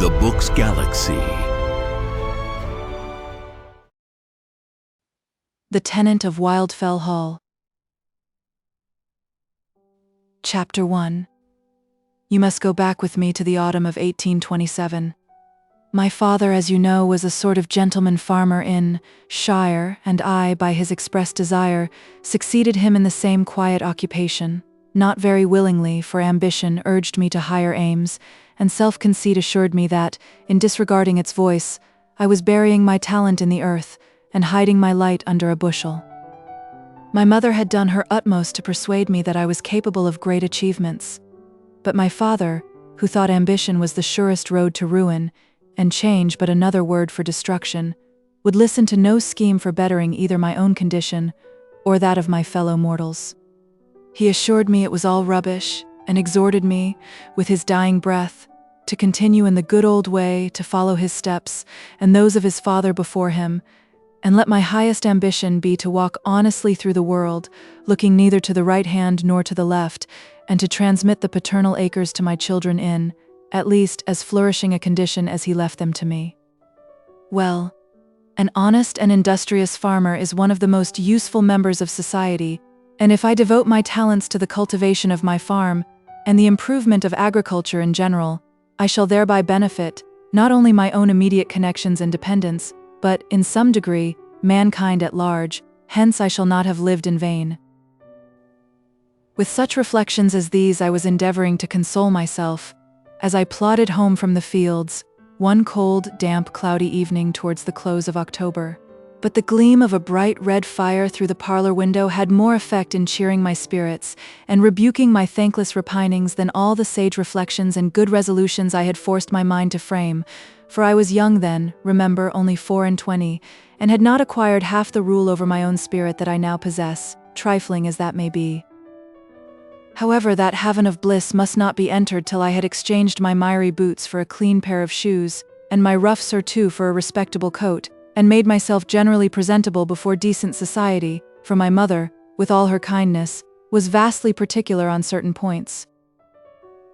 The Books Galaxy. The Tenant of Wildfell Hall. Chapter 1. You must go back with me to the autumn of 1827. My father, as you know, was a sort of gentleman farmer in Shire, and I, by his express desire, succeeded him in the same quiet occupation, not very willingly, for ambition urged me to higher aims, and self-conceit assured me that, in disregarding its voice, I was burying my talent in the earth and hiding my light under a bushel. My mother had done her utmost to persuade me that I was capable of great achievements, but my father, who thought ambition was the surest road to ruin, and change but another word for destruction, would listen to no scheme for bettering either my own condition or that of my fellow mortals. He assured me it was all rubbish, and exhorted me, with his dying breath, to continue in the good old way, to follow his steps, and those of his father before him, and let my highest ambition be to walk honestly through the world, looking neither to the right hand nor to the left, and to transmit the paternal acres to my children in, at least, as flourishing a condition as he left them to me. Well, an honest and industrious farmer is one of the most useful members of society, and if I devote my talents to the cultivation of my farm and the improvement of agriculture in general, I shall thereby benefit not only my own immediate connections and dependents, but, in some degree, mankind at large. Hence I shall not have lived in vain. With such reflections as these I was endeavoring to console myself, as I plodded home from the fields, one cold, damp, cloudy evening towards the close of October. But the gleam of a bright red fire through the parlor window had more effect in cheering my spirits and rebuking my thankless repinings than all the sage reflections and good resolutions I had forced my mind to frame, for I was young then, remember, only 24, and had not acquired half the rule over my own spirit that I now possess, trifling as that may be. However, that haven of bliss must not be entered till I had exchanged my miry boots for a clean pair of shoes, and my rough surtout for a respectable coat, and made myself generally presentable before decent society, for my mother, with all her kindness, was vastly particular on certain points.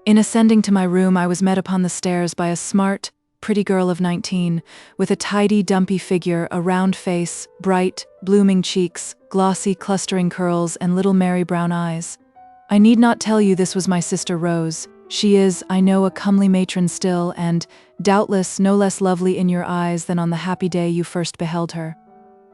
In ascending to my room I was met upon the stairs by a smart, pretty girl of 19, with a tidy, dumpy figure, a round face, bright, blooming cheeks, glossy, clustering curls, and little merry brown eyes. I need not tell you this was my sister Rose. She is, I know, a comely matron still, and, doubtless, no less lovely in your eyes than on the happy day you first beheld her.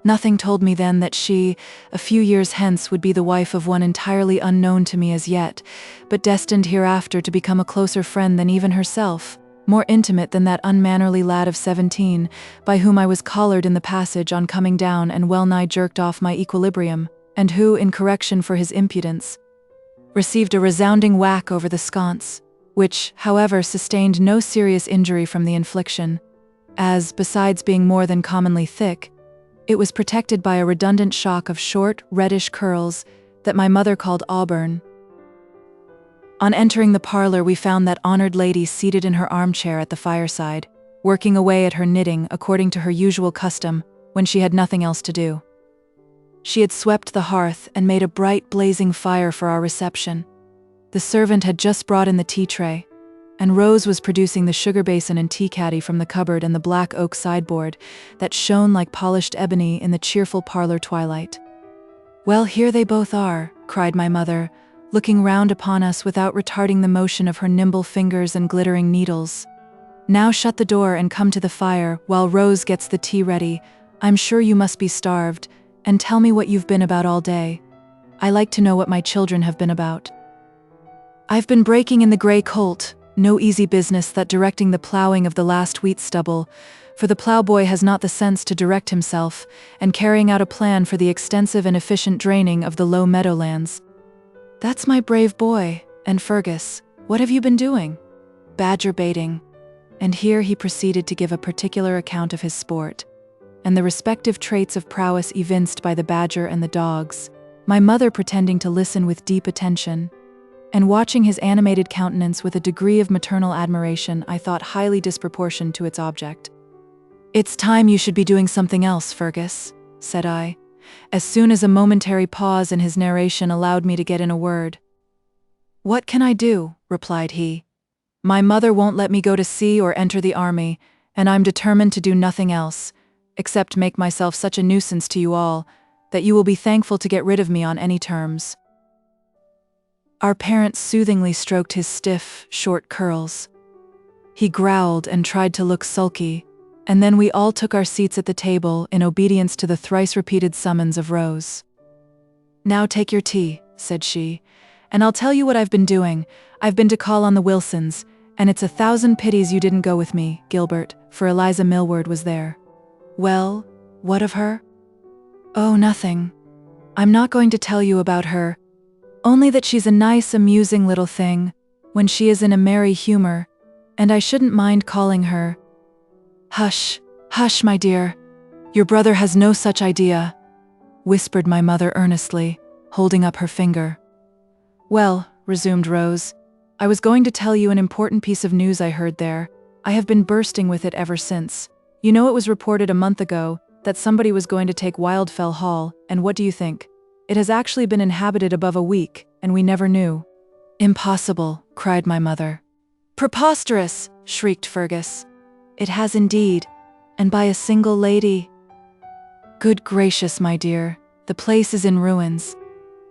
Nothing told me then that she, a few years hence, would be the wife of one entirely unknown to me as yet, but destined hereafter to become a closer friend than even herself, more intimate than that unmannerly lad of 17, by whom I was collared in the passage on coming down and well-nigh jerked off my equilibrium, and who, in correction for his impudence, received a resounding whack over the sconce, which, however, sustained no serious injury from the infliction, as, besides being more than commonly thick, it was protected by a redundant shock of short, reddish curls that my mother called auburn. On entering the parlor we found that honored lady seated in her armchair at the fireside, working away at her knitting according to her usual custom when she had nothing else to do. She had swept the hearth and made a bright blazing fire for our reception. The servant had just brought in the tea tray, and Rose was producing the sugar basin and tea caddy from the cupboard and the black oak sideboard that shone like polished ebony in the cheerful parlor twilight. "Well, here they both are," cried my mother, looking round upon us without retarding the motion of her nimble fingers and glittering needles. "Now shut the door and come to the fire while Rose gets the tea ready. I'm sure you must be starved. And tell me what you've been about all day. I like to know what my children have been about." "I've been breaking in the grey colt, no easy business that directing the ploughing of the last wheat stubble, for the ploughboy has not the sense to direct himself, and carrying out a plan for the extensive and efficient draining of the low meadowlands." "That's my brave boy. And Fergus, what have you been doing?" "Badger baiting." And here he proceeded to give a particular account of his sport, and the respective traits of prowess evinced by the badger and the dogs, my mother pretending to listen with deep attention, and watching his animated countenance with a degree of maternal admiration I thought highly disproportioned to its object. "It's time you should be doing something else, Fergus," said I, as soon as a momentary pause in his narration allowed me to get in a word. "What can I do?" replied he. My mother won't let me go to sea or enter the army, and I'm determined to do nothing else, except make myself such a nuisance to you all, that you will be thankful to get rid of me on any terms." Our parent soothingly stroked his stiff, short curls. He growled and tried to look sulky, and then we all took our seats at the table in obedience to the thrice-repeated summons of Rose. "Now take your tea," said she, "and I'll tell you what I've been doing. I've been to call on the Wilsons, and it's 1,000 pities you didn't go with me, Gilbert, for Eliza Millward was there." "Well, what of her?" "Oh, nothing. I'm not going to tell you about her, only that she's a nice, amusing little thing, when she is in a merry humor, and I shouldn't mind calling her—" "Hush, hush, my dear. Your brother has no such idea," whispered my mother earnestly, holding up her finger. "Well," resumed Rose, "I was going to tell you an important piece of news I heard there. I have been bursting with it ever since. You know, it was reported a month ago that somebody was going to take Wildfell Hall, and what do you think? It has actually been inhabited above a week, and we never knew." "Impossible," cried my mother. "Preposterous!" shrieked Fergus. "It has indeed, and by a single lady." "Good gracious, my dear, the place is in ruins.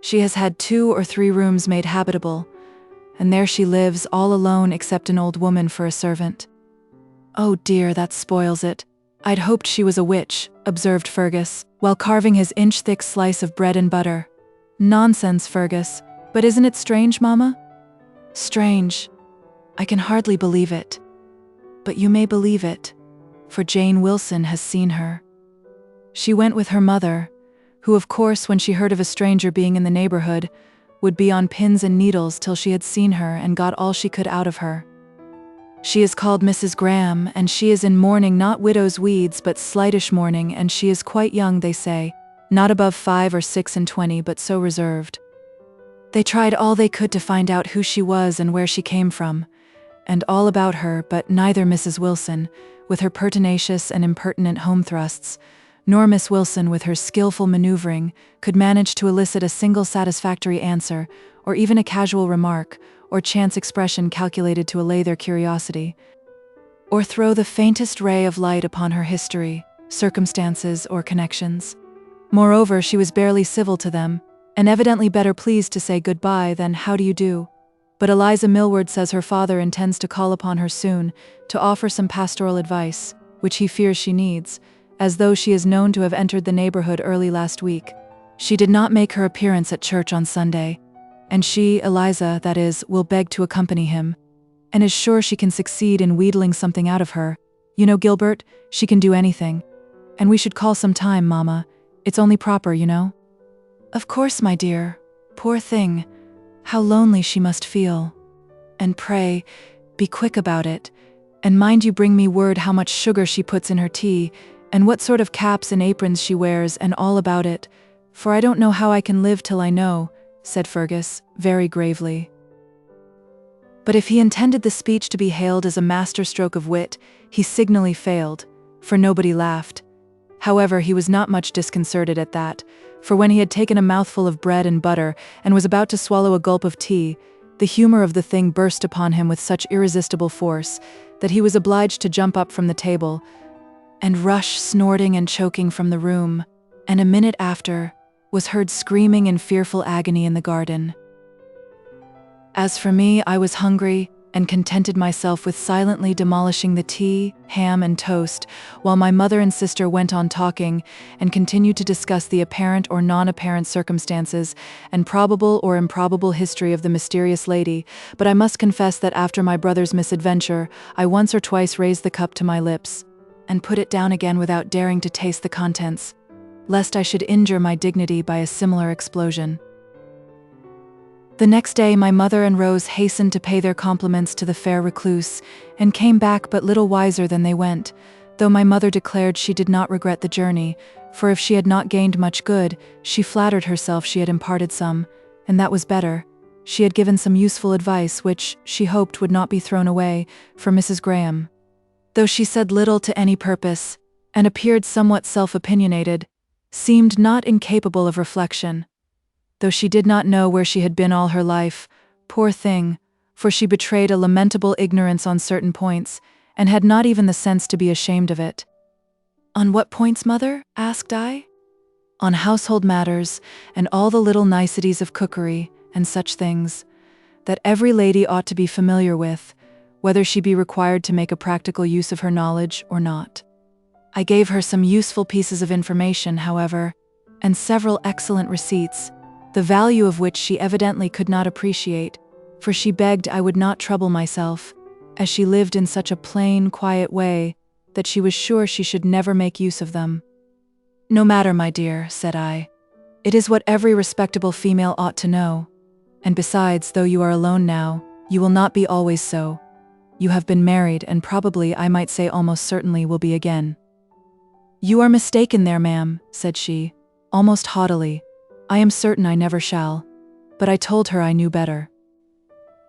She has had 2 or 3 rooms made habitable, and there she lives all alone except an old woman for a servant." "Oh dear, that spoils it. I'd hoped she was a witch," observed Fergus, while carving his inch-thick slice of bread and butter. "Nonsense, Fergus. But isn't it strange, Mama?" "Strange. I can hardly believe it. But you may believe it, for Jane Wilson has seen her. She went with her mother, who of course, when she heard of a stranger being in the neighborhood, would be on pins and needles till she had seen her and got all she could out of her. She is called Mrs. Graham, and she is in mourning, not widow's weeds but slightish mourning, and she is quite young, they say, not above 5 or 26, but so reserved. They tried all they could to find out who she was and where she came from, and all about her, but neither Mrs. Wilson, with her pertinacious and impertinent home thrusts, nor Miss Wilson, with her skillful maneuvering, could manage to elicit a single satisfactory answer, or even a casual remark, or chance expression calculated to allay their curiosity, or throw the faintest ray of light upon her history, circumstances, or connections. Moreover, she was barely civil to them, and evidently better pleased to say goodbye than how do you do. But Eliza Millward says her father intends to call upon her soon to offer some pastoral advice, which he fears she needs, as though she is known to have entered the neighborhood early last week. She did not make her appearance at church on Sunday, and she, Eliza, that is, will beg to accompany him, and is sure she can succeed in wheedling something out of her. You know, Gilbert, she can do anything. And we should call some time, Mama. It's only proper, you know." "Of course, my dear. Poor thing. How lonely she must feel. And pray, be quick about it, and mind you bring me word how much sugar she puts in her tea, and what sort of caps and aprons she wears, and all about it, for I don't know how I can live till I know," said Fergus, very gravely. But if he intended the speech to be hailed as a masterstroke of wit, he signally failed, for nobody laughed. However, he was not much disconcerted at that, for when he had taken a mouthful of bread and butter and was about to swallow a gulp of tea, the humor of the thing burst upon him with such irresistible force that he was obliged to jump up from the table and rush snorting and choking from the room, and a minute after was heard screaming in fearful agony in the garden. As for me, I was hungry and contented myself with silently demolishing the tea, ham, and toast, while my mother and sister went on talking and continued to discuss the apparent or non-apparent circumstances and probable or improbable history of the mysterious lady. But I must confess that after my brother's misadventure, I once or twice raised the cup to my lips and put it down again without daring to taste the contents, lest I should injure my dignity by a similar explosion. The next day my mother and Rose hastened to pay their compliments to the fair recluse, and came back but little wiser than they went, though my mother declared she did not regret the journey, for if she had not gained much good, she flattered herself she had imparted some, and that was better. She had given some useful advice which, she hoped, would not be thrown away, for Mrs. Graham, though she said little to any purpose, and appeared somewhat self-opinionated, seemed not incapable of reflection, though she did not know where she had been all her life, poor thing, for she betrayed a lamentable ignorance on certain points, and had not even the sense to be ashamed of it. "On what points, mother?" asked I. "On household matters, and all the little niceties of cookery, and such things, that every lady ought to be familiar with, whether she be required to make a practical use of her knowledge or not." I gave her some useful pieces of information, however, and several excellent receipts, the value of which she evidently could not appreciate, for she begged I would not trouble myself, as she lived in such a plain, quiet way that she was sure she should never make use of them. "No matter, my dear," said I. "It is what every respectable female ought to know. And besides, though you are alone now, you will not be always so. You have been married, and probably, I might say almost certainly, will be again." "You are mistaken there, ma'am," said she, almost haughtily. "I am certain I never shall." But I told her I knew better.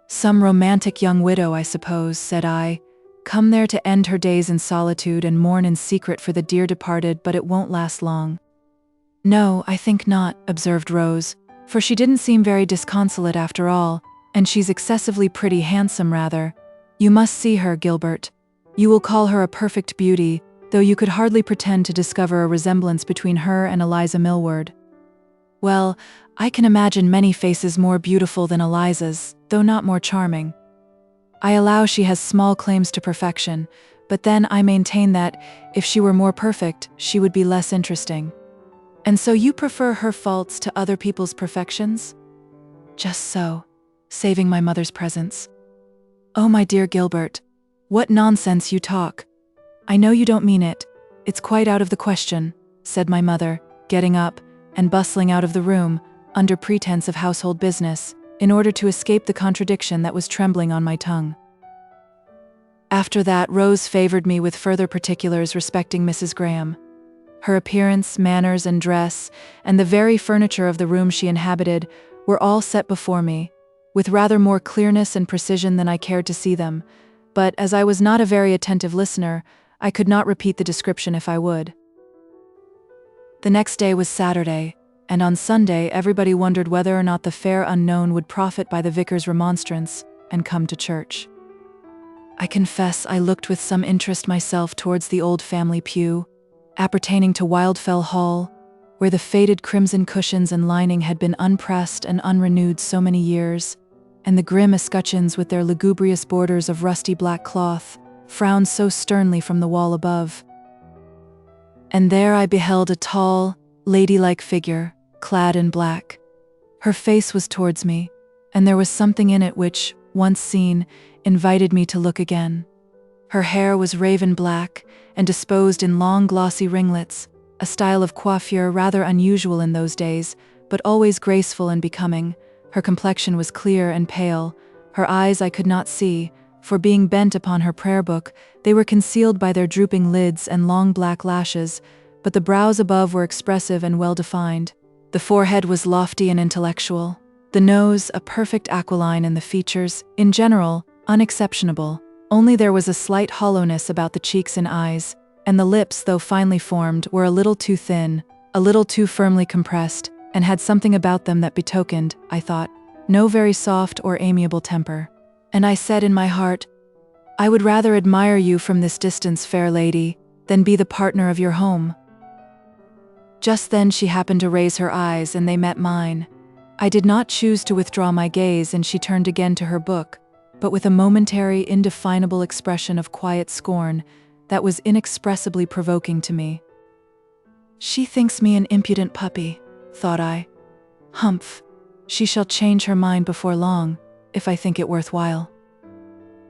"Some romantic young widow, I suppose," said I, "come there to end her days in solitude and mourn in secret for the dear departed, but it won't last long." "No, I think not," observed Rose, "for she didn't seem very disconsolate after all, and she's excessively pretty, handsome rather. You must see her, Gilbert. You will call her a perfect beauty, though you could hardly pretend to discover a resemblance between her and Eliza Millward." "Well, I can imagine many faces more beautiful than Eliza's, though not more charming. I allow she has small claims to perfection, but then I maintain that, if she were more perfect, she would be less interesting." "And so you prefer her faults to other people's perfections?" "Just so, saving my mother's presence." "Oh, my dear Gilbert, what nonsense you talk. I know you don't mean it. It's quite out of the question," said my mother, getting up and bustling out of the room, under pretense of household business, in order to escape the contradiction that was trembling on my tongue. After that, Rose favored me with further particulars respecting Mrs. Graham. Her appearance, manners, and dress, and the very furniture of the room she inhabited, were all set before me, with rather more clearness and precision than I cared to see them, but as I was not a very attentive listener, I could not repeat the description if I would. The next day was Saturday, and on Sunday everybody wondered whether or not the fair unknown would profit by the vicar's remonstrance and come to church. I confess I looked with some interest myself towards the old family pew, appertaining to Wildfell Hall, where the faded crimson cushions and lining had been unpressed and unrenewed so many years, and the grim escutcheons with their lugubrious borders of rusty black cloth frowned so sternly from the wall above. And there I beheld a tall, ladylike figure, clad in black. Her face was towards me, and there was something in it which, once seen, invited me to look again. Her hair was raven black, and disposed in long glossy ringlets, a style of coiffure rather unusual in those days, but always graceful and becoming. Her complexion was clear and pale. Her eyes I could not see, for being bent upon her prayer book, they were concealed by their drooping lids and long black lashes, but the brows above were expressive and well-defined. The forehead was lofty and intellectual, the nose a perfect aquiline, and the features, in general, unexceptionable. Only there was a slight hollowness about the cheeks and eyes, and the lips, though finely formed, were a little too thin, a little too firmly compressed, and had something about them that betokened, I thought, no very soft or amiable temper. And I said in my heart, "I would rather admire you from this distance, fair lady, than be the partner of your home." Just then she happened to raise her eyes, and they met mine. I did not choose to withdraw my gaze, and she turned again to her book, but with a momentary, indefinable expression of quiet scorn that was inexpressibly provoking to me. "She thinks me an impudent puppy," thought I. "Humph, she shall change her mind before long, if I think it worthwhile."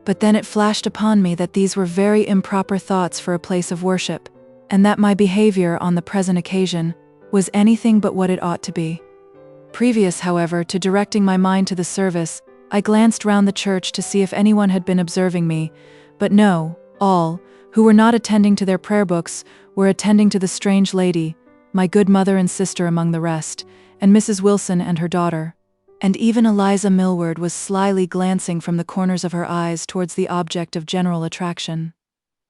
But then it flashed upon me that these were very improper thoughts for a place of worship, and that my behavior on the present occasion was anything but what it ought to be. Previous, however, to directing my mind to the service, I glanced round the church to see if anyone had been observing me, but no, all, who were not attending to their prayer books, were attending to the strange lady, my good mother and sister among the rest, and Mrs. Wilson and her daughter. And even Eliza Millward was slyly glancing from the corners of her eyes towards the object of general attraction.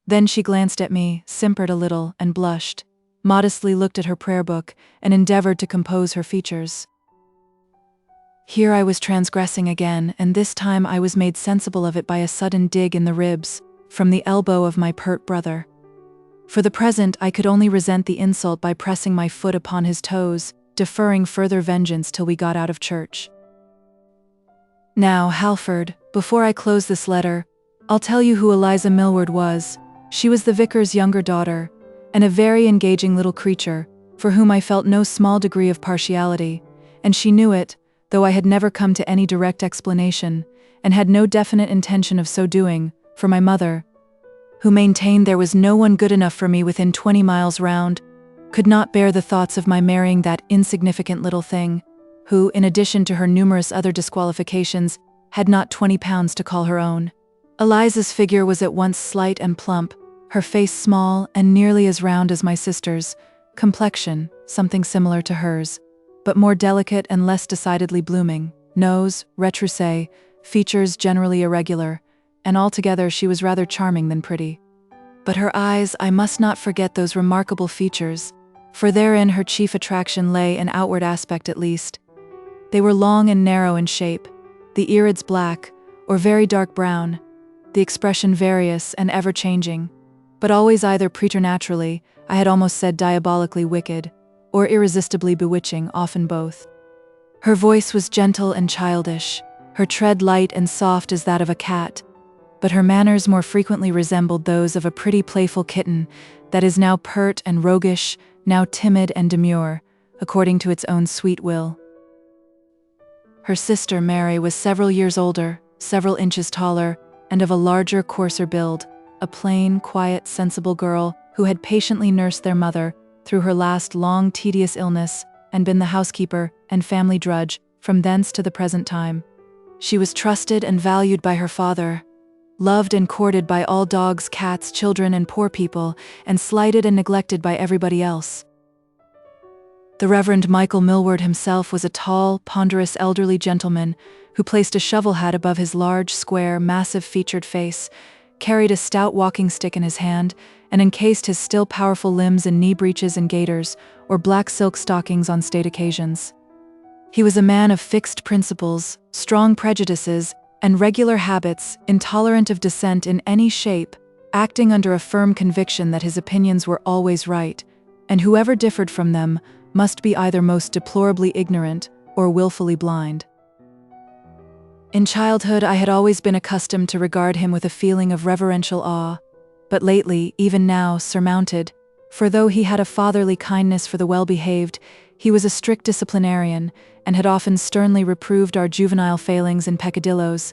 Then she glanced at me, simpered a little, and blushed, modestly looked at her prayer book, and endeavored to compose her features. Here I was transgressing again, and this time I was made sensible of it by a sudden dig in the ribs, from the elbow of my pert brother. For the present, I could only resent the insult by pressing my foot upon his toes, deferring further vengeance till we got out of church. Now, Halford, before I close this letter, I'll tell you who Eliza Millward was. She was the vicar's younger daughter, and a very engaging little creature, for whom I felt no small degree of partiality, and she knew it, though I had never come to any direct explanation, and had no definite intention of so doing, for my mother, who maintained there was no one good enough for me within 20 miles round, could not bear the thoughts of my marrying that insignificant little thing, who, in addition to her numerous other disqualifications, had not 20 pounds to call her own. Eliza's figure was at once slight and plump, her face small and nearly as round as my sister's, complexion something similar to hers, but more delicate and less decidedly blooming, nose retroussé, features generally irregular, and altogether she was rather charming than pretty. But her eyes, I must not forget those remarkable features, for therein her chief attraction lay in outward aspect at least. They were long and narrow in shape, the irids black, or very dark brown, the expression various and ever-changing, but always either preternaturally, I had almost said diabolically wicked, or irresistibly bewitching, often both. Her voice was gentle and childish, her tread light and soft as that of a cat, but her manners more frequently resembled those of a pretty playful kitten that is now pert and roguish, now timid and demure, according to its own sweet will. Her sister, Mary, was several years older, several inches taller, and of a larger, coarser build, a plain, quiet, sensible girl who had patiently nursed their mother through her last long, tedious illness, and been the housekeeper and family drudge from thence to the present time. She was trusted and valued by her father, loved and courted by all dogs, cats, children, and poor people, and slighted and neglected by everybody else. The Reverend Michael Millward himself was a tall, ponderous elderly gentleman who placed a shovel hat above his large, square, massive-featured face, carried a stout walking stick in his hand, and encased his still powerful limbs in knee breeches and gaiters, or black silk stockings on state occasions. He was a man of fixed principles, strong prejudices, and regular habits, intolerant of dissent in any shape, acting under a firm conviction that his opinions were always right, and whoever differed from them must be either most deplorably ignorant or willfully blind. In childhood, I had always been accustomed to regard him with a feeling of reverential awe, but lately, even now, surmounted, for though he had a fatherly kindness for the well-behaved, he was a strict disciplinarian, and had often sternly reproved our juvenile failings and peccadillos,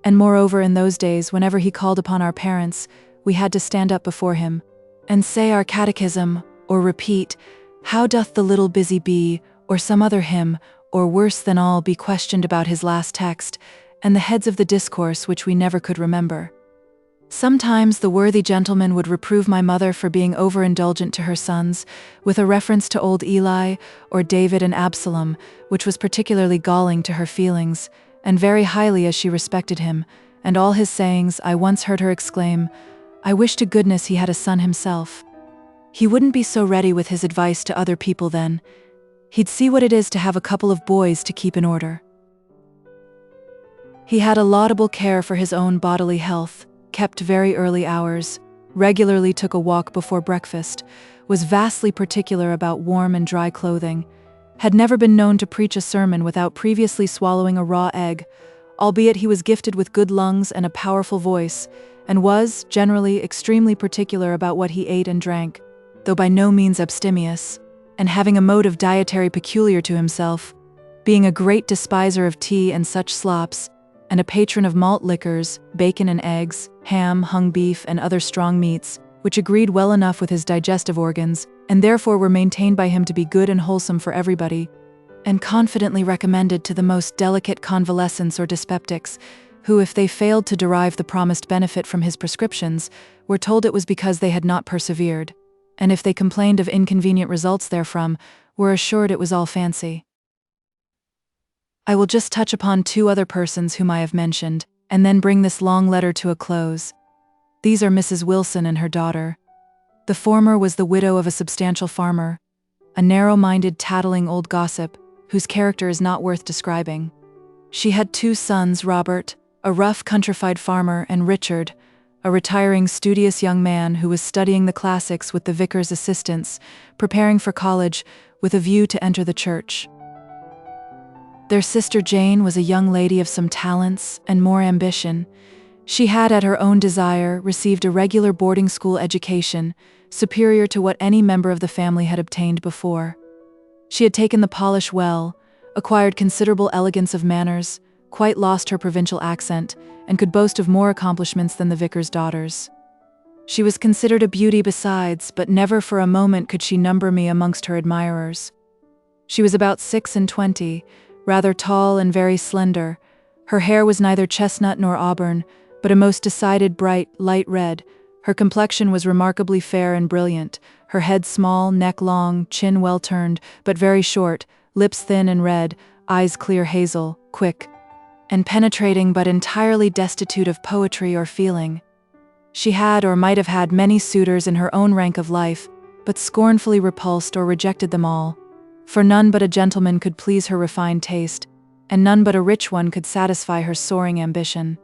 and moreover in those days, whenever he called upon our parents, we had to stand up before him, and say our catechism, or repeat, "How doth the little busy bee," or some other hymn, or worse than all, be questioned about his last text, and the heads of the discourse which we never could remember. Sometimes the worthy gentleman would reprove my mother for being overindulgent to her sons, with a reference to old Eli, or David and Absalom, which was particularly galling to her feelings, and very highly as she respected him, and all his sayings. I once heard her exclaim, "I wish to goodness he had a son himself. He wouldn't be so ready with his advice to other people then. He'd see what it is to have a couple of boys to keep in order." He had a laudable care for his own bodily health, kept very early hours, regularly took a walk before breakfast, was vastly particular about warm and dry clothing, had never been known to preach a sermon without previously swallowing a raw egg, albeit he was gifted with good lungs and a powerful voice, and was, generally, extremely particular about what he ate and drank, though by no means abstemious, and having a mode of dietary peculiar to himself, being a great despiser of tea and such slops, and a patron of malt liquors, bacon and eggs, ham, hung beef, and other strong meats, which agreed well enough with his digestive organs, and therefore were maintained by him to be good and wholesome for everybody, and confidently recommended to the most delicate convalescents or dyspeptics, who, if they failed to derive the promised benefit from his prescriptions, were told it was because they had not persevered, and if they complained of inconvenient results therefrom, were assured it was all fancy. I will just touch upon two other persons whom I have mentioned, and then bring this long letter to a close. These are Mrs. Wilson and her daughter. The former was the widow of a substantial farmer, a narrow-minded, tattling old gossip, whose character is not worth describing. She had two sons, Robert, a rough countrified farmer, and Richard, a retiring studious young man who was studying the classics with the vicar's assistants, preparing for college with a view to enter the church. Their sister Jane was a young lady of some talents and more ambition. She had, at her own desire, received a regular boarding school education, superior to what any member of the family had obtained before. She had taken the polish well, acquired considerable elegance of manners, quite lost her provincial accent, and could boast of more accomplishments than the vicar's daughters. She was considered a beauty besides, but never for a moment could she number me amongst her admirers. She was about 26, rather tall and very slender. Her hair was neither chestnut nor auburn, but a most decided bright, light red. Her complexion was remarkably fair and brilliant, her head small, neck long, chin well turned, but very short, lips thin and red, eyes clear hazel, quick and penetrating, but entirely destitute of poetry or feeling. She had or might have had many suitors in her own rank of life, but scornfully repulsed or rejected them all, for none but a gentleman could please her refined taste, and none but a rich one could satisfy her soaring ambition.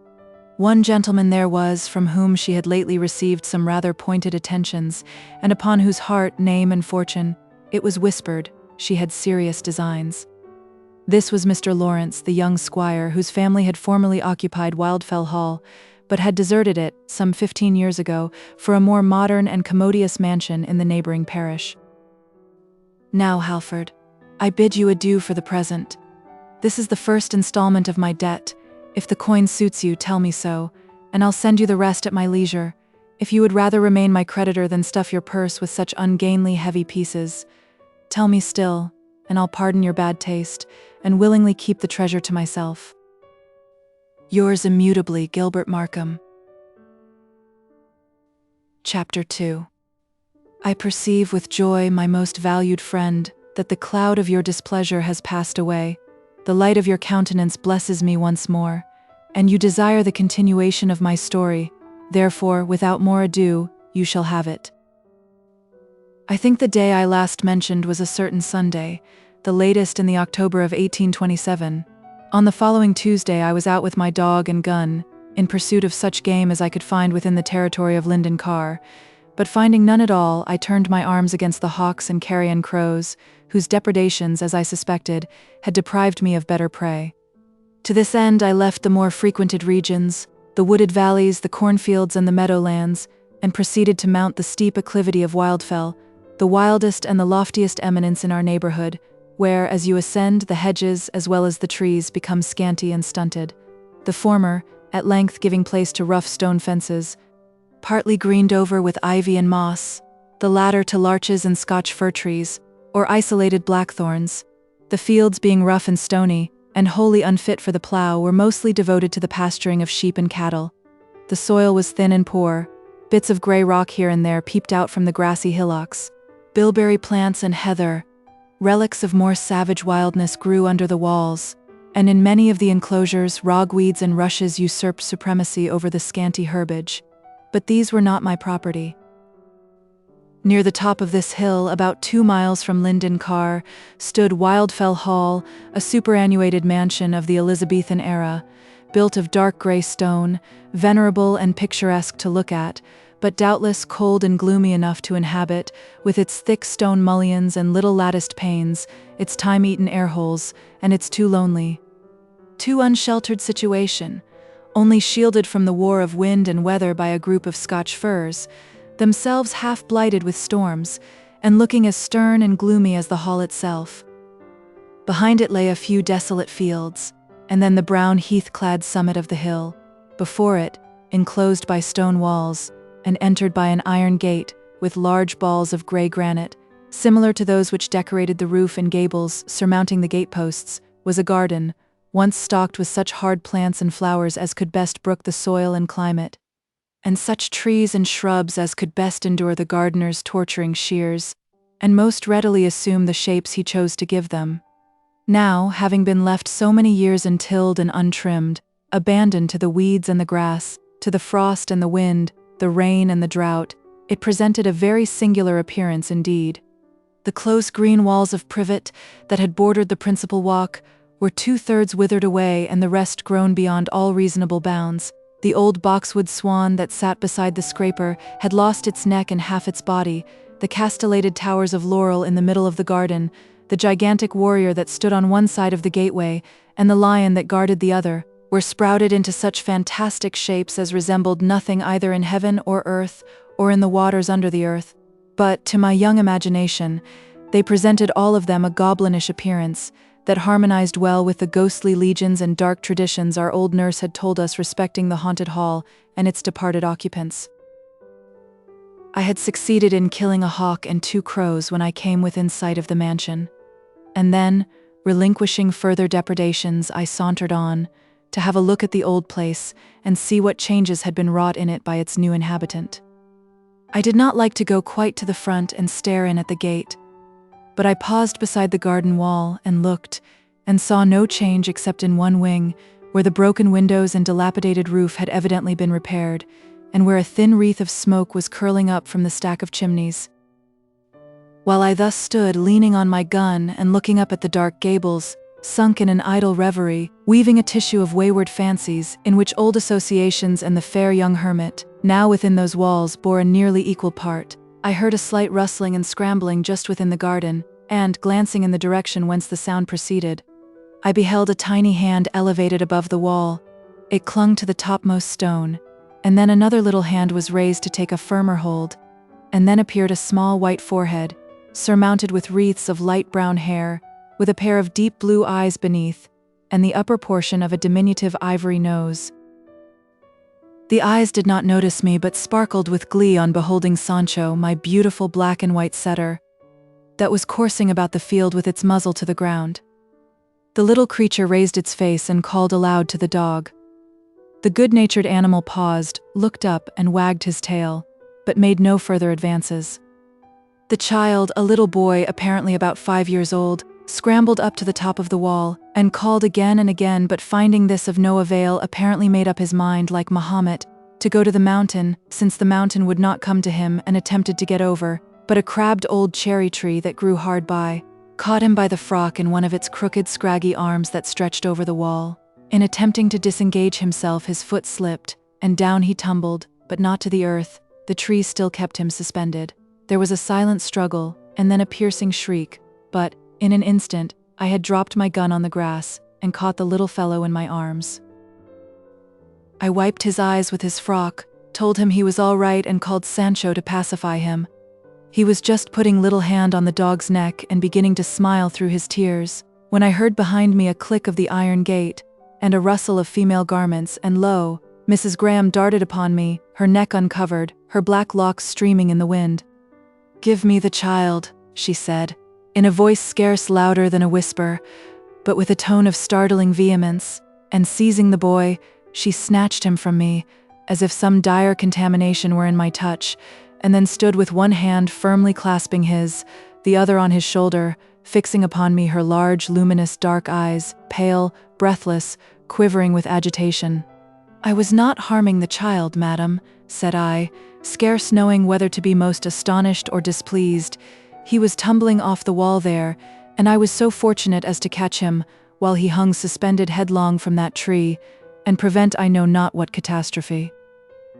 One gentleman there was from whom she had lately received some rather pointed attentions, and upon whose heart, name, and fortune, it was whispered, she had serious designs. This was Mr. Lawrence, the young squire, whose family had formerly occupied Wildfell Hall, but had deserted it, some 15 years ago, for a more modern and commodious mansion in the neighboring parish. Now, Halford, I bid you adieu for the present. This is the first installment of my debt. If the coin suits you, tell me so, and I'll send you the rest at my leisure. If you would rather remain my creditor than stuff your purse with such ungainly heavy pieces, tell me still, and I'll pardon your bad taste, and willingly keep the treasure to myself. Yours immutably, Gilbert Markham. Chapter 2. I perceive with joy, my most valued friend, that the cloud of your displeasure has passed away. The light of your countenance blesses me once more, and you desire the continuation of my story. Therefore, without more ado, you shall have it. I think the day I last mentioned was a certain Sunday, the latest in the October of 1827. On the following Tuesday I was out with my dog and gun, in pursuit of such game as I could find within the territory of Linden Carr, but finding none at all, I turned my arms against the hawks and carrion crows, whose depredations, as I suspected, had deprived me of better prey. To this end I left the more frequented regions, the wooded valleys, the cornfields, and the meadowlands, and proceeded to mount the steep acclivity of Wildfell, the wildest and the loftiest eminence in our neighborhood, where, as you ascend, the hedges as well as the trees become scanty and stunted, the former, at length giving place to rough stone fences, partly greened over with ivy and moss, the latter to larches and Scotch fir trees, or isolated blackthorns. The fields being rough and stony, and wholly unfit for the plough, were mostly devoted to the pasturing of sheep and cattle. The soil was thin and poor, bits of grey rock here and there peeped out from the grassy hillocks. Bilberry plants and heather, relics of more savage wildness, grew under the walls, and in many of the enclosures rogweeds and rushes usurped supremacy over the scanty herbage. But these were not my property. Near the top of this hill, about 2 miles from Linden Carr, stood Wildfell Hall, a superannuated mansion of the Elizabethan era, built of dark grey stone, venerable and picturesque to look at, but doubtless cold and gloomy enough to inhabit, with its thick stone mullions and little latticed panes, its time-eaten air-holes, and its too lonely, too unsheltered situation, only shielded from the war of wind and weather by a group of Scotch firs, themselves half blighted with storms, and looking as stern and gloomy as the hall itself. Behind it lay a few desolate fields, and then the brown heath-clad summit of the hill. Before it, enclosed by stone walls, and entered by an iron gate with large balls of grey granite, similar to those which decorated the roof and gables surmounting the gateposts, was a garden, once stocked with such hard plants and flowers as could best brook the soil and climate, and such trees and shrubs as could best endure the gardener's torturing shears, and most readily assume the shapes he chose to give them. Now, having been left so many years untilled and untrimmed, abandoned to the weeds and the grass, to the frost and the wind, the rain and the drought, it presented a very singular appearance indeed. The close green walls of privet that had bordered the principal walk were 2/3 withered away and the rest grown beyond all reasonable bounds. The old boxwood swan that sat beside the scraper had lost its neck and half its body, the castellated towers of laurel in the middle of the garden, the gigantic warrior that stood on one side of the gateway, and the lion that guarded the other, were sprouted into such fantastic shapes as resembled nothing either in heaven or earth, or in the waters under the earth. But, to my young imagination, they presented all of them a goblinish appearance that harmonized well with the ghostly legions and dark traditions our old nurse had told us respecting the haunted hall and its departed occupants. I had succeeded in killing a hawk and 2 crows when I came within sight of the mansion, and then, relinquishing further depredations, I sauntered on, to have a look at the old place and see what changes had been wrought in it by its new inhabitant. I did not like to go quite to the front and stare in at the gate, but I paused beside the garden wall and looked, and saw no change except in one wing, where the broken windows and dilapidated roof had evidently been repaired, and where a thin wreath of smoke was curling up from the stack of chimneys. While I thus stood leaning on my gun and looking up at the dark gables, sunk in an idle reverie, weaving a tissue of wayward fancies in which old associations and the fair young hermit, now within those walls, bore a nearly equal part, I heard a slight rustling and scrambling just within the garden, and, glancing in the direction whence the sound proceeded, I beheld a tiny hand elevated above the wall. It clung to the topmost stone, and then another little hand was raised to take a firmer hold, and then appeared a small white forehead, surmounted with wreaths of light brown hair, with a pair of deep blue eyes beneath, and the upper portion of a diminutive ivory nose. The eyes did not notice me, but sparkled with glee on beholding Sancho, my beautiful black and white setter, that was coursing about the field with its muzzle to the ground. The little creature raised its face and called aloud to the dog. The good-natured animal paused, looked up, and wagged his tail, but made no further advances. The child, a little boy apparently about 5 years old, scrambled up to the top of the wall, and called again and again, but finding this of no avail, apparently made up his mind, like Mahomet, to go to the mountain, since the mountain would not come to him, and attempted to get over, but a crabbed old cherry tree that grew hard by caught him by the frock in one of its crooked, scraggy arms that stretched over the wall. In attempting to disengage himself, his foot slipped, and down he tumbled, but not to the earth. The tree still kept him suspended. There was a silent struggle, and then a piercing shriek, but, in an instant, I had dropped my gun on the grass, and caught the little fellow in my arms. I wiped his eyes with his frock, told him he was all right, and called Sancho to pacify him. He was just putting little hand on the dog's neck and beginning to smile through his tears, when I heard behind me a click of the iron gate, and a rustle of female garments, and lo, Mrs. Graham darted upon me, her neck uncovered, her black locks streaming in the wind. "Give me the child," she said, in a voice scarce louder than a whisper, but with a tone of startling vehemence, and seizing the boy, she snatched him from me, as if some dire contamination were in my touch, and then stood with one hand firmly clasping his, the other on his shoulder, fixing upon me her large, luminous, dark eyes, pale, breathless, quivering with agitation. "I was not harming the child, madam," said I, scarce knowing whether to be most astonished or displeased. "He was tumbling off the wall there, and I was so fortunate as to catch him, while he hung suspended headlong from that tree, and prevent I know not what catastrophe."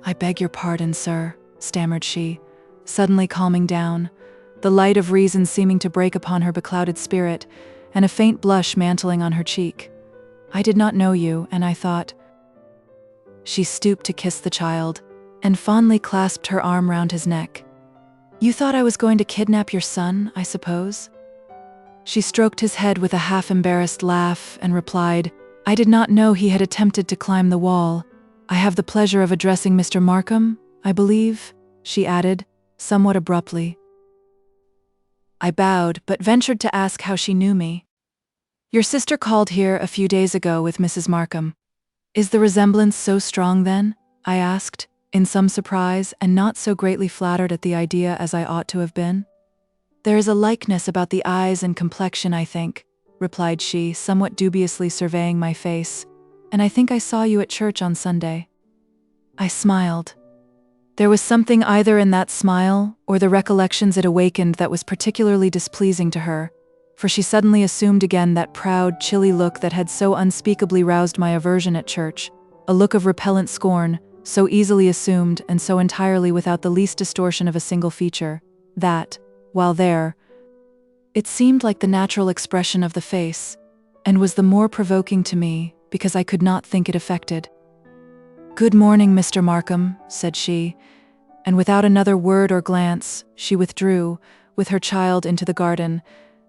"I beg your pardon, sir," stammered she, suddenly calming down, the light of reason seeming to break upon her beclouded spirit, and a faint blush mantling on her cheek. "I did not know you, and I thought—" She stooped to kiss the child, and fondly clasped her arm round his neck. "You thought I was going to kidnap your son, I suppose?" She stroked his head with a half-embarrassed laugh, and replied, "I did not know he had attempted to climb the wall. I have the pleasure of addressing Mr. Markham, I believe," she added, somewhat abruptly. I bowed, but ventured to ask how she knew me. "Your sister called here a few days ago with Mrs. Markham. Is the resemblance so strong then?" I asked, in some surprise, and not so greatly flattered at the idea as I ought to have been. "There is a likeness about the eyes and complexion, I think," replied she, somewhat dubiously surveying my face, "and I think I saw you at church on Sunday." I smiled. There was something either in that smile, or the recollections it awakened, that was particularly displeasing to her, for she suddenly assumed again that proud, chilly look that had so unspeakably roused my aversion at church, a look of repellent scorn, so easily assumed and so entirely without the least distortion of a single feature, that, while there, it seemed like the natural expression of the face, and was the more provoking to me because I could not think it affected. "Good morning, Mr. Markham," said she, and without another word or glance, she withdrew, with her child, into the garden,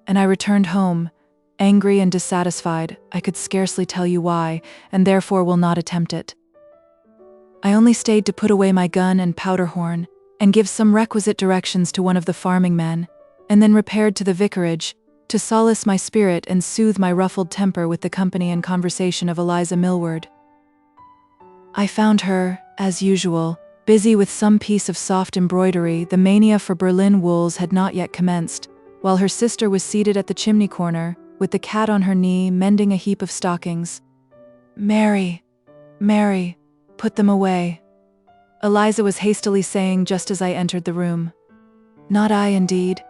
and I returned home, angry and dissatisfied. I could scarcely tell you why, and therefore will not attempt it. I only stayed to put away my gun and powder horn, and give some requisite directions to one of the farming men, and then repaired to the vicarage, to solace my spirit and soothe my ruffled temper with the company and conversation of Eliza Millward. I found her, as usual, busy with some piece of soft embroidery. The mania for Berlin wools had not yet commenced, while her sister was seated at the chimney corner, with the cat on her knee, mending a heap of stockings. "Mary, Mary, put them away," Eliza was hastily saying just as I entered the room. "Not I, indeed,"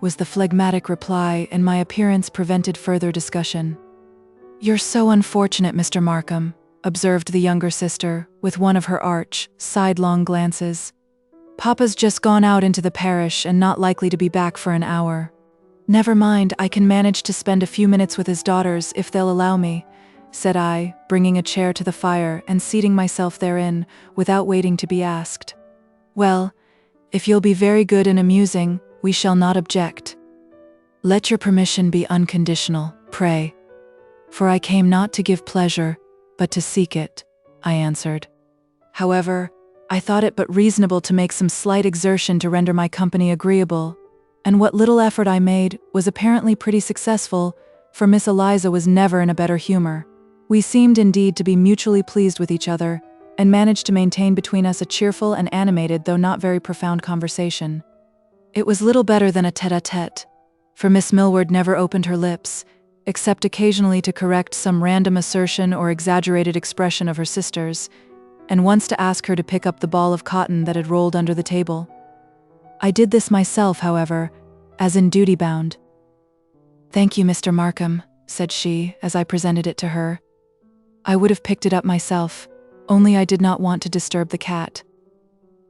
was the phlegmatic reply, and my appearance prevented further discussion. "You're so unfortunate, Mr. Markham," observed the younger sister, with one of her arch, sidelong glances. "Papa's just gone out into the parish and not likely to be back for an hour." "Never mind, I can manage to spend a few minutes with his daughters if they'll allow me," said I, bringing a chair to the fire and seating myself therein, without waiting to be asked. "Well, if you'll be very good and amusing, we shall not object." "Let your permission be unconditional, pray. For I came not to give pleasure, but to seek it," I answered. However, I thought it but reasonable to make some slight exertion to render my company agreeable, and what little effort I made was apparently pretty successful, for Miss Eliza was never in a better humor. We seemed indeed to be mutually pleased with each other, and managed to maintain between us a cheerful and animated though not very profound conversation. It was little better than a tête-à-tête, for Miss Millward never opened her lips, except occasionally to correct some random assertion or exaggerated expression of her sister's, and once to ask her to pick up the ball of cotton that had rolled under the table. I did this myself, however, as in duty bound. "Thank you, Mr. Markham," said she, as I presented it to her. "I would have picked it up myself, only I did not want to disturb the cat."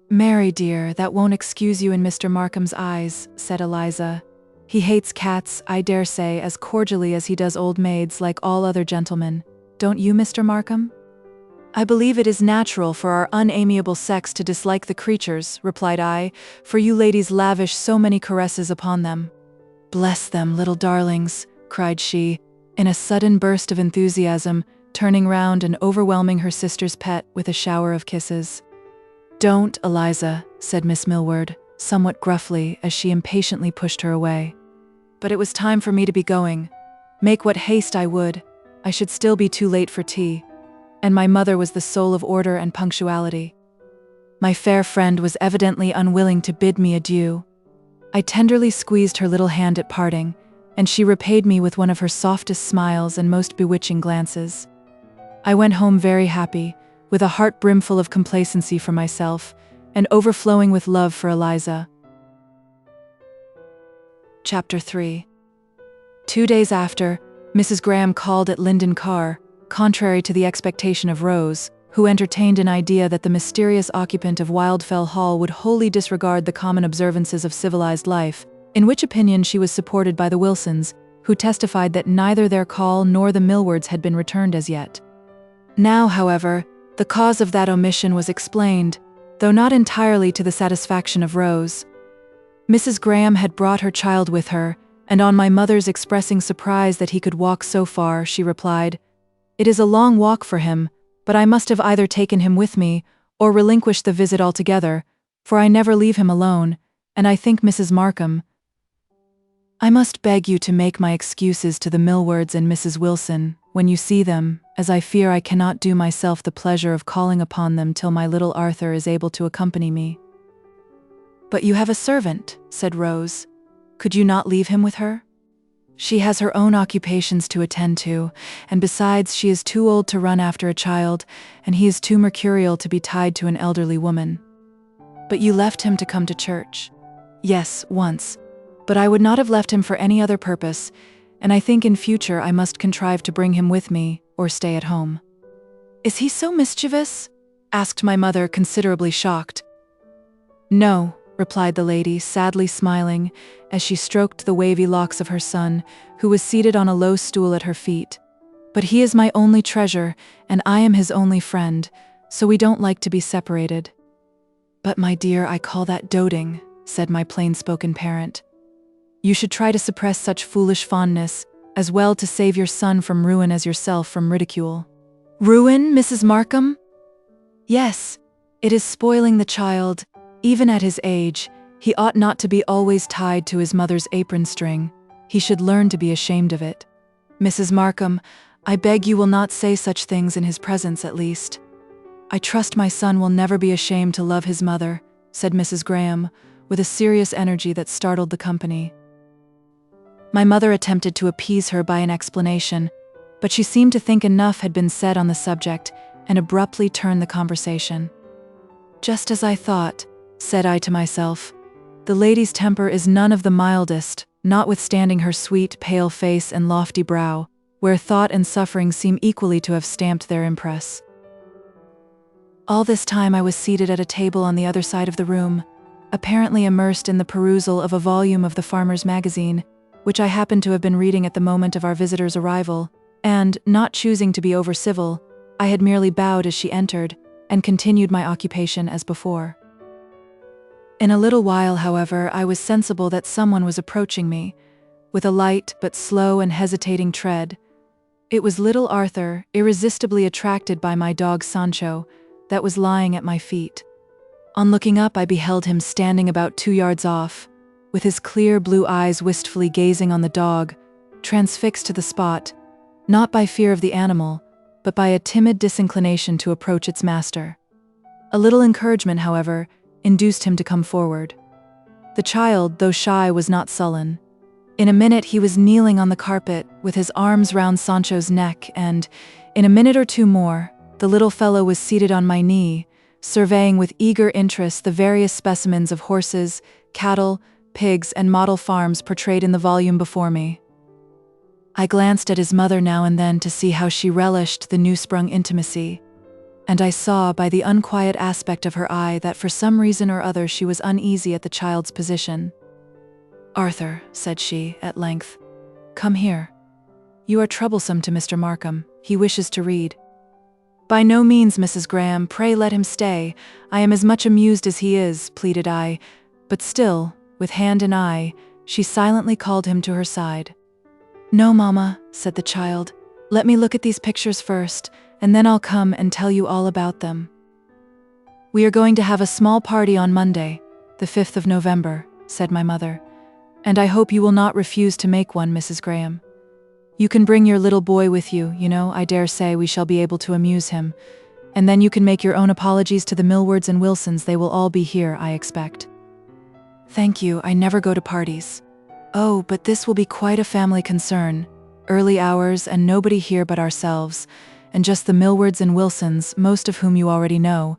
"Mary, dear, that won't excuse you in Mr. Markham's eyes," said Eliza. "He hates cats, I dare say, as cordially as he does old maids, like all other gentlemen. Don't you, Mr. Markham?" "I believe it is natural for our unamiable sex to dislike the creatures," replied I, "for you ladies lavish so many caresses upon them." "Bless them, little darlings," cried she, in a sudden burst of enthusiasm, turning round and overwhelming her sister's pet with a shower of kisses. "Don't, Eliza," said Miss Millward, somewhat gruffly, as she impatiently pushed her away. But it was time for me to be going. Make what haste I would, I should still be too late for tea, and my mother was the soul of order and punctuality. My fair friend was evidently unwilling to bid me adieu. I tenderly squeezed her little hand at parting, and she repaid me with one of her softest smiles and most bewitching glances. I went home very happy, with a heart brimful of complacency for myself, and overflowing with love for Eliza. Chapter 3. 2 days after, Mrs. Graham called at Linden Car, contrary to the expectation of Rose, who entertained an idea that the mysterious occupant of Wildfell Hall would wholly disregard the common observances of civilized life, in which opinion she was supported by the Wilsons, who testified that neither their call nor the Millwards had been returned as yet. Now, however, the cause of that omission was explained, though not entirely to the satisfaction of Rose. Mrs. Graham had brought her child with her, and on my mother's expressing surprise that he could walk so far, she replied, "It is a long walk for him, but I must have either taken him with me, or relinquished the visit altogether, for I never leave him alone, and I think Mrs. Markham, I must beg you to make my excuses to the Millwards and Mrs. Wilson, when you see them, as I fear I cannot do myself the pleasure of calling upon them till my little Arthur is able to accompany me." "But you have a servant," said Rose. "Could you not leave him with her?" "She has her own occupations to attend to, and besides she is too old to run after a child, and he is too mercurial to be tied to an elderly woman." "But you left him to come to church?" "Yes, once. But I would not have left him for any other purpose, and I think in future I must contrive to bring him with me or stay at home." "Is he so mischievous?" asked my mother, considerably shocked. "No," replied the lady, sadly smiling as she stroked the wavy locks of her son, who was seated on a low stool at her feet. "But he is my only treasure, and I am his only friend, so we don't like to be separated." "But my dear, I call that doting," said my plain-spoken parent. "You should try to suppress such foolish fondness, as well to save your son from ruin as yourself from ridicule." "Ruin, Mrs. Markham?" "Yes, it is spoiling the child. Even at his age, he ought not to be always tied to his mother's apron string. He should learn to be ashamed of it. Mrs. Markham, I beg you will not say such things in his presence at least." "I trust my son will never be ashamed to love his mother," said Mrs. Graham, with a serious energy that startled the company. My mother attempted to appease her by an explanation, but she seemed to think enough had been said on the subject and abruptly turned the conversation. "Just as I thought," said I to myself. "The lady's temper is none of the mildest, notwithstanding her sweet, pale face and lofty brow, where thought and suffering seem equally to have stamped their impress." All this time I was seated at a table on the other side of the room, apparently immersed in the perusal of a volume of the Farmer's Magazine, which I happened to have been reading at the moment of our visitor's arrival, and, not choosing to be over-civil, I had merely bowed as she entered, and continued my occupation as before. In a little while, however, I was sensible that someone was approaching me, with a light but slow and hesitating tread. It was little Arthur, irresistibly attracted by my dog Sancho, that was lying at my feet. On looking up, I beheld him standing about 2 yards off, with his clear blue eyes wistfully gazing on the dog, transfixed to the spot, not by fear of the animal, but by a timid disinclination to approach its master. A little encouragement, however, induced him to come forward. The child, though shy, was not sullen. In a minute he was kneeling on the carpet, with his arms round Sancho's neck, and, in a minute or two more, the little fellow was seated on my knee, surveying with eager interest the various specimens of horses, cattle, pigs, and model farms portrayed in the volume before me. I glanced at his mother now and then to see how she relished the new-sprung intimacy, and I saw by the unquiet aspect of her eye that for some reason or other she was uneasy at the child's position. "Arthur," said she, at length, "come here. You are troublesome to Mr. Markham. He wishes to read." "By no means, Mrs. Graham. Pray let him stay. I am as much amused as he is," pleaded I, but still, with hand and eye, she silently called him to her side. "No, Mamma," said the child. "Let me look at these pictures first, and then I'll come and tell you all about them." "We are going to have a small party on Monday, the 5th of November, said my mother, "and I hope you will not refuse to make one, Mrs. Graham. You can bring your little boy with you, you know, I dare say we shall be able to amuse him, and then you can make your own apologies to the Millwards and Wilsons. They will all be here, I expect." "Thank you, I never go to parties." "Oh, but this will be quite a family concern. Early hours and nobody here but ourselves, and just the Millwards and Wilsons, most of whom you already know,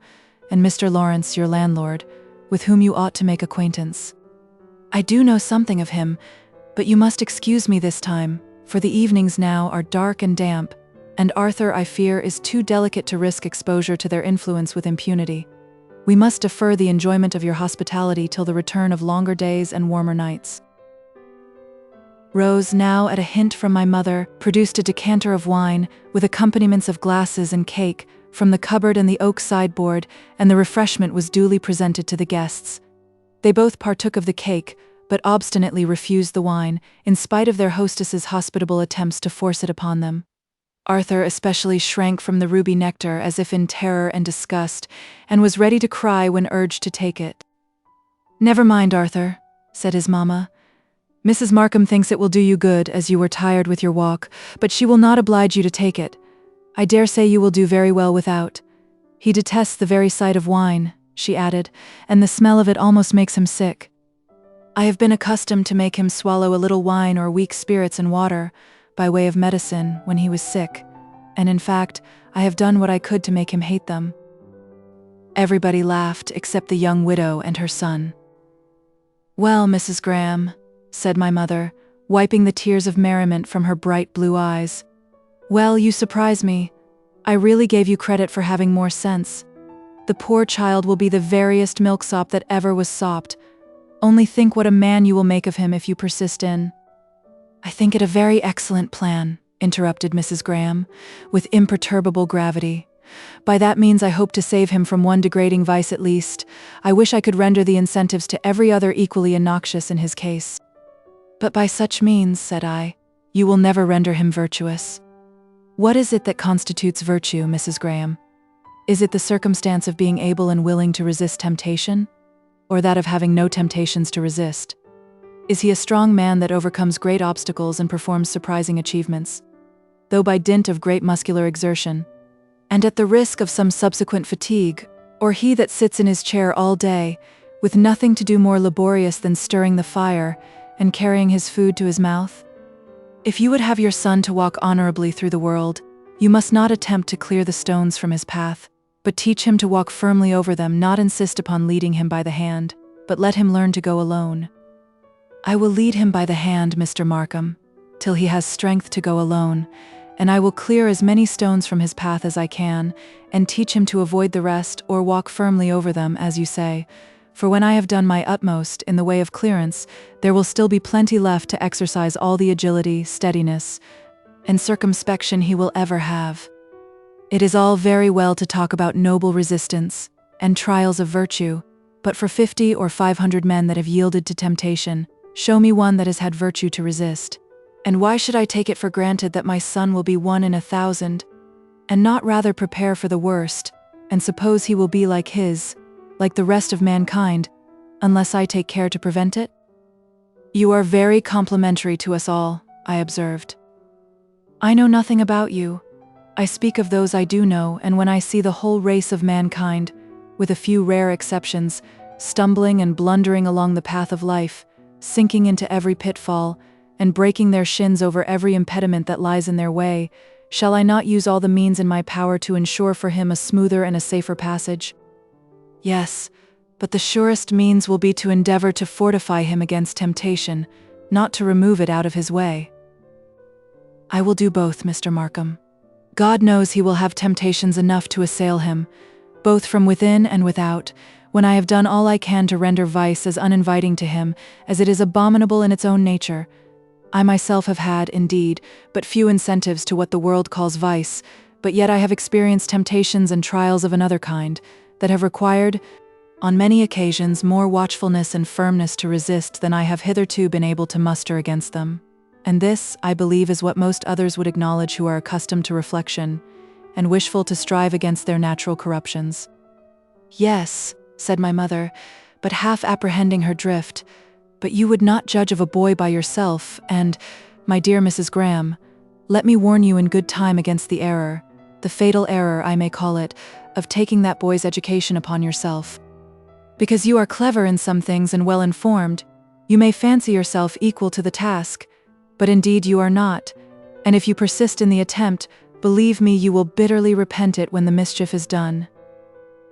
and Mr. Lawrence, your landlord, with whom you ought to make acquaintance." "I do know something of him, but you must excuse me this time, for the evenings now are dark and damp, and Arthur, I fear, is too delicate to risk exposure to their influence with impunity. We must defer the enjoyment of your hospitality till the return of longer days and warmer nights." Rose, now at a hint from my mother, produced a decanter of wine, with accompaniments of glasses and cake, from the cupboard and the oak sideboard, and the refreshment was duly presented to the guests. They both partook of the cake, but obstinately refused the wine, in spite of their hostess's hospitable attempts to force it upon them. Arthur especially shrank from the ruby nectar as if in terror and disgust, and was ready to cry when urged to take it. "Never mind, Arthur," said his mamma. "Mrs. Markham thinks it will do you good, as you were tired with your walk, but she will not oblige you to take it. I dare say you will do very well without. He detests the very sight of wine," she added, "and the smell of it almost makes him sick. I have been accustomed to make him swallow a little wine or weak spirits and water, by way of medicine, when he was sick, and in fact, I have done what I could to make him hate them." Everybody laughed except the young widow and her son. "Well, Mrs. Graham," said my mother, wiping the tears of merriment from her bright blue eyes. "Well, you surprise me. I really gave you credit for having more sense. The poor child will be the veriest milksop that ever was sopped. Only think what a man you will make of him if you persist in—" "I think it a very excellent plan," interrupted Mrs. Graham, with imperturbable gravity. "By that means I hope to save him from one degrading vice at least. I wish I could render the incentives to every other equally innoxious in his case." "But by such means," said I, "you will never render him virtuous." "What is it that constitutes virtue, Mrs. Graham? Is it the circumstance of being able and willing to resist temptation? Or that of having no temptations to resist? Is he a strong man that overcomes great obstacles and performs surprising achievements, though by dint of great muscular exertion, and at the risk of some subsequent fatigue? Or he that sits in his chair all day, with nothing to do more laborious than stirring the fire and carrying his food to his mouth? If you would have your son to walk honorably through the world, you must not attempt to clear the stones from his path, but teach him to walk firmly over them, not insist upon leading him by the hand, but let him learn to go alone." "I will lead him by the hand, Mr. Markham, till he has strength to go alone, and I will clear as many stones from his path as I can, and teach him to avoid the rest or walk firmly over them, as you say. For when I have done my utmost in the way of clearance, there will still be plenty left to exercise all the agility, steadiness, and circumspection he will ever have. It is all very well to talk about noble resistance and trials of virtue, but for 50 or 500 men that have yielded to temptation, show me one that has had virtue to resist. And why should I take it for granted that my son will be 1 in 1,000, and not rather prepare for the worst, and suppose he will be like the rest of mankind, unless I take care to prevent it?" "You are very complimentary to us all," I observed. "I know nothing about you. I speak of those I do know, and when I see the whole race of mankind, with a few rare exceptions, stumbling and blundering along the path of life, sinking into every pitfall, and breaking their shins over every impediment that lies in their way, shall I not use all the means in my power to ensure for him a smoother and a safer passage?" "Yes, but the surest means will be to endeavor to fortify him against temptation, not to remove it out of his way." "I will do both, Mr. Markham. God knows he will have temptations enough to assail him, both from within and without, when I have done all I can to render vice as uninviting to him as it is abominable in its own nature. I myself have had, indeed, but few incentives to what the world calls vice, but yet I have experienced temptations and trials of another kind, that have required, on many occasions, more watchfulness and firmness to resist than I have hitherto been able to muster against them. And this, I believe, is what most others would acknowledge who are accustomed to reflection, and wishful to strive against their natural corruptions." "Yes," said my mother, but half apprehending her drift, "but you would not judge of a boy by yourself, and, my dear Mrs. Graham, let me warn you in good time against the error, the fatal error, I may call it, of taking that boy's education upon yourself. Because you are clever in some things and well informed, you may fancy yourself equal to the task, but indeed you are not, and if you persist in the attempt, believe me, you will bitterly repent it when the mischief is done.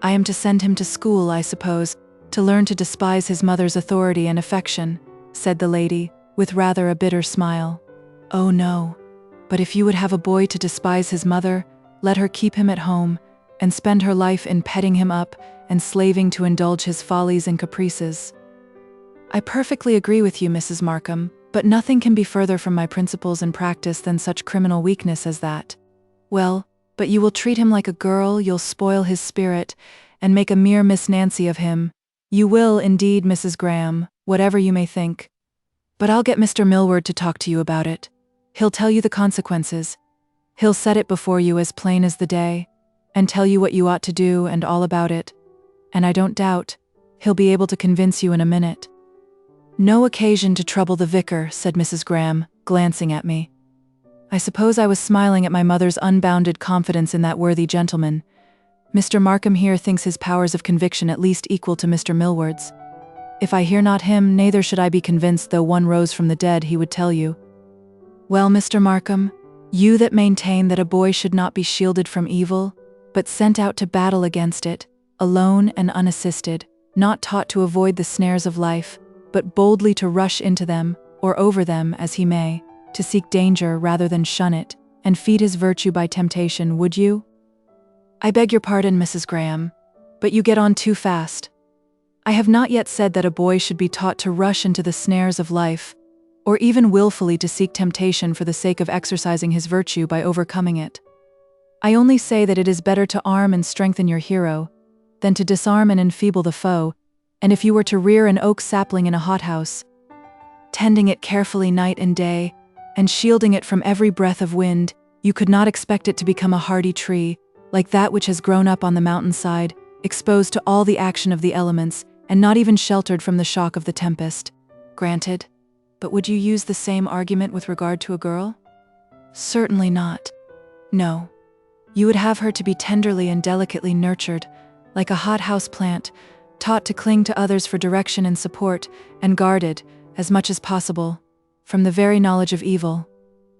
I am to send him to school, I suppose, to learn to despise his mother's authority and affection," said the lady, with rather a bitter smile. "Oh no, but if you would have a boy to despise his mother, let her keep him at home, and spend her life in petting him up and slaving to indulge his follies and caprices." "I perfectly agree with you, Mrs. Markham, but nothing can be further from my principles and practice than such criminal weakness as that." "Well, but you will treat him like a girl, you'll spoil his spirit, and make a mere Miss Nancy of him. You will, indeed, Mrs. Graham, whatever you may think. But I'll get Mr. Millward to talk to you about it. He'll tell you the consequences. He'll set it before you as plain as the day, and tell you what you ought to do and all about it. And I don't doubt, he'll be able to convince you in a minute." "No occasion to trouble the vicar," said Mrs. Graham, glancing at me. I suppose I was smiling at my mother's unbounded confidence in that worthy gentleman. Mr. Markham here thinks his powers of conviction at least equal to Mr. Millward's. If I hear not him, neither should I be convinced, though one rose from the dead, he would tell you. "Well, Mr. Markham, you that maintain that a boy should not be shielded from evil, but sent out to battle against it, alone and unassisted, not taught to avoid the snares of life, but boldly to rush into them, or over them as he may, to seek danger rather than shun it, and feed his virtue by temptation, would you? I beg your pardon, Mrs. Graham, but you get on too fast. I have not yet said that a boy should be taught to rush into the snares of life, or even willfully to seek temptation for the sake of exercising his virtue by overcoming it. I only say that it is better to arm and strengthen your hero than to disarm and enfeeble the foe, and if you were to rear an oak sapling in a hothouse, tending it carefully night and day, and shielding it from every breath of wind, you could not expect it to become a hardy tree, like that which has grown up on the mountainside, exposed to all the action of the elements, and not even sheltered from the shock of the tempest. Granted, but would you use the same argument with regard to a girl? Certainly not. No. You would have her to be tenderly and delicately nurtured, like a hothouse plant, taught to cling to others for direction and support, and guarded, as much as possible, from the very knowledge of evil.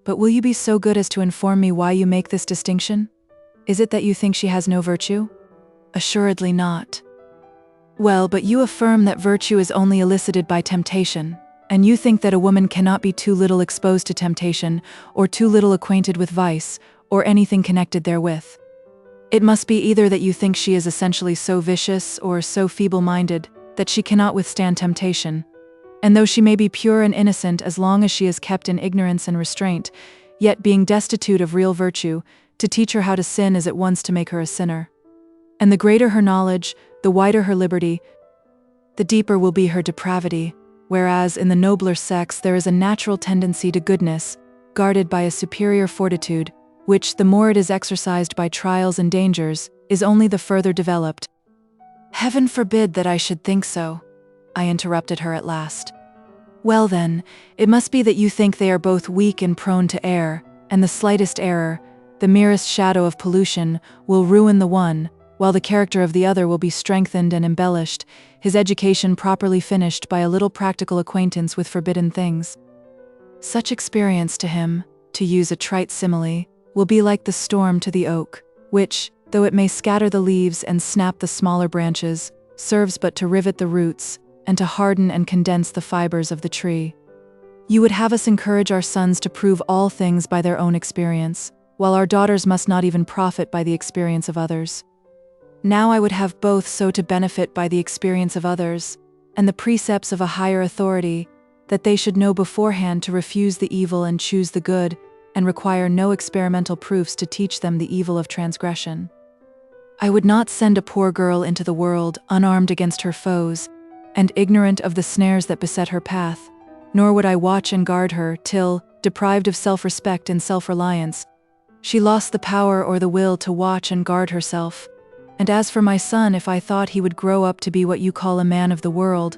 But will you be so good as to inform me why you make this distinction? Is it that you think she has no virtue? Assuredly not. Well, but you affirm that virtue is only elicited by temptation, and you think that a woman cannot be too little exposed to temptation, or too little acquainted with vice, or anything connected therewith. It must be either that you think she is essentially so vicious or so feeble-minded that she cannot withstand temptation, and though she may be pure and innocent as long as she is kept in ignorance and restraint, yet being destitute of real virtue, to teach her how to sin is at once to make her a sinner. And the greater her knowledge, the wider her liberty, the deeper will be her depravity, whereas in the nobler sex there is a natural tendency to goodness, guarded by a superior fortitude, which, the more it is exercised by trials and dangers, is only the further developed. Heaven forbid that I should think so, I interrupted her at last. Well then, it must be that you think they are both weak and prone to err, and the slightest error, the merest shadow of pollution, will ruin the one, while the character of the other will be strengthened and embellished, his education properly finished by a little practical acquaintance with forbidden things. Such experience to him, to use a trite simile, will be like the storm to the oak, which, though it may scatter the leaves and snap the smaller branches, serves but to rivet the roots, and to harden and condense the fibers of the tree. You would have us encourage our sons to prove all things by their own experience, while our daughters must not even profit by the experience of others. Now I would have both so to benefit by the experience of others, and the precepts of a higher authority, that they should know beforehand to refuse the evil and choose the good, and require no experimental proofs to teach them the evil of transgression. I would not send a poor girl into the world unarmed against her foes, and ignorant of the snares that beset her path, nor would I watch and guard her till, deprived of self-respect and self-reliance, she lost the power or the will to watch and guard herself. And as for my son, if I thought he would grow up to be what you call a man of the world,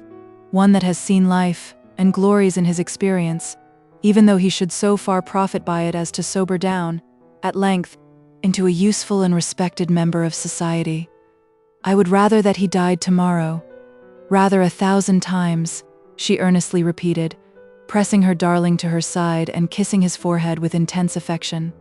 one that has seen life, and glories in his experience, even though he should so far profit by it as to sober down, at length, into a useful and respected member of society, I would rather that he died tomorrow, rather 1,000 times, she earnestly repeated, pressing her darling to her side and kissing his forehead with intense affection.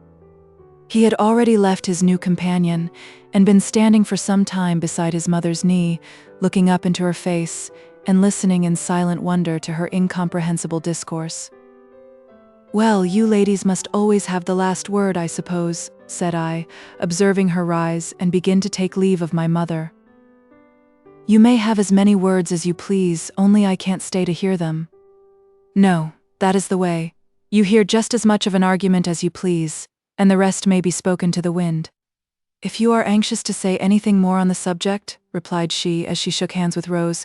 He had already left his new companion, and been standing for some time beside his mother's knee, looking up into her face, and listening in silent wonder to her incomprehensible discourse. "Well, you ladies must always have the last word, I suppose," said I, observing her rise and begin to take leave of my mother. "You may have as many words as you please, only I can't stay to hear them." "No, that is the way. You hear just as much of an argument as you please, and the rest may be spoken to the wind." "If you are anxious to say anything more on the subject," replied she as she shook hands with Rose,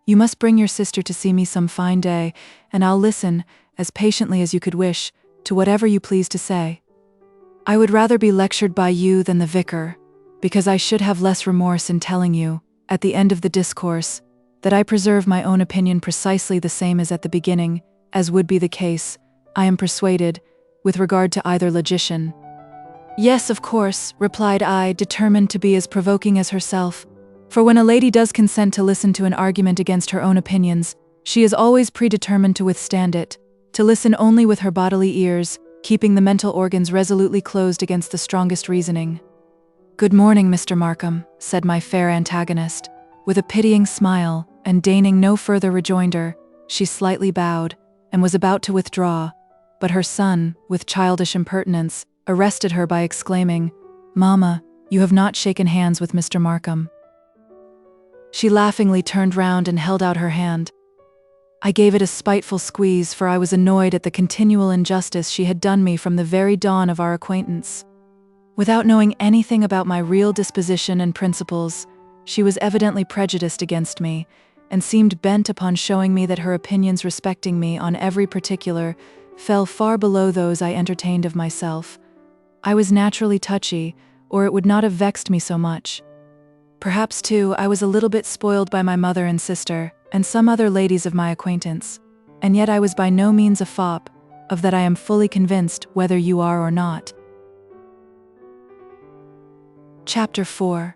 "you must bring your sister to see me some fine day, and I'll listen, as patiently as you could wish, to whatever you please to say. I would rather be lectured by you than the vicar, because I should have less remorse in telling you, at the end of the discourse, that I preserve my own opinion precisely the same as at the beginning, as would be the case, I am persuaded, with regard to either logician." "Yes, of course," replied I, determined to be as provoking as herself, for when a lady does consent to listen to an argument against her own opinions, she is always predetermined to withstand it, to listen only with her bodily ears, keeping the mental organs resolutely closed against the strongest reasoning. "Good morning, Mr. Markham," said my fair antagonist, with a pitying smile, and deigning no further rejoinder, she slightly bowed, and was about to withdraw, but her son, with childish impertinence, arrested her by exclaiming, "Mama, you have not shaken hands with Mr. Markham." She laughingly turned round and held out her hand. I gave it a spiteful squeeze, for I was annoyed at the continual injustice she had done me from the very dawn of our acquaintance. Without knowing anything about my real disposition and principles, she was evidently prejudiced against me, and seemed bent upon showing me that her opinions respecting me on every particular fell far below those I entertained of myself. I was naturally touchy, or it would not have vexed me so much. Perhaps, too, I was a little bit spoiled by my mother and sister, and some other ladies of my acquaintance, and yet I was by no means a fop, of that I am fully convinced, whether you are or not. Chapter 4.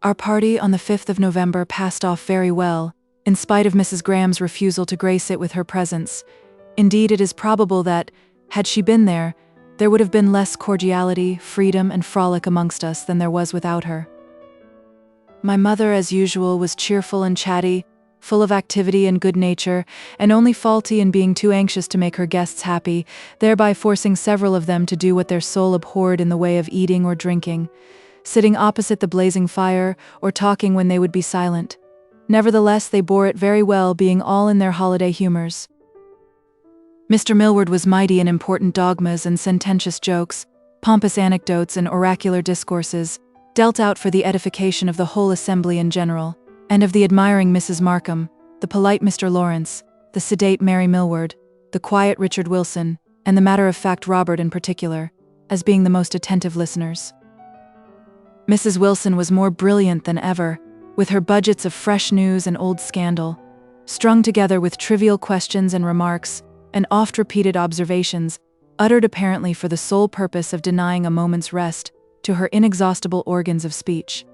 Our party on the 5th of November passed off very well, in spite of Mrs. Graham's refusal to grace it with her presence. Indeed, it is probable that, had she been there would have been less cordiality, freedom, and frolic amongst us than there was without her. My mother, as usual, was cheerful and chatty, full of activity and good nature, and only faulty in being too anxious to make her guests happy, thereby forcing several of them to do what their soul abhorred in the way of eating or drinking, sitting opposite the blazing fire, or talking when they would be silent. Nevertheless, they bore it very well, being all in their holiday humors. Mr. Millward was mighty in important dogmas and sententious jokes, pompous anecdotes and oracular discourses, dealt out for the edification of the whole assembly in general, and of the admiring Mrs. Markham, the polite Mr. Lawrence, the sedate Mary Millward, the quiet Richard Wilson, and the matter-of-fact Robert in particular, as being the most attentive listeners. Mrs. Wilson was more brilliant than ever, with her budgets of fresh news and old scandal, strung together with trivial questions and remarks, and oft-repeated observations, uttered apparently for the sole purpose of denying a moment's rest to her inexhaustible organs of speech.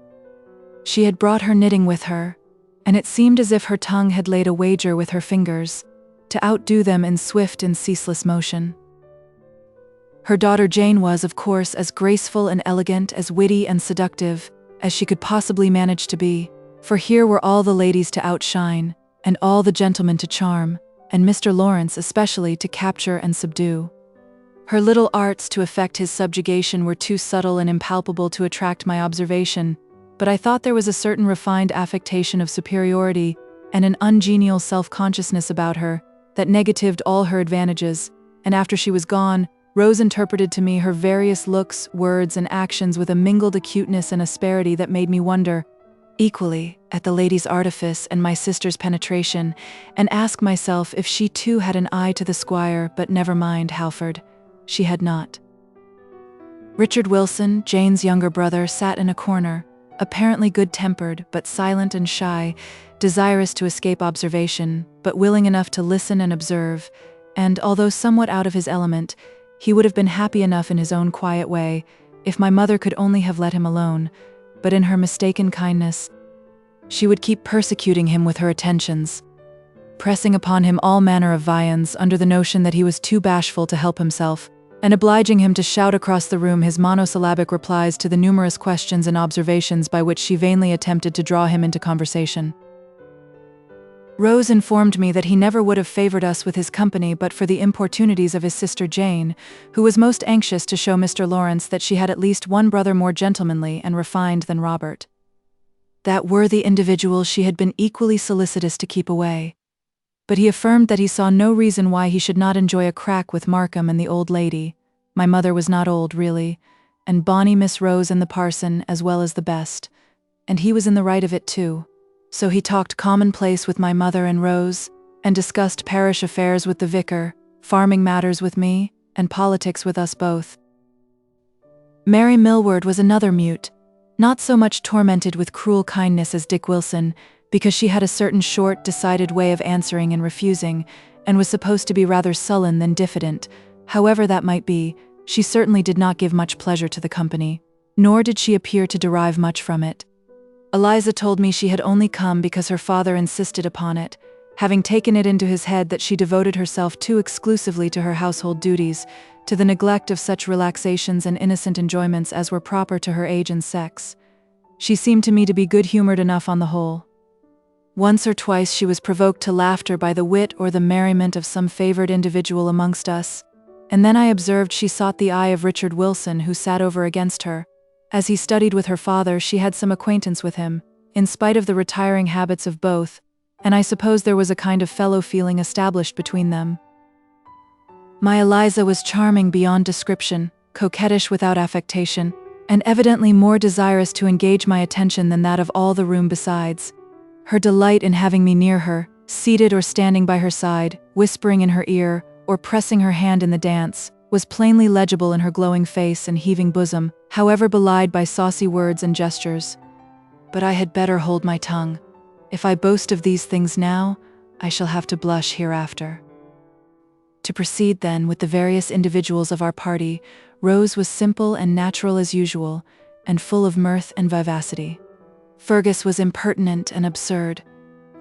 She had brought her knitting with her, and it seemed as if her tongue had laid a wager with her fingers, to outdo them in swift and ceaseless motion. Her daughter Jane was, of course, as graceful and elegant, as witty and seductive, as she could possibly manage to be, for here were all the ladies to outshine, and all the gentlemen to charm, and Mr. Lawrence especially to capture and subdue. Her little arts to effect his subjugation were too subtle and impalpable to attract my observation, but I thought there was a certain refined affectation of superiority and an ungenial self-consciousness about her that negatived all her advantages, and after she was gone, Rose interpreted to me her various looks, words, and actions with a mingled acuteness and asperity that made me wonder, equally, at the lady's artifice and my sister's penetration, and ask myself if she too had an eye to the squire, but never mind, Halford. She had not. Richard Wilson, Jane's younger brother, sat in a corner, apparently good-tempered, but silent and shy, desirous to escape observation, but willing enough to listen and observe, and, although somewhat out of his element, he would have been happy enough in his own quiet way, if my mother could only have let him alone, but in her mistaken kindness, she would keep persecuting him with her attentions, pressing upon him all manner of viands under the notion that he was too bashful to help himself, and obliging him to shout across the room his monosyllabic replies to the numerous questions and observations by which she vainly attempted to draw him into conversation. Rose informed me that he never would have favored us with his company but for the importunities of his sister Jane, who was most anxious to show Mr. Lawrence that she had at least one brother more gentlemanly and refined than Robert. That worthy individual she had been equally solicitous to keep away, but he affirmed that he saw no reason why he should not enjoy a crack with Markham and the old lady. My mother was not old, really, and bonny Miss Rose and the parson as well as the best, and he was in the right of it too. So he talked commonplace with my mother and Rose, and discussed parish affairs with the vicar, farming matters with me, and politics with us both. Mary Millward was another mute, not so much tormented with cruel kindness as Dick Wilson, because she had a certain short, decided way of answering and refusing, and was supposed to be rather sullen than diffident. However that might be, she certainly did not give much pleasure to the company, nor did she appear to derive much from it. Eliza told me she had only come because her father insisted upon it, having taken it into his head that she devoted herself too exclusively to her household duties, to the neglect of such relaxations and innocent enjoyments as were proper to her age and sex. She seemed to me to be good-humored enough on the whole. Once or twice she was provoked to laughter by the wit or the merriment of some favored individual amongst us, and then I observed she sought the eye of Richard Wilson, who sat over against her. As he studied with her father, she had some acquaintance with him, in spite of the retiring habits of both, and I suppose there was a kind of fellow feeling established between them. My Eliza was charming beyond description, coquettish without affectation, and evidently more desirous to engage my attention than that of all the room besides. Her delight in having me near her, seated or standing by her side, whispering in her ear, or pressing her hand in the dance, was plainly legible in her glowing face and heaving bosom, however belied by saucy words and gestures. But I had better hold my tongue. If I boast of these things now, I shall have to blush hereafter. To proceed then with the various individuals of our party, Rose was simple and natural as usual, and full of mirth and vivacity. Fergus was impertinent and absurd,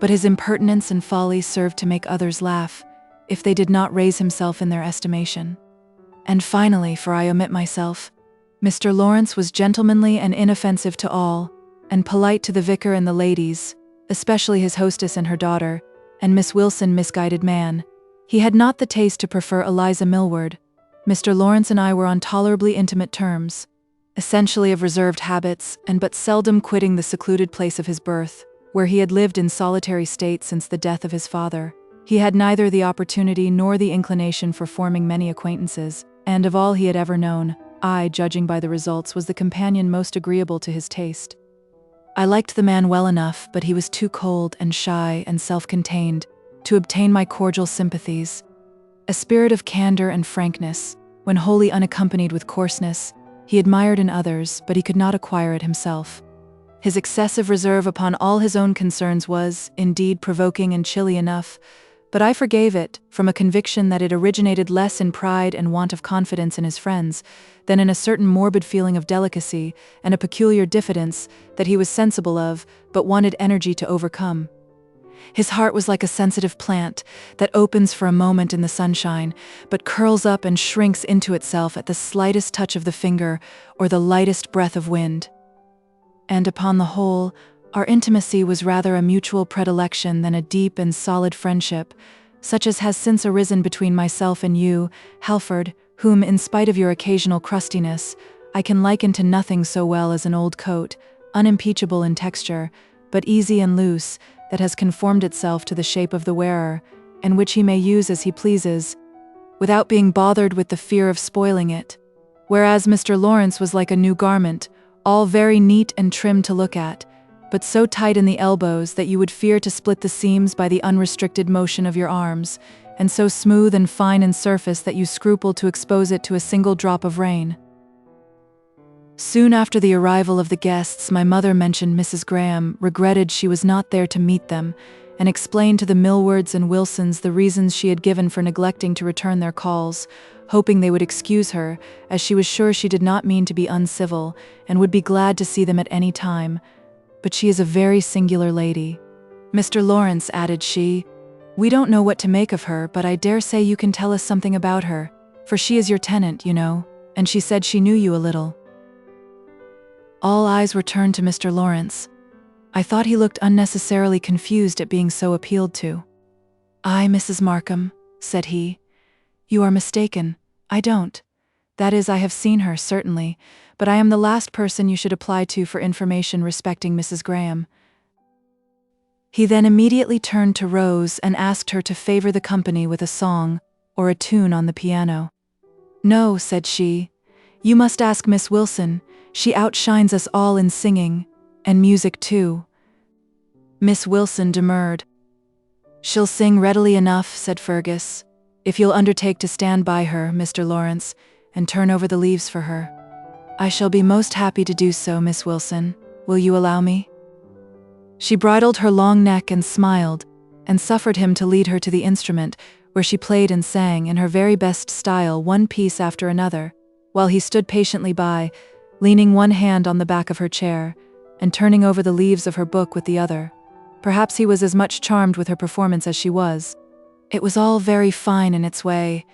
but his impertinence and folly served to make others laugh, if they did not raise himself in their estimation. And finally, for I omit myself, Mr. Lawrence was gentlemanly and inoffensive to all, and polite to the vicar and the ladies, especially his hostess and her daughter, and Miss Wilson, misguided man. He had not the taste to prefer Eliza Millward. Mr. Lawrence and I were on tolerably intimate terms, essentially of reserved habits, and but seldom quitting the secluded place of his birth, where he had lived in solitary state since the death of his father. He had neither the opportunity nor the inclination for forming many acquaintances, and of all he had ever known, I, judging by the results, was the companion most agreeable to his taste. I liked the man well enough, but he was too cold and shy and self-contained to obtain my cordial sympathies. A spirit of candor and frankness, when wholly unaccompanied with coarseness, he admired in others, but he could not acquire it himself. His excessive reserve upon all his own concerns was, indeed, provoking and chilly enough, but I forgave it, from a conviction that it originated less in pride and want of confidence in his friends, than in a certain morbid feeling of delicacy and a peculiar diffidence that he was sensible of, but wanted energy to overcome. His heart was like a sensitive plant that opens for a moment in the sunshine, but curls up and shrinks into itself at the slightest touch of the finger or the lightest breath of wind. And upon the whole, our intimacy was rather a mutual predilection than a deep and solid friendship, such as has since arisen between myself and you, Halford, whom, in spite of your occasional crustiness, I can liken to nothing so well as an old coat, unimpeachable in texture, but easy and loose, that has conformed itself to the shape of the wearer, and which he may use as he pleases, without being bothered with the fear of spoiling it. Whereas Mr. Lawrence was like a new garment, all very neat and trim to look at, but so tight in the elbows that you would fear to split the seams by the unrestricted motion of your arms, and so smooth and fine in surface that you scrupled to expose it to a single drop of rain. Soon after the arrival of the guests, my mother mentioned Mrs. Graham, regretted she was not there to meet them, and explained to the Millwards and Wilsons the reasons she had given for neglecting to return their calls, hoping they would excuse her, as she was sure she did not mean to be uncivil, and would be glad to see them at any time. But she is a very singular lady. Mr. Lawrence, added she, we don't know what to make of her, but I dare say you can tell us something about her, for she is your tenant, you know, and she said she knew you a little. All eyes were turned to Mr. Lawrence. I thought he looked unnecessarily confused at being so appealed to. "I, Mrs. Markham," said he. "You are mistaken. I don't. That is, I have seen her, certainly, but I am the last person you should apply to for information respecting Mrs. Graham." He then immediately turned to Rose and asked her to favor the company with a song or a tune on the piano. "No," said she. "You must ask Miss Wilson. She outshines us all in singing, and music too." Miss Wilson demurred. "She'll sing readily enough," said Fergus, "if you'll undertake to stand by her, Mr. Lawrence, and turn over the leaves for her." "I shall be most happy to do so, Miss Wilson. Will you allow me?" She bridled her long neck and smiled, and suffered him to lead her to the instrument, where she played and sang in her very best style one piece after another, while he stood patiently by, leaning one hand on the back of her chair, and turning over the leaves of her book with the other. Perhaps he was as much charmed with her performance as she was. It was all very fine in its way,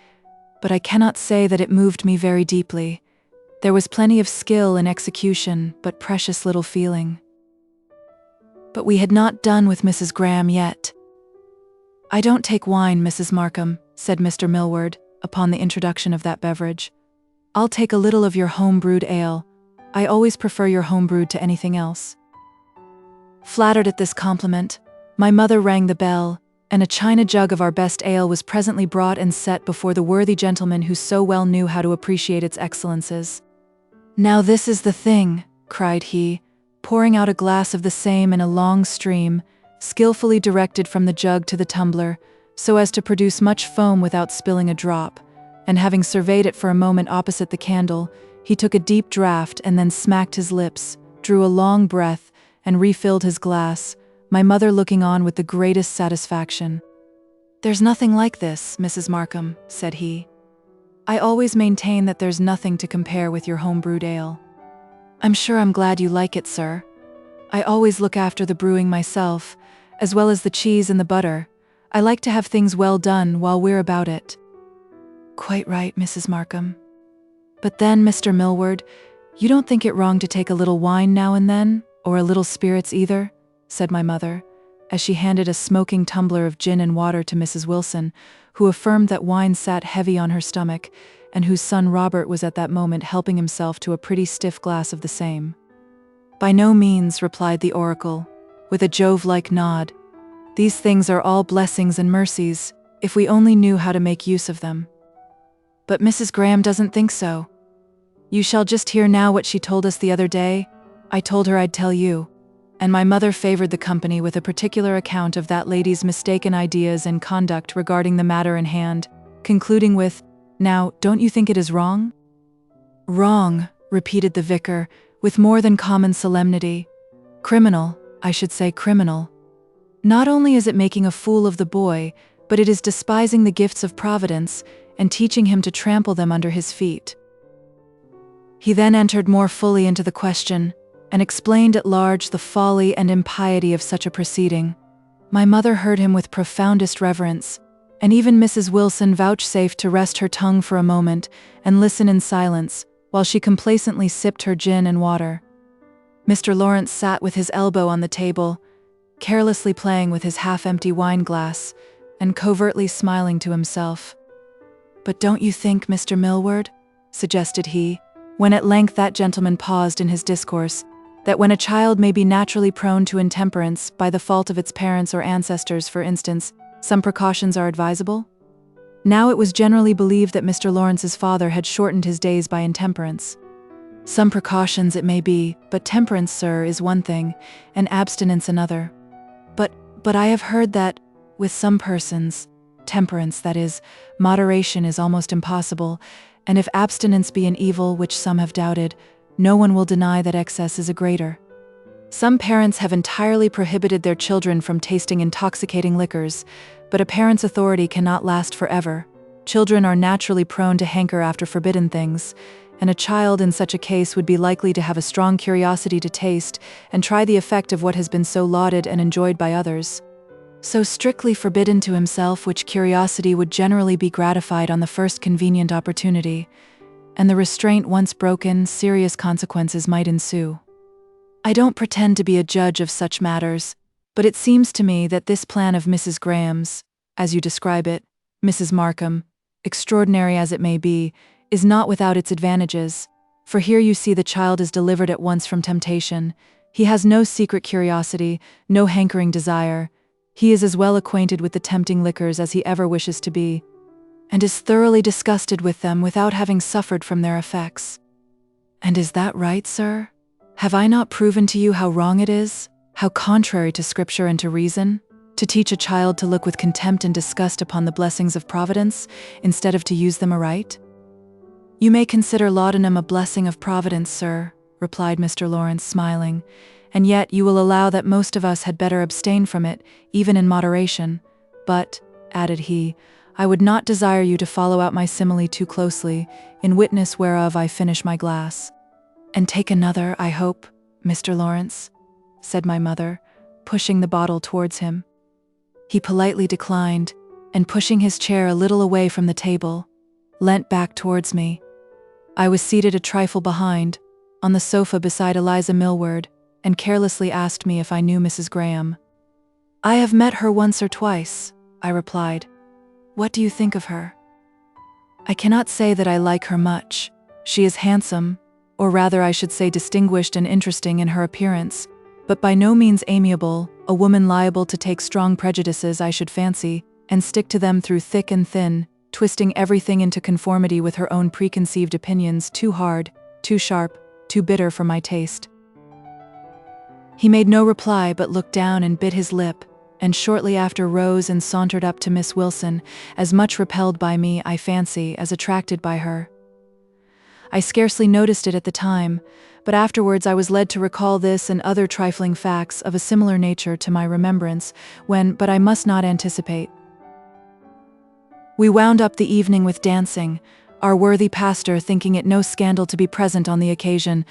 but I cannot say that it moved me very deeply. There was plenty of skill in execution, but precious little feeling. But we had not done with Mrs. Graham yet. "I don't take wine, Mrs. Markham," said Mr. Millward, upon the introduction of that beverage. "I'll take a little of your home-brewed ale. I always prefer your home-brewed to anything else." Flattered at this compliment, my mother rang the bell, and a china jug of our best ale was presently brought and set before the worthy gentleman who so well knew how to appreciate its excellences. "Now this is the thing," cried he, pouring out a glass of the same in a long stream, skillfully directed from the jug to the tumbler, so as to produce much foam without spilling a drop, and having surveyed it for a moment opposite the candle, he took a deep draught and then smacked his lips, drew a long breath, and refilled his glass, my mother looking on with the greatest satisfaction. "There's nothing like this, Mrs. Markham," said he. "I always maintain that there's nothing to compare with your home-brewed ale. I'm sure I'm glad you like it, sir. I always look after the brewing myself, as well as the cheese and the butter. I like to have things well done while we're about it." "Quite right, Mrs. Markham. But then, Mr. Millward, you don't think it wrong to take a little wine now and then, or a little spirits either?" said my mother, as she handed a smoking tumbler of gin and water to Mrs. Wilson, who affirmed that wine sat heavy on her stomach, and whose son Robert was at that moment helping himself to a pretty stiff glass of the same. "By no means," replied the oracle, with a Jove-like nod. "These things are all blessings and mercies, if we only knew how to make use of them. But Mrs. Graham doesn't think so. You shall just hear now what she told us the other day. I told her I'd tell you." And my mother favored the company with a particular account of that lady's mistaken ideas and conduct regarding the matter in hand, concluding with, "Now, don't you think it is wrong?" "Wrong," repeated the vicar, with more than common solemnity. "Criminal, I should say criminal. Not only is it making a fool of the boy, but it is despising the gifts of Providence and teaching him to trample them under his feet." He then entered more fully into the question, and explained at large the folly and impiety of such a proceeding. My mother heard him with profoundest reverence, and even Mrs. Wilson vouchsafed to rest her tongue for a moment and listen in silence, while she complacently sipped her gin and water. Mr. Lawrence sat with his elbow on the table, carelessly playing with his half-empty wine-glass, and covertly smiling to himself. "But don't you think, Mr. Millward," suggested he, when at length that gentleman paused in his discourse, "that when a child may be naturally prone to intemperance by the fault of its parents or ancestors, for instance, some precautions are advisable?" Now it was generally believed that Mr. Lawrence's father had shortened his days by intemperance. "Some precautions it may be, but temperance, sir, is one thing, and abstinence another. But I have heard that, with some persons, temperance, that is, moderation, is almost impossible, and if abstinence be an evil which some have doubted, no one will deny that excess is a greater. Some parents have entirely prohibited their children from tasting intoxicating liquors, but a parent's authority cannot last forever. Children are naturally prone to hanker after forbidden things, and a child in such a case would be likely to have a strong curiosity to taste and try the effect of what has been so lauded and enjoyed by others. So strictly forbidden to himself, which curiosity would generally be gratified on the first convenient opportunity, and the restraint once broken, serious consequences might ensue. I don't pretend to be a judge of such matters, but it seems to me that this plan of Mrs. Graham's, as you describe it, Mrs. Markham, extraordinary as it may be, is not without its advantages, for here you see the child is delivered at once from temptation. He has no secret curiosity, no hankering desire. He is as well acquainted with the tempting liquors as he ever wishes to be, and is thoroughly disgusted with them without having suffered from their effects. And is that right, sir? Have I not proven to you how wrong it is, how contrary to Scripture and to reason, to teach a child to look with contempt and disgust upon the blessings of Providence, instead of to use them aright? You may consider laudanum a blessing of Providence, sir, replied Mr. Lawrence, smiling, and yet you will allow that most of us had better abstain from it, even in moderation. But, added he, I would not desire you to follow out my simile too closely, in witness whereof I finish my glass. And take another, I hope, Mr. Lawrence, said my mother, pushing the bottle towards him. He politely declined, and pushing his chair a little away from the table, leant back towards me. I was seated a trifle behind, on the sofa beside Eliza Millward, and carelessly asked me if I knew Mrs. Graham. "I have met her once or twice," I replied. "What do you think of her?" "I cannot say that I like her much. She is handsome, or rather I should say distinguished and interesting in her appearance, but by no means amiable, a woman liable to take strong prejudices, I should fancy, and stick to them through thick and thin, twisting everything into conformity with her own preconceived opinions, too hard, too sharp, too bitter for my taste." He made no reply but looked down and bit his lip, and shortly after rose and sauntered up to Miss Wilson, as much repelled by me, I fancy, as attracted by her. I scarcely noticed it at the time, but afterwards I was led to recall this and other trifling facts of a similar nature to my remembrance, but I must not anticipate. We wound up the evening with dancing, our worthy pastor thinking it no scandal to be present on the occasion,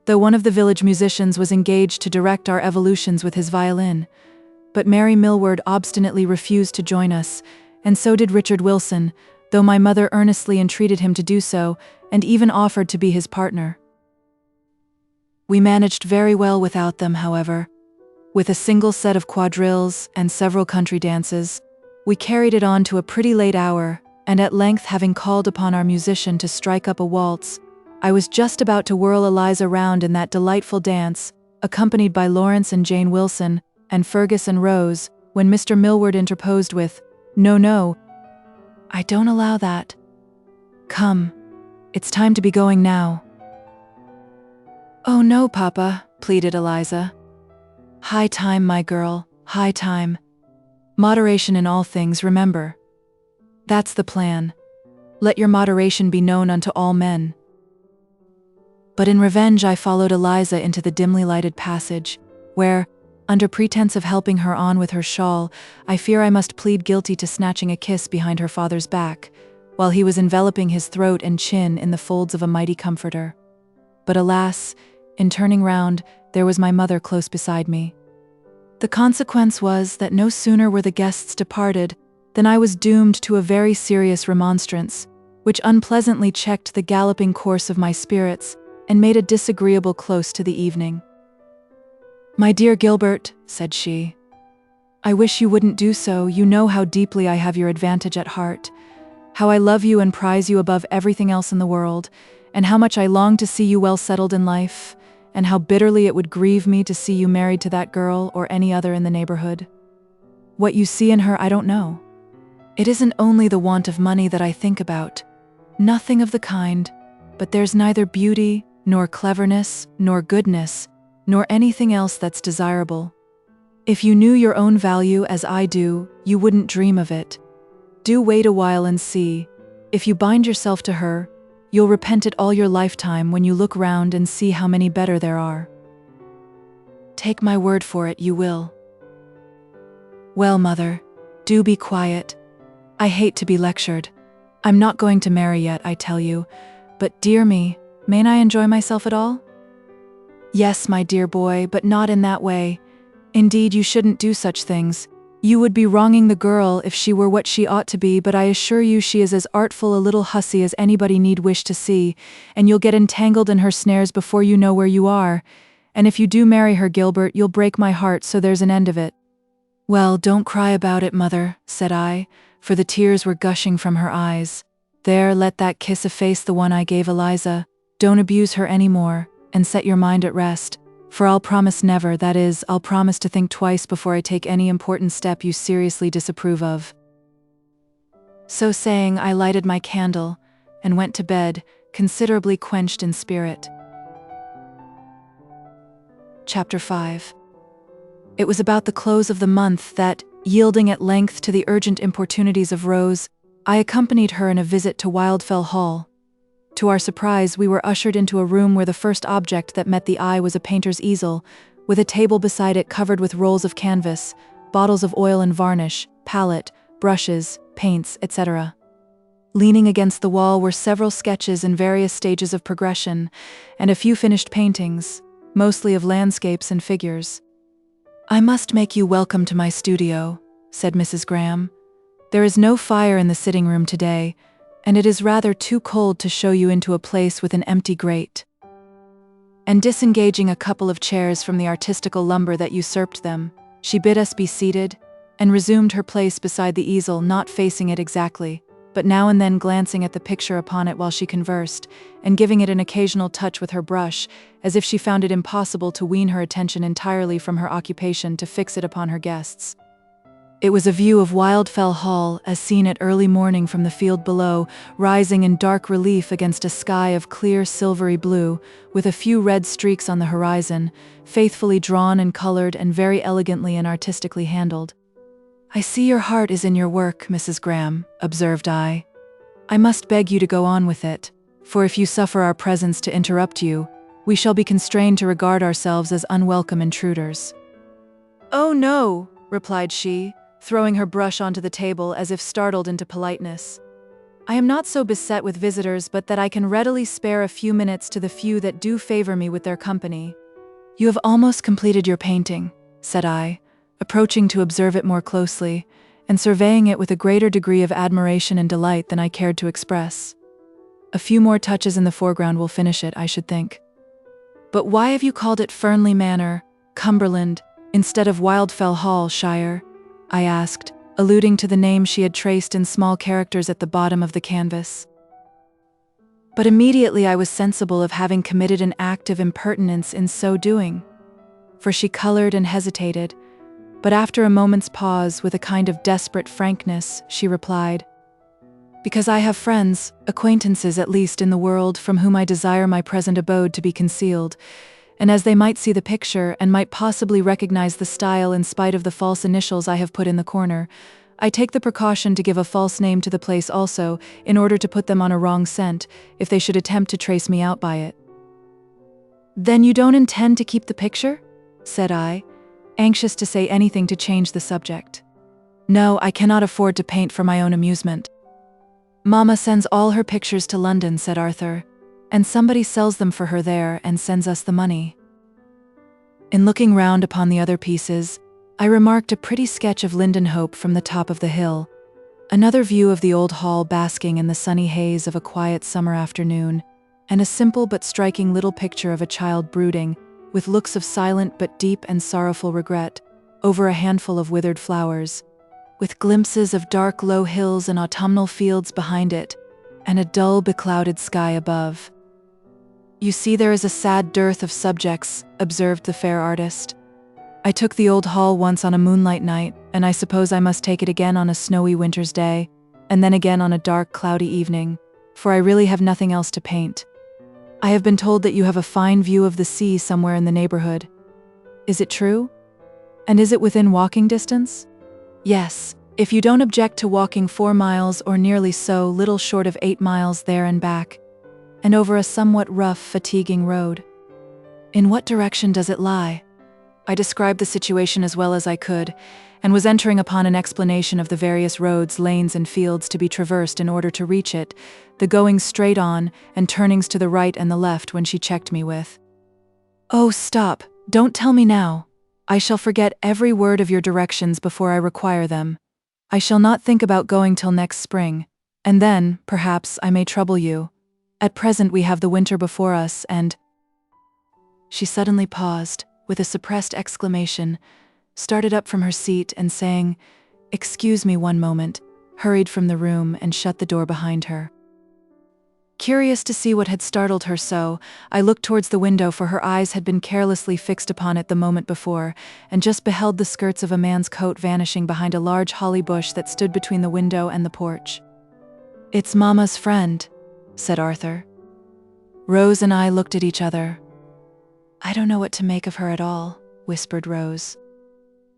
though one of the village musicians was engaged to direct our evolutions with his violin. But Mary Millward obstinately refused to join us, and so did Richard Wilson, though my mother earnestly entreated him to do so, and even offered to be his partner. We managed very well without them, however. With a single set of quadrilles and several country dances, we carried it on to a pretty late hour, and at length, having called upon our musician to strike up a waltz, I was just about to whirl Eliza round in that delightful dance, accompanied by Lawrence and Jane Wilson, and Fergus and Rose, when Mr. Millward interposed with, "No, no, I don't allow that. Come, it's time to be going now." "Oh no, Papa," pleaded Eliza. "High time, my girl, high time. Moderation in all things, remember. That's the plan. Let your moderation be known unto all men." But in revenge I followed Eliza into the dimly lighted passage, where, under pretense of helping her on with her shawl, I fear I must plead guilty to snatching a kiss behind her father's back, while he was enveloping his throat and chin in the folds of a mighty comforter. But alas, in turning round, there was my mother close beside me. The consequence was that no sooner were the guests departed than I was doomed to a very serious remonstrance, which unpleasantly checked the galloping course of my spirits and made a disagreeable close to the evening. "My dear Gilbert," said she, "I wish you wouldn't do so. You know how deeply I have your advantage at heart, how I love you and prize you above everything else in the world, and how much I long to see you well settled in life, and how bitterly it would grieve me to see you married to that girl or any other in the neighborhood. What you see in her I don't know. It isn't only the want of money that I think about. Nothing of the kind, but there's neither beauty, nor cleverness, nor goodness, nor anything else that's desirable. If you knew your own value as I do, you wouldn't dream of it. Do wait a while and see. If you bind yourself to her, you'll repent it all your lifetime when you look round and see how many better there are. Take my word for it, you will." "Well, Mother, do be quiet. I hate to be lectured. I'm not going to marry yet, I tell you, but dear me, mayn't I enjoy myself at all?" "Yes, my dear boy, but not in that way. Indeed, you shouldn't do such things. You would be wronging the girl if she were what she ought to be, but I assure you she is as artful a little hussy as anybody need wish to see, and you'll get entangled in her snares before you know where you are. And if you do marry her, Gilbert, you'll break my heart, so there's an end of it." "Well, don't cry about it, Mother," said I, for the tears were gushing from her eyes. "There, let that kiss efface the one I gave Eliza. Don't abuse her any more, and set your mind at rest. For I'll promise never, that is, I'll promise to think twice before I take any important step you seriously disapprove of." So saying, I lighted my candle, and went to bed, considerably quenched in spirit. Chapter 5. It was about the close of the month that, yielding at length to the urgent importunities of Rose, I accompanied her in a visit to Wildfell Hall. To our surprise, we were ushered into a room where the first object that met the eye was a painter's easel, with a table beside it covered with rolls of canvas, bottles of oil and varnish, palette, brushes, paints, etc. Leaning against the wall were several sketches in various stages of progression, and a few finished paintings, mostly of landscapes and figures. "I must make you welcome to my studio," said Mrs. Graham. "There is no fire in the sitting room today, and it is rather too cold to show you into a place with an empty grate." and disengaging a couple of chairs from the artistical lumber that usurped them, she bid us be seated, and resumed her place beside the easel, not facing it exactly, but now and then glancing at the picture upon it while she conversed, and giving it an occasional touch with her brush, as if she found it impossible to wean her attention entirely from her occupation to fix it upon her guests. It was a view of Wildfell Hall, as seen at early morning from the field below, rising in dark relief against a sky of clear silvery blue, with a few red streaks on the horizon, faithfully drawn and colored and very elegantly and artistically handled. "I see your heart is in your work, Mrs. Graham," observed I. "I must beg you to go on with it, for if you suffer our presence to interrupt you, we shall be constrained to regard ourselves as unwelcome intruders." "Oh no," replied she, throwing her brush onto the table as if startled into politeness. "I am not so beset with visitors but that I can readily spare a few minutes to the few that do favor me with their company." "You have almost completed your painting," said I, approaching to observe it more closely, and surveying it with a greater degree of admiration and delight than I cared to express. "A few more touches in the foreground will finish it, I should think." "But why have you called it Fernley Manor, Cumberland, instead of Wildfell Hall, Shire?" I asked, alluding to the name she had traced in small characters at the bottom of the canvas. But immediately I was sensible of having committed an act of impertinence in so doing, for she colored and hesitated, but after a moment's pause, with a kind of desperate frankness, she replied, "Because I have friends, acquaintances at least in the world, from whom I desire my present abode to be concealed, and as they might see the picture and might possibly recognize the style in spite of the false initials I have put in the corner, I take the precaution to give a false name to the place also, in order to put them on a wrong scent, if they should attempt to trace me out by it." "Then you don't intend to keep the picture?" said I, anxious to say anything to change the subject. "No, I cannot afford to paint for my own amusement. Mamma sends all her pictures to London," said Arthur, "and somebody sells them for her there and sends us the money." In looking round upon the other pieces, I remarked a pretty sketch of Lindenhope from the top of the hill, another view of the old hall basking in the sunny haze of a quiet summer afternoon, and a simple but striking little picture of a child brooding, with looks of silent but deep and sorrowful regret, over a handful of withered flowers, with glimpses of dark low hills and autumnal fields behind it, and a dull beclouded sky above. "You see there is a sad dearth of subjects," observed the fair artist. "I took the old hall once on a moonlight night, and I suppose I must take it again on a snowy winter's day, and then again on a dark, cloudy evening, for I really have nothing else to paint. I have been told that you have a fine view of the sea somewhere in the neighborhood. Is it true? And is it within walking distance?" "Yes, if you don't object to walking 4 miles or nearly so, little short of 8 miles there and back, and over a somewhat rough, fatiguing road." "In what direction does it lie?" I described the situation as well as I could, and was entering upon an explanation of the various roads, lanes, and fields to be traversed in order to reach it, the goings straight on, and turnings to the right and the left, when she checked me with, "Oh, stop, don't tell me now. I shall forget every word of your directions before I require them. I shall not think about going till next spring, and then, perhaps, I may trouble you. At present we have the winter before us, and—" She suddenly paused, with a suppressed exclamation, started up from her seat, and saying, "Excuse me one moment," hurried from the room and shut the door behind her. Curious to see what had startled her so, I looked towards the window, for her eyes had been carelessly fixed upon it the moment before, and just beheld the skirts of a man's coat vanishing behind a large holly bush that stood between the window and the porch. "It's Mamma's friend," said Arthur. Rose and I looked at each other. "I don't know what to make of her at all," whispered Rose.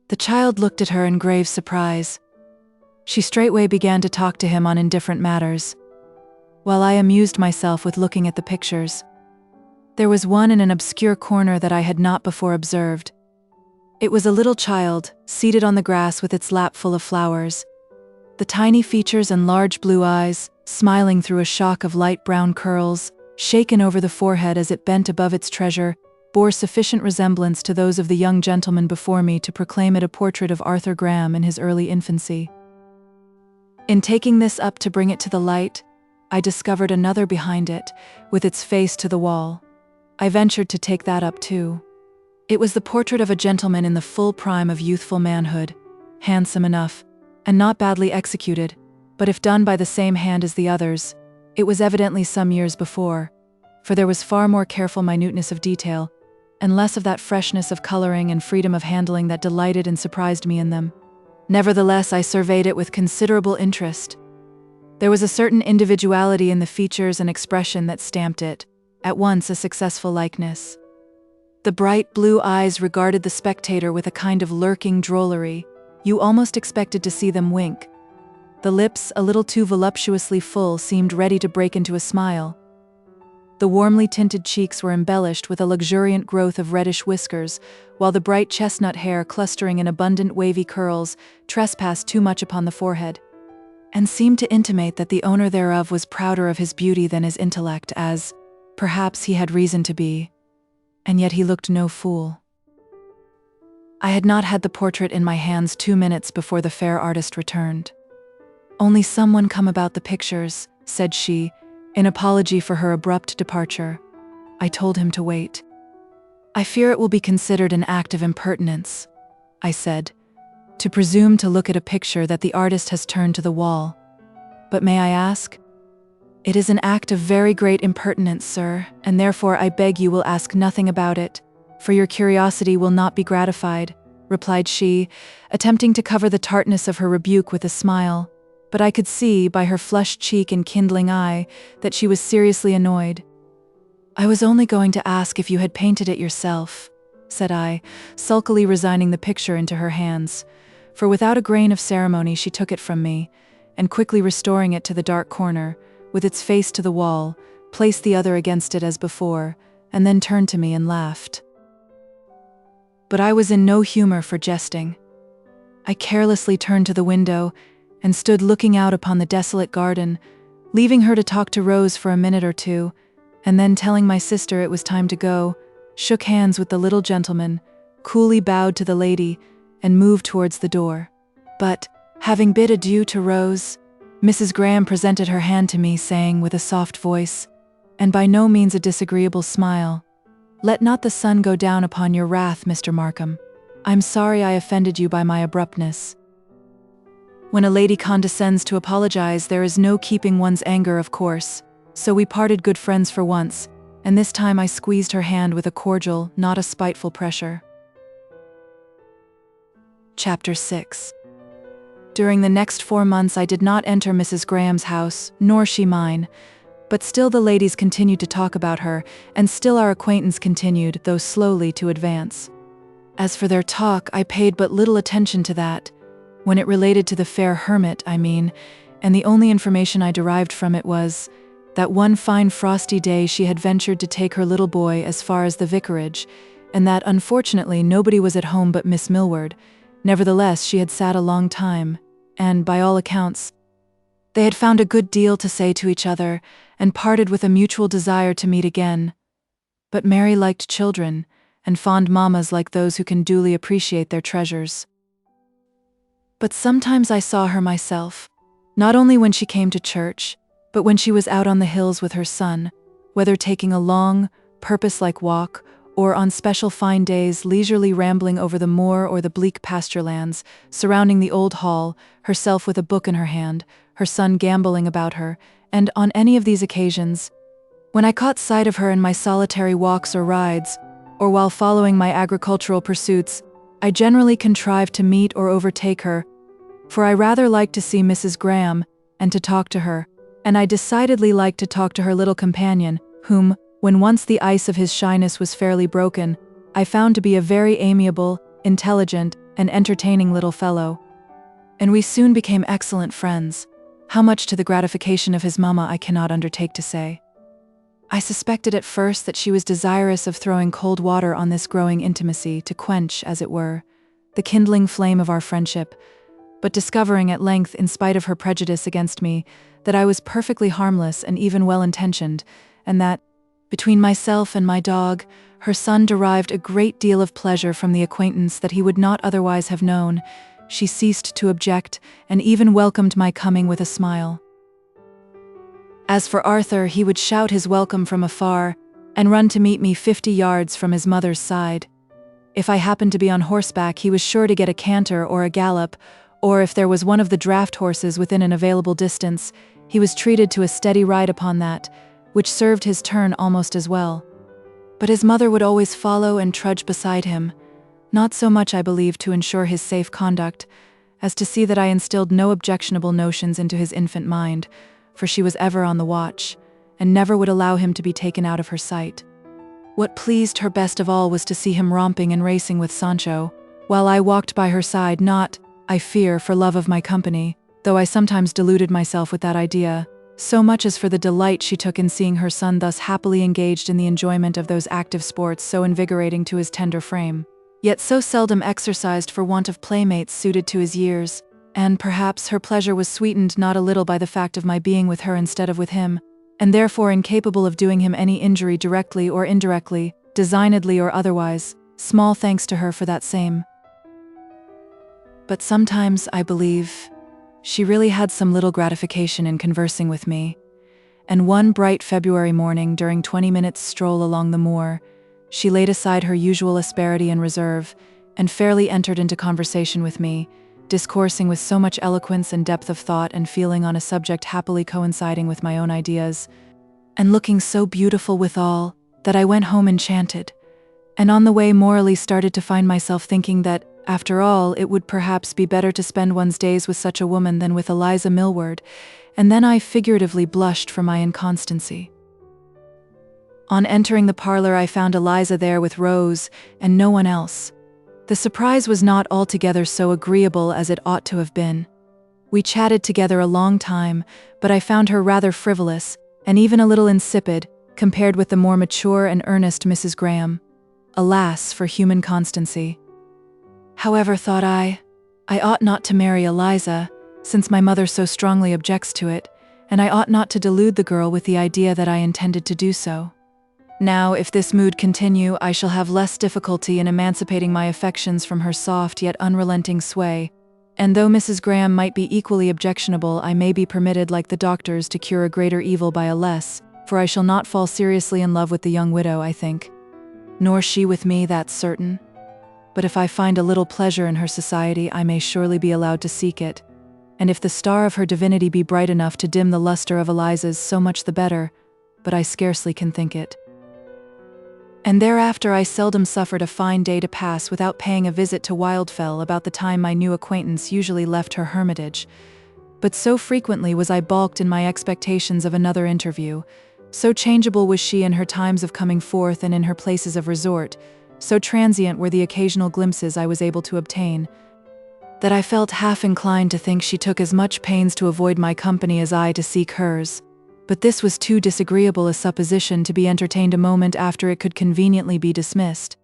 The child looked at her in grave surprise. She straightway began to talk to him on indifferent matters, while I amused myself with looking at the pictures. There was one in an obscure corner that I had not before observed. It was a little child, seated on the grass with its lap full of flowers. The tiny features and large blue eyes, smiling through a shock of light brown curls, shaken over the forehead as it bent above its treasure, bore sufficient resemblance to those of the young gentleman before me to proclaim it a portrait of Arthur Graham in his early infancy. In taking this up to bring it to the light, I discovered another behind it, with its face to the wall. I ventured to take that up too. It was the portrait of a gentleman in the full prime of youthful manhood, handsome enough, and not badly executed, but if done by the same hand as the others, it was evidently some years before, for there was far more careful minuteness of detail, and less of that freshness of coloring and freedom of handling that delighted and surprised me in them. Nevertheless, I surveyed it with considerable interest. There was a certain individuality in the features and expression that stamped it, at once a successful likeness. The bright blue eyes regarded the spectator with a kind of lurking drollery. You almost expected to see them wink. The lips, a little too voluptuously full, seemed ready to break into a smile. The warmly tinted cheeks were embellished with a luxuriant growth of reddish whiskers, while the bright chestnut hair clustering in abundant wavy curls trespassed too much upon the forehead, and seemed to intimate that the owner thereof was prouder of his beauty than his intellect, as, perhaps, he had reason to be, and yet he looked no fool. I had not had the portrait in my hands 2 minutes before the fair artist returned. "Only someone come about the pictures," said she, in apology for her abrupt departure. I told him to wait. "I fear it will be considered an act of impertinence," I said, "to presume to look at a picture that the artist has turned to the wall. But may I ask?" "It is an act of very great impertinence, sir, and therefore I beg you will ask nothing about it, for your curiosity will not be gratified," replied she, attempting to cover the tartness of her rebuke with a smile. But I could see, by her flushed cheek and kindling eye, that she was seriously annoyed. "I was only going to ask if you had painted it yourself," said I, sulkily resigning the picture into her hands, for without a grain of ceremony she took it from me, and quickly restoring it to the dark corner, with its face to the wall, placed the other against it as before, and then turned to me and laughed. But I was in no humor for jesting. I carelessly turned to the window and stood looking out upon the desolate garden, leaving her to talk to Rose for a minute or two, and then telling my sister it was time to go, shook hands with the little gentleman, coolly bowed to the lady, and moved towards the door. But, having bid adieu to Rose, Mrs. Graham presented her hand to me, saying with a soft voice, and by no means a disagreeable smile, "Let not the sun go down upon your wrath, Mr. Markham. I'm sorry I offended you by my abruptness." When a lady condescends to apologize, there is no keeping one's anger, of course, so we parted good friends for once, and this time I squeezed her hand with a cordial, not a spiteful pressure. Chapter 6. During the next 4 months I did not enter Mrs. Graham's house, nor she mine, but still the ladies continued to talk about her, and still our acquaintance continued, though slowly, to advance. As for their talk, I paid but little attention to that, when it related to the fair hermit, I mean, and the only information I derived from it was that one fine frosty day she had ventured to take her little boy as far as the vicarage, and that unfortunately nobody was at home but Miss Millward. Nevertheless, she had sat a long time, and, by all accounts, they had found a good deal to say to each other, and parted with a mutual desire to meet again. But Mary liked children, and fond mammas like those who can duly appreciate their treasures. But sometimes I saw her myself, not only when she came to church, but when she was out on the hills with her son, whether taking a long, purpose-like walk, or on special fine days leisurely rambling over the moor or the bleak pasture lands, surrounding the old hall, herself with a book in her hand, her son gambolling about her, and on any of these occasions, when I caught sight of her in my solitary walks or rides, or while following my agricultural pursuits, I generally contrived to meet or overtake her, for I rather liked to see Mrs. Graham, and to talk to her, and I decidedly liked to talk to her little companion, whom, when once the ice of his shyness was fairly broken, I found to be a very amiable, intelligent, and entertaining little fellow. And we soon became excellent friends, how much to the gratification of his mamma I cannot undertake to say. I suspected at first that she was desirous of throwing cold water on this growing intimacy, to quench, as it were, the kindling flame of our friendship, but discovering at length, in spite of her prejudice against me, that I was perfectly harmless and even well-intentioned, and that, between myself and my dog, her son derived a great deal of pleasure from the acquaintance that he would not otherwise have known, she ceased to object, and even welcomed my coming with a smile. As for Arthur, he would shout his welcome from afar, and run to meet me 50 yards from his mother's side. If I happened to be on horseback, he was sure to get a canter or a gallop, or if there was one of the draft horses within an available distance, he was treated to a steady ride upon that, which served his turn almost as well. But his mother would always follow and trudge beside him, not so much, I believe, to ensure his safe conduct, as to see that I instilled no objectionable notions into his infant mind, for she was ever on the watch, and never would allow him to be taken out of her sight. What pleased her best of all was to see him romping and racing with Sancho, while I walked by her side, not, I fear, for love of my company, though I sometimes deluded myself with that idea, so much as for the delight she took in seeing her son thus happily engaged in the enjoyment of those active sports so invigorating to his tender frame, yet so seldom exercised for want of playmates suited to his years, and perhaps her pleasure was sweetened not a little by the fact of my being with her instead of with him, and therefore incapable of doing him any injury directly or indirectly, designedly or otherwise, small thanks to her for that same. But sometimes, I believe, she really had some little gratification in conversing with me, and one bright February morning, during 20 minutes' stroll along the moor, she laid aside her usual asperity and reserve, and fairly entered into conversation with me, discoursing with so much eloquence and depth of thought and feeling on a subject happily coinciding with my own ideas, and looking so beautiful withal, that I went home enchanted, and on the way morally started to find myself thinking that, after all, it would perhaps be better to spend one's days with such a woman than with Eliza Millward, and then I figuratively blushed for my inconstancy. On entering the parlor, I found Eliza there with Rose, and no one else. The surprise was not altogether so agreeable as it ought to have been. We chatted together a long time, but I found her rather frivolous, and even a little insipid, compared with the more mature and earnest Mrs. Graham. Alas, for human constancy! However, thought I ought not to marry Eliza, since my mother so strongly objects to it, and I ought not to delude the girl with the idea that I intended to do so. Now, if this mood continue, I shall have less difficulty in emancipating my affections from her soft yet unrelenting sway, and though Mrs. Graham might be equally objectionable, I may be permitted, like the doctors, to cure a greater evil by a less, for I shall not fall seriously in love with the young widow, I think. Nor she with me, that's certain. But if I find a little pleasure in her society, I may surely be allowed to seek it, and if the star of her divinity be bright enough to dim the luster of Eliza's, so much the better, but I scarcely can think it. And thereafter I seldom suffered a fine day to pass without paying a visit to Wildfell about the time my new acquaintance usually left her hermitage. But so frequently was I balked in my expectations of another interview, so changeable was she in her times of coming forth and in her places of resort, so transient were the occasional glimpses I was able to obtain, that I felt half inclined to think she took as much pains to avoid my company as I to seek hers. But this was too disagreeable a supposition to be entertained a moment after it could conveniently be dismissed.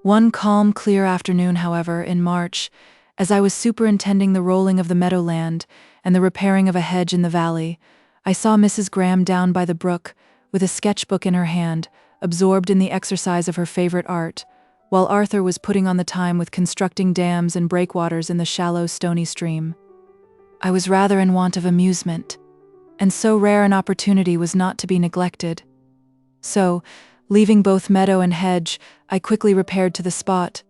One calm, clear afternoon, however, in March, as I was superintending the rolling of the meadowland and the repairing of a hedge in the valley, I saw Mrs. Graham down by the brook, with a sketchbook in her hand, absorbed in the exercise of her favorite art, while Arthur was putting on the time with constructing dams and breakwaters in the shallow, stony stream. I was rather in want of amusement, and so rare an opportunity was not to be neglected. So, leaving both meadow and hedge, I quickly repaired to the spot,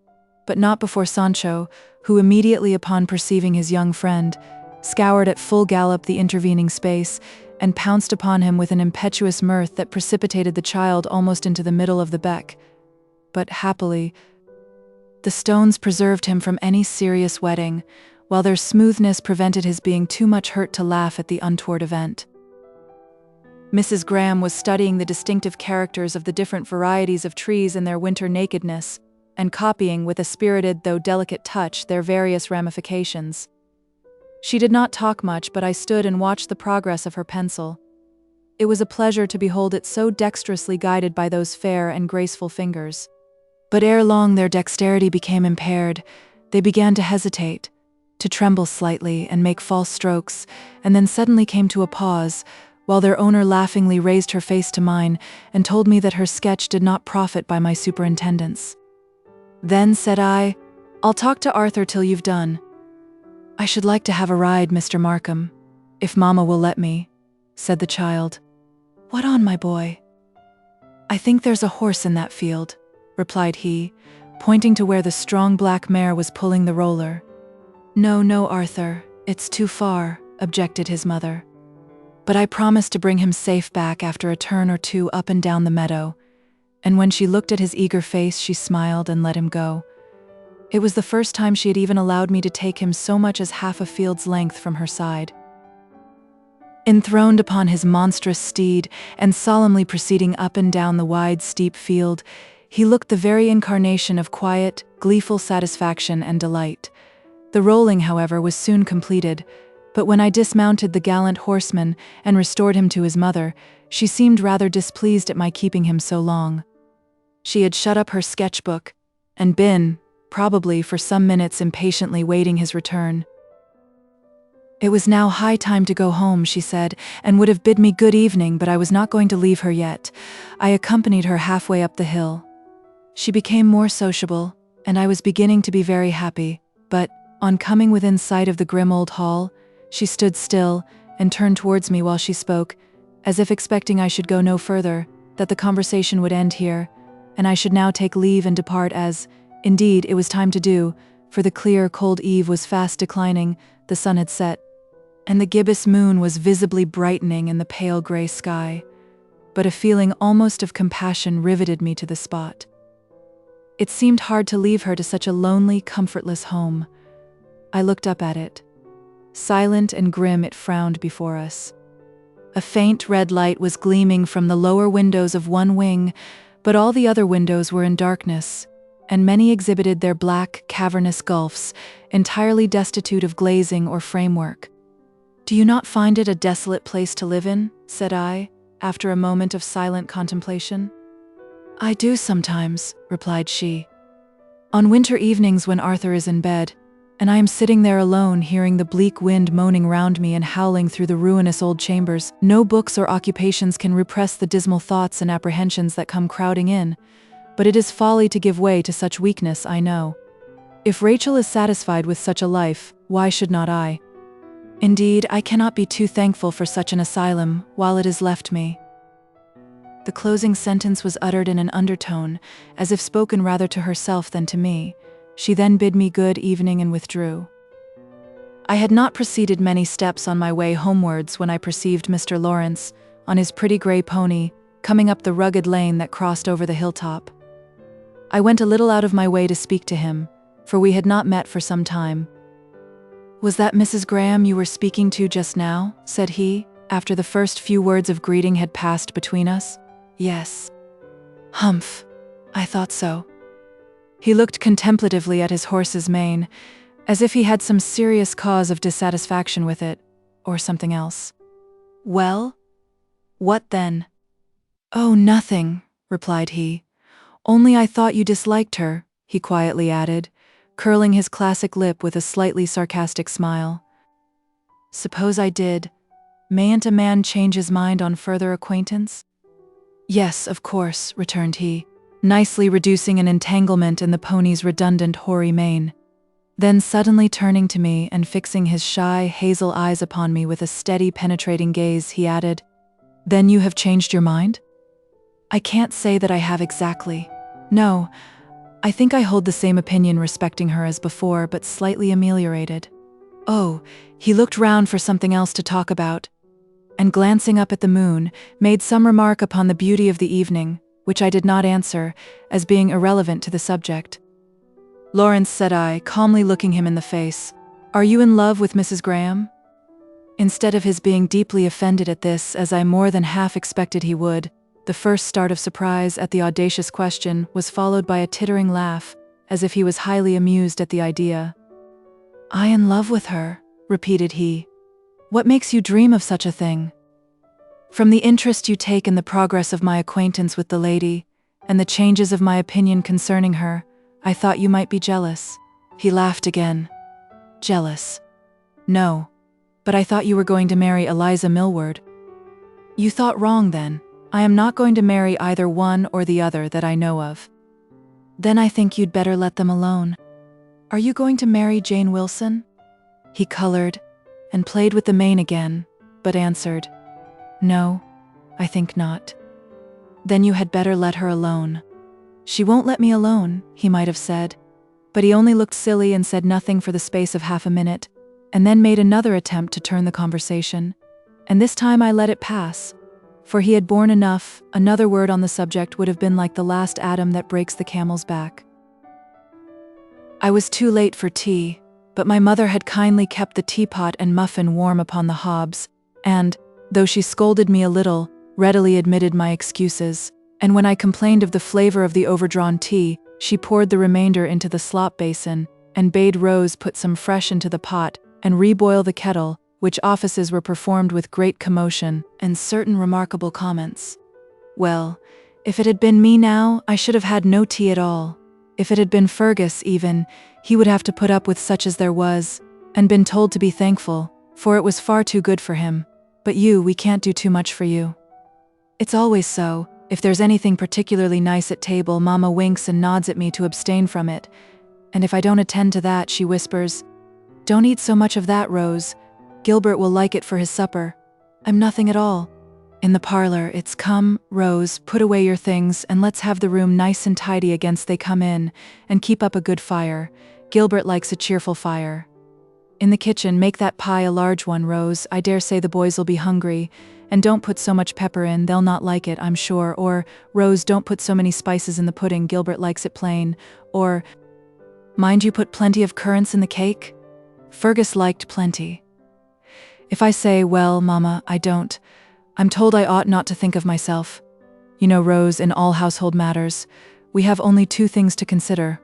but not before Sancho, who immediately upon perceiving his young friend, scoured at full gallop the intervening space, and pounced upon him with an impetuous mirth that precipitated the child almost into the middle of the beck. But happily, the stones preserved him from any serious wetting, while their smoothness prevented his being too much hurt to laugh at the untoward event. Mrs. Graham was studying the distinctive characters of the different varieties of trees in their winter nakedness, and copying, with a spirited though delicate touch, their various ramifications. She did not talk much, but I stood and watched the progress of her pencil. It was a pleasure to behold it so dexterously guided by those fair and graceful fingers. But ere long their dexterity became impaired. They began to hesitate, to tremble slightly and make false strokes, and then suddenly came to a pause, while their owner laughingly raised her face to mine and told me that her sketch did not profit by my superintendence. Then, said I, "I'll talk to Arthur till you've done." "I should like to have a ride, Mr. Markham, if Mamma will let me," said the child. "What on, my boy?" "I think there's a horse in that field," replied he, pointing to where the strong black mare was pulling the roller. "No, no, Arthur, it's too far," objected his mother. But I promised to bring him safe back after a turn or two up and down the meadow, and when she looked at his eager face, she smiled and let him go. It was the first time she had even allowed me to take him so much as half a field's length from her side. Enthroned upon his monstrous steed and solemnly proceeding up and down the wide, steep field, he looked the very incarnation of quiet, gleeful satisfaction and delight. The rolling, however, was soon completed, but when I dismounted the gallant horseman and restored him to his mother, she seemed rather displeased at my keeping him so long. She had shut up her sketchbook and been, probably for some minutes, impatiently waiting his return. It was now high time to go home, she said, and would have bid me good evening, but I was not going to leave her yet. I accompanied her halfway up the hill. She became more sociable, and I was beginning to be very happy, but, on coming within sight of the grim old hall, she stood still and turned towards me while she spoke, as if expecting I should go no further, that the conversation would end here, and I should now take leave and depart as, indeed, it was time to do, for the clear, cold eve was fast declining, the sun had set, and the gibbous moon was visibly brightening in the pale grey sky. But a feeling almost of compassion riveted me to the spot. It seemed hard to leave her to such a lonely, comfortless home. I looked up at it. Silent and grim it frowned before us. A faint red light was gleaming from the lower windows of one wing, but all the other windows were in darkness, and many exhibited their black, cavernous gulfs, entirely destitute of glazing or framework. "Do you not find it a desolate place to live in?" said I, after a moment of silent contemplation. "I do sometimes," replied she. "On winter evenings when Arthur is in bed, and I am sitting there alone hearing the bleak wind moaning round me and howling through the ruinous old chambers, no books or occupations can repress the dismal thoughts and apprehensions that come crowding in, but it is folly to give way to such weakness, I know. If Rachel is satisfied with such a life, why should not I? Indeed, I cannot be too thankful for such an asylum while it is left me." The closing sentence was uttered in an undertone, as if spoken rather to herself than to me. She then bid me good evening and withdrew. I had not proceeded many steps on my way homewards when I perceived Mr. Lawrence, on his pretty grey pony, coming up the rugged lane that crossed over the hilltop. I went a little out of my way to speak to him, for we had not met for some time. "Was that Mrs. Graham you were speaking to just now?" said he, after the first few words of greeting had passed between us. "Yes." "Humph, I thought so." He looked contemplatively at his horse's mane, as if he had some serious cause of dissatisfaction with it, or something else. "Well? What then?" "Oh, nothing," replied he. "Only I thought you disliked her," he quietly added, curling his classic lip with a slightly sarcastic smile. "Suppose I did, mayn't a man change his mind on further acquaintance?" "Yes, of course," returned he, nicely reducing an entanglement in the pony's redundant hoary mane. Then suddenly turning to me and fixing his shy, hazel eyes upon me with a steady, penetrating gaze, he added, "Then you have changed your mind?" "I can't say that I have exactly. No, I think I hold the same opinion respecting her as before, but slightly ameliorated." Oh, he looked round for something else to talk about, and glancing up at the moon, made some remark upon the beauty of the evening, which I did not answer, as being irrelevant to the subject. "Lawrence," said I, calmly looking him in the face, "are you in love with Mrs. Graham?" Instead of his being deeply offended at this, as I more than half expected he would, the first start of surprise at the audacious question was followed by a tittering laugh, as if he was highly amused at the idea. "I in love with her?" repeated he. "What makes you dream of such a thing?" "From the interest you take in the progress of my acquaintance with the lady, and the changes of my opinion concerning her, I thought you might be jealous." He laughed again. "Jealous? No. But I thought you were going to marry Eliza Millward." "You thought wrong then. I am not going to marry either one or the other that I know of." "Then I think you'd better let them alone. Are you going to marry Jane Wilson?" He colored, and played with the mane again, but answered, "No, I think not." "Then you had better let her alone." "She won't let me alone," he might have said. But he only looked silly and said nothing for the space of half a minute, and then made another attempt to turn the conversation. And this time I let it pass, for he had borne enough. Another word on the subject would have been like the last atom that breaks the camel's back. I was too late for tea, but my mother had kindly kept the teapot and muffin warm upon the hobs, and, though she scolded me a little, readily admitted my excuses, and when I complained of the flavor of the overdrawn tea, she poured the remainder into the slop basin, and bade Rose put some fresh into the pot, and reboil the kettle, which offices were performed with great commotion, and certain remarkable comments. Well, if it had been me now, I should have had no tea at all. If it had been Fergus even, he would have to put up with such as there was, and been told to be thankful, for it was far too good for him. But we can't do too much for you. It's always so. If there's anything particularly nice at table, Mama winks and nods at me to abstain from it, and if I don't attend to that, she whispers, "Don't eat so much of that, Rose. Gilbert will like it for his supper." I'm nothing at all. In the parlor, it's "Come, Rose, put away your things, and let's have the room nice and tidy against they come in, and keep up a good fire. Gilbert likes a cheerful fire. In the kitchen, make that pie a large one, Rose. I dare say the boys'll be hungry. And don't put so much pepper in, they'll not like it, I'm sure. Or, Rose, don't put so many spices in the pudding, Gilbert likes it plain. Or, mind you put plenty of currants in the cake? Fergus liked plenty. If I say, "Well, Mama, I don't," I'm told I ought not to think of myself. You know, Rose, in all household matters, we have only two things to consider.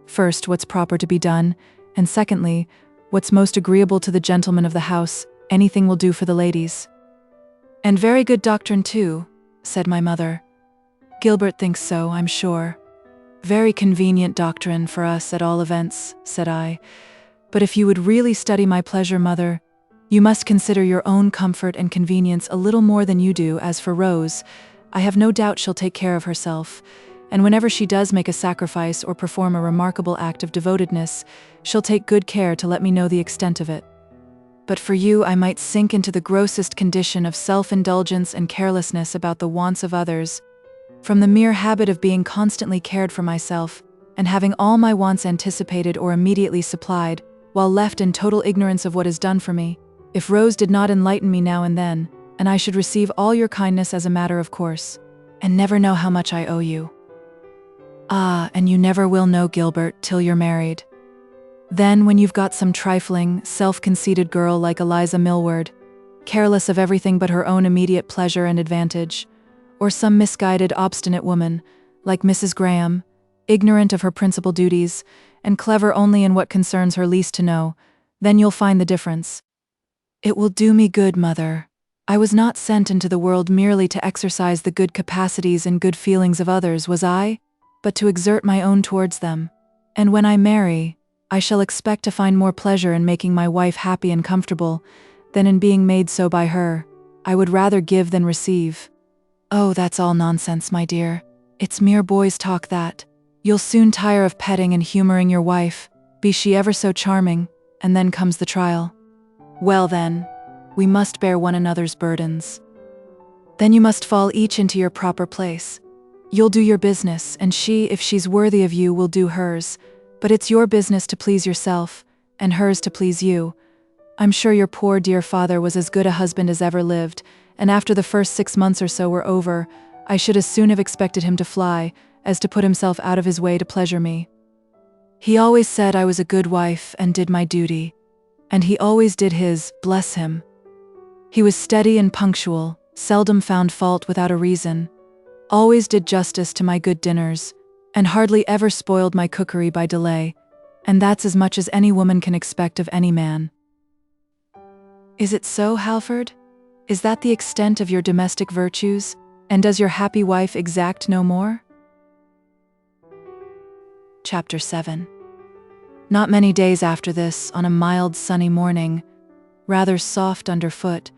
First, what's proper to be done, and secondly, what's most agreeable to the gentlemen of the house. Anything will do for the ladies. "And very good doctrine too," said my mother. "Gilbert thinks so, I'm sure." "Very convenient doctrine for us at all events," said I. "But if you would really study my pleasure, Mother, you must consider your own comfort and convenience a little more than you do. As for Rose, I have no doubt she'll take care of herself, and whenever she does make a sacrifice or perform a remarkable act of devotedness, she'll take good care to let me know the extent of it. But for you, I might sink into the grossest condition of self-indulgence and carelessness about the wants of others, from the mere habit of being constantly cared for myself, and having all my wants anticipated or immediately supplied, while left in total ignorance of what is done for me, if Rose did not enlighten me now and then, and I should receive all your kindness as a matter of course, and never know how much I owe you. Ah, and you never will know, Gilbert, till you're married. Then, when you've got some trifling, self-conceited girl like Eliza Millward, careless of everything but her own immediate pleasure and advantage, or some misguided, obstinate woman, like Mrs. Graham, ignorant of her principal duties, and clever only in what concerns her least to know, then you'll find the difference. It will do me good, Mother. I was not sent into the world merely to exercise the good capacities and good feelings of others, was I? But to exert my own towards them. And when I marry, I shall expect to find more pleasure in making my wife happy and comfortable than in being made so by her. I would rather give than receive. Oh, that's all nonsense, my dear. It's mere boys' talk that. You'll soon tire of petting and humoring your wife, be she ever so charming, and then comes the trial. Well then, we must bear one another's burdens. Then you must fall each into your proper place. You'll do your business, and she, if she's worthy of you, will do hers. But it's your business to please yourself, and hers to please you. I'm sure your poor dear father was as good a husband as ever lived, and after the first 6 months or so were over, I should as soon have expected him to fly, as to put himself out of his way to pleasure me. He always said I was a good wife and did my duty, and he always did his, bless him. He was steady and punctual, seldom found fault without a reason, always did justice to my good dinners, and hardly ever spoiled my cookery by delay, and that's as much as any woman can expect of any man. Is it so, Halford? Is that the extent of your domestic virtues, and does your happy wife exact no more? Chapter 7. Not many days after this, on a mild sunny morning, rather soft underfoot,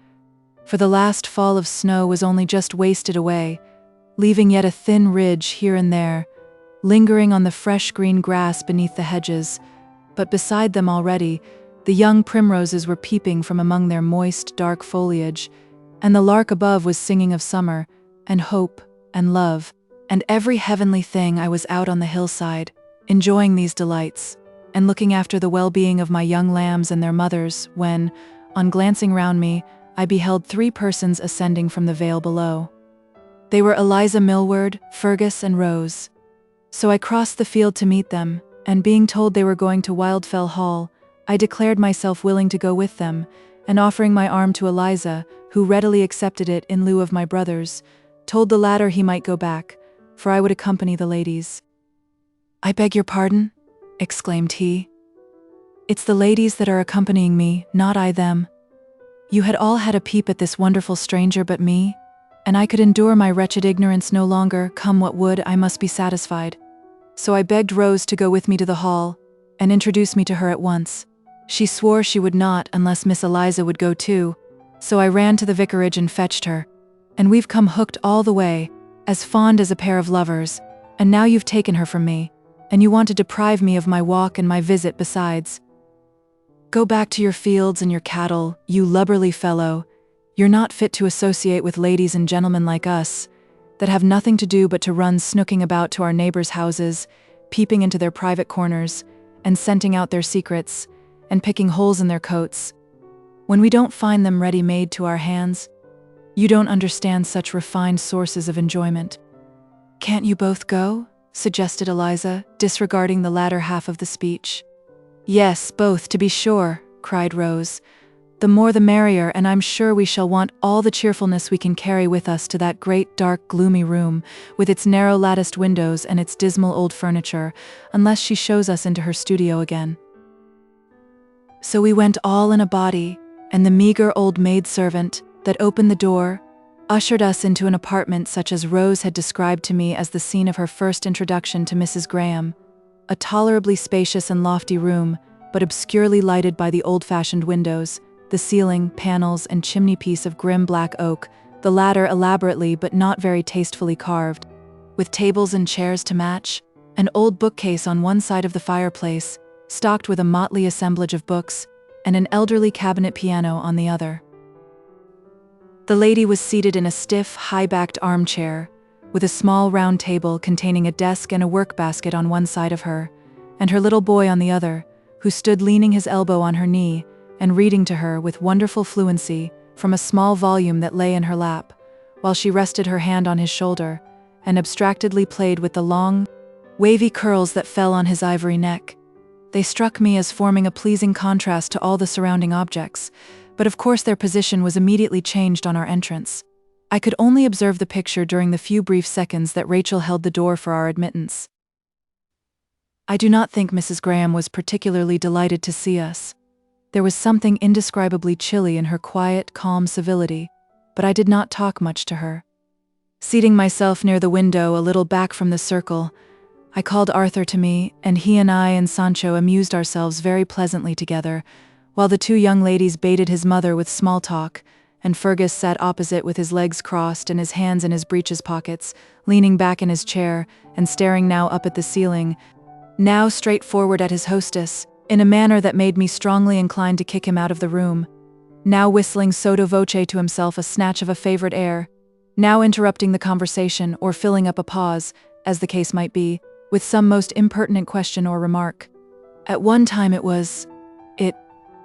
for the last fall of snow was only just wasted away, leaving yet a thin ridge here and there, lingering on the fresh green grass beneath the hedges, but beside them already, the young primroses were peeping from among their moist, dark foliage, and the lark above was singing of summer, and hope, and love, and every heavenly thing. I was out on the hillside, enjoying these delights, and looking after the well-being of my young lambs and their mothers, when, on glancing round me, I beheld 3 persons ascending from the vale below. They were Eliza Millward, Fergus, and Rose. So I crossed the field to meet them, and being told they were going to Wildfell Hall, I declared myself willing to go with them, and offering my arm to Eliza, who readily accepted it in lieu of my brothers, told the latter he might go back, for I would accompany the ladies. "I beg your pardon?" exclaimed he. "It's the ladies that are accompanying me, not I them. You had all had a peep at this wonderful stranger but me, and I could endure my wretched ignorance no longer. Come what would, I must be satisfied. So I begged Rose to go with me to the hall, and introduce me to her at once. She swore she would not unless Miss Eliza would go too, so I ran to the vicarage and fetched her, and we've come hooked all the way, as fond as a pair of lovers, and now you've taken her from me, and you want to deprive me of my walk and my visit besides. Go back to your fields and your cattle, you lubberly fellow. You're not fit to associate with ladies and gentlemen like us, that have nothing to do but to run snooking about to our neighbors' houses, peeping into their private corners, and scenting out their secrets, and picking holes in their coats, when we don't find them ready-made to our hands. You don't understand such refined sources of enjoyment." "Can't you both go?" suggested Eliza, disregarding the latter half of the speech. "Yes, both, to be sure," cried Rose. "The more the merrier, and I'm sure we shall want all the cheerfulness we can carry with us to that great, dark, gloomy room, with its narrow latticed windows and its dismal old furniture, unless she shows us into her studio again." So we went all in a body, and the meager old maidservant that opened the door ushered us into an apartment such as Rose had described to me as the scene of her first introduction to Mrs. Graham, a tolerably spacious and lofty room, but obscurely lighted by the old-fashioned windows, the ceiling, panels, and chimney-piece of grim black oak, the latter elaborately but not very tastefully carved, with tables and chairs to match, an old bookcase on one side of the fireplace, stocked with a motley assemblage of books, and an elderly cabinet piano on the other. The lady was seated in a stiff, high-backed armchair, with a small round table containing a desk and a work-basket on one side of her, and her little boy on the other, who stood leaning his elbow on her knee, and reading to her with wonderful fluency from a small volume that lay in her lap, while she rested her hand on his shoulder, and abstractedly played with the long, wavy curls that fell on his ivory neck. They struck me as forming a pleasing contrast to all the surrounding objects, but of course their position was immediately changed on our entrance. I could only observe the picture during the few brief seconds that Rachel held the door for our admittance. I do not think Mrs. Graham was particularly delighted to see us. There was something indescribably chilly in her quiet, calm civility, but I did not talk much to her. Seating myself near the window a little back from the circle, I called Arthur to me, and he and I and Sancho amused ourselves very pleasantly together, while the 2 young ladies baited his mother with small talk, and Fergus sat opposite with his legs crossed and his hands in his breeches pockets, leaning back in his chair and staring now up at the ceiling, now straight forward at his hostess, in a manner that made me strongly inclined to kick him out of the room, now whistling sotto voce to himself a snatch of a favorite air, now interrupting the conversation or filling up a pause, as the case might be, with some most impertinent question or remark. At one time it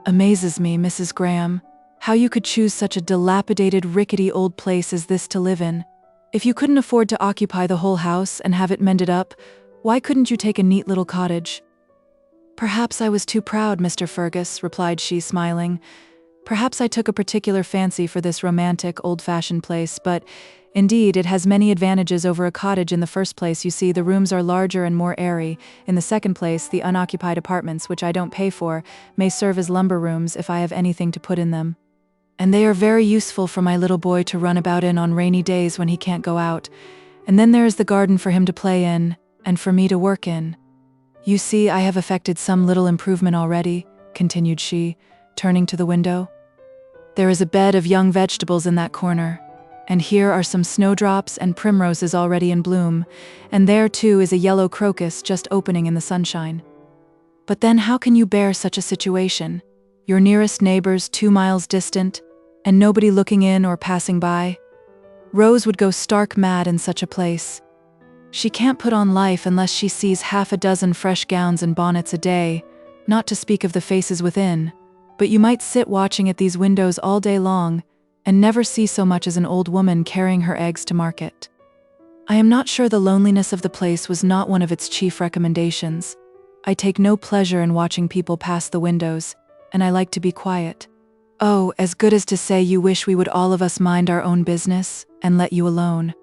amazes me, Mrs. Graham, how you could choose such a dilapidated, rickety old place as this to live in. If you couldn't afford to occupy the whole house and have it mended up, why couldn't you take a neat little cottage? Perhaps I was too proud, Mr. Fergus, replied she, smiling. Perhaps I took a particular fancy for this romantic, old-fashioned place, but indeed it has many advantages over a cottage. In the first place, you see, the rooms are larger and more airy. In the second place, the unoccupied apartments, which I don't pay for, may serve as lumber rooms if I have anything to put in them. And they are very useful for my little boy to run about in on rainy days when he can't go out. And then there is the garden for him to play in, and for me to work in. You see, I have effected some little improvement already, continued she, turning to the window. There is a bed of young vegetables in that corner, and here are some snowdrops and primroses already in bloom, and there too is a yellow crocus just opening in the sunshine. But then how can you bear such a situation? Your nearest neighbors 2 miles distant, and nobody looking in or passing by? Rose would go stark mad in such a place. She can't put on life unless she sees half a dozen fresh gowns and bonnets a day, not to speak of the faces within, but you might sit watching at these windows all day long and never see so much as an old woman carrying her eggs to market. I am not sure the loneliness of the place was not one of its chief recommendations. I take no pleasure in watching people pass the windows, and I like to be quiet. Oh, as good as to say you wish we would all of us mind our own business and let you alone.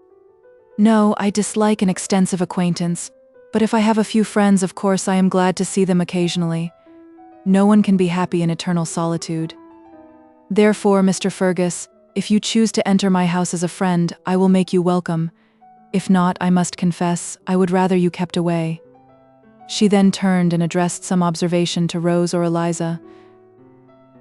No, I dislike an extensive acquaintance, but if I have a few friends, of course I am glad to see them occasionally. No one can be happy in eternal solitude. Therefore, Mr. Fergus, if you choose to enter my house as a friend, I will make you welcome. If not, I must confess, I would rather you kept away." She then turned and addressed some observation to Rose or Eliza.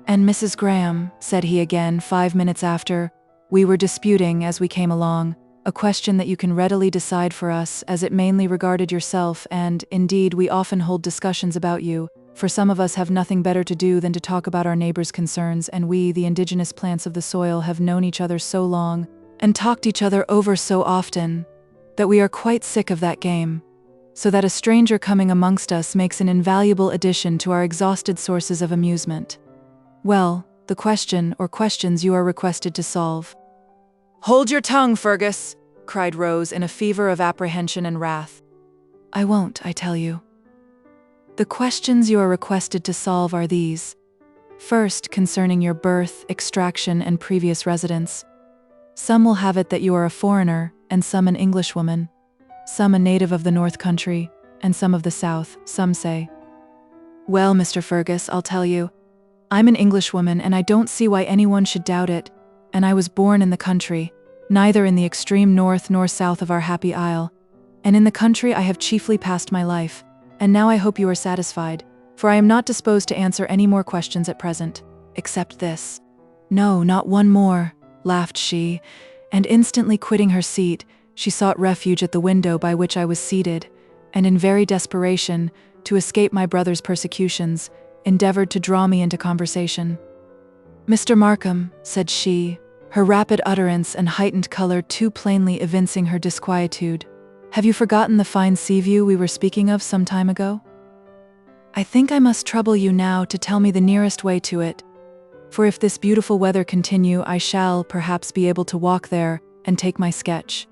"And Mrs. Graham," said he again 5 minutes after, "we were disputing as we came along, a question that you can readily decide for us, as it mainly regarded yourself, and, indeed, we often hold discussions about you, for some of us have nothing better to do than to talk about our neighbors' concerns, and we, the indigenous plants of the soil, have known each other so long, and talked each other over so often, that we are quite sick of that game, so that a stranger coming amongst us makes an invaluable addition to our exhausted sources of amusement. Well, the question or questions you are requested to solve." "Hold your tongue, Fergus!" cried Rose in a fever of apprehension and wrath. "I won't, I tell you. The questions you are requested to solve are these. First, concerning your birth, extraction, and previous residence. Some will have it that you are a foreigner, and some an Englishwoman. Some a native of the North Country, and some of the South, some say. Well, Mr. Fergus, I'll tell you. I'm an Englishwoman, and I don't see why anyone should doubt it, and I was born in the country, neither in the extreme north nor south of our happy isle, and in the country I have chiefly passed my life, and now I hope you are satisfied, for I am not disposed to answer any more questions at present, except this." "No, not one more," laughed she, and instantly quitting her seat, she sought refuge at the window by which I was seated, and in very desperation, to escape my brother's persecutions, endeavored to draw me into conversation. "Mr. Markham," said she, her rapid utterance and heightened color too plainly evincing her disquietude, "have you forgotten the fine sea view we were speaking of some time ago? I think I must trouble you now to tell me the nearest way to it, for if this beautiful weather continue, I shall, perhaps, be able to walk there and take my sketch.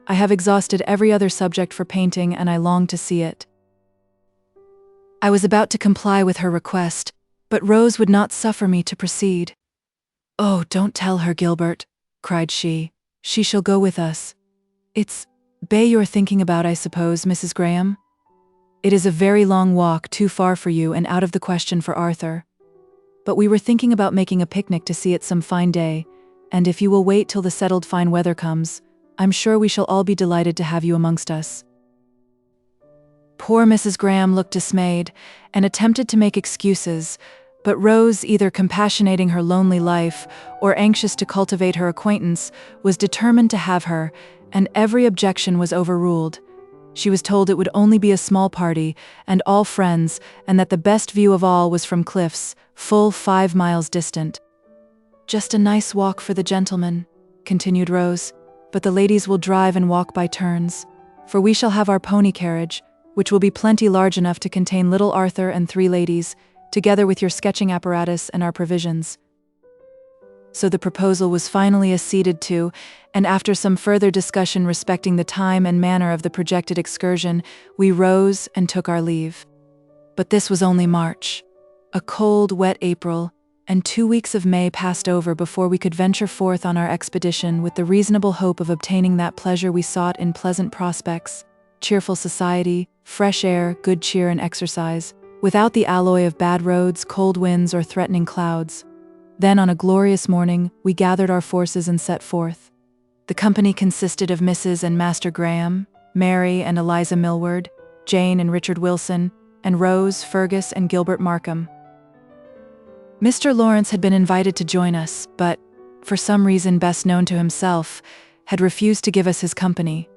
I have exhausted every other subject for painting, and I long to see it." I was about to comply with her request, but Rose would not suffer me to proceed. "Oh, don't tell her, Gilbert," cried she. "She shall go with us. It's Bay you're thinking about, I suppose, Mrs. Graham? It is a very long walk, too far for you and out of the question for Arthur. But we were thinking about making a picnic to see it some fine day, and if you will wait till the settled fine weather comes, I'm sure we shall all be delighted to have you amongst us." Poor Mrs. Graham looked dismayed, and attempted to make excuses, but Rose, either compassionating her lonely life, or anxious to cultivate her acquaintance, was determined to have her, and every objection was overruled. She was told it would only be a small party, and all friends, and that the best view of all was from cliffs, full 5 miles distant. "Just a nice walk for the gentlemen," continued Rose, "but the ladies will drive and walk by turns, for we shall have our pony carriage, which will be plenty large enough to contain little Arthur and 3 ladies, together with your sketching apparatus and our provisions." So the proposal was finally acceded to, and after some further discussion respecting the time and manner of the projected excursion, we rose and took our leave. But this was only March. A cold, wet April, and 2 weeks of May passed over before we could venture forth on our expedition with the reasonable hope of obtaining that pleasure we sought in pleasant prospects, cheerful society, fresh air, good cheer and exercise, without the alloy of bad roads, cold winds, or threatening clouds. Then, on a glorious morning, we gathered our forces and set forth. The company consisted of Mrs. and Master Graham, Mary and Eliza Millward, Jane and Richard Wilson, and Rose, Fergus, and Gilbert Markham. Mr. Lawrence had been invited to join us, but, for some reason best known to himself, had refused to give us his company.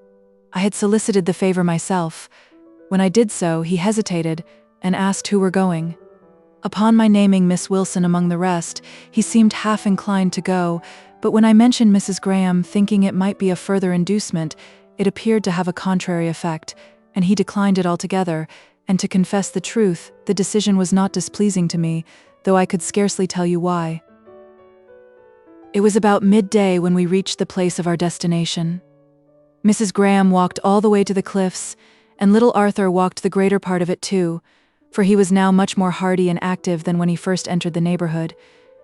I had solicited the favor myself. When I did so, he hesitated and asked who were going. Upon my naming Miss Wilson among the rest, he seemed half inclined to go, but when I mentioned Mrs. Graham, thinking it might be a further inducement, it appeared to have a contrary effect, and he declined it altogether, and to confess the truth, the decision was not displeasing to me, though I could scarcely tell you why. It was about midday when we reached the place of our destination. Mrs. Graham walked all the way to the cliffs, and little Arthur walked the greater part of it too, for he was now much more hardy and active than when he first entered the neighborhood,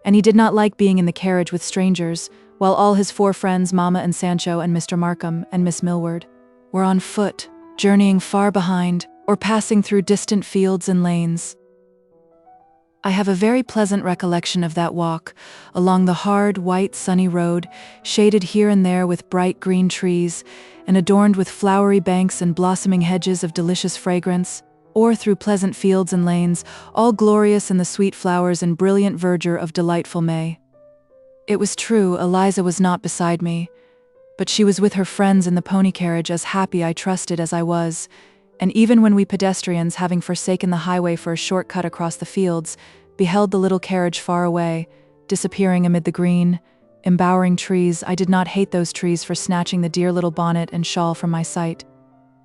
and he did not like being in the carriage with strangers, while all his 4 friends, Mamma and Sancho and Mr. Markham and Miss Millward, were on foot, journeying far behind, or passing through distant fields and lanes. I have a very pleasant recollection of that walk, along the hard, white, sunny road, shaded here and there with bright green trees, and adorned with flowery banks and blossoming hedges of delicious fragrance, or through pleasant fields and lanes, all glorious in the sweet flowers and brilliant verdure of delightful May. It was true, Eliza was not beside me, but she was with her friends in the pony carriage, as happy, I trusted, as I was, and even when we pedestrians, having forsaken the highway for a short cut across the fields, beheld the little carriage far away, disappearing amid the green, embowering trees, I did not hate those trees for snatching the dear little bonnet and shawl from my sight.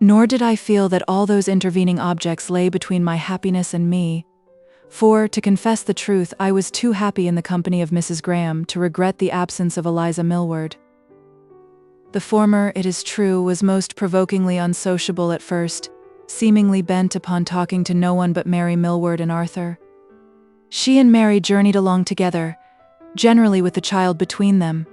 Nor did I feel that all those intervening objects lay between my happiness and me, for, to confess the truth, I was too happy in the company of Mrs. Graham to regret the absence of Eliza Millward. The former, it is true, was most provokingly unsociable at first, seemingly bent upon talking to no one but Mary Millward and Arthur. She and Mary journeyed along together, generally with the child between them,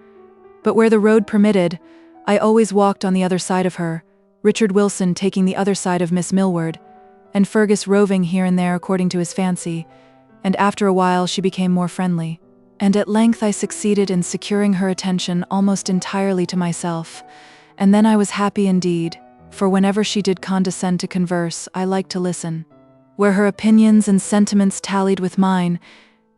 but where the road permitted, I always walked on the other side of her, Richard Wilson taking the other side of Miss Millward, and Fergus roving here and there according to his fancy, and after a while she became more friendly, and at length I succeeded in securing her attention almost entirely to myself, and then I was happy indeed, for whenever she did condescend to converse, I liked to listen. Where her opinions and sentiments tallied with mine,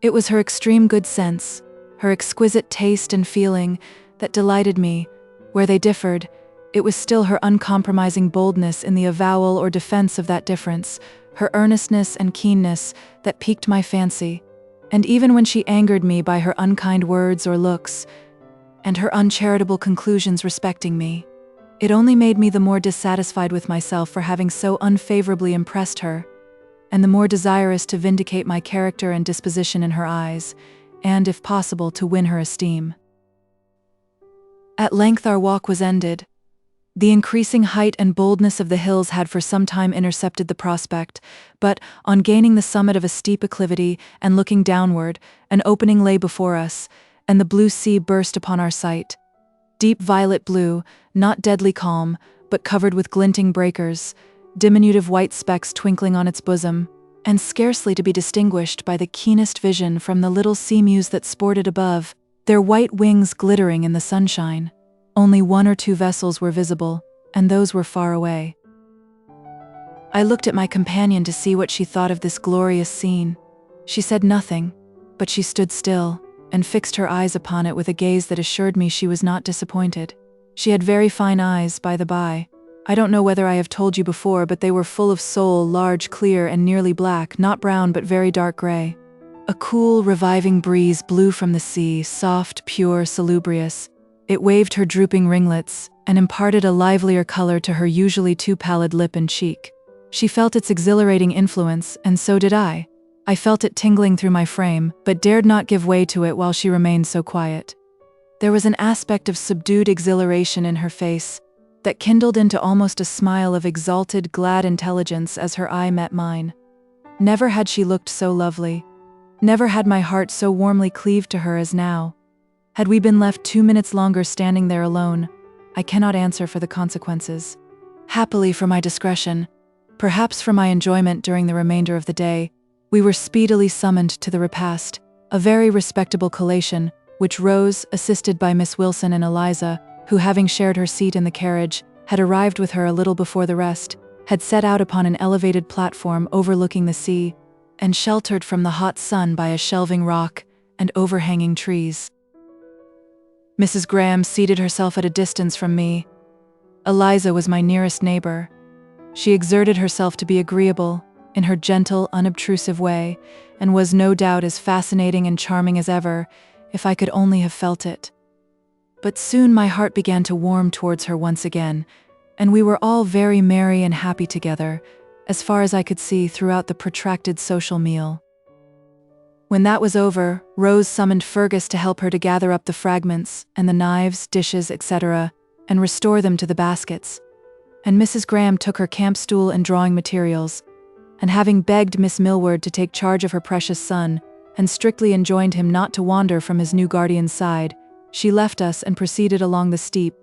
it was her extreme good sense, her exquisite taste and feeling, that delighted me. Where they differed, it was still her uncompromising boldness in the avowal or defense of that difference, her earnestness and keenness, that piqued my fancy, and even when she angered me by her unkind words or looks, and her uncharitable conclusions respecting me, it only made me the more dissatisfied with myself for having so unfavorably impressed her, and the more desirous to vindicate my character and disposition in her eyes, and, if possible, to win her esteem. At length our walk was ended. The increasing height and boldness of the hills had for some time intercepted the prospect, but, on gaining the summit of a steep acclivity and looking downward, an opening lay before us, and the blue sea burst upon our sight. Deep violet blue, not deadly calm, but covered with glinting breakers, diminutive white specks twinkling on its bosom, and scarcely to be distinguished by the keenest vision from the little sea-mews that sported above, their white wings glittering in the sunshine. Only 1 or 2 vessels were visible, and those were far away. I looked at my companion to see what she thought of this glorious scene. She said nothing, but she stood still, and fixed her eyes upon it with a gaze that assured me she was not disappointed. She had very fine eyes, by the by. I don't know whether I have told you before, but they were full of soul, large, clear, and nearly black, not brown but very dark gray. A cool, reviving breeze blew from the sea, soft, pure, salubrious. It waved her drooping ringlets, and imparted a livelier color to her usually too pallid lip and cheek. She felt its exhilarating influence, and so did I. I felt it tingling through my frame, but dared not give way to it while she remained so quiet. There was an aspect of subdued exhilaration in her face, that kindled into almost a smile of exalted, glad intelligence as her eye met mine. Never had she looked so lovely. Never had my heart so warmly cleaved to her as now. Had we been left 2 minutes longer standing there alone, I cannot answer for the consequences. Happily for my discretion, perhaps for my enjoyment during the remainder of the day, we were speedily summoned to the repast, a very respectable collation, which Rose, assisted by Miss Wilson and Eliza, who, having shared her seat in the carriage, had arrived with her a little before the rest, had set out upon an elevated platform overlooking the sea, and sheltered from the hot sun by a shelving rock and overhanging trees. Mrs. Graham seated herself at a distance from me. Eliza was my nearest neighbor. She exerted herself to be agreeable, in her gentle, unobtrusive way, and was no doubt as fascinating and charming as ever, if I could only have felt it. But soon my heart began to warm towards her once again, and we were all very merry and happy together, as far as I could see throughout the protracted social meal. When that was over, Rose summoned Fergus to help her to gather up the fragments and the knives, dishes, etc., and restore them to the baskets. And Mrs. Graham took her camp stool and drawing materials, and having begged Miss Millward to take charge of her precious son, and strictly enjoined him not to wander from his new guardian's side, she left us and proceeded along the steep,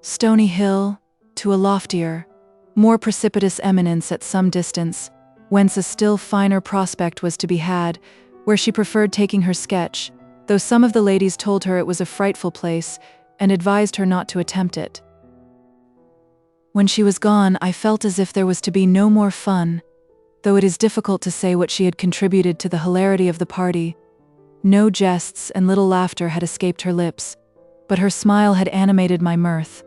stony hill to a loftier, more precipitous eminence at some distance, whence a still finer prospect was to be had, where she preferred taking her sketch, though some of the ladies told her it was a frightful place and advised her not to attempt it. When she was gone, I felt as if there was to be no more fun, though it is difficult to say what she had contributed to the hilarity of the party. No jests and little laughter had escaped her lips, but her smile had animated my mirth.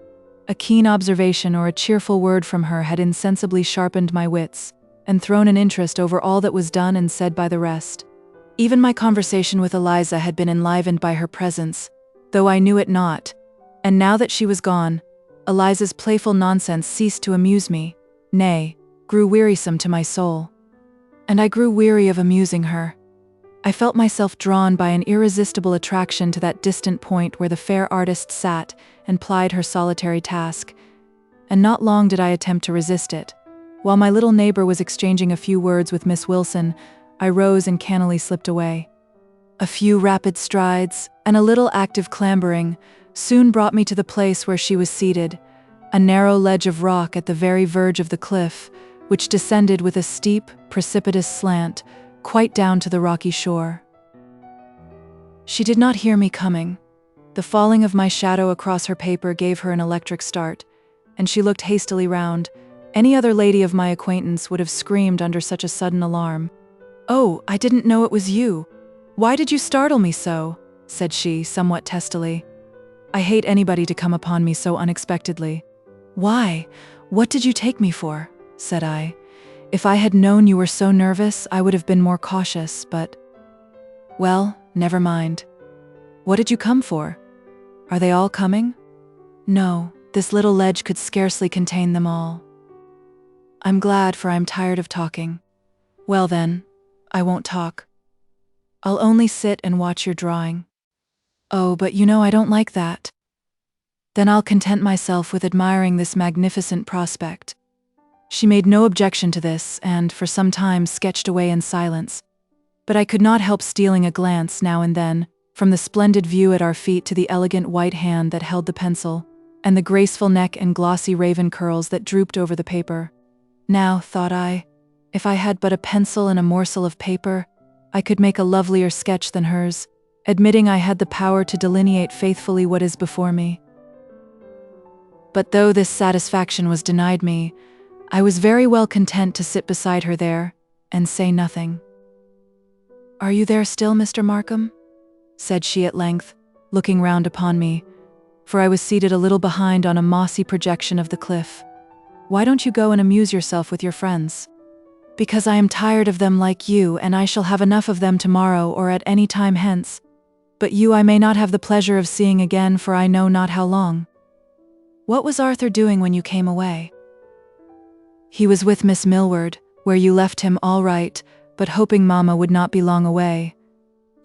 A keen observation or a cheerful word from her had insensibly sharpened my wits, and thrown an interest over all that was done and said by the rest. Even my conversation with Eliza had been enlivened by her presence, though I knew it not, and now that she was gone, Eliza's playful nonsense ceased to amuse me, nay, grew wearisome to my soul. And I grew weary of amusing her. I felt myself drawn by an irresistible attraction to that distant point where the fair artist sat and plied her solitary task, and not long did I attempt to resist it. While my little neighbor was exchanging a few words with Miss Wilson, I rose and cannily slipped away. A few rapid strides, and a little active clambering, soon brought me to the place where she was seated, a narrow ledge of rock at the very verge of the cliff, which descended with a steep, precipitous slant, quite down to the rocky shore. She did not hear me coming. The falling of my shadow across her paper gave her an electric start, and she looked hastily round. Any other lady of my acquaintance would have screamed under such a sudden alarm. "Oh, I didn't know it was you. Why did you startle me so?" said she, somewhat testily. "I hate anybody to come upon me so unexpectedly." "Why? What did you take me for?" said I. "If I had known you were so nervous, I would have been more cautious, but—" "Well, never mind. What did you come for? Are they all coming?" "No, this little ledge could scarcely contain them all." "I'm glad, for I'm tired of talking." "Well then, I won't talk. I'll only sit and watch your drawing." "Oh, but you know I don't like that." "Then I'll content myself with admiring this magnificent prospect." She made no objection to this, and for some time sketched away in silence. But I could not help stealing a glance now and then, from the splendid view at our feet to the elegant white hand that held the pencil, and the graceful neck and glossy raven curls that drooped over the paper. Now, thought I, if I had but a pencil and a morsel of paper, I could make a lovelier sketch than hers, admitting I had the power to delineate faithfully what is before me. But though this satisfaction was denied me, I was very well content to sit beside her there, and say nothing. "Are you there still, Mr. Markham?" said she at length, looking round upon me, for I was seated a little behind on a mossy projection of the cliff. "Why don't you go and amuse yourself with your friends?" "Because I am tired of them like you, and I shall have enough of them tomorrow or at any time hence. But you I may not have the pleasure of seeing again for I know not how long." "What was Arthur doing when you came away?" "He was with Miss Millward, where you left him, all right, but hoping Mamma would not be long away."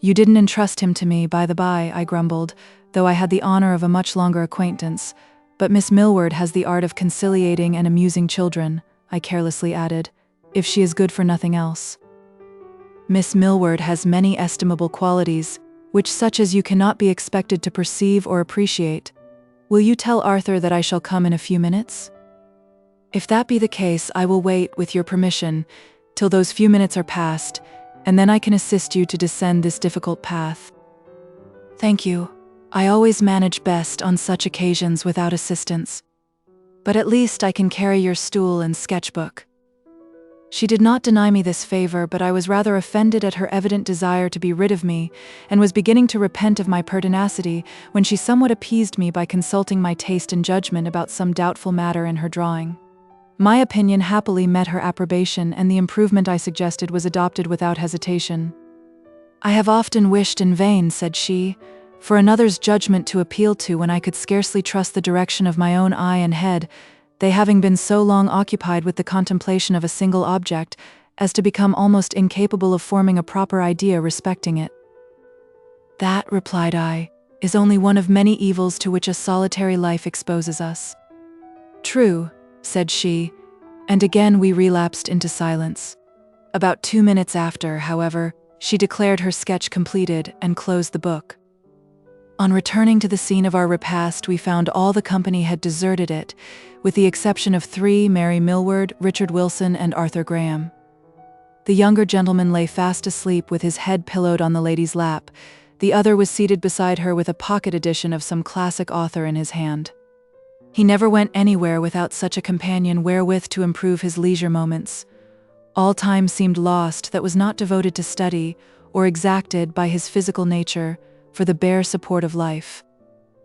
"You didn't entrust him to me, by the by," I grumbled, though I had the honor of a much longer acquaintance. "But Miss Millward has the art of conciliating and amusing children," I carelessly added, "if she is good for nothing else." "Miss Millward has many estimable qualities, which such as you cannot be expected to perceive or appreciate. Will you tell Arthur that I shall come in a few minutes?" "If that be the case, I will wait, with your permission, till those few minutes are past, and then I can assist you to descend this difficult path." "Thank you. I always manage best on such occasions without assistance. But at least I can carry your stool and sketchbook." She did not deny me this favor, but I was rather offended at her evident desire to be rid of me, and was beginning to repent of my pertinacity, when she somewhat appeased me by consulting my taste and judgment about some doubtful matter in her drawing. My opinion happily met her approbation, and the improvement I suggested was adopted without hesitation. "I have often wished in vain," said she, for another's judgment to appeal to when I could scarcely trust the direction of my own eye and head, they having been so long occupied with the contemplation of a single object as to become almost incapable of forming a proper idea respecting it. That, replied I, is only one of many evils to which a solitary life exposes us. True, said she, and again we relapsed into silence. About 2 minutes after, however, she declared her sketch completed and closed the book. On returning to the scene of our repast, we found all the company had deserted it, with the exception of 3, Mary Millward, Richard Wilson, and Arthur Graham. The younger gentleman lay fast asleep with his head pillowed on the lady's lap. The other was seated beside her with a pocket edition of some classic author in his hand. He never went anywhere without such a companion wherewith to improve his leisure moments. All time seemed lost that was not devoted to study or exacted by his physical nature for the bare support of life.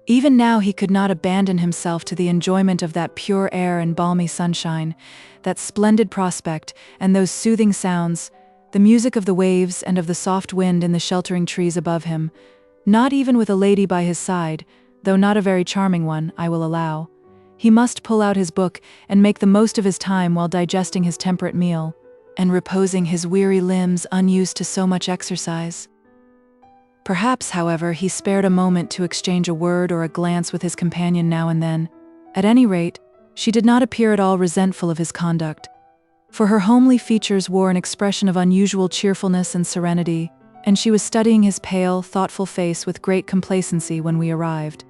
Even now he could not abandon himself to the enjoyment of that pure air and balmy sunshine, that splendid prospect and those soothing sounds, the music of the waves and of the soft wind in the sheltering trees above him, not even with a lady by his side, though not a very charming one, I will allow. He must pull out his book and make the most of his time while digesting his temperate meal, and reposing his weary limbs unused to so much exercise. Perhaps, however, he spared a moment to exchange a word or a glance with his companion now and then. At any rate, she did not appear at all resentful of his conduct, for her homely features wore an expression of unusual cheerfulness and serenity, and she was studying his pale, thoughtful face with great complacency when we arrived.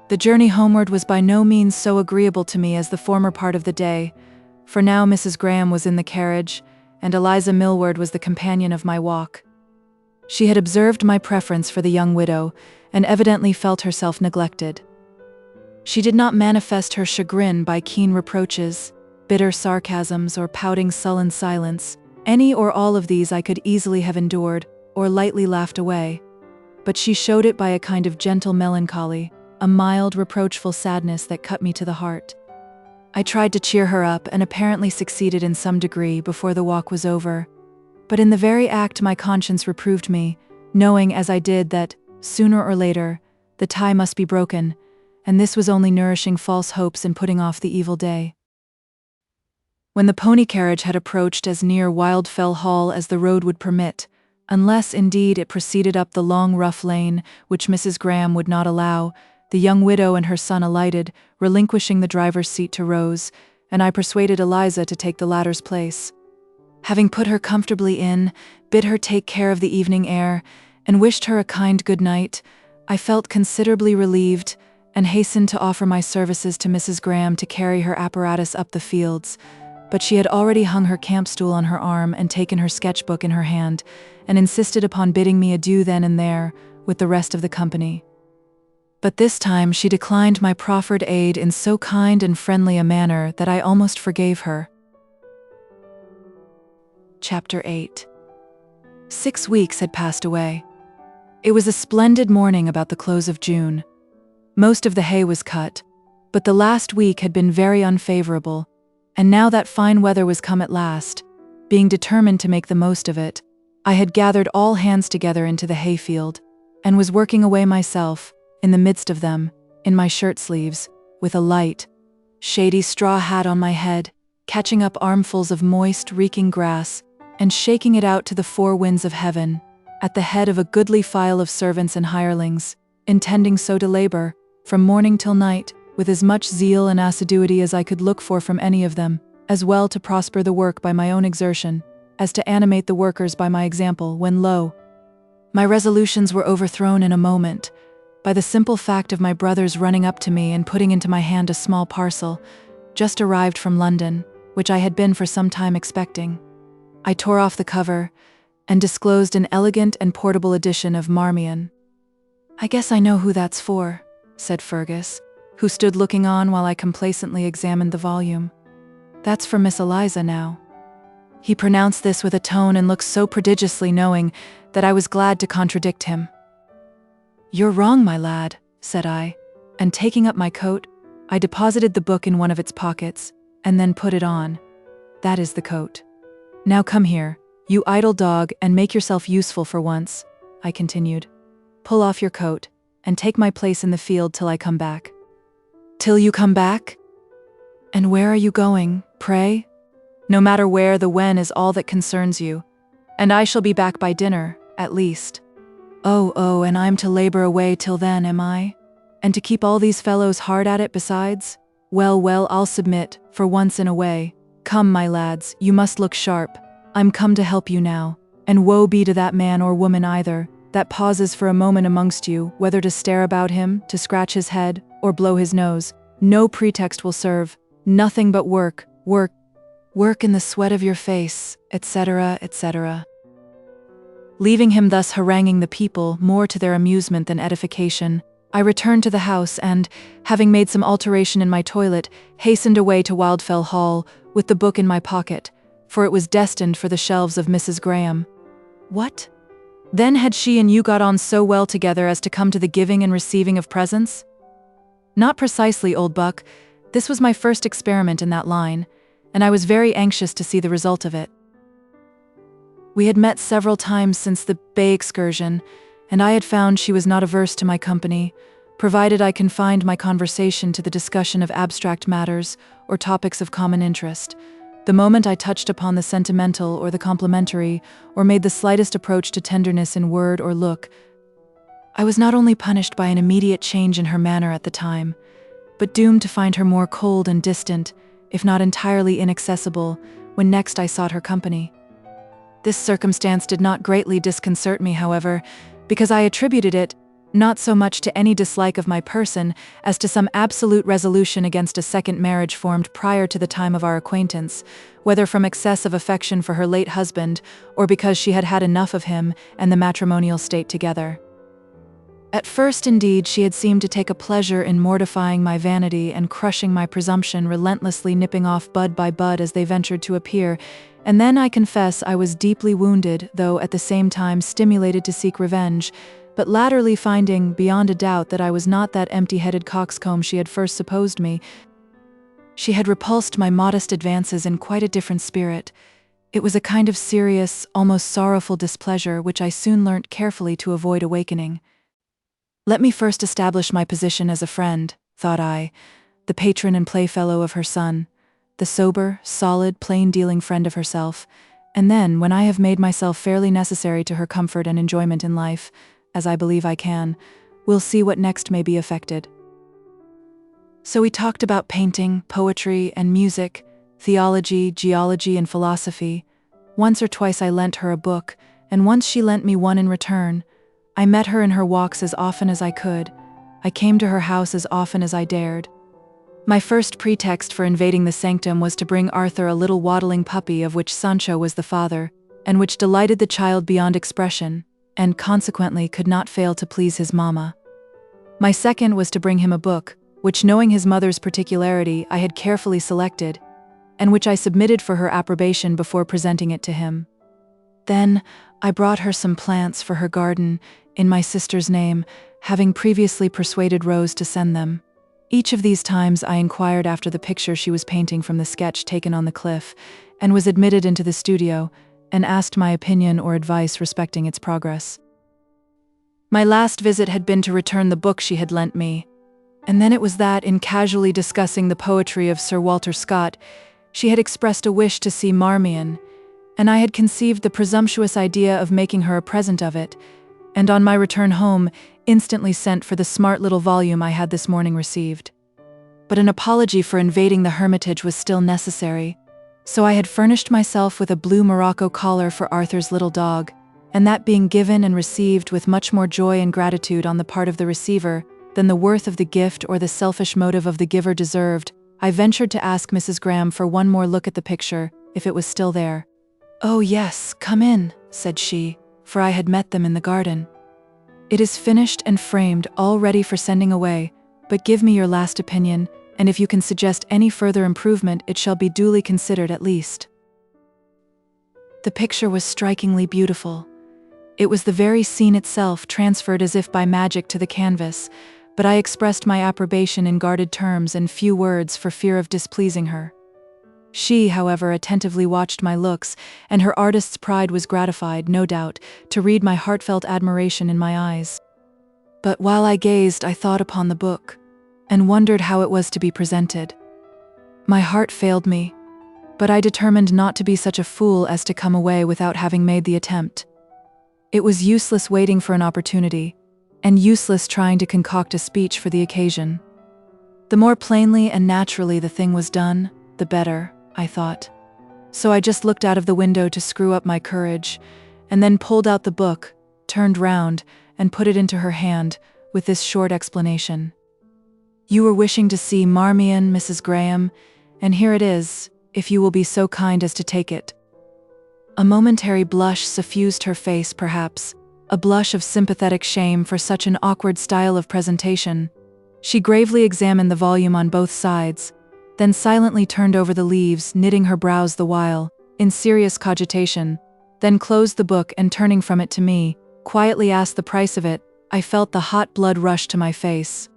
The journey homeward was by no means so agreeable to me as the former part of the day, for now Mrs. Graham was in the carriage, and Eliza Millward was the companion of my walk. She had observed my preference for the young widow, and evidently felt herself neglected. She did not manifest her chagrin by keen reproaches, bitter sarcasms, or pouting sullen silence. Any or all of these I could easily have endured, or lightly laughed away. But she showed it by a kind of gentle melancholy, a mild, reproachful sadness that cut me to the heart. I tried to cheer her up, and apparently succeeded in some degree before the walk was over. But in the very act my conscience reproved me, knowing as I did that, sooner or later, the tie must be broken, and this was only nourishing false hopes and putting off the evil day. When the pony carriage had approached as near Wildfell Hall as the road would permit, unless indeed it proceeded up the long rough lane which Mrs. Graham would not allow, the young widow and her son alighted, relinquishing the driver's seat to Rose, and I persuaded Eliza to take the latter's place. Having put her comfortably in, bid her take care of the evening air, and wished her a kind good night, I felt considerably relieved, and hastened to offer my services to Mrs. Graham to carry her apparatus up the fields, but she had already hung her camp stool on her arm and taken her sketchbook in her hand, and insisted upon bidding me adieu then and there, with the rest of the company. But this time she declined my proffered aid in so kind and friendly a manner that I almost forgave her. Chapter 8. 6 weeks had passed away. It was a splendid morning about the close of June. Most of the hay was cut, but the last week had been very unfavorable, and now that fine weather was come at last, being determined to make the most of it, I had gathered all hands together into the hayfield, and was working away myself, in the midst of them, in my shirt sleeves, with a light, shady straw hat on my head, catching up armfuls of moist, reeking grass, and shaking it out to the four winds of heaven, at the head of a goodly file of servants and hirelings, intending so to labor, from morning till night, with as much zeal and assiduity as I could look for from any of them, as well to prosper the work by my own exertion, as to animate the workers by my example, when lo! My resolutions were overthrown in a moment, by the simple fact of my brother's running up to me and putting into my hand a small parcel, just arrived from London, which I had been for some time expecting. I tore off the cover, and disclosed an elegant and portable edition of Marmion. "I guess I know who that's for," said Fergus, who stood looking on while I complacently examined the volume. "That's for Miss Eliza now." He pronounced this with a tone and look so prodigiously knowing that I was glad to contradict him. "You're wrong, my lad," said I, and taking up my coat, I deposited the book in one of its pockets, and then put it on. "That is the coat. Now come here, you idle dog, and make yourself useful for once," I continued. pull off your coat, and take my place in the field till I come back." "Till you come back? And where are you going, pray?" "No matter where, the when is all that concerns you. And I shall be back by dinner, at least." Oh, and I'm to labor away till then, am I? And to keep all these fellows hard at it besides? Well, I'll submit, for once in a way. Come, my lads, you must look sharp. I'm come to help you now. And woe be to that man or woman either, that pauses for a moment amongst you, whether to stare about him, to scratch his head, or blow his nose. No pretext will serve. Nothing but work, work, work in the sweat of your face, etc., etc. Leaving him thus haranguing the people, more to their amusement than edification, I returned to the house and, having made some alteration in my toilet, hastened away to Wildfell Hall, with the book in my pocket, for it was destined for the shelves of Mrs. Graham. What? Then had she and you got on so well together as to come to the giving and receiving of presents? Not precisely, old buck. This was my first experiment in that line, and I was very anxious to see the result of it. We had met several times since the bay excursion, and I had found she was not averse to my company, provided I confined my conversation to the discussion of abstract matters or topics of common interest. The moment I touched upon the sentimental or the complimentary, or made the slightest approach to tenderness in word or look, I was not only punished by an immediate change in her manner at the time, but doomed to find her more cold and distant, if not entirely inaccessible, when next I sought her company. This circumstance did not greatly disconcert me, however, because I attributed it not so much to any dislike of my person as to some absolute resolution against a second marriage formed prior to the time of our acquaintance, whether from excess of affection for her late husband or because she had had enough of him and the matrimonial state together. At first, indeed, she had seemed to take a pleasure in mortifying my vanity and crushing my presumption, relentlessly nipping off bud by bud as they ventured to appear, and then I confess I was deeply wounded, though at the same time stimulated to seek revenge, but latterly finding, beyond a doubt, that I was not that empty-headed coxcomb she had first supposed me. She had repulsed my modest advances in quite a different spirit. It was a kind of serious, almost sorrowful displeasure which I soon learnt carefully to avoid awakening. Let me first establish my position as a friend, thought I, the patron and playfellow of her son, the sober, solid, plain-dealing friend of herself, and then, when I have made myself fairly necessary to her comfort and enjoyment in life, as I believe I can, we'll see what next may be effected. So we talked about painting, poetry, and music, theology, geology, and philosophy. Once or twice I lent her a book, and once she lent me one in return. I met her in her walks as often as I could. I came to her house as often as I dared. My first pretext for invading the sanctum was to bring Arthur a little waddling puppy of which Sancho was the father, and which delighted the child beyond expression, and consequently could not fail to please his mamma. My second was to bring him a book, which, knowing his mother's particularity, I had carefully selected, and which I submitted for her approbation before presenting it to him. Then I brought her some plants for her garden, in my sister's name, having previously persuaded Rose to send them. Each of these times I inquired after the picture she was painting from the sketch taken on the cliff, and was admitted into the studio, and asked my opinion or advice respecting its progress. My last visit had been to return the book she had lent me, and then it was that, in casually discussing the poetry of Sir Walter Scott, she had expressed a wish to see Marmion, and I had conceived the presumptuous idea of making her a present of it, and on my return home, instantly sent for the smart little volume I had this morning received. But an apology for invading the hermitage was still necessary, so I had furnished myself with a blue morocco collar for Arthur's little dog, and that being given and received with much more joy and gratitude on the part of the receiver than the worth of the gift or the selfish motive of the giver deserved, I ventured to ask Mrs. Graham for one more look at the picture, if it was still there. "Oh yes, come in," said she, for I had met them in the garden. "It is finished and framed, all ready for sending away, but give me your last opinion, and if you can suggest any further improvement, it shall be duly considered at least." The picture was strikingly beautiful. It was the very scene itself, transferred as if by magic to the canvas, but I expressed my approbation in guarded terms and few words for fear of displeasing her. She, however, attentively watched my looks, and her artist's pride was gratified, no doubt, to read my heartfelt admiration in my eyes. But while I gazed, I thought upon the book, and wondered how it was to be presented. My heart failed me, but I determined not to be such a fool as to come away without having made the attempt. It was useless waiting for an opportunity, and useless trying to concoct a speech for the occasion. The more plainly and naturally the thing was done, the better, I thought. So I just looked out of the window to screw up my courage, and then pulled out the book, turned round, and put it into her hand, with this short explanation. "You were wishing to see Marmion, Mrs. Graham, and here it is, if you will be so kind as to take it." A momentary blush suffused her face, perhaps, a blush of sympathetic shame for such an awkward style of presentation. She gravely examined the volume on both sides, then silently turned over the leaves, knitting her brows the while, in serious cogitation, then closed the book and turning from it to me, quietly asked the price of it. I felt the hot blood rush to my face.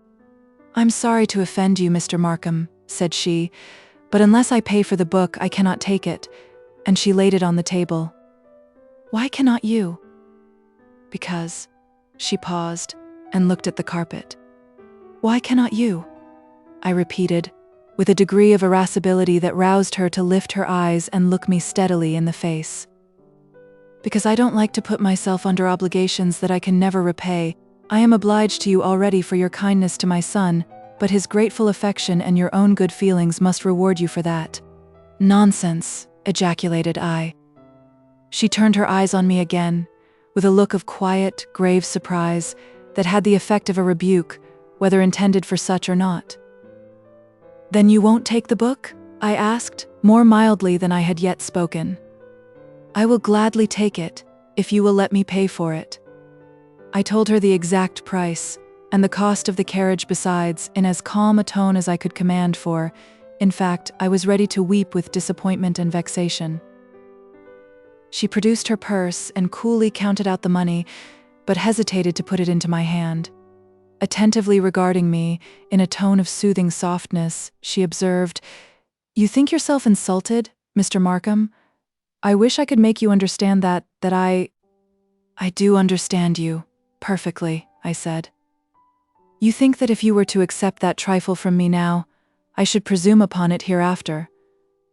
"I'm sorry to offend you, Mr. Markham," said she, "but unless I pay for the book, I cannot take it," and she laid it on the table. "Why cannot you?" "Because—" She paused and looked at the carpet. "Why cannot you?" I repeated, with a degree of irascibility that roused her to lift her eyes and look me steadily in the face. "Because I don't like to put myself under obligations that I can never repay. I am obliged to you already for your kindness to my son, but his grateful affection and your own good feelings must reward you for that." "Nonsense," ejaculated I. She turned her eyes on me again, with a look of quiet, grave surprise that had the effect of a rebuke, whether intended for such or not. "Then you won't take the book?" I asked, more mildly than I had yet spoken. "I will gladly take it, if you will let me pay for it." I told her the exact price, and the cost of the carriage besides, in as calm a tone as I could command, for, in fact, I was ready to weep with disappointment and vexation. She produced her purse and coolly counted out the money, but hesitated to put it into my hand. Attentively regarding me, in a tone of soothing softness, she observed, "You think yourself insulted, Mr. Markham? I wish I could make you understand that I do understand you, perfectly," I said. "You think that if you were to accept that trifle from me now, I should presume upon it hereafter.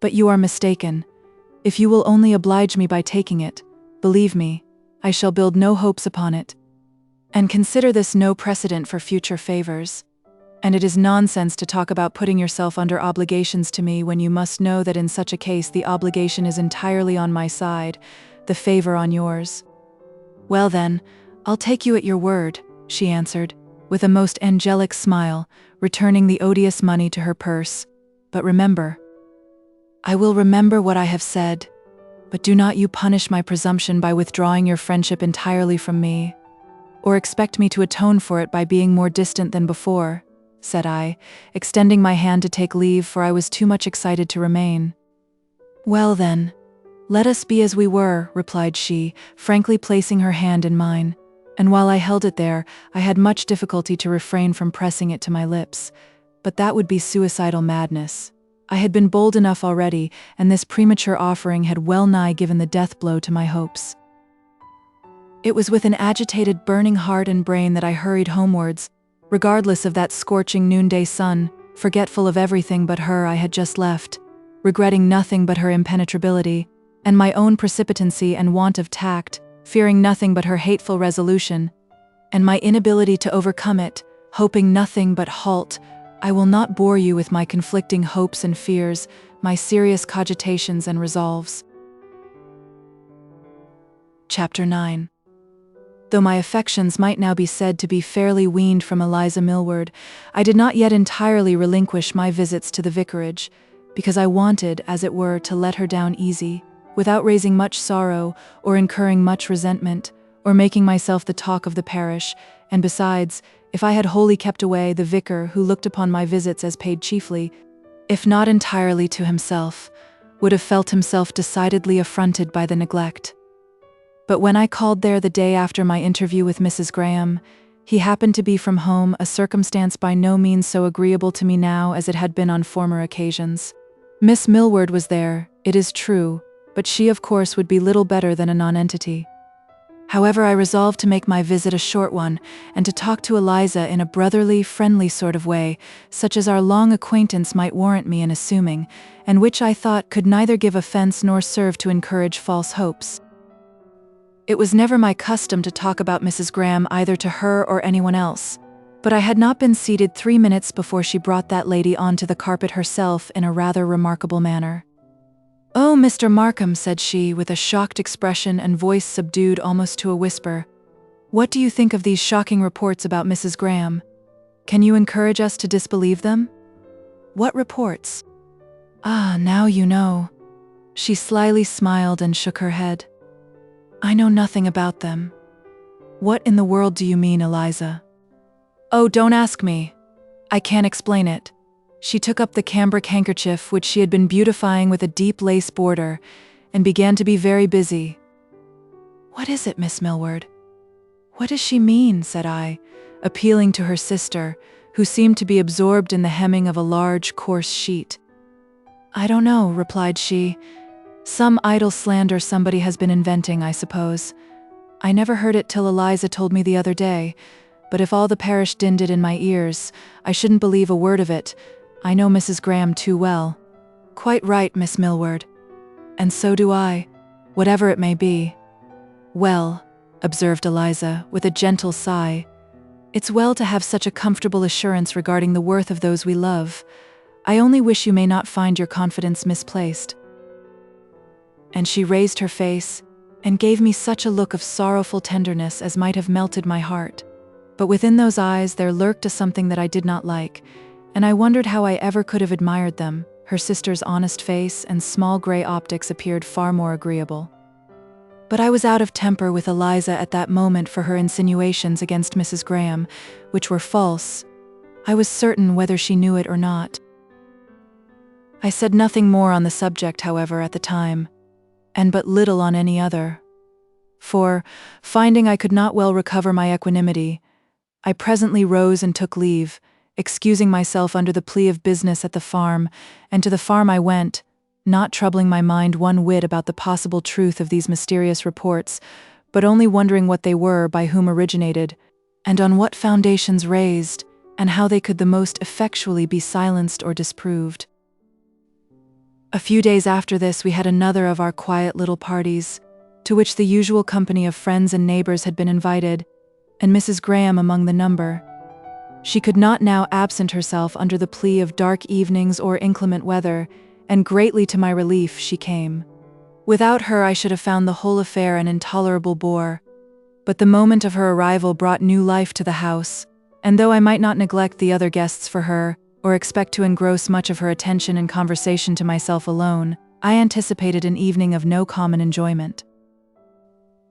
But you are mistaken. If you will only oblige me by taking it, believe me, I shall build no hopes upon it. And consider this no precedent for future favors. And it is nonsense to talk about putting yourself under obligations to me when you must know that in such a case the obligation is entirely on my side, the favor on yours." "Well then, I'll take you at your word," she answered, with a most angelic smile, returning the odious money to her purse. "But remember—" "I will remember what I have said, but do not you punish my presumption by withdrawing your friendship entirely from me, or expect me to atone for it by being more distant than before," said I, extending my hand to take leave, for I was too much excited to remain. "Well then, let us be as we were," replied she, frankly placing her hand in mine, and while I held it there, I had much difficulty to refrain from pressing it to my lips, but that would be suicidal madness. I had been bold enough already, and this premature offering had well nigh given the death blow to my hopes. It was with an agitated, burning heart and brain that I hurried homewards, regardless of that scorching noonday sun, forgetful of everything but her I had just left, regretting nothing but her impenetrability, and my own precipitancy and want of tact, fearing nothing but her hateful resolution, and my inability to overcome it, hoping nothing but halt. I will not bore you with my conflicting hopes and fears, my serious cogitations and resolves. Chapter IX. Though my affections might now be said to be fairly weaned from Eliza Millward, I did not yet entirely relinquish my visits to the vicarage, because I wanted, as it were, to let her down easy, without raising much sorrow, or incurring much resentment, or making myself the talk of the parish, and besides, if I had wholly kept away, the vicar, who looked upon my visits as paid chiefly, if not entirely to himself, would have felt himself decidedly affronted by the neglect. But when I called there the day after my interview with Mrs. Graham, he happened to be from home, a circumstance by no means so agreeable to me now as it had been on former occasions. Miss Millward was there, it is true, but she of course would be little better than a nonentity. However, I resolved to make my visit a short one, and to talk to Eliza in a brotherly, friendly sort of way, such as our long acquaintance might warrant me in assuming, and which I thought could neither give offense nor serve to encourage false hopes. It was never my custom to talk about Mrs. Graham either to her or anyone else, but I had not been seated 3 minutes before she brought that lady onto the carpet herself in a rather remarkable manner. "Oh, Mr. Markham," said she, with a shocked expression and voice subdued almost to a whisper, "what do you think of these shocking reports about Mrs. Graham? Can you encourage us to disbelieve them?" "What reports?" "Ah, now you know." She slyly smiled and shook her head. "I know nothing about them." "What in the world do you mean, Eliza?" "Oh, don't ask me. I can't explain it." She took up the cambric handkerchief which she had been beautifying with a deep lace border, and began to be very busy. "What is it, Miss Millward? What does she mean?" said I, appealing to her sister, who seemed to be absorbed in the hemming of a large, coarse sheet. "I don't know," replied she. "Some idle slander somebody has been inventing, I suppose. I never heard it till Eliza told me the other day, but if all the parish dinned it in my ears, I shouldn't believe a word of it. I know Mrs. Graham too well." "Quite right, Miss Millward. And so do I, whatever it may be." "Well," observed Eliza, with a gentle sigh, "it's well to have such a comfortable assurance regarding the worth of those we love. I only wish you may not find your confidence misplaced." And she raised her face, and gave me such a look of sorrowful tenderness as might have melted my heart. But within those eyes there lurked a something that I did not like, and I wondered how I ever could have admired them. Her sister's honest face and small grey optics appeared far more agreeable. But I was out of temper with Eliza at that moment for her insinuations against Mrs. Graham, which were false. I was certain whether she knew it or not. I said nothing more on the subject, however, at the time, and but little on any other. For, finding I could not well recover my equanimity, I presently rose and took leave, excusing myself under the plea of business at the farm, and to the farm I went, not troubling my mind one whit about the possible truth of these mysterious reports, but only wondering what they were, by whom originated, and on what foundations raised, and how they could the most effectually be silenced or disproved. A few days after this we had another of our quiet little parties, to which the usual company of friends and neighbors had been invited, and Mrs. Graham among the number. She could not now absent herself under the plea of dark evenings or inclement weather, and greatly to my relief she came. Without her I should have found the whole affair an intolerable bore, but the moment of her arrival brought new life to the house, and though I might not neglect the other guests for her, or expect to engross much of her attention and conversation to myself alone, I anticipated an evening of no common enjoyment.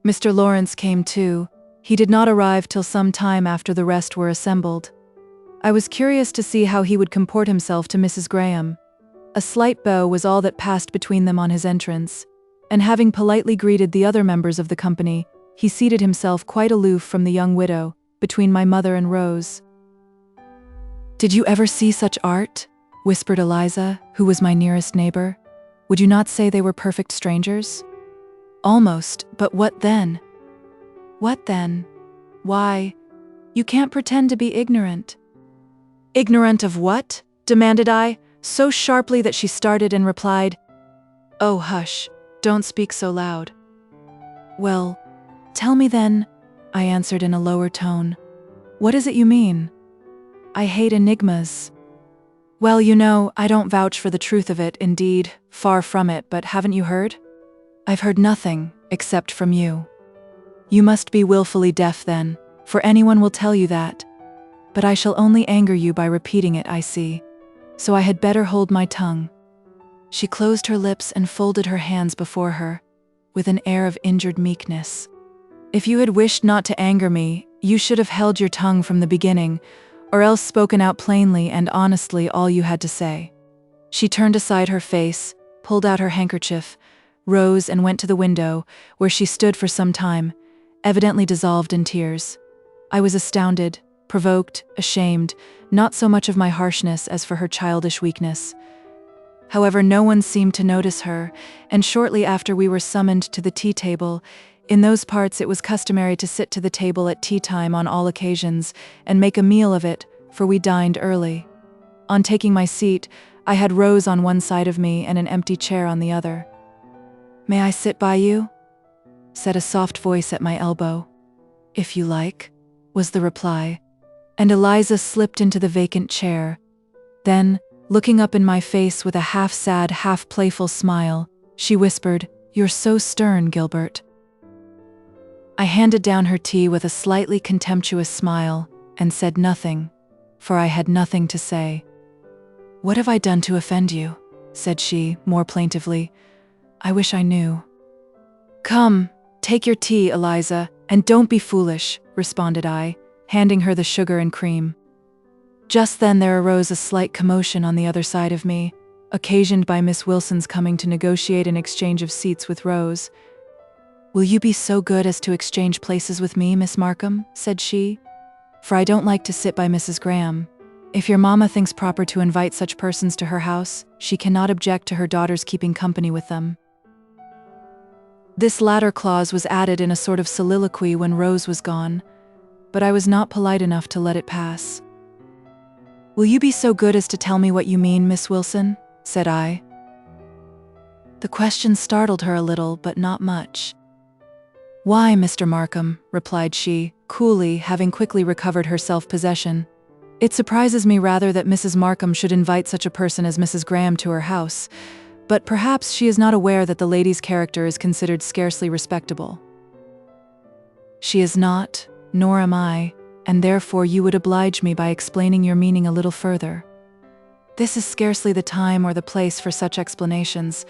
Mr. Lawrence came too. He did not arrive till some time after the rest were assembled. I was curious to see how he would comport himself to Mrs. Graham. A slight bow was all that passed between them on his entrance, and having politely greeted the other members of the company, he seated himself quite aloof from the young widow, between my mother and Rose. "Did you ever see such art?" whispered Eliza, who was my nearest neighbor. "Would you not say they were perfect strangers?" "Almost, but what then?" "What then? Why, you can't pretend to be ignorant." "Ignorant of what?" demanded I, so sharply that she started and replied, "Oh, hush, don't speak so loud." "Well, tell me then," I answered in a lower tone. "What is it you mean?" "I hate enigmas." "Well, you know, I don't vouch for the truth of it, indeed, far from it, but haven't you heard?" "I've heard nothing, except from you." "You must be willfully deaf then, for anyone will tell you that. But I shall only anger you by repeating it, I see. So I had better hold my tongue." She closed her lips and folded her hands before her, with an air of injured meekness. "If you had wished not to anger me, you should have held your tongue from the beginning, or else spoken out plainly and honestly all you had to say." She turned aside her face, pulled out her handkerchief, rose and went to the window, where she stood for some time, evidently dissolved in tears. I was astounded, provoked, ashamed, not so much of my harshness as for her childish weakness. However, no one seemed to notice her, and shortly after we were summoned to the tea-table, In those parts it was customary to sit to the table at tea time on all occasions, and make a meal of it, for we dined early. On taking my seat, I had Rose on one side of me and an empty chair on the other. "May I sit by you?" said a soft voice at my elbow. "If you like," was the reply, and Eliza slipped into the vacant chair. Then, looking up in my face with a half-sad, half-playful smile, she whispered, "You're so stern, Gilbert." I handed down her tea with a slightly contemptuous smile, and said nothing, for I had nothing to say. "What have I done to offend you?" said she, more plaintively. "I wish I knew." "Come, take your tea, Eliza, and don't be foolish," responded I, handing her the sugar and cream. Just then there arose a slight commotion on the other side of me, occasioned by Miss Wilson's coming to negotiate an exchange of seats with Rose. "Will you be so good as to exchange places with me, Miss Markham?" said she. "For I don't like to sit by Mrs. Graham. If your mamma thinks proper to invite such persons to her house, she cannot object to her daughter's keeping company with them." This latter clause was added in a sort of soliloquy when Rose was gone, but I was not polite enough to let it pass. "Will you be so good as to tell me what you mean, Miss Wilson?" said I. The question startled her a little, but not much. "Why, Mr. Markham," replied she, coolly, having quickly recovered her self-possession, "it surprises me rather that Mrs. Markham should invite such a person as Mrs. Graham to her house, but perhaps she is not aware that the lady's character is considered scarcely respectable." "She is not, nor am I, and therefore you would oblige me by explaining your meaning a little further." "This is scarcely the time or the place for such explanations,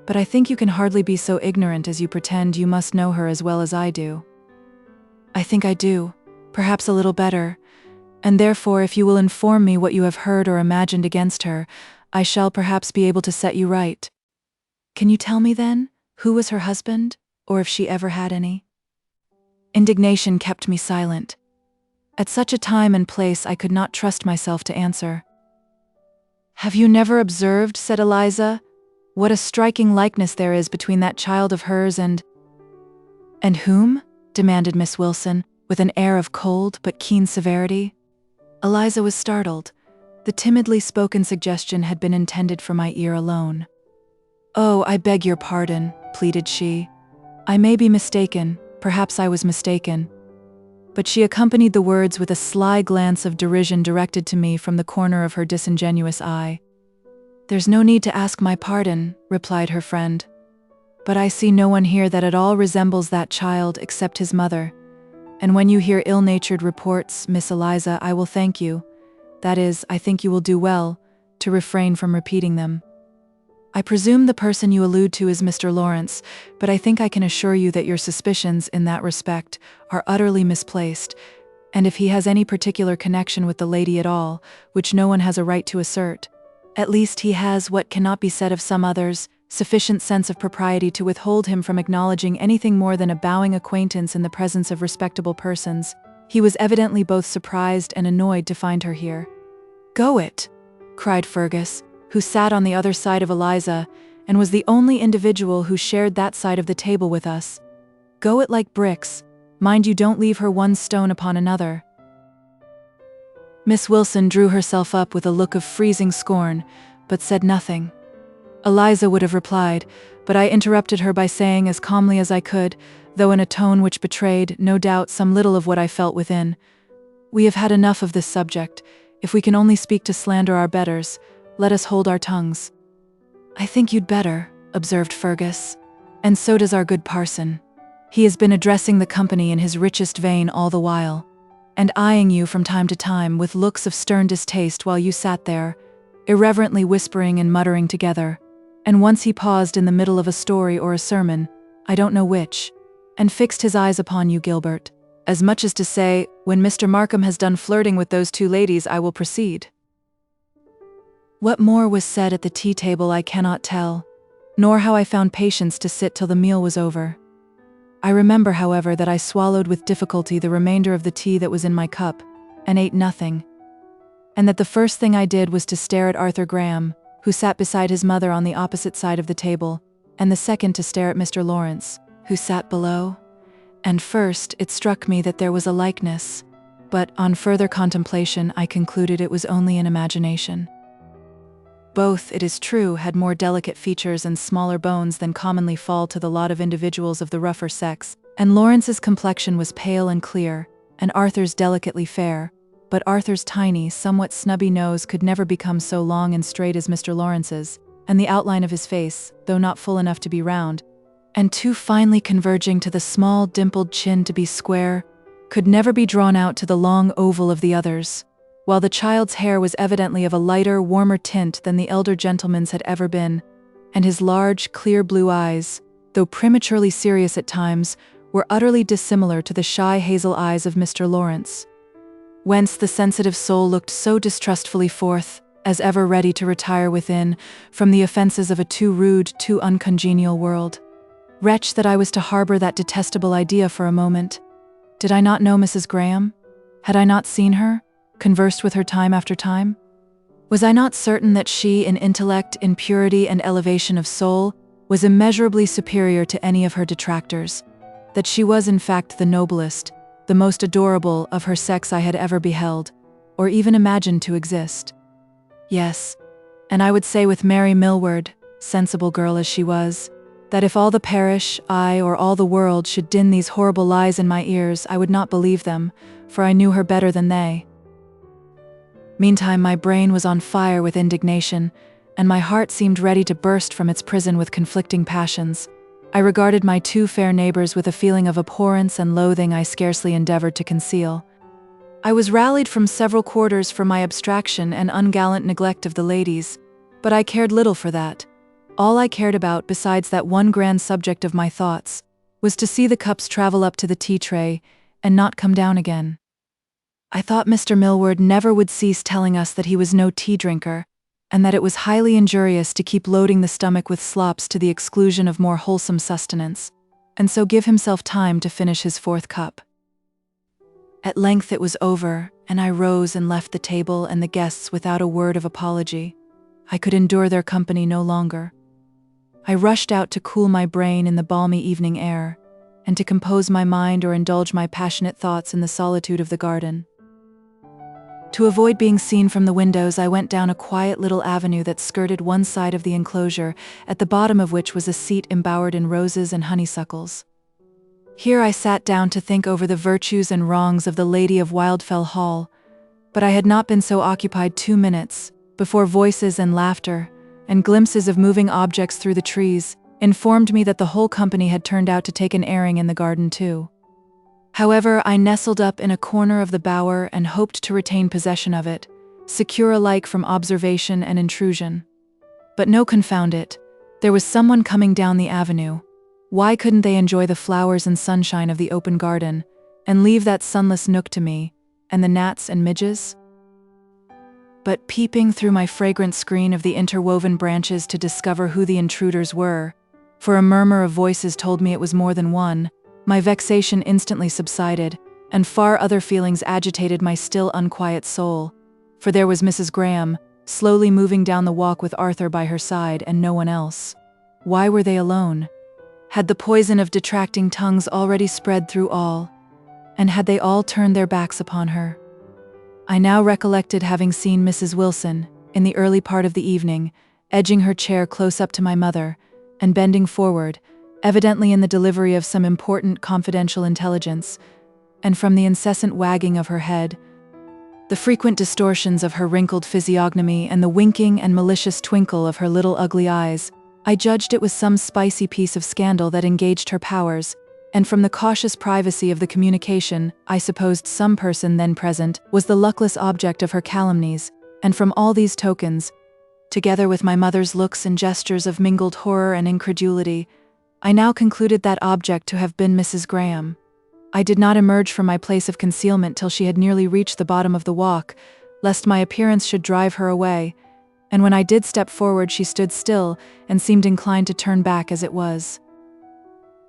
but I think you can hardly be so ignorant as you pretend you must know her as well as I do." "I think I do, perhaps a little better, and therefore if you will inform me what you have heard or imagined against her, I shall perhaps be able to set you right." "Can you tell me then, who was her husband, or if she ever had any?" Indignation kept me silent. At such a time and place I could not trust myself to answer. "Have you never observed," said Eliza, "what a striking likeness there is between that child of hers and—" "And whom?" demanded Miss Wilson, with an air of cold but keen severity. Eliza was startled. The timidly spoken suggestion had been intended for my ear alone. "Oh, I beg your pardon," pleaded she. "I may be mistaken, perhaps I was mistaken." But she accompanied the words with a sly glance of derision directed to me from the corner of her disingenuous eye. "There's no need to ask my pardon," replied her friend. "But I see no one here that at all resembles that child except his mother. And when you hear ill-natured reports, Miss Eliza, I will thank you, that is, I think you will do well, to refrain from repeating them. I presume the person you allude to is Mr. Lawrence, but I think I can assure you that your suspicions, in that respect, are utterly misplaced, and if he has any particular connection with the lady at all, which no one has a right to assert, at least he has, what cannot be said of some others, sufficient sense of propriety to withhold him from acknowledging anything more than a bowing acquaintance in the presence of respectable persons. He was evidently both surprised and annoyed to find her here." "Go it!" cried Fergus, who sat on the other side of Eliza, and was the only individual who shared that side of the table with us. "Go it like bricks. Mind you don't leave her one stone upon another." Miss Wilson drew herself up with a look of freezing scorn, but said nothing. Eliza would have replied, but I interrupted her by saying as calmly as I could, though in a tone which betrayed, no doubt, some little of what I felt within, "We have had enough of this subject. If we can only speak to slander our betters, let us hold our tongues." "I think you'd better," observed Fergus. "And so does our good parson. He has been addressing the company in his richest vein all the while, and eyeing you from time to time with looks of stern distaste while you sat there, irreverently whispering and muttering together, and once he paused in the middle of a story or a sermon, I don't know which, and fixed his eyes upon you, Gilbert, as much as to say, 'When Mr. Markham has done flirting with those two ladies, I will proceed.'" What more was said at the tea-table I cannot tell, nor how I found patience to sit till the meal was over. I remember, however, that I swallowed with difficulty the remainder of the tea that was in my cup, and ate nothing, and that the first thing I did was to stare at Arthur Graham, who sat beside his mother on the opposite side of the table, and the second to stare at Mr. Lawrence, who sat below, And first it struck me that there was a likeness, but on further contemplation I concluded it was only an imagination. Both, it is true, had more delicate features and smaller bones than commonly fall to the lot of individuals of the rougher sex, and Lawrence's complexion was pale and clear, and Arthur's delicately fair, but Arthur's tiny, somewhat snubby nose could never become so long and straight as Mr. Lawrence's, and the outline of his face, though not full enough to be round, and too finely converging to the small, dimpled chin to be square, could never be drawn out to the long oval of the others, while the child's hair was evidently of a lighter, warmer tint than the elder gentleman's had ever been, and his large, clear blue eyes, though prematurely serious at times, were utterly dissimilar to the shy hazel eyes of Mr. Lawrence. Whence the sensitive soul looked so distrustfully forth, as ever ready to retire within, from the offences of a too rude, too uncongenial world. Wretch that I was to harbor that detestable idea for a moment. Did I not know Mrs. Graham? Had I not seen her, conversed with her time after time? Was I not certain that she, in intellect, in purity and elevation of soul, was immeasurably superior to any of her detractors, that she was in fact the noblest, the most adorable of her sex I had ever beheld, or even imagined to exist? Yes, and I would say with Mary Millward, sensible girl as she was, that if all the parish, I, or all the world should din these horrible lies in my ears, I would not believe them, for I knew her better than they. Meantime my brain was on fire with indignation, and my heart seemed ready to burst from its prison with conflicting passions. I regarded my two fair neighbors with a feeling of abhorrence and loathing I scarcely endeavored to conceal. I was rallied from several quarters for my abstraction and ungallant neglect of the ladies, but I cared little for that. All I cared about, besides that one grand subject of my thoughts, was to see the cups travel up to the tea-tray and not come down again. I thought Mr. Millward never would cease telling us that he was no tea-drinker, and that it was highly injurious to keep loading the stomach with slops to the exclusion of more wholesome sustenance, and so give himself time to finish his fourth cup. At length it was over, and I rose and left the table and the guests without a word of apology. I could endure their company no longer. I rushed out to cool my brain in the balmy evening air, and to compose my mind or indulge my passionate thoughts in the solitude of the garden. To avoid being seen from the windows, I went down a quiet little avenue that skirted one side of the enclosure, at the bottom of which was a seat embowered in roses and honeysuckles. Here I sat down to think over the virtues and wrongs of the Lady of Wildfell Hall, but I had not been so occupied 2 minutes, before voices and laughter, and glimpses of moving objects through the trees, informed me that the whole company had turned out to take an airing in the garden too. However, I nestled up in a corner of the bower and hoped to retain possession of it, secure alike from observation and intrusion. But no, confound it, there was someone coming down the avenue. Why couldn't they enjoy the flowers and sunshine of the open garden, and leave that sunless nook to me, and the gnats and midges? But peeping through my fragrant screen of the interwoven branches to discover who the intruders were, for a murmur of voices told me it was more than one, my vexation instantly subsided, and far other feelings agitated my still unquiet soul, for there was Mrs. Graham, slowly moving down the walk with Arthur by her side and no one else. Why were they alone? Had the poison of detracting tongues already spread through all, and had they all turned their backs upon her? I now recollected having seen Mrs. Wilson, in the early part of the evening, edging her chair close up to my mother, and bending forward, evidently in the delivery of some important confidential intelligence, and from the incessant wagging of her head, the frequent distortions of her wrinkled physiognomy, and the winking and malicious twinkle of her little ugly eyes, I judged it was some spicy piece of scandal that engaged her powers, and from the cautious privacy of the communication, I supposed some person then present was the luckless object of her calumnies, and from all these tokens, together with my mother's looks and gestures of mingled horror and incredulity, I now concluded that object to have been Mrs. Graham. I did not emerge from my place of concealment till she had nearly reached the bottom of the walk, lest my appearance should drive her away, and when I did step forward she stood still and seemed inclined to turn back as it was.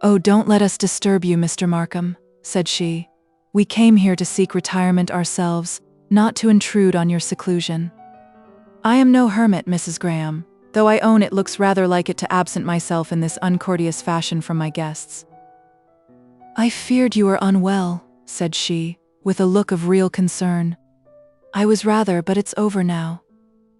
"Oh, don't let us disturb you, Mr. Markham," said she. "We came here to seek retirement ourselves, not to intrude on your seclusion." "I am no hermit, Mrs. Graham, though I own it looks rather like it to absent myself in this uncourteous fashion from my guests." "I feared you were unwell," said she, with a look of real concern. "I was rather, but it's over now.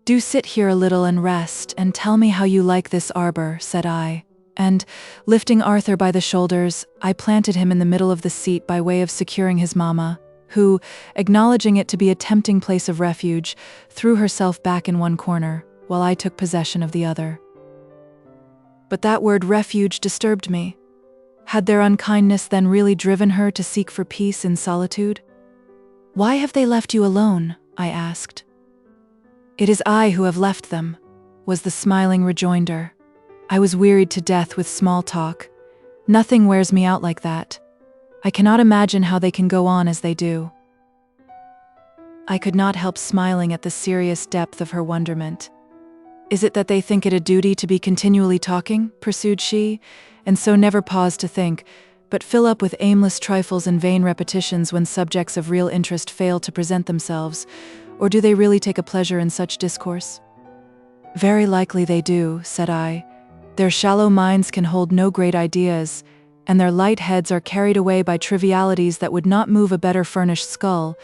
Do sit here a little and rest, and tell me how you like this arbor," said I, and, lifting Arthur by the shoulders, I planted him in the middle of the seat by way of securing his mamma, who, acknowledging it to be a tempting place of refuge, threw herself back in one corner, while I took possession of the other. But that word refuge disturbed me. Had their unkindness then really driven her to seek for peace in solitude? "Why have they left you alone?" I asked. "It is I who have left them," was the smiling rejoinder. "I was wearied to death with small talk. Nothing wears me out like that. I cannot imagine how they can go on as they do." I could not help smiling at the serious depth of her wonderment. "Is it that they think it a duty to be continually talking?" pursued she, "and so never pause to think, but fill up with aimless trifles and vain repetitions when subjects of real interest fail to present themselves, or do they really take a pleasure in such discourse?" "Very likely they do," said I. "Their shallow minds can hold no great ideas, and their light heads are carried away by trivialities that would not move a better furnished skull,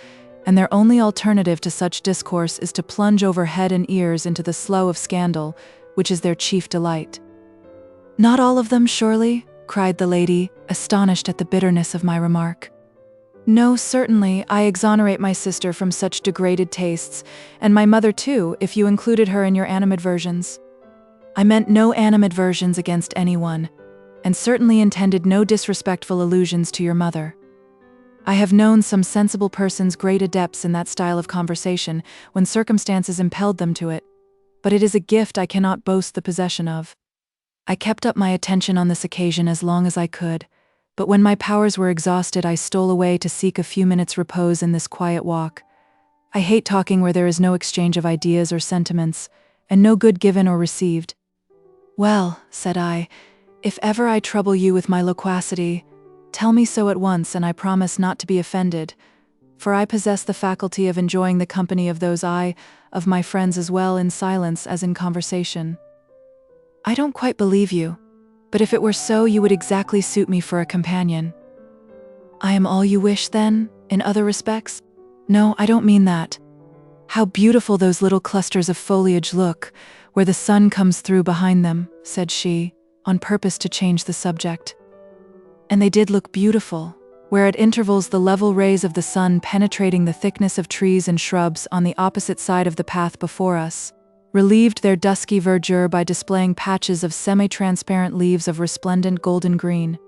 and their only alternative to such discourse is to plunge over head and ears into the slough of scandal, which is their chief delight." "Not all of them, surely?" cried the lady, astonished at the bitterness of my remark. "No, certainly, I exonerate my sister from such degraded tastes, and my mother too, if you included her in your animadversions." "I meant no animadversions against anyone, and certainly intended no disrespectful allusions to your mother. I have known some sensible persons great adepts in that style of conversation when circumstances impelled them to it, but it is a gift I cannot boast the possession of. I kept up my attention on this occasion as long as I could, but when my powers were exhausted I stole away to seek a few minutes' repose in this quiet walk. I hate talking where there is no exchange of ideas or sentiments, and no good given or received." "Well," said I, "if ever I trouble you with my loquacity, tell me so at once, and I promise not to be offended, for I possess the faculty of enjoying the company of those of my friends as well in silence as in conversation." "I don't quite believe you, but if it were so you would exactly suit me for a companion." "I am all you wish, then, in other respects?" "No, I don't mean that. How beautiful those little clusters of foliage look, where the sun comes through behind them," said she, on purpose to change the subject. And they did look beautiful, where at intervals the level rays of the sun penetrating the thickness of trees and shrubs on the opposite side of the path before us, relieved their dusky verdure by displaying patches of semi-transparent leaves of resplendent golden green.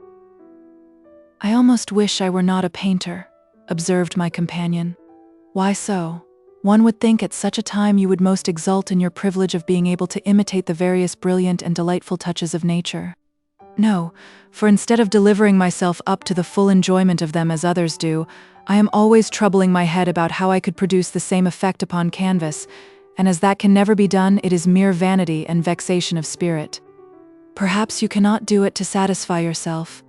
"I almost wish I were not a painter," observed my companion. "Why so? One would think at such a time you would most exult in your privilege of being able to imitate the various brilliant and delightful touches of nature." "No, for instead of delivering myself up to the full enjoyment of them as others do, I am always troubling my head about how I could produce the same effect upon canvas, and as that can never be done, it is mere vanity and vexation of spirit." "Perhaps you cannot do it to satisfy yourself,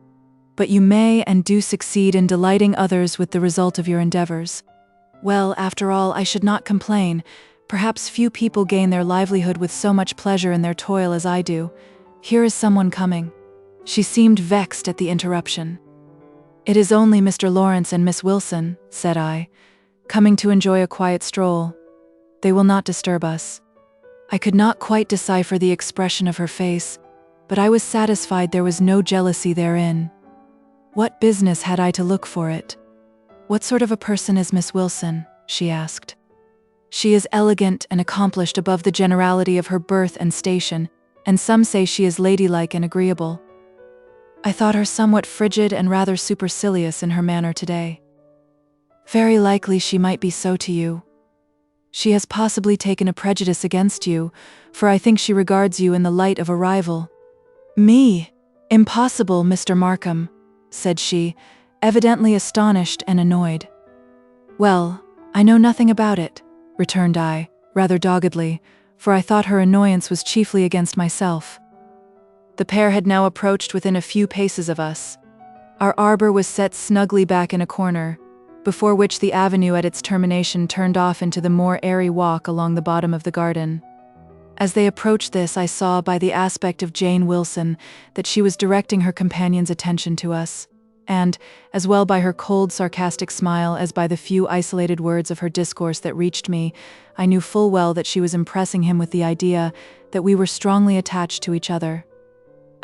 but you may and do succeed in delighting others with the result of your endeavors. Well, after all, I should not complain. Perhaps few people gain their livelihood with so much pleasure in their toil as I do. Here is someone coming." She seemed vexed at the interruption. "It is only Mr. Lawrence and Miss Wilson," said I, "coming to enjoy a quiet stroll. They will not disturb us." I could not quite decipher the expression of her face, but I was satisfied there was no jealousy therein. What business had I to look for it? "What sort of a person is Miss Wilson?" she asked. "She is elegant and accomplished above the generality of her birth and station, and some say she is ladylike and agreeable. I thought her somewhat frigid and rather supercilious in her manner today." "Very likely she might be so to you. She has possibly taken a prejudice against you, for I think she regards you in the light of a rival." "Me? Impossible, Mr. Markham," said she, evidently astonished and annoyed. "Well, I know nothing about it," returned I, rather doggedly, for I thought her annoyance was chiefly against myself. The pair had now approached within a few paces of us. Our arbor was set snugly back in a corner, before which the avenue at its termination turned off into the more airy walk along the bottom of the garden. As they approached this, I saw by the aspect of Jane Wilson that she was directing her companion's attention to us. and, as well by her cold, sarcastic smile as by the few isolated words of her discourse that reached me, I knew full well that she was impressing him with the idea that we were strongly attached to each other.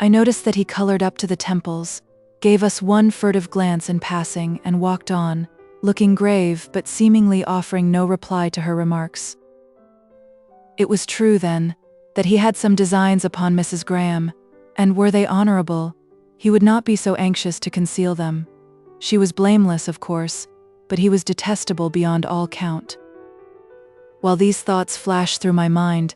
I noticed that he colored up to the temples, gave us one furtive glance in passing, and walked on, looking grave but seemingly offering no reply to her remarks. It was true, then, that he had some designs upon Mrs. Graham, and were they honorable, he would not be so anxious to conceal them. She was blameless, of course, but he was detestable beyond all count. While these thoughts flashed through my mind,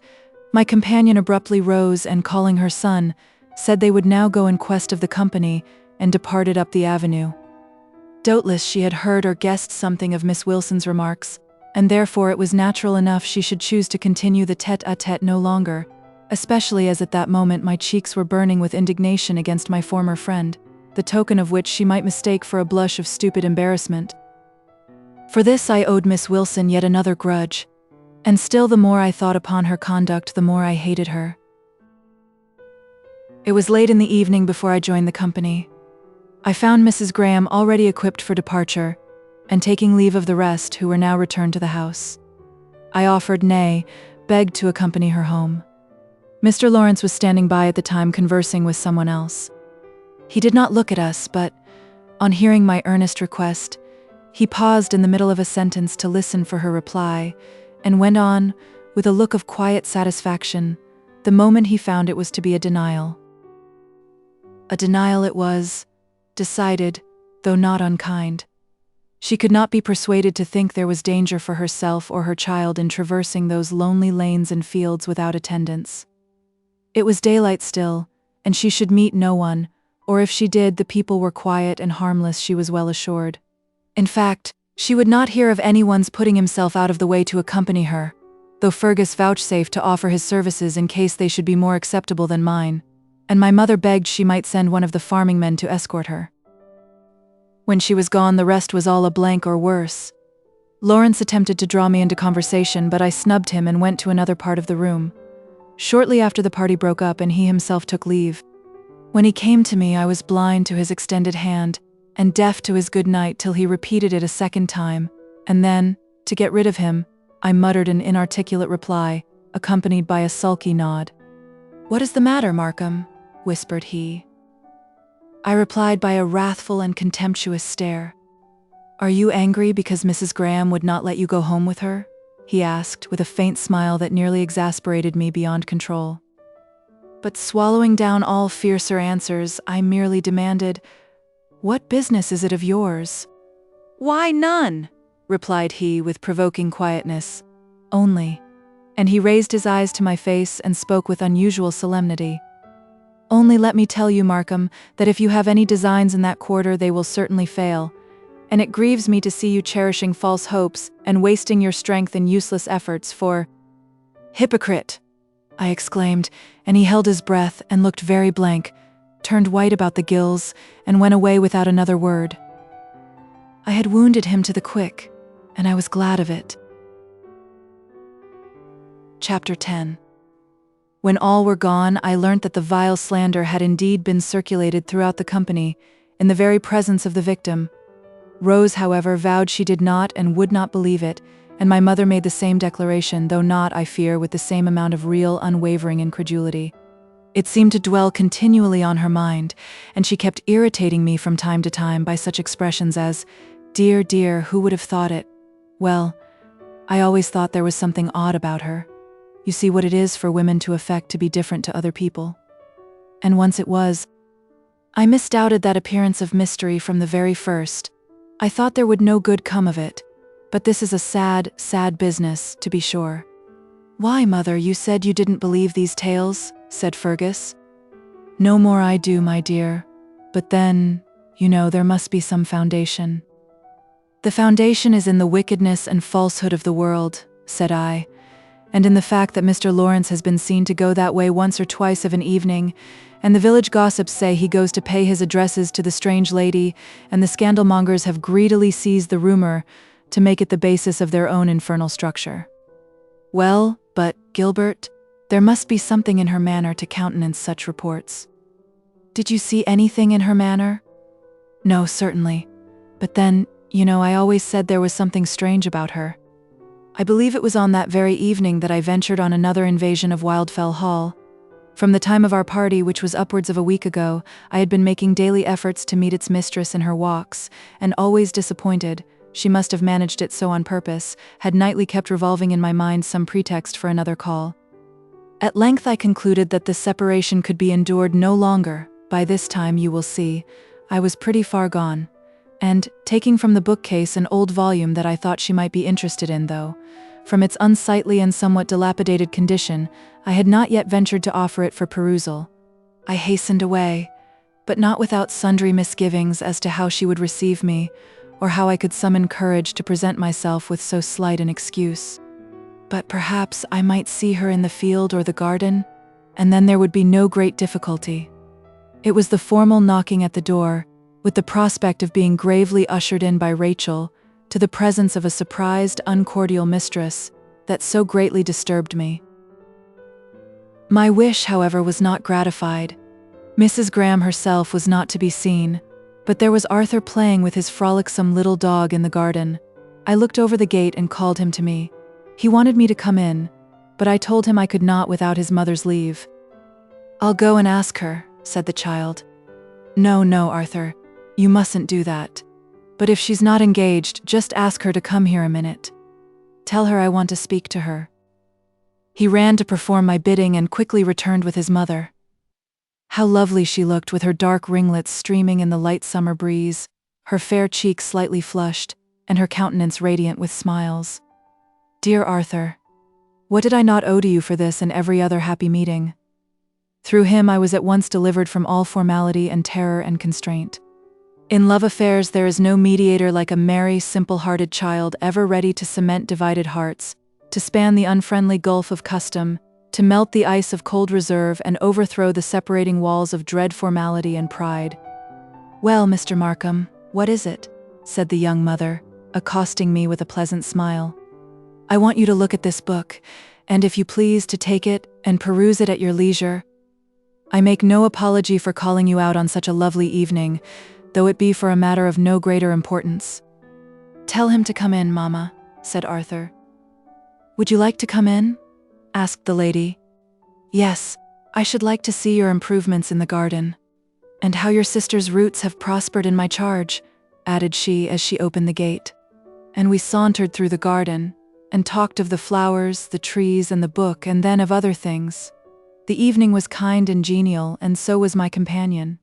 my companion abruptly rose and, calling her son, said they would now go in quest of the company, and departed up the avenue. Doubtless she had heard or guessed something of Miss Wilson's remarks, and therefore it was natural enough she should choose to continue the tête-à-tête no longer, especially as at that moment my cheeks were burning with indignation against my former friend, the token of which she might mistake for a blush of stupid embarrassment. For this I owed Miss Wilson yet another grudge, and still the more I thought upon her conduct, the more I hated her. It was late in the evening before I joined the company. I found Mrs. Graham already equipped for departure, and taking leave of the rest, who were now returned to the house. I offered, nay, begged to accompany her home. Mr. Lawrence was standing by at the time conversing with someone else. He did not look at us, but, on hearing my earnest request, he paused in the middle of a sentence to listen for her reply, and went on, with a look of quiet satisfaction, the moment he found it was to be a denial. A denial it was, decided, though not unkind. She could not be persuaded to think there was danger for herself or her child in traversing those lonely lanes and fields without attendance. It was daylight still, and she should meet no one, or if she did, the people were quiet and harmless, she was well assured. In fact, she would not hear of anyone's putting himself out of the way to accompany her, though Fergus vouchsafed to offer his services in case they should be more acceptable than mine, and my mother begged she might send one of the farming men to escort her. When she was gone, the rest was all a blank or worse. Lawrence attempted to draw me into conversation, but I snubbed him and went to another part of the room. Shortly after the party broke up and he himself took leave. When he came to me, I was blind to his extended hand and deaf to his good night till he repeated it a second time, and then, to get rid of him, I muttered an inarticulate reply, accompanied by a sulky nod. "What is the matter, Markham?" whispered he. I replied by a wrathful and contemptuous stare. "Are you angry because Mrs. Graham would not let you go home with her?" he asked, with a faint smile that nearly exasperated me beyond control. But swallowing down all fiercer answers, I merely demanded, "What business is it of yours?" "Why, none," replied he with provoking quietness. "Only," and he raised his eyes to my face and spoke with unusual solemnity, "only let me tell you, Markham, that if you have any designs in that quarter, they will certainly fail, and it grieves me to see you cherishing false hopes and wasting your strength in useless efforts for—" "Hypocrite!" I exclaimed, and he held his breath and looked very blank, turned white about the gills, and went away without another word. I had wounded him to the quick, and I was glad of it. Chapter 10. When all were gone, I learnt that the vile slander had indeed been circulated throughout the company, in the very presence of the victim. Rose, however, vowed she did not and would not believe it, and my mother made the same declaration, though not, I fear, with the same amount of real, unwavering incredulity. It seemed to dwell continually on her mind, and she kept irritating me from time to time by such expressions as, "Dear, dear, who would have thought it?" Well, I always thought there was something odd about her. You see what it is for women to affect to be different to other people. And once it was, I misdoubted that appearance of mystery from the very first. I thought there would no good come of it. But this is a sad, sad business, to be sure. "Why, mother, you said you didn't believe these tales?" said Fergus. "No more I do, my dear. But then, you know, there must be some foundation." "The foundation is in the wickedness and falsehood of the world," said I, "and in the fact that Mr. Lawrence has been seen to go that way once or twice of an evening, and the village gossips say he goes to pay his addresses to the strange lady, and the scandalmongers have greedily seized the rumor to make it the basis of their own infernal structure." "Well, but, Gilbert, there must be something in her manner to countenance such reports." "Did you see anything in her manner?" No, certainly. But then, I always said there was something strange about her. I believe it was on that very evening that I ventured on another invasion of Wildfell Hall. From the time of our party, which was upwards of a week ago, I had been making daily efforts to meet its mistress in her walks, and always disappointed. She must have managed it so on purpose, had nightly kept revolving in my mind some pretext for another call. At length I concluded that this separation could be endured no longer. By this time, you will see, I was pretty far gone. And, taking from the bookcase an old volume that I thought she might be interested in, though, from its unsightly and somewhat dilapidated condition, I had not yet ventured to offer it for perusal. I hastened away, but not without sundry misgivings as to how she would receive me, or how I could summon courage to present myself with so slight an excuse. But perhaps I might see her in the field or the garden, and then there would be no great difficulty. It was the formal knocking at the door, with the prospect of being gravely ushered in by Rachel, to the presence of a surprised, uncordial mistress, that so greatly disturbed me. My wish, however, was not gratified. Mrs. Graham herself was not to be seen, but there was Arthur playing with his frolicsome little dog in the garden. I looked over the gate and called him to me. He wanted me to come in, but I told him I could not without his mother's leave. "I'll go and ask her," said the child. No, Arthur. You mustn't do that. But if she's not engaged, just ask her to come here a minute. Tell her I want to speak to her." He ran to perform my bidding and quickly returned with his mother. How lovely she looked, with her dark ringlets streaming in the light summer breeze, her fair cheeks slightly flushed, and her countenance radiant with smiles. Dear Arthur, what did I not owe to you for this and every other happy meeting? Through him I was at once delivered from all formality and terror and constraint. In love affairs there is no mediator like a merry, simple-hearted child ever ready to cement divided hearts, to span the unfriendly gulf of custom, to melt the ice of cold reserve and overthrow the separating walls of dread formality and pride. "Well, Mr. Markham, what is it?" said the young mother, accosting me with a pleasant smile. "I want you to look at this book, and if you please to take it and peruse it at your leisure. I make no apology for calling you out on such a lovely evening, though it be for a matter of no greater importance." "Tell him to come in, Mamma," said Arthur. "Would you like to come in?" asked the lady. "Yes, I should like to see your improvements in the garden, and how your sister's roots have prospered in my charge," added she as she opened the gate. And we sauntered through the garden, and talked of the flowers, the trees, and the book, and then of other things. The evening was kind and genial, and so was my companion.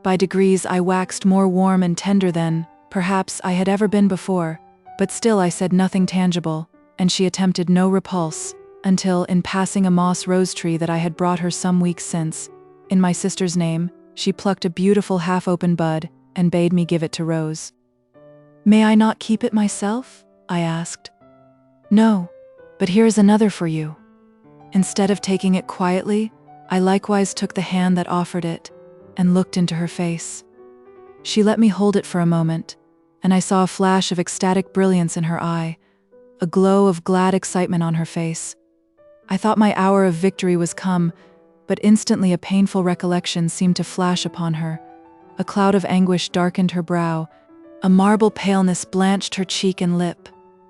By degrees I waxed more warm and tender than, perhaps, I had ever been before, but still I said nothing tangible, and she attempted no repulse, until, in passing a moss rose tree that I had brought her some weeks since, in my sister's name, she plucked a beautiful half-open bud, and bade me give it to Rose. "May I not keep it myself?" I asked. "No, but here is another for you." Instead of taking it quietly, I likewise took the hand that offered it, and looked into her face. She let me hold it for a moment, and I saw a flash of ecstatic brilliance in her eye, a glow of glad excitement on her face. I thought my hour of victory was come, but instantly a painful recollection seemed to flash upon her. A cloud of anguish darkened her brow, a marble paleness blanched her cheek and lip.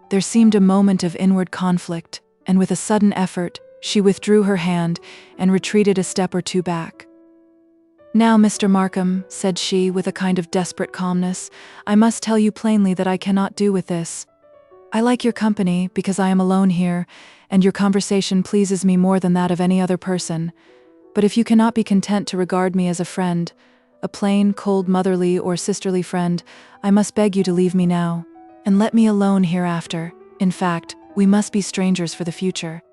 There seemed a moment of inward conflict, and with a sudden effort, she withdrew her hand and retreated a step or two back. "Now, Mr. Markham," said she with a kind of desperate calmness, "I must tell you plainly that I cannot do with this. I like your company because I am alone here, and your conversation pleases me more than that of any other person. But if you cannot be content to regard me as a friend, a plain, cold, motherly or sisterly friend, I must beg you to leave me now, and let me alone hereafter. In fact, we must be strangers for the future.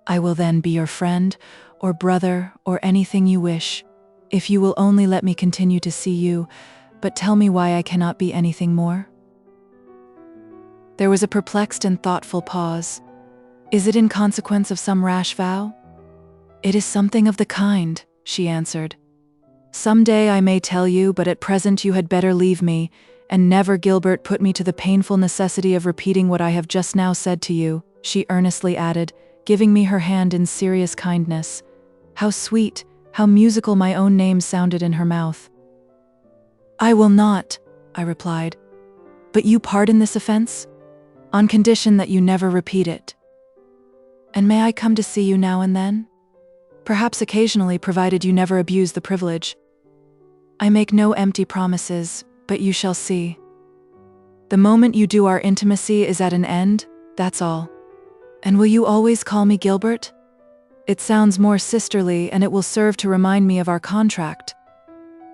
I will then be your friend, or brother, or anything you wish, if you will only let me continue to see you, but tell me why I cannot be anything more." There was a perplexed and thoughtful pause. "Is it in consequence of some rash vow?" "It is something of the kind," she answered. "Some day I may tell you, but at present you had better leave me, and never, Gilbert, put me to the painful necessity of repeating what I have just now said to you," she earnestly added, giving me her hand in serious kindness. How sweet, how musical my own name sounded in her mouth. I will not, I replied. But you pardon this offense? On condition that you never repeat it. And may I come to see you now and then? Perhaps occasionally, provided you never abuse the privilege. I make no empty promises, but you shall see. The moment you do, our intimacy is at an end, that's all. And will you always call me Gilbert? It sounds more sisterly, and it will serve to remind me of our contract.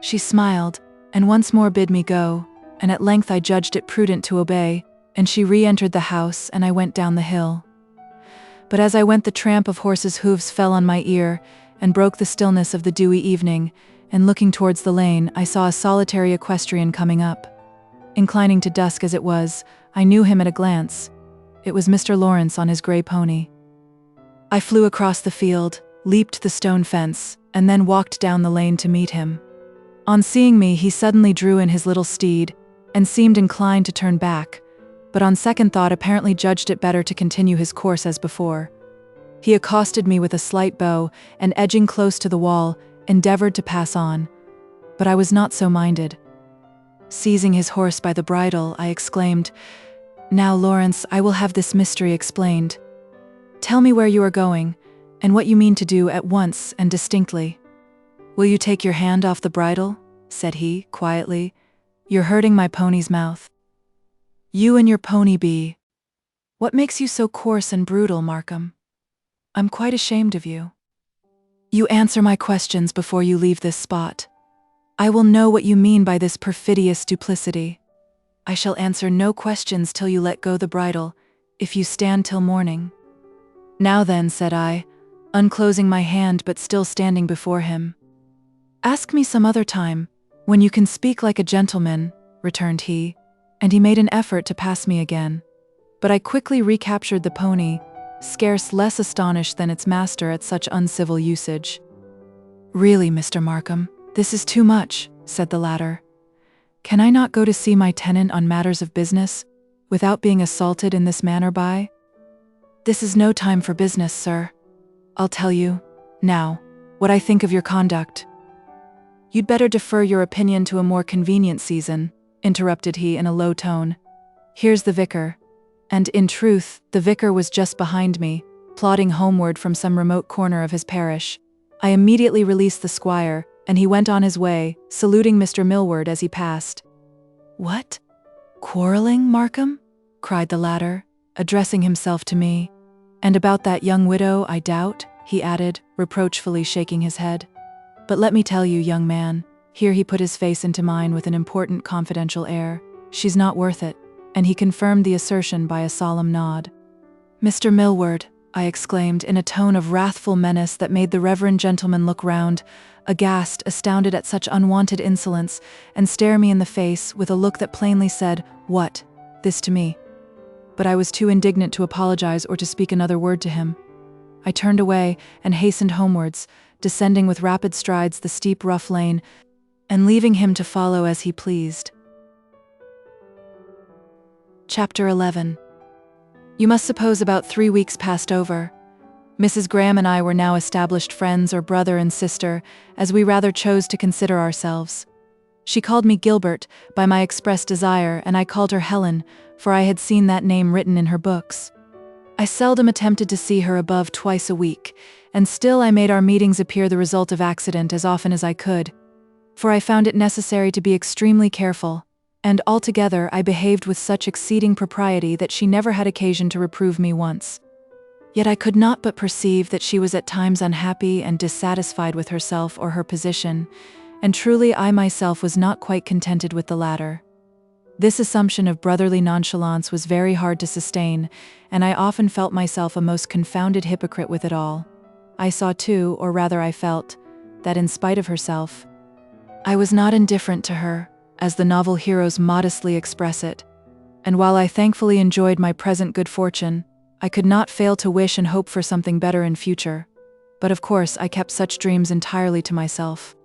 She smiled, and once more bid me go, and at length I judged it prudent to obey, and she re-entered the house, and I went down the hill. But as I went, the tramp of horses' hoofs fell on my ear, and broke the stillness of the dewy evening, and looking towards the lane, I saw a solitary equestrian coming up. Inclining to dusk as it was, I knew him at a glance. It was Mr. Lawrence on his gray pony. I flew across the field, leaped the stone fence, and then walked down the lane to meet him. On seeing me, he suddenly drew in his little steed, and seemed inclined to turn back, but on second thought apparently judged it better to continue his course as before. He accosted me with a slight bow, and edging close to the wall, endeavored to pass on, but I was not so minded. Seizing his horse by the bridle, I exclaimed, "Now, Lawrence, I will have this mystery explained. Tell me where you are going, and what you mean to do at once and distinctly." "Will you take your hand off the bridle?" said he, quietly. "You're hurting my pony's mouth." "You and your pony be. What makes you so coarse and brutal, Markham? I'm quite ashamed of you. You answer my questions before you leave this spot. I will know what you mean by this perfidious duplicity. I shall answer no questions till you let go the bridle, if you stand till morning." "Now then," said I, unclosing my hand but still standing before him. "Ask me some other time, when you can speak like a gentleman," returned he, and he made an effort to pass me again. But I quickly recaptured the pony, scarce less astonished than its master at such uncivil usage. "Really, Mr. Markham, this is too much," said the latter. "Can I not go to see my tenant on matters of business, without being assaulted in this manner by—" "This is no time for business, sir. I'll tell you, now, what I think of your conduct." "You'd better defer your opinion to a more convenient season," interrupted he in a low tone. "Here's the vicar." And in truth, the vicar was just behind me, plodding homeward from some remote corner of his parish. I immediately released the squire, and he went on his way, saluting Mr. Millward as he passed. "What? Quarreling, Markham?" cried the latter, addressing himself to me. "And about that young widow, I doubt," he added, reproachfully shaking his head. "But let me tell you, young man," here he put his face into mine with an important confidential air, "she's not worth it," and he confirmed the assertion by a solemn nod. "Mr. Millward," I exclaimed in a tone of wrathful menace that made the reverend gentleman look round, aghast, astounded at such unwonted insolence, and stare me in the face with a look that plainly said, "What? This to me?" But I was too indignant to apologize or to speak another word to him. I turned away and hastened homewards, descending with rapid strides the steep, rough lane, and leaving him to follow as he pleased. Chapter 11. You must suppose about 3 weeks passed over. Mrs. Graham and I were now established friends, or brother and sister, as we rather chose to consider ourselves. She called me Gilbert, by my express desire, and I called her Helen, for I had seen that name written in her books. I seldom attempted to see her above twice a week, and still I made our meetings appear the result of accident as often as I could, for I found it necessary to be extremely careful, and altogether I behaved with such exceeding propriety that she never had occasion to reprove me once. Yet I could not but perceive that she was at times unhappy and dissatisfied with herself or her position, and truly I myself was not quite contented with the latter. This assumption of brotherly nonchalance was very hard to sustain, and I often felt myself a most confounded hypocrite with it all. I saw too, or rather I felt, that in spite of herself, I was not indifferent to her, as the novel heroes modestly express it, and while I thankfully enjoyed my present good fortune, I could not fail to wish and hope for something better in future. But of course I kept such dreams entirely to myself.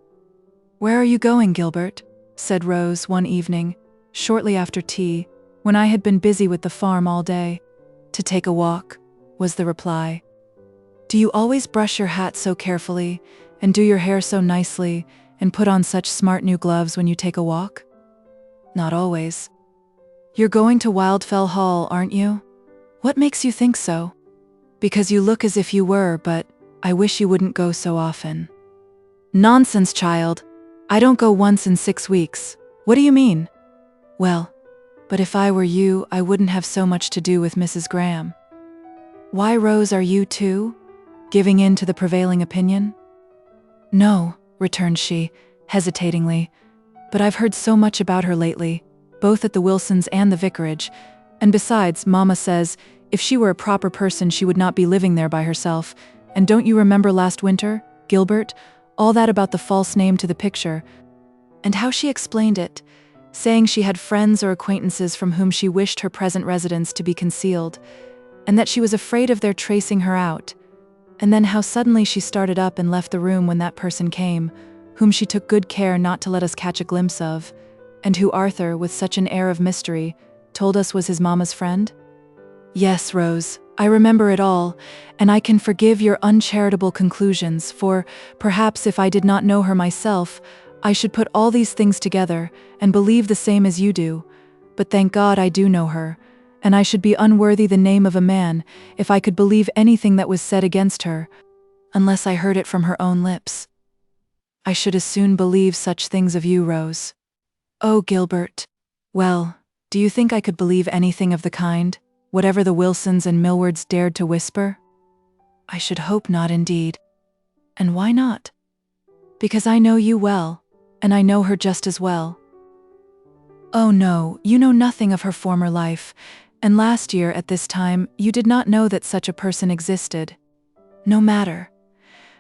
"Where are you going, Gilbert?" said Rose one evening, shortly after tea, when I had been busy with the farm all day. "To take a walk," was the reply. "Do you always brush your hat so carefully, and do your hair so nicely, and put on such smart new gloves when you take a walk?" not always. You're going to Wildfell Hall, aren't you? What makes you think so? Because you look as if you were, but I wish you wouldn't go so often. Nonsense, child. I don't go once in 6 weeks. What do you mean? Well, but if I were you, I wouldn't have so much to do with Mrs. Graham. Why, Rose, are you too giving in to the prevailing opinion? No, returned she, hesitatingly, but I've heard so much about her lately, both at the Wilsons' and the vicarage, and besides, Mama says, if she were a proper person she would not be living there by herself, and don't you remember last winter, Gilbert, all that about the false name to the picture, and how she explained it, saying she had friends or acquaintances from whom she wished her present residence to be concealed, and that she was afraid of their tracing her out, and then how suddenly she started up and left the room when that person came, whom she took good care not to let us catch a glimpse of, and who Arthur, with such an air of mystery, told us was his mamma's friend? Yes, Rose, I remember it all, and I can forgive your uncharitable conclusions, for perhaps if I did not know her myself, I should put all these things together and believe the same as you do. But thank God I do know her, and I should be unworthy the name of a man if I could believe anything that was said against her, unless I heard it from her own lips. I should as soon believe such things of you, Rose. Oh, Gilbert. Well, do you think I could believe anything of the kind, whatever the Wilsons and Millwards dared to whisper? I should hope not, indeed. And why not? Because I know you well, and I know her just as well. Oh no, you know nothing of her former life, and last year at this time you did not know that such a person existed. No matter.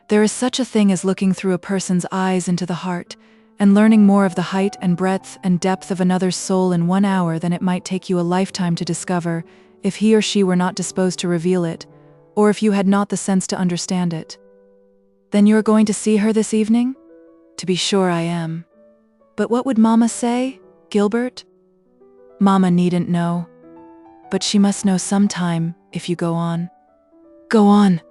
There is such a thing as looking through a person's eyes into the heart, and learning more of the height and breadth and depth of another's soul in 1 hour than it might take you a lifetime to discover, if he or she were not disposed to reveal it, or if you had not the sense to understand it. Then you are going to see her this evening? To be sure I am. But what would Mama say, Gilbert? Mama needn't know. But she must know sometime, if you go on. Go on.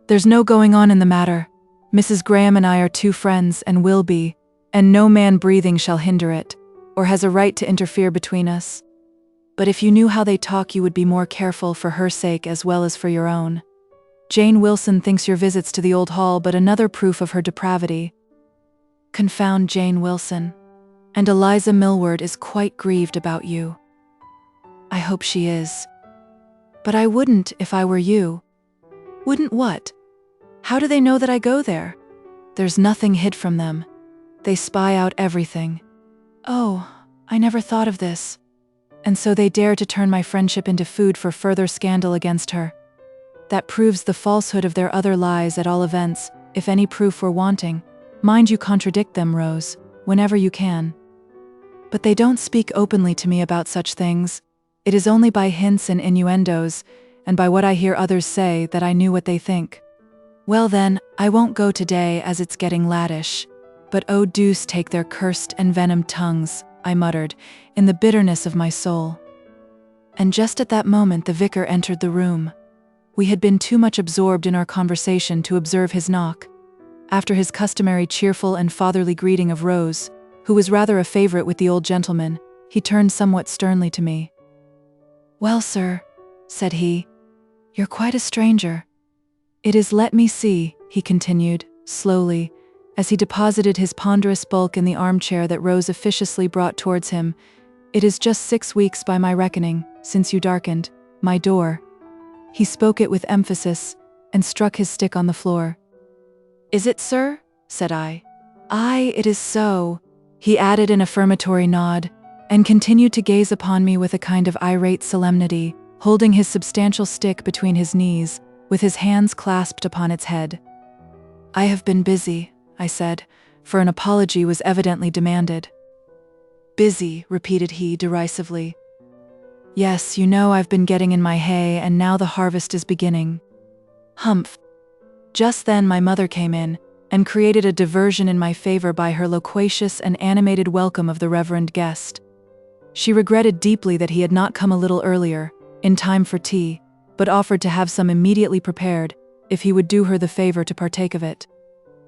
There's no going on in the matter. Mrs. Graham and I are two friends, and will be, and no man breathing shall hinder it, or has a right to interfere between us. But if you knew how they talk, you would be more careful for her sake as well as for your own. Jane Wilson thinks your visits to the old hall but another proof of her depravity. Confound Jane Wilson. And Eliza Millward is quite grieved about you. I hope she is. But I wouldn't if I were you. Wouldn't what? How do they know that I go there? There's nothing hid from them. They spy out everything. Oh, I never thought of this. And so they dare to turn my friendship into food for further scandal against her. That proves the falsehood of their other lies at all events, if any proof were wanting. Mind you contradict them, Rose, whenever you can. But they don't speak openly to me about such things. It is only by hints and innuendos, and by what I hear others say, that I knew what they think. Well then, I won't go today as it's getting laddish. But oh deuce take their cursed and venomed tongues, I muttered, in the bitterness of my soul. And just at that moment the vicar entered the room. We had been too much absorbed in our conversation to observe his knock. After his customary cheerful and fatherly greeting of Rose, who was rather a favorite with the old gentleman, he turned somewhat sternly to me. Well, sir, said he, you're quite a stranger. It is, let me see, he continued, slowly, as he deposited his ponderous bulk in the armchair that Rose officiously brought towards him, it is just 6 weeks by my reckoning, since you darkened my door. He spoke it with emphasis, and struck his stick on the floor. Is it, sir? Said I. Aye, it is so, he added an affirmatory nod, and continued to gaze upon me with a kind of irate solemnity, holding his substantial stick between his knees, with his hands clasped upon its head. I have been busy, I said, for an apology was evidently demanded. Busy, repeated he derisively. Yes, you know I've been getting in my hay, and now the harvest is beginning. Humph. Just then my mother came in, and created a diversion in my favor by her loquacious and animated welcome of the reverend guest. She regretted deeply that he had not come a little earlier, in time for tea, but offered to have some immediately prepared, if he would do her the favor to partake of it.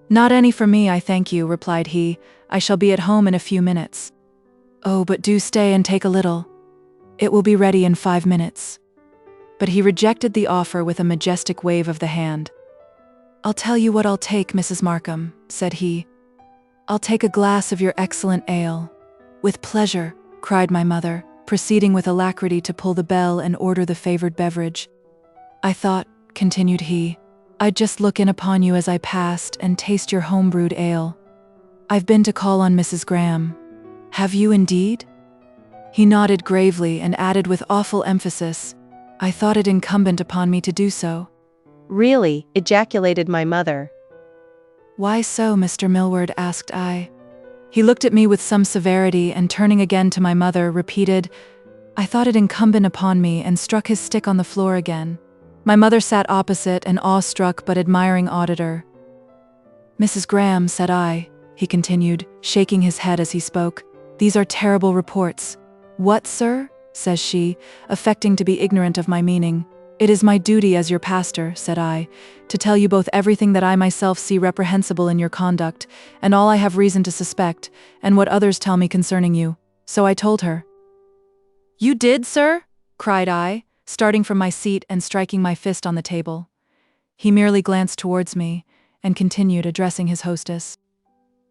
Not any for me, I thank you, replied he. I shall be at home in a few minutes. "Oh, but do stay and take a little. It will be ready in 5 minutes." But he rejected the offer with a majestic wave of the hand. "I'll tell you what I'll take, Mrs. Markham," said he. "I'll take a glass of your excellent ale." "With pleasure," cried my mother, proceeding with alacrity to pull the bell and order the favored beverage. "I thought," continued he, "I'd just look in upon you as I passed and taste your home-brewed ale. I've been to call on Mrs. Graham." "Have you indeed?" He nodded gravely and added with awful emphasis, "I thought it incumbent upon me to do so." "Really?" ejaculated my mother. "Why so, Mr. Millward?" asked I. He looked at me with some severity and turning again to my mother, repeated, "I thought it incumbent upon me," and struck his stick on the floor again. My mother sat opposite, an awestruck but admiring auditor. "Mrs. Graham," said I, he continued, shaking his head as he spoke, "these are terrible reports." "What, sir?" says she, affecting to be ignorant of my meaning. "It is my duty as your pastor," said I, "to tell you both everything that I myself see reprehensible in your conduct, and all I have reason to suspect, and what others tell me concerning you." So I told her. "You did, sir?" cried I, starting from my seat and striking my fist on the table. He merely glanced towards me, and continued, addressing his hostess.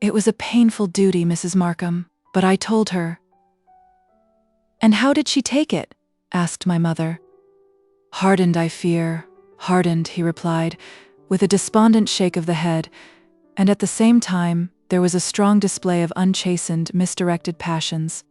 "It was a painful duty, Mrs. Markham, but I told her." "And how did she take it?" asked my mother. "Hardened, I fear, hardened," he replied, with a despondent shake of the head, and at the same time there was a strong display of unchastened, misdirected passions.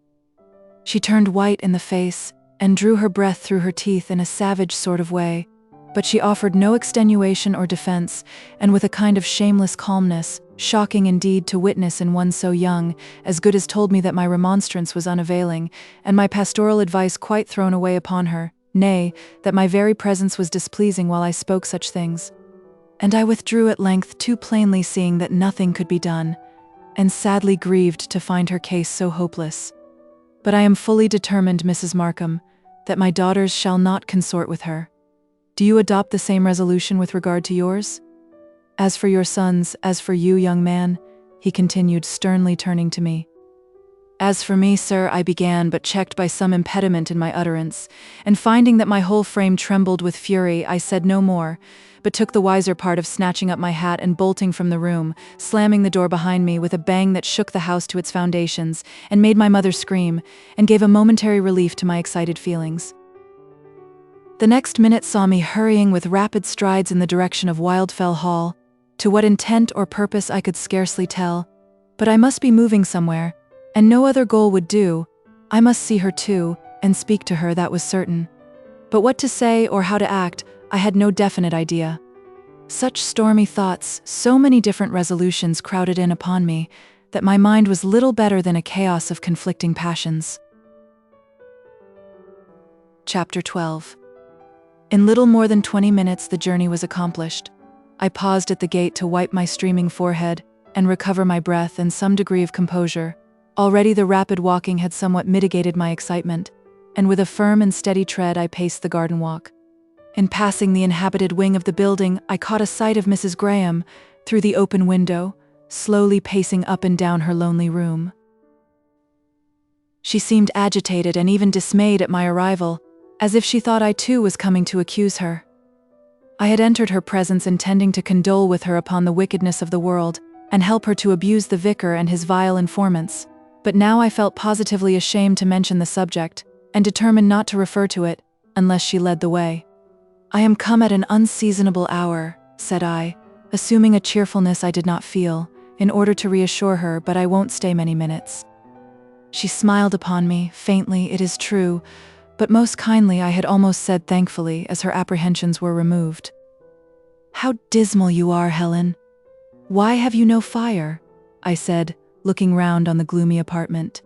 She turned white in the face, and drew her breath through her teeth in a savage sort of way, but she offered no extenuation or defense, and with a kind of shameless calmness, shocking indeed to witness in one so young, as good as told me that my remonstrance was unavailing, and my pastoral advice quite thrown away upon her, nay, that my very presence was displeasing while I spoke such things. And I withdrew at length, too plainly seeing that nothing could be done, and sadly grieved to find her case so hopeless. But I am fully determined, Mrs. Markham, that my daughters shall not consort with her. Do you adopt the same resolution with regard to yours? As for your sons, as for you, young man," he continued, sternly turning to me. "As for me, sir," I began, but checked by some impediment in my utterance, and finding that my whole frame trembled with fury, I said no more, but took the wiser part of snatching up my hat and bolting from the room, slamming the door behind me with a bang that shook the house to its foundations, and made my mother scream, and gave a momentary relief to my excited feelings. The next minute saw me hurrying with rapid strides in the direction of Wildfell Hall, to what intent or purpose I could scarcely tell, but I must be moving somewhere, and no other goal would do. I must see her too, and speak to her, that was certain. But what to say or how to act, I had no definite idea. Such stormy thoughts, so many different resolutions crowded in upon me, that my mind was little better than a chaos of conflicting passions. Chapter 12. In little more than 20 minutes the journey was accomplished. I paused at the gate to wipe my streaming forehead and recover my breath and some degree of composure. Already the rapid walking had somewhat mitigated my excitement, and with a firm and steady tread I paced the garden walk. In passing the inhabited wing of the building, I caught a sight of Mrs. Graham through the open window, slowly pacing up and down her lonely room. She seemed agitated and even dismayed at my arrival, as if she thought I too was coming to accuse her. I had entered her presence intending to condole with her upon the wickedness of the world, and help her to abuse the vicar and his vile informants, but now I felt positively ashamed to mention the subject, and determined not to refer to it, unless she led the way. "I am come at an unseasonable hour," said I, assuming a cheerfulness I did not feel, in order to reassure her, "but I won't stay many minutes." She smiled upon me, faintly, it is true, but most kindly, I had almost said thankfully, as her apprehensions were removed. "How dismal you are, Helen! Why have you no fire?" I said, looking round on the gloomy apartment.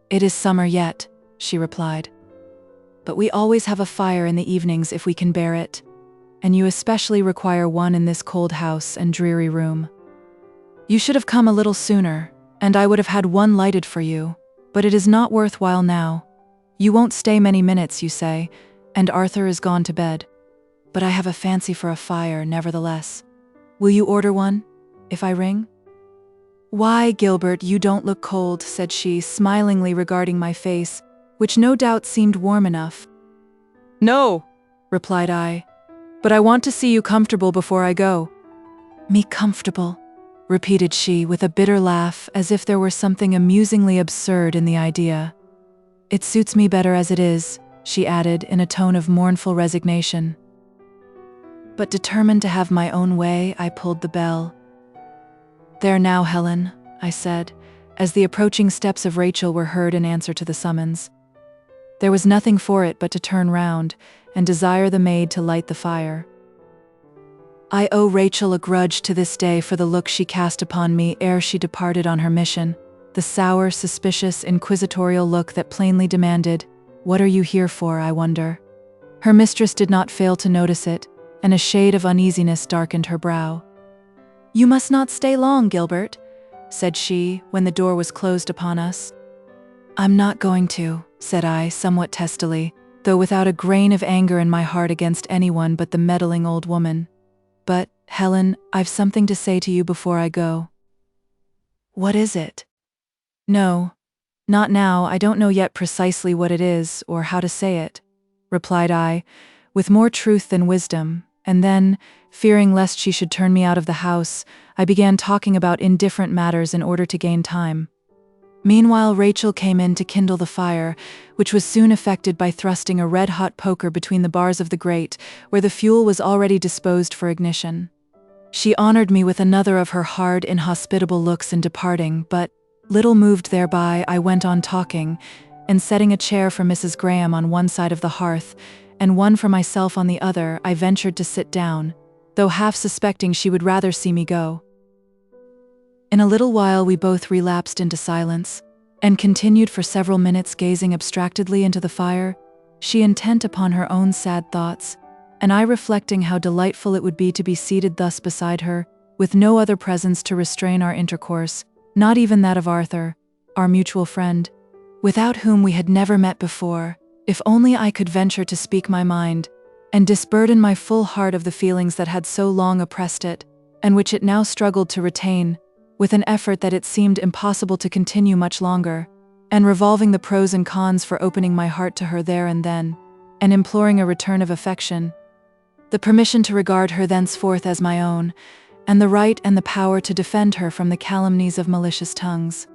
"It is summer yet," she replied. "But we always have a fire in the evenings if we can bear it, and you especially require one in this cold house and dreary room. You should have come a little sooner, and I would have had one lighted for you, but it is not worth while now. You won't stay many minutes, you say, and Arthur is gone to bed. But I have a fancy for a fire, nevertheless. Will you order one, if I ring?" "Why, Gilbert, you don't look cold," said she, smilingly regarding my face, which no doubt seemed warm enough. "No," replied I, "but I want to see you comfortable before I go." "Me comfortable," repeated she with a bitter laugh, as if there were something amusingly absurd in the idea. "It suits me better as it is," she added in a tone of mournful resignation. But determined to have my own way, I pulled the bell. "There now, Helen," I said, as the approaching steps of Rachel were heard in answer to the summons. There was nothing for it but to turn round and desire the maid to light the fire. I owe Rachel a grudge to this day for the look she cast upon me ere she departed on her mission, the sour, suspicious, inquisitorial look that plainly demanded, "What are you here for, I wonder?" Her mistress did not fail to notice it, and a shade of uneasiness darkened her brow. "You must not stay long, Gilbert," said she, when the door was closed upon us. "I'm not going to," said I, somewhat testily, though without a grain of anger in my heart against anyone but the meddling old woman. "But, Helen, I've something to say to you before I go." "What is it?" "No, not now, I don't know yet precisely what it is, or how to say it," replied I, with more truth than wisdom, and then, fearing lest she should turn me out of the house, I began talking about indifferent matters in order to gain time. Meanwhile, Rachel came in to kindle the fire, which was soon effected by thrusting a red-hot poker between the bars of the grate, where the fuel was already disposed for ignition. She honored me with another of her hard, inhospitable looks in departing, but, little moved thereby, I went on talking, and setting a chair for Mrs. Graham on one side of the hearth, and one for myself on the other, I ventured to sit down, though half suspecting she would rather see me go. In a little while we both relapsed into silence, and continued for several minutes gazing abstractedly into the fire, she intent upon her own sad thoughts, and I reflecting how delightful it would be to be seated thus beside her, with no other presence to restrain our intercourse, not even that of Arthur, our mutual friend, without whom we had never met before. If only I could venture to speak my mind, and disburden my full heart of the feelings that had so long oppressed it, and which it now struggled to retain, with an effort that it seemed impossible to continue much longer, and revolving the pros and cons for opening my heart to her there and then, and imploring a return of affection, the permission to regard her thenceforth as my own, and the right and the power to defend her from the calumnies of malicious tongues.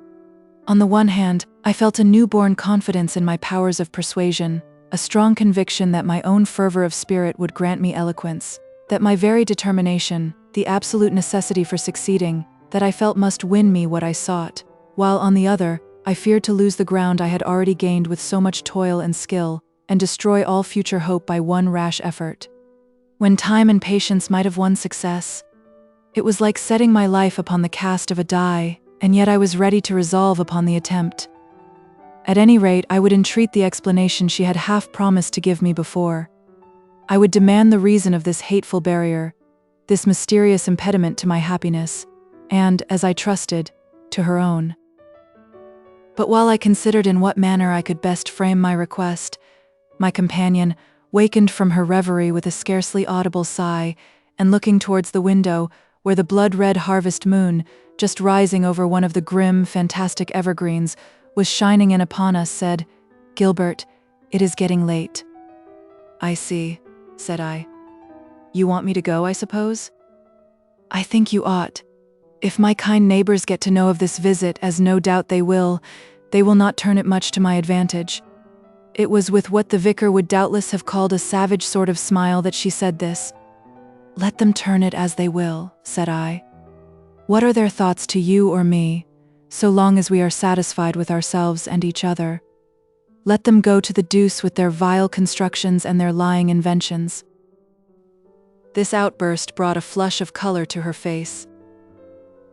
On the one hand, I felt a newborn confidence in my powers of persuasion, a strong conviction that my own fervor of spirit would grant me eloquence, that my very determination, the absolute necessity for succeeding, that I felt must win me what I sought, while on the other, I feared to lose the ground I had already gained with so much toil and skill, and destroy all future hope by one rash effort. When time and patience might have won success, it was like setting my life upon the cast of a die, and yet I was ready to resolve upon the attempt. At any rate, I would entreat the explanation she had half promised to give me before. I would demand the reason of this hateful barrier, this mysterious impediment to my happiness, and, as I trusted, to her own. But while I considered in what manner I could best frame my request, my companion, wakened from her reverie with a scarcely audible sigh, and looking towards the window, where the blood-red harvest moon, just rising over one of the grim, fantastic evergreens, was shining in upon us, said, "Gilbert, it is getting late." "I see," said I. "You want me to go, I suppose?" "I think you ought. If my kind neighbors get to know of this visit, as no doubt they will not turn it much to my advantage." It was with what the vicar would doubtless have called a savage sort of smile that she said this. "Let them turn it as they will," said I. "What are their thoughts to you or me, so long as we are satisfied with ourselves and each other? Let them go to the deuce with their vile constructions and their lying inventions." This outburst brought a flush of color to her face.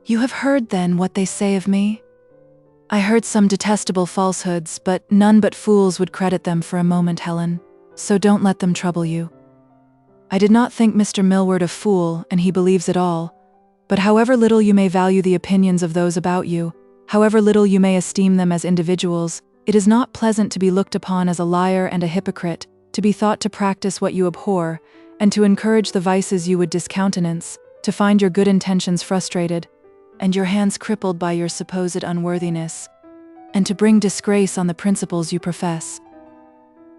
"You have heard, then, what they say of me?" "I heard some detestable falsehoods, but none but fools would credit them for a moment, Helen, so don't let them trouble you. I did not think Mr. Millward a fool, and he believes it all, but however little you may value the opinions of those about you, however little you may esteem them as individuals, it is not pleasant to be looked upon as a liar and a hypocrite, to be thought to practice what you abhor, and to encourage the vices you would discountenance, to find your good intentions frustrated. and your hands crippled by your supposed unworthiness, and to bring disgrace on the principles you profess.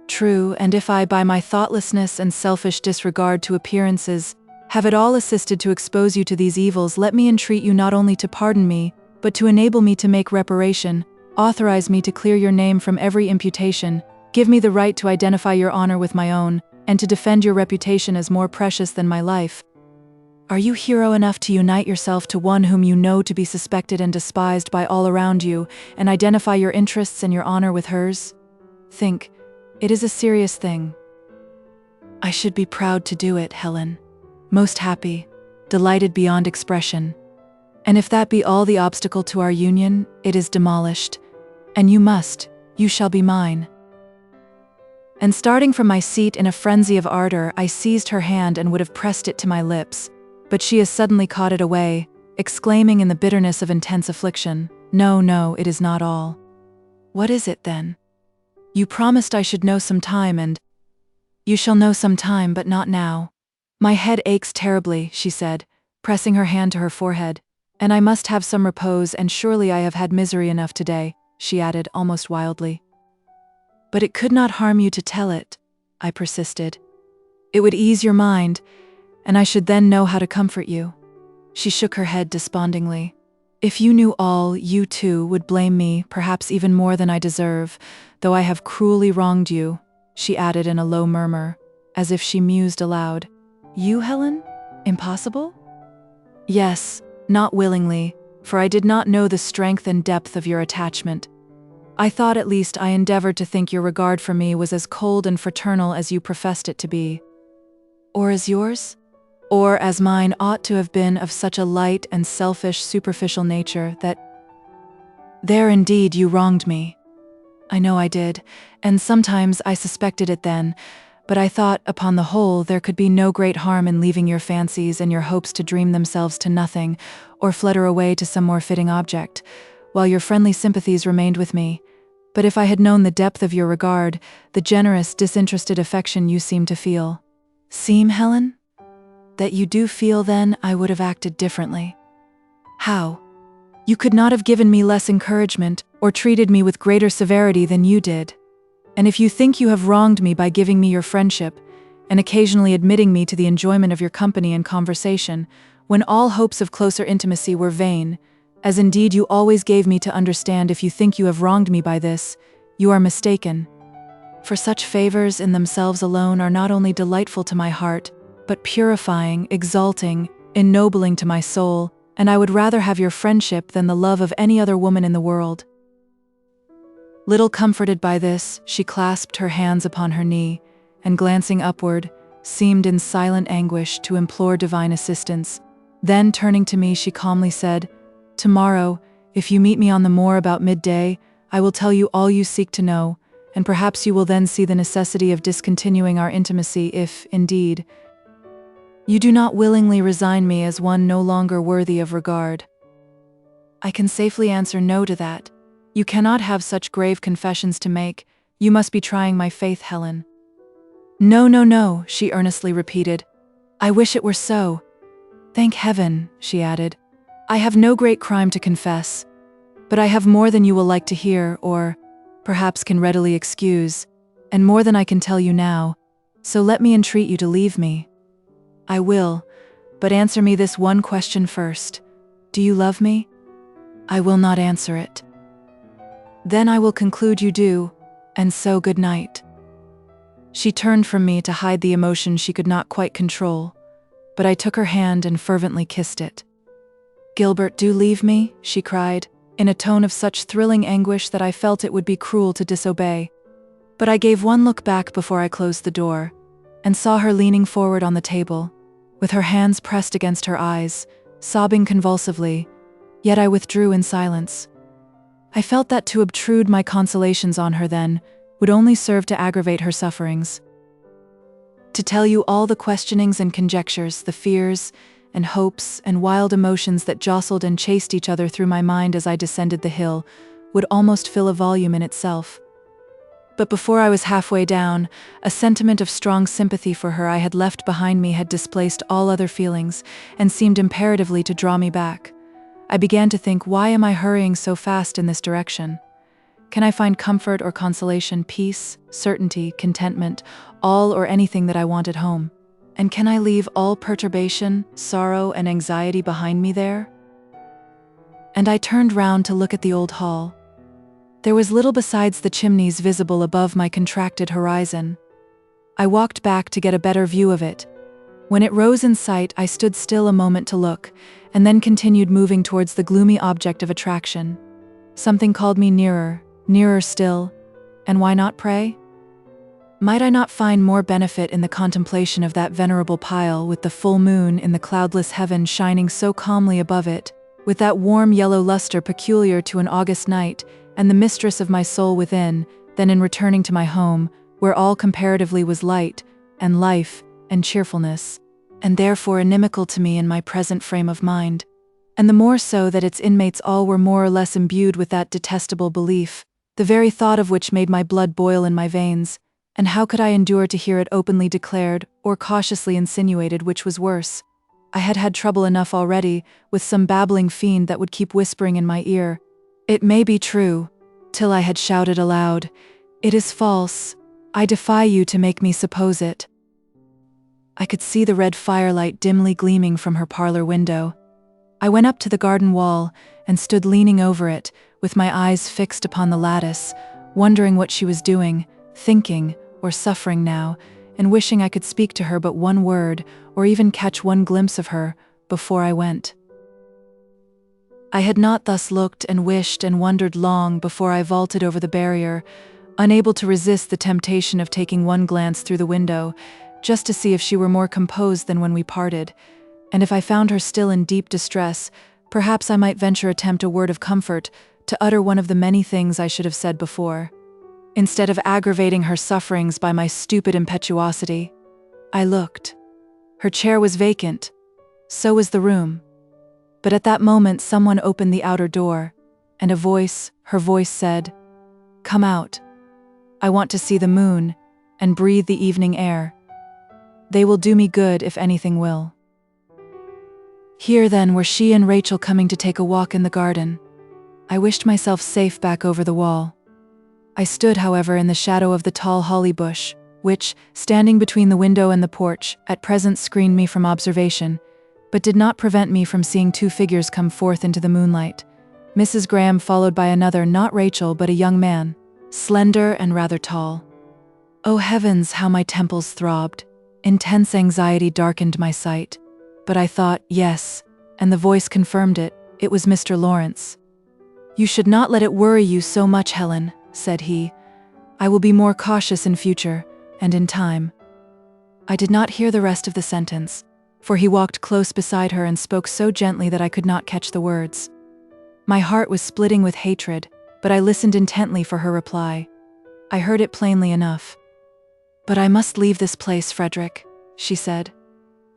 True, and if I, by my thoughtlessness and selfish disregard to appearances, have at all assisted to expose you to these evils, let me entreat you not only to pardon me, but to enable me to make reparation, authorize me to clear your name from every imputation, give me the right to identify your honor with my own, and to defend your reputation as more precious than my life. Are you hero enough to unite yourself to one whom you know to be suspected and despised by all around you, and identify your interests and your honor with hers? Think, it is a serious thing. I should be proud to do it, Helen. Most happy, delighted beyond expression. And if that be all the obstacle to our union, it is demolished. And you shall be mine. And starting from my seat in a frenzy of ardor, I seized her hand and would have pressed it to my lips, but she as suddenly caught it away, exclaiming in the bitterness of intense affliction, "No, no, it is not all." "What is it, then?" "You promised I should know some time, and—" "You shall know some time, but not now. My head aches terribly," she said, pressing her hand to her forehead, "and I must have some repose, and surely I have had misery enough today," she added, almost wildly. "But it could not harm you to tell it," I persisted. "It would ease your mind, and I should then know how to comfort you." She shook her head despondingly. "If you knew all, you too would blame me, perhaps even more than I deserve, though I have cruelly wronged you," she added in a low murmur, as if she mused aloud. "You, Helen? Impossible?" "Yes, not willingly, for I did not know the strength and depth of your attachment. I thought at least I endeavored to think your regard for me was as cold and fraternal as you professed it to be. Or as yours? Or as mine ought to have been, of such a light and selfish, superficial nature that— There indeed you wronged me. I know I did, and sometimes I suspected it then, but I thought, upon the whole, there could be no great harm in leaving your fancies and your hopes to dream themselves to nothing, or flutter away to some more fitting object, while your friendly sympathies remained with me. But if I had known the depth of your regard, the generous, disinterested affection you seem to feel— Seem, Helen? That you do feel, then, I would have acted differently. How? You could not have given me less encouragement, or treated me with greater severity than you did. And if you think you have wronged me by giving me your friendship, and occasionally admitting me to the enjoyment of your company and conversation, when all hopes of closer intimacy were vain, as indeed you always gave me to understand, if you think you have wronged me by this, you are mistaken. For such favors in themselves alone are not only delightful to my heart, but purifying, exalting, ennobling to my soul, and I would rather have your friendship than the love of any other woman in the world." Little comforted by this, she clasped her hands upon her knee, and glancing upward, seemed in silent anguish to implore divine assistance. Then, turning to me, she calmly said, "Tomorrow, if you meet me on the moor about midday, I will tell you all you seek to know, and perhaps you will then see the necessity of discontinuing our intimacy if, indeed, you do not willingly resign me as one no longer worthy of regard." "I can safely answer no to that. You cannot have such grave confessions to make. You must be trying my faith, Helen." "No, no, no," she earnestly repeated. "I wish it were so. Thank heaven," she added. "I have no great crime to confess, but I have more than you will like to hear, or perhaps can readily excuse, and more than I can tell you now, so let me entreat you to leave me." "I will, but answer me this one question first. Do you love me?" "I will not answer it." "Then I will conclude you do, and so good night." She turned from me to hide the emotion she could not quite control, but I took her hand and fervently kissed it. "Gilbert, do leave me," she cried, in a tone of such thrilling anguish that I felt it would be cruel to disobey. But I gave one look back before I closed the door, and saw her leaning forward on the table, with her hands pressed against her eyes, sobbing convulsively, yet I withdrew in silence. I felt that to obtrude my consolations on her then would only serve to aggravate her sufferings. To tell you all the questionings and conjectures, the fears and hopes and wild emotions that jostled and chased each other through my mind as I descended the hill, would almost fill a volume in itself. But before I was halfway down, a sentiment of strong sympathy for her I had left behind me had displaced all other feelings, and seemed imperatively to draw me back. I began to think, why am I hurrying so fast in this direction? Can I find comfort or consolation, peace, certainty, contentment, all or anything that I want at home? And can I leave all perturbation, sorrow, and anxiety behind me there? And I turned round to look at the old hall. There was little besides the chimneys visible above my contracted horizon. I walked back to get a better view of it. When it rose in sight, I stood still a moment to look, and then continued moving towards the gloomy object of attraction. Something called me nearer, nearer still, and why not pray? Might I not find more benefit in the contemplation of that venerable pile, with the full moon in the cloudless heaven shining so calmly above it, with that warm yellow luster peculiar to an August night, and the mistress of my soul within, than in returning to my home, where all comparatively was light, and life, and cheerfulness, and therefore inimical to me in my present frame of mind, and the more so that its inmates all were more or less imbued with that detestable belief, the very thought of which made my blood boil in my veins. And how could I endure to hear it openly declared, or cautiously insinuated, which was worse? I had had trouble enough already, with some babbling fiend that would keep whispering in my ear, "It may be true," till I had shouted aloud, "It is false. I defy you to make me suppose it." I could see the red firelight dimly gleaming from her parlor window. I went up to the garden wall, and stood leaning over it, with my eyes fixed upon the lattice, wondering what she was doing, thinking, or suffering now, and wishing I could speak to her but one word, or even catch one glimpse of her, before I went. I had not thus looked and wished and wondered long before I vaulted over the barrier, unable to resist the temptation of taking one glance through the window, just to see if she were more composed than when we parted, and if I found her still in deep distress, perhaps I might venture attempt a word of comfort, to utter one of the many things I should have said before. Instead of aggravating her sufferings by my stupid impetuosity, I looked. Her chair was vacant. So was the room. But at that moment someone opened the outer door, and her voice said, "Come out. I want to see the moon, and breathe the evening air. They will do me good if anything will." Here then were she and Rachel coming to take a walk in the garden. I wished myself safe back over the wall. I stood, however, in the shadow of the tall holly bush, which, standing between the window and the porch, at present screened me from observation, but did not prevent me from seeing two figures come forth into the moonlight. Mrs. Graham followed by another, not Rachel, but a young man, slender and rather tall. Oh heavens, how my temples throbbed! Intense anxiety darkened my sight. But I thought, yes, and the voice confirmed it, it was Mr. Lawrence. "You should not let it worry you so much, Helen," said he. "I will be more cautious in future, and in time." I did not hear the rest of the sentence, for he walked close beside her and spoke so gently that I could not catch the words. My heart was splitting with hatred, but I listened intently for her reply. I heard it plainly enough. "But I must leave this place, Frederick," she said.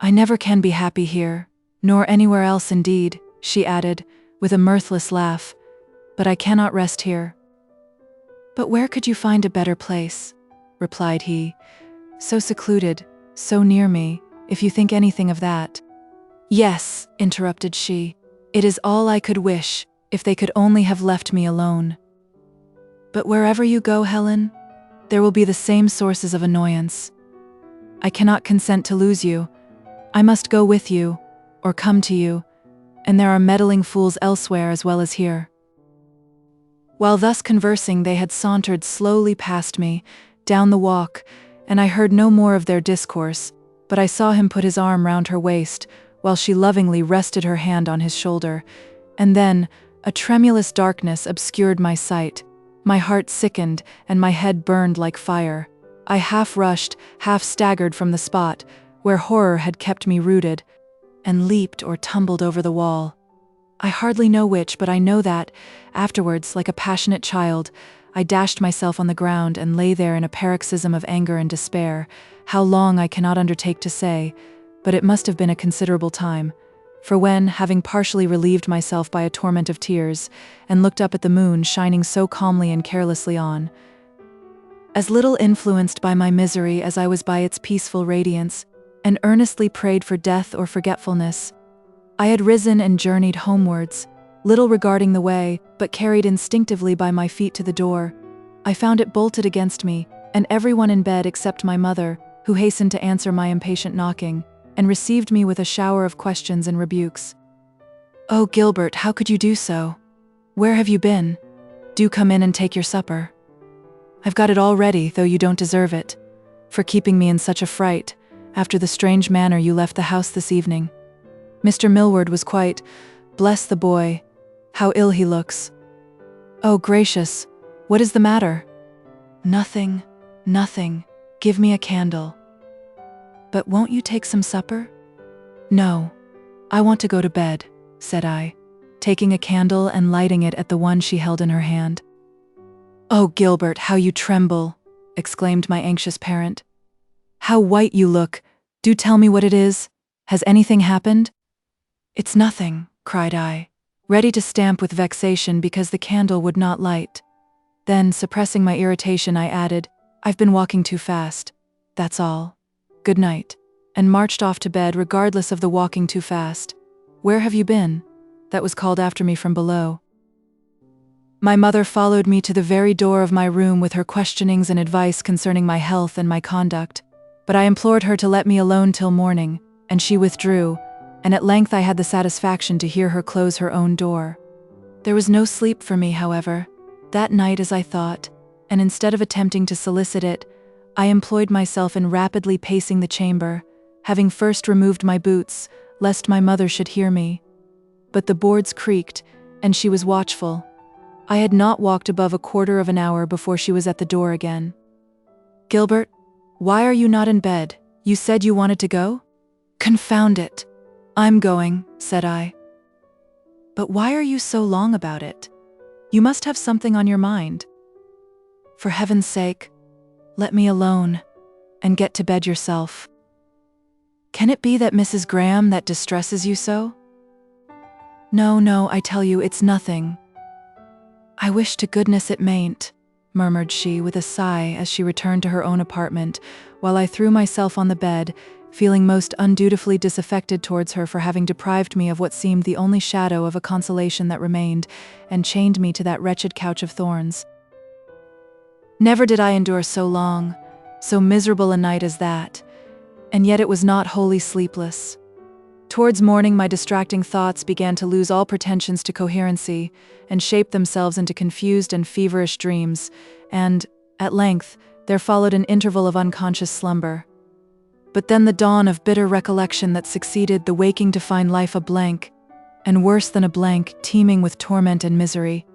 "I never can be happy here, nor anywhere else indeed," she added, with a mirthless laugh, "but I cannot rest here." "But where could you find a better place?" replied he. "So secluded, so near me, if you think anything of that." "Yes," interrupted she, "it is all I could wish, if they could only have left me alone. But wherever you go, Helen, there will be the same sources of annoyance. I cannot consent to lose you. I must go with you, or come to you, and there are meddling fools elsewhere as well as here." While thus conversing, they had sauntered slowly past me, down the walk, and I heard no more of their discourse, but I saw him put his arm round her waist, while she lovingly rested her hand on his shoulder, and then a tremulous darkness obscured my sight. My heart sickened, and my head burned like fire. I half rushed, half staggered from the spot, where horror had kept me rooted, and leaped or tumbled over the wall. I hardly know which, but I know that, afterwards, like a passionate child, I dashed myself on the ground and lay there in a paroxysm of anger and despair. How long I cannot undertake to say, but it must have been a considerable time. For when, having partially relieved myself by a torrent of tears, and looked up at the moon shining so calmly and carelessly on, as little influenced by my misery as I was by its peaceful radiance, and earnestly prayed for death or forgetfulness, I had risen and journeyed homewards, little regarding the way, but carried instinctively by my feet to the door. I found it bolted against me, and everyone in bed except my mother, who hastened to answer my impatient knocking, and received me with a shower of questions and rebukes. "Oh, Gilbert, how could you do so? Where have you been? Do come in and take your supper. I've got it all ready, though you don't deserve it, for keeping me in such a fright, after the strange manner you left the house this evening. Mr. Millward was quite, bless the boy, how ill he looks. Oh, gracious, what is the matter?" "Nothing, nothing. Give me a candle." "But won't you take some supper?" "No, I want to go to bed," said I, taking a candle and lighting it at the one she held in her hand. "Oh, Gilbert, how you tremble!" exclaimed my anxious parent. "How white you look! Do tell me what it is. Has anything happened?" "It's nothing," cried I, ready to stamp with vexation because the candle would not light. Then, suppressing my irritation, I added, "I've been walking too fast. That's all. Good night," and marched off to bed regardless of the walking too fast. "Where have you been?" that was called after me from below. My mother followed me to the very door of my room with her questionings and advice concerning my health and my conduct, but I implored her to let me alone till morning, and she withdrew, and at length I had the satisfaction to hear her close her own door. There was no sleep for me, however, that night as I thought, and instead of attempting to solicit it, I employed myself in rapidly pacing the chamber, having first removed my boots, lest my mother should hear me. But the boards creaked, and she was watchful. I had not walked above a quarter of an hour before she was at the door again. "Gilbert, why are you not in bed? You said you wanted to go?" "Confound it! I'm going," said I. "But why are you so long about it? You must have something on your mind. For heaven's sake, let me alone, and get to bed yourself. Can it be that Mrs. Graham that distresses you so?" No, I tell you, it's nothing." "I wish to goodness it mayn't," murmured she with a sigh as she returned to her own apartment, while I threw myself on the bed, feeling most undutifully disaffected towards her for having deprived me of what seemed the only shadow of a consolation that remained, and chained me to that wretched couch of thorns. Never did I endure so long, so miserable a night as that, and yet it was not wholly sleepless. Towards morning my distracting thoughts began to lose all pretensions to coherency, and shape themselves into confused and feverish dreams, and, at length, there followed an interval of unconscious slumber. But then the dawn of bitter recollection that succeeded the waking to find life a blank, and worse than a blank, teeming with torment and misery.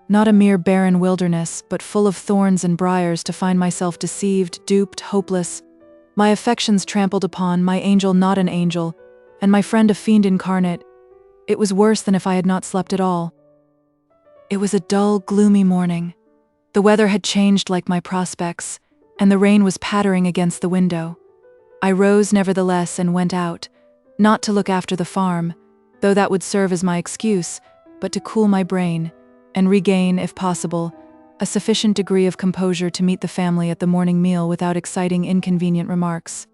Not a mere barren wilderness, but full of thorns and briars, to find myself deceived, duped, hopeless, my affections trampled upon, my angel not an angel, and my friend a fiend incarnate. It was worse than if I had not slept at all. It was a dull, gloomy morning. The weather had changed like my prospects, and the rain was pattering against the window. I rose nevertheless and went out, not to look after the farm, though that would serve as my excuse, but to cool my brain, and regain, if possible, a sufficient degree of composure to meet the family at the morning meal without exciting inconvenient remarks.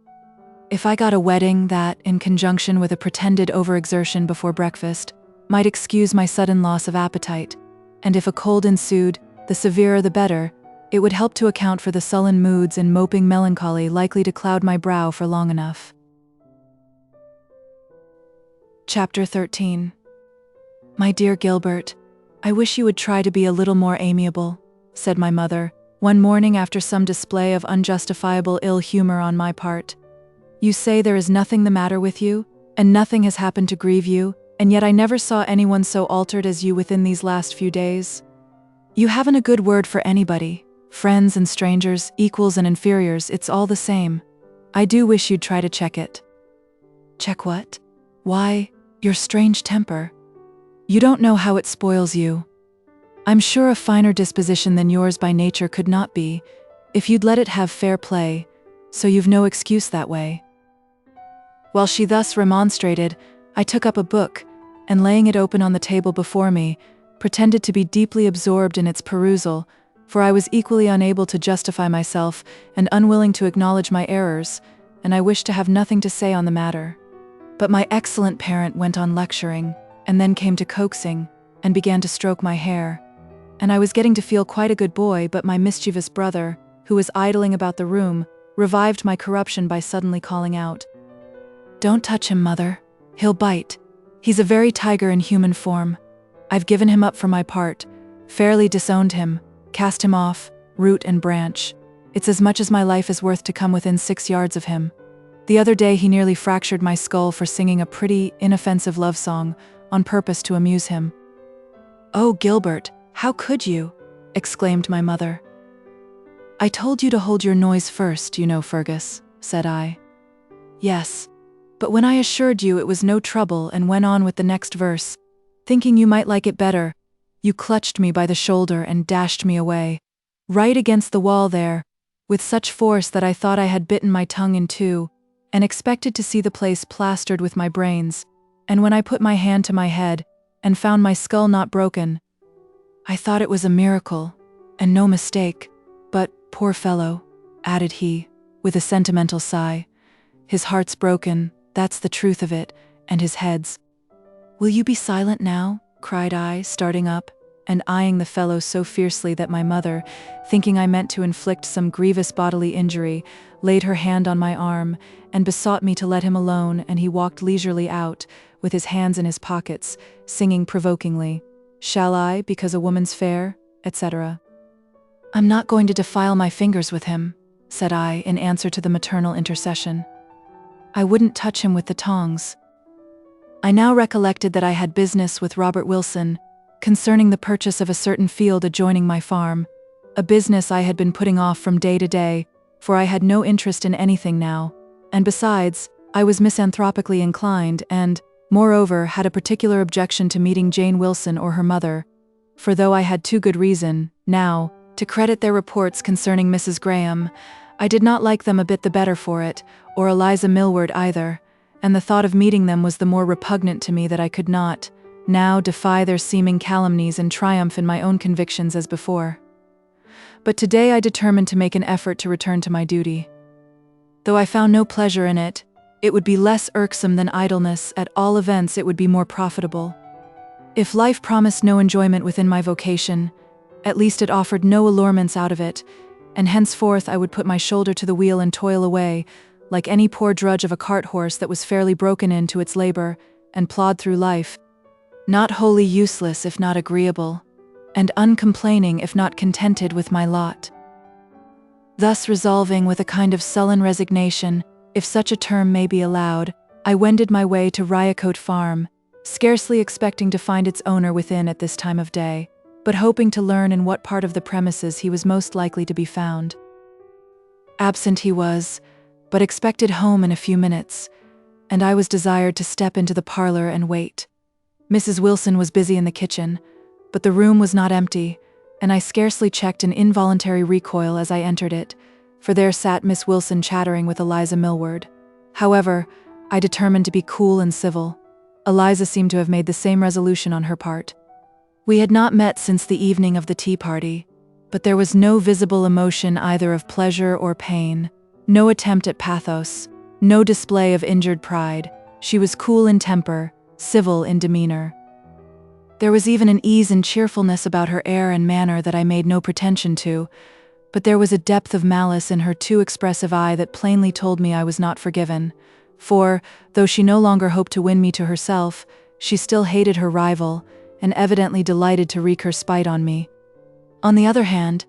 If I got a wetting that, in conjunction with a pretended overexertion before breakfast, might excuse my sudden loss of appetite, and if a cold ensued, the severer the better, it would help to account for the sullen moods and moping melancholy likely to cloud my brow for long enough. Chapter 13. "My dear Gilbert, I wish you would try to be a little more amiable," said my mother, one morning after some display of unjustifiable ill humor on my part. "You say there is nothing the matter with you, and nothing has happened to grieve you, and yet I never saw anyone so altered as you within these last few days. You haven't a good word for anybody, friends and strangers, equals and inferiors, it's all the same. I do wish you'd try to check it." "Check what?" "Why, your strange temper. You don't know how it spoils you. I'm sure a finer disposition than yours by nature could not be, if you'd let it have fair play, so you've no excuse that way." While she thus remonstrated, I took up a book, and laying it open on the table before me, pretended to be deeply absorbed in its perusal, for I was equally unable to justify myself and unwilling to acknowledge my errors, and I wished to have nothing to say on the matter. But my excellent parent went on lecturing, and then came to coaxing, and began to stroke my hair. And I was getting to feel quite a good boy, but my mischievous brother, who was idling about the room, revived my corruption by suddenly calling out, "Don't touch him, Mother. He'll bite. He's a very tiger in human form. I've given him up for my part, fairly disowned him, cast him off, root and branch. It's as much as my life is worth to come within 6 yards of him. The other day he nearly fractured my skull for singing a pretty, inoffensive love song on purpose to amuse him." "Oh, Gilbert, how could you?" exclaimed my mother. "I told you to hold your noise first, you know, Fergus," said I. "Yes, but when I assured you it was no trouble and went on with the next verse, thinking you might like it better, you clutched me by the shoulder and dashed me away, right against the wall there, with such force that I thought I had bitten my tongue in two, and expected to see the place plastered with my brains, and when I put my hand to my head, and found my skull not broken, I thought it was a miracle, and no mistake, but, poor fellow," added he, with a sentimental sigh, "his heart's broken, that's the truth of it, and his head's—" "Will you be silent now?" cried I, starting up, and eyeing the fellow so fiercely that my mother, thinking I meant to inflict some grievous bodily injury, laid her hand on my arm, and besought me to let him alone, and he walked leisurely out, with his hands in his pockets, singing provokingly, "Shall I, because a woman's fair," etc. "I'm not going to defile my fingers with him," said I, in answer to the maternal intercession. "I wouldn't touch him with the tongs." I now recollected that I had business with Robert Wilson concerning the purchase of a certain field adjoining my farm, a business I had been putting off from day to day, for I had no interest in anything now, and besides, I was misanthropically inclined and, moreover, had a particular objection to meeting Jane Wilson or her mother, for though I had too good reason, now, to credit their reports concerning Mrs. Graham, I did not like them a bit the better for it, or Eliza Millward either, and the thought of meeting them was the more repugnant to me that I could not, now, defy their seeming calumnies and triumph in my own convictions as before. But today I determined to make an effort to return to my duty. Though I found no pleasure in it, it would be less irksome than idleness, at all events it would be more profitable. If life promised no enjoyment within my vocation, at least it offered no allurements out of it, and henceforth I would put my shoulder to the wheel and toil away, like any poor drudge of a cart horse that was fairly broken in to its labor, and plod through life, not wholly useless if not agreeable, and uncomplaining if not contented with my lot. Thus resolving with a kind of sullen resignation, if such a term may be allowed, I wended my way to Ryacote Farm, scarcely expecting to find its owner within at this time of day, but hoping to learn in what part of the premises he was most likely to be found. Absent he was, but expected home in a few minutes, and I was desired to step into the parlor and wait. Mrs. Wilson was busy in the kitchen, but the room was not empty, and I scarcely checked an involuntary recoil as I entered it, for there sat Miss Wilson chattering with Eliza Millward. However, I determined to be cool and civil. Eliza seemed to have made the same resolution on her part. We had not met since the evening of the tea party, but there was no visible emotion either of pleasure or pain, no attempt at pathos, no display of injured pride. She was cool in temper, civil in demeanor. There was even an ease and cheerfulness about her air and manner that I made no pretension to, but there was a depth of malice in her too expressive eye that plainly told me I was not forgiven, for, though she no longer hoped to win me to herself, she still hated her rival, and evidently delighted to wreak her spite on me. On the other hand,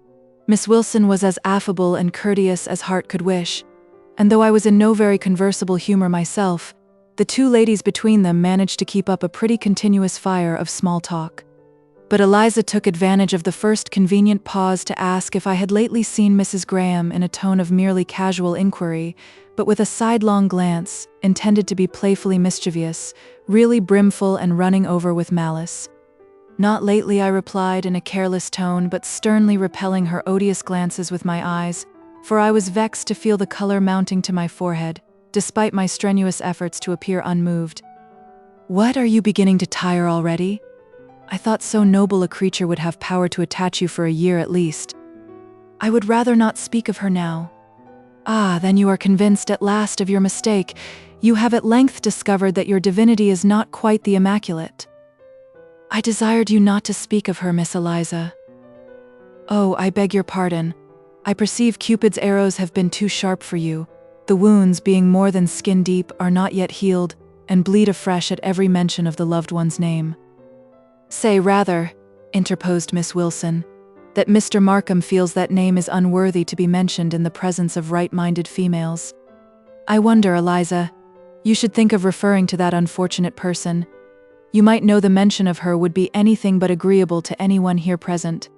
Miss Wilson was as affable and courteous as heart could wish, and though I was in no very conversible humor myself, the two ladies between them managed to keep up a pretty continuous fire of small talk. But Eliza took advantage of the first convenient pause to ask if I had lately seen Mrs. Graham in a tone of merely casual inquiry, but with a sidelong glance, intended to be playfully mischievous, really brimful and running over with malice. "Not lately," I replied in a careless tone, but sternly repelling her odious glances with my eyes, for I was vexed to feel the color mounting to my forehead, despite my strenuous efforts to appear unmoved. "What, are you beginning to tire already? I thought so noble a creature would have power to attach you for a year at least." "I would rather not speak of her now." "Ah, then you are convinced at last of your mistake. You have at length discovered that your divinity is not quite the immaculate." "I desired you not to speak of her, Miss Eliza." "Oh, I beg your pardon. I perceive Cupid's arrows have been too sharp for you. The wounds, being more than skin deep, are not yet healed, and bleed afresh at every mention of the loved one's name." "Say rather," interposed Miss Wilson, "that Mr. Markham feels that name is unworthy to be mentioned in the presence of right-minded females. I wonder, Eliza, you should think of referring to that unfortunate person. You might know the mention of her would be anything but agreeable to anyone here present."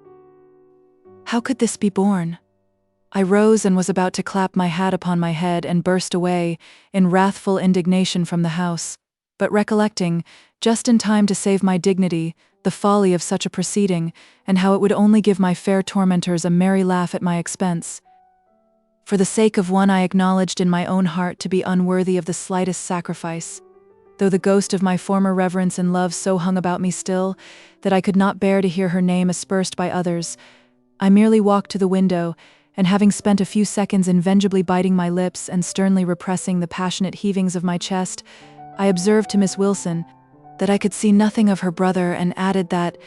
How could this be borne? I rose and was about to clap my hat upon my head and burst away in wrathful indignation from the house, but recollecting, just in time to save my dignity, the folly of such a proceeding, and how it would only give my fair tormentors a merry laugh at my expense, for the sake of one I acknowledged in my own heart to be unworthy of the slightest sacrifice, though the ghost of my former reverence and love so hung about me still, that I could not bear to hear her name aspersed by others, I merely walked to the window, and having spent a few seconds invengably biting my lips and sternly repressing the passionate heavings of my chest, I observed to Miss Wilson that I could see nothing of her brother, and added that,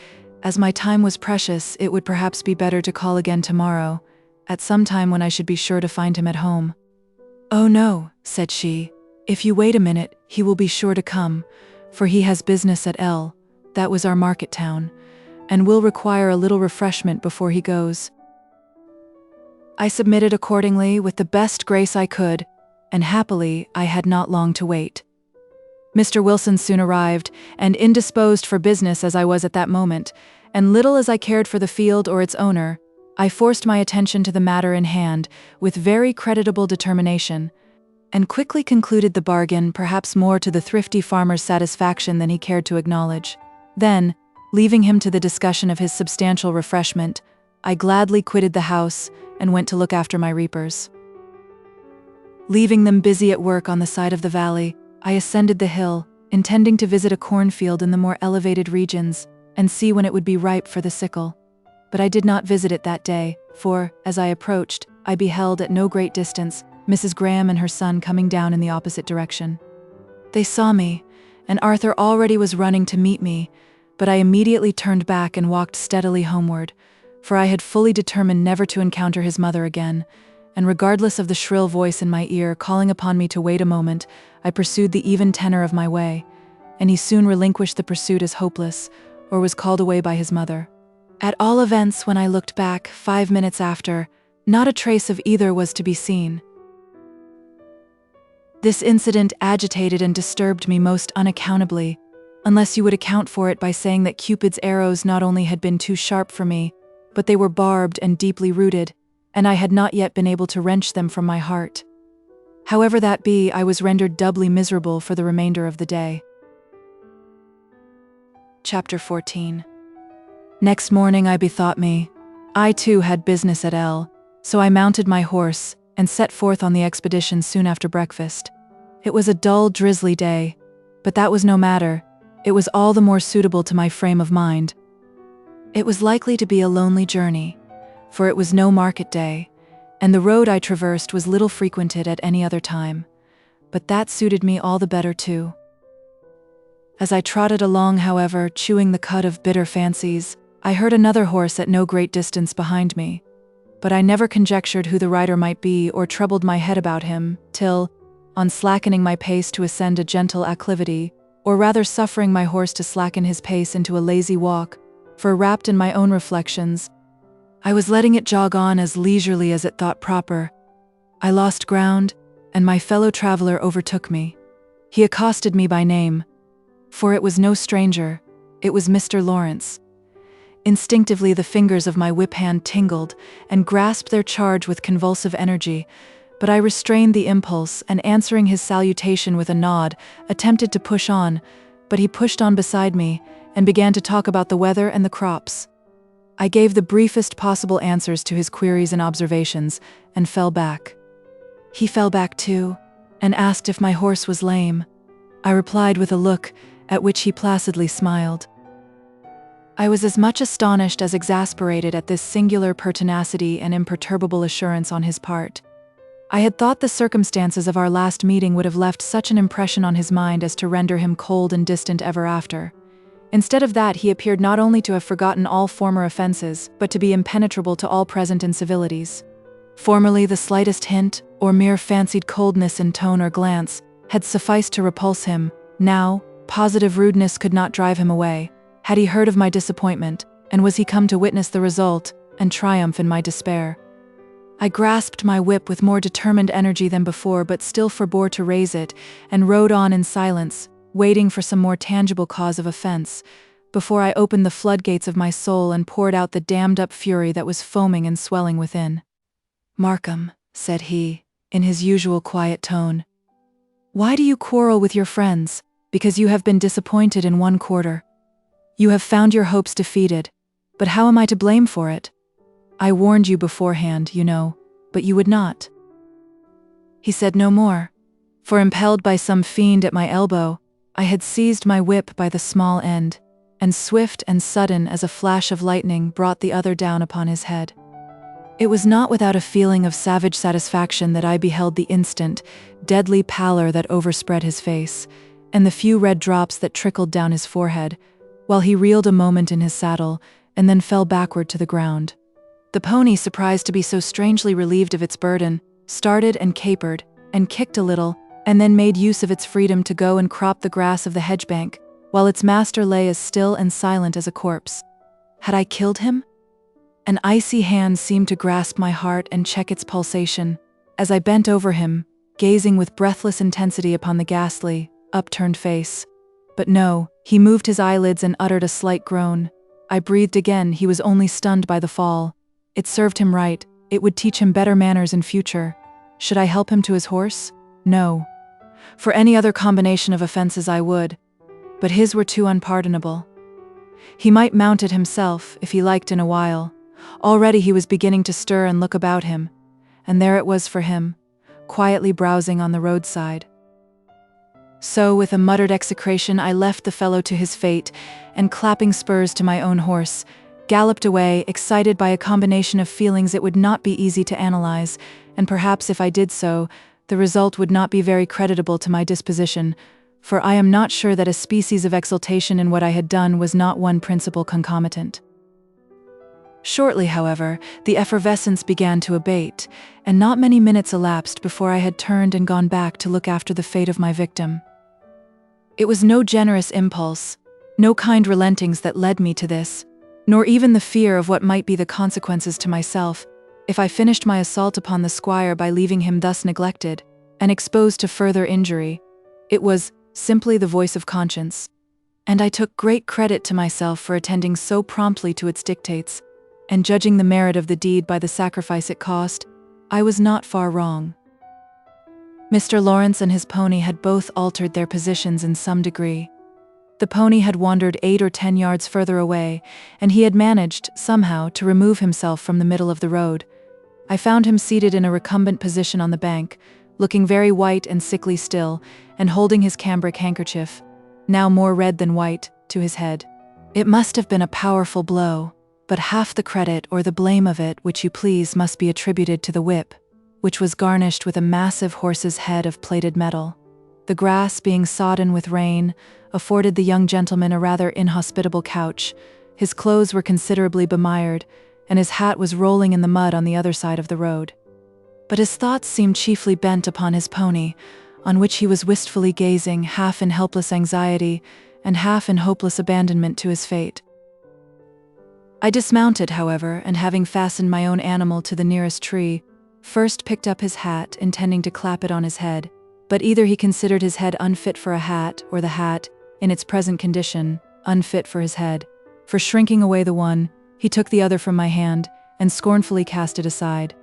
as my time was precious, it would perhaps be better to call again tomorrow, at some time when I should be sure to find him at home. "Oh no," said she, "if you wait a minute, he will be sure to come, for he has business at L, that was our market town, and will require a little refreshment before he goes." I submitted accordingly with the best grace I could, and happily I had not long to wait. Mr. Wilson soon arrived, and indisposed for business as I was at that moment, and little as I cared for the field or its owner, I forced my attention to the matter in hand with very creditable determination, and quickly concluded the bargain, perhaps more to the thrifty farmer's satisfaction than he cared to acknowledge. Then, leaving him to the discussion of his substantial refreshment, I gladly quitted the house and went to look after my reapers. Leaving them busy at work on the side of the valley, I ascended the hill, intending to visit a cornfield in the more elevated regions and see when it would be ripe for the sickle. But I did not visit it that day, for, as I approached, I beheld at no great distance Mrs. Graham and her son coming down in the opposite direction. They saw me, and Arthur already was running to meet me, but I immediately turned back and walked steadily homeward, for I had fully determined never to encounter his mother again, and regardless of the shrill voice in my ear calling upon me to wait a moment, I pursued the even tenor of my way, and he soon relinquished the pursuit as hopeless, or was called away by his mother. At all events, when I looked back, 5 minutes after, not a trace of either was to be seen. This incident agitated and disturbed me most unaccountably, unless you would account for it by saying that Cupid's arrows not only had been too sharp for me, but they were barbed and deeply rooted, and I had not yet been able to wrench them from my heart. However that be, I was rendered doubly miserable for the remainder of the day. Chapter 14. Next morning I bethought me. I too had business at L, so I mounted my horse and set forth on the expedition soon after breakfast. It was a dull, drizzly day, but that was no matter. It was all the more suitable to my frame of mind. It was likely to be a lonely journey, for it was no market day, and the road I traversed was little frequented at any other time, but that suited me all the better too. As I trotted along, however, chewing the cud of bitter fancies, I heard another horse at no great distance behind me, but I never conjectured who the rider might be or troubled my head about him, till, on slackening my pace to ascend a gentle acclivity, or rather suffering my horse to slacken his pace into a lazy walk, for wrapped in my own reflections, I was letting it jog on as leisurely as it thought proper, I lost ground, and my fellow traveler overtook me. He accosted me by name, for it was no stranger, it was Mr. Lawrence. Instinctively the fingers of my whip hand tingled and grasped their charge with convulsive energy, but I restrained the impulse and, answering his salutation with a nod, attempted to push on, but he pushed on beside me and began to talk about the weather and the crops. I gave the briefest possible answers to his queries and observations, and fell back. He fell back too, and asked if my horse was lame. I replied with a look, at which he placidly smiled. I was as much astonished as exasperated at this singular pertinacity and imperturbable assurance on his part. I had thought the circumstances of our last meeting would have left such an impression on his mind as to render him cold and distant ever after. Instead of that, he appeared not only to have forgotten all former offenses, but to be impenetrable to all present incivilities. Formerly, the slightest hint, or mere fancied coldness in tone or glance, had sufficed to repulse him. Now, positive rudeness could not drive him away. Had he heard of my disappointment, and was he come to witness the result, and triumph in my despair? I grasped my whip with more determined energy than before, but still forbore to raise it, and rode on in silence, waiting for some more tangible cause of offense, before I opened the floodgates of my soul and poured out the dammed-up fury that was foaming and swelling within. "Markham," said he, in his usual quiet tone, "why do you quarrel with your friends? Because you have been disappointed in one quarter. You have found your hopes defeated, but how am I to blame for it? I warned you beforehand, you know, but you would not." He said no more, for impelled by some fiend at my elbow, I had seized my whip by the small end, and swift and sudden as a flash of lightning brought the other down upon his head. It was not without a feeling of savage satisfaction that I beheld the instant, deadly pallor that overspread his face, and the few red drops that trickled down his forehead, while he reeled a moment in his saddle, and then fell backward to the ground. The pony, surprised to be so strangely relieved of its burden, started and capered, and kicked a little, and then made use of its freedom to go and crop the grass of the hedge-bank, while its master lay as still and silent as a corpse. Had I killed him? An icy hand seemed to grasp my heart and check its pulsation, as I bent over him, gazing with breathless intensity upon the ghastly, upturned face. But no, he moved his eyelids and uttered a slight groan. I breathed again. He was only stunned by the fall. It served him right. It would teach him better manners in future. Should I help him to his horse? No. For any other combination of offenses I would, but his were too unpardonable. He might mount it himself, if he liked, in a while. Already he was beginning to stir and look about him, and there it was for him, quietly browsing on the roadside. So, with a muttered execration, I left the fellow to his fate, and clapping spurs to my own horse, galloped away, excited by a combination of feelings it would not be easy to analyze, and perhaps if I did so, the result would not be very creditable to my disposition, for I am not sure that a species of exultation in what I had done was not one principal concomitant. Shortly, however, the effervescence began to abate, and not many minutes elapsed before I had turned and gone back to look after the fate of my victim. It was no generous impulse, no kind relentings that led me to this, nor even the fear of what might be the consequences to myself, if I finished my assault upon the squire by leaving him thus neglected, and exposed to further injury. It was simply the voice of conscience, and I took great credit to myself for attending so promptly to its dictates, and judging the merit of the deed by the sacrifice it cost. I was not far wrong. Mr. Lawrence and his pony had both altered their positions in some degree. The pony had wandered 8 or 10 yards further away, and he had managed, somehow, to remove himself from the middle of the road. I found him seated in a recumbent position on the bank, looking very white and sickly still, and holding his cambric handkerchief, now more red than white, to his head. It must have been a powerful blow, but half the credit or the blame of it, which you please, must be attributed to the whip, which was garnished with a massive horse's head of plated metal. The grass, being sodden with rain, afforded the young gentleman a rather inhospitable couch. His clothes were considerably bemired, and his hat was rolling in the mud on the other side of the road. But his thoughts seemed chiefly bent upon his pony, on which he was wistfully gazing, half in helpless anxiety, and half in hopeless abandonment to his fate. I dismounted, however, and having fastened my own animal to the nearest tree, first picked up his hat, intending to clap it on his head, but either he considered his head unfit for a hat, or the hat, in its present condition, unfit for his head. For shrinking away the one, he took the other from my hand, and scornfully cast it aside.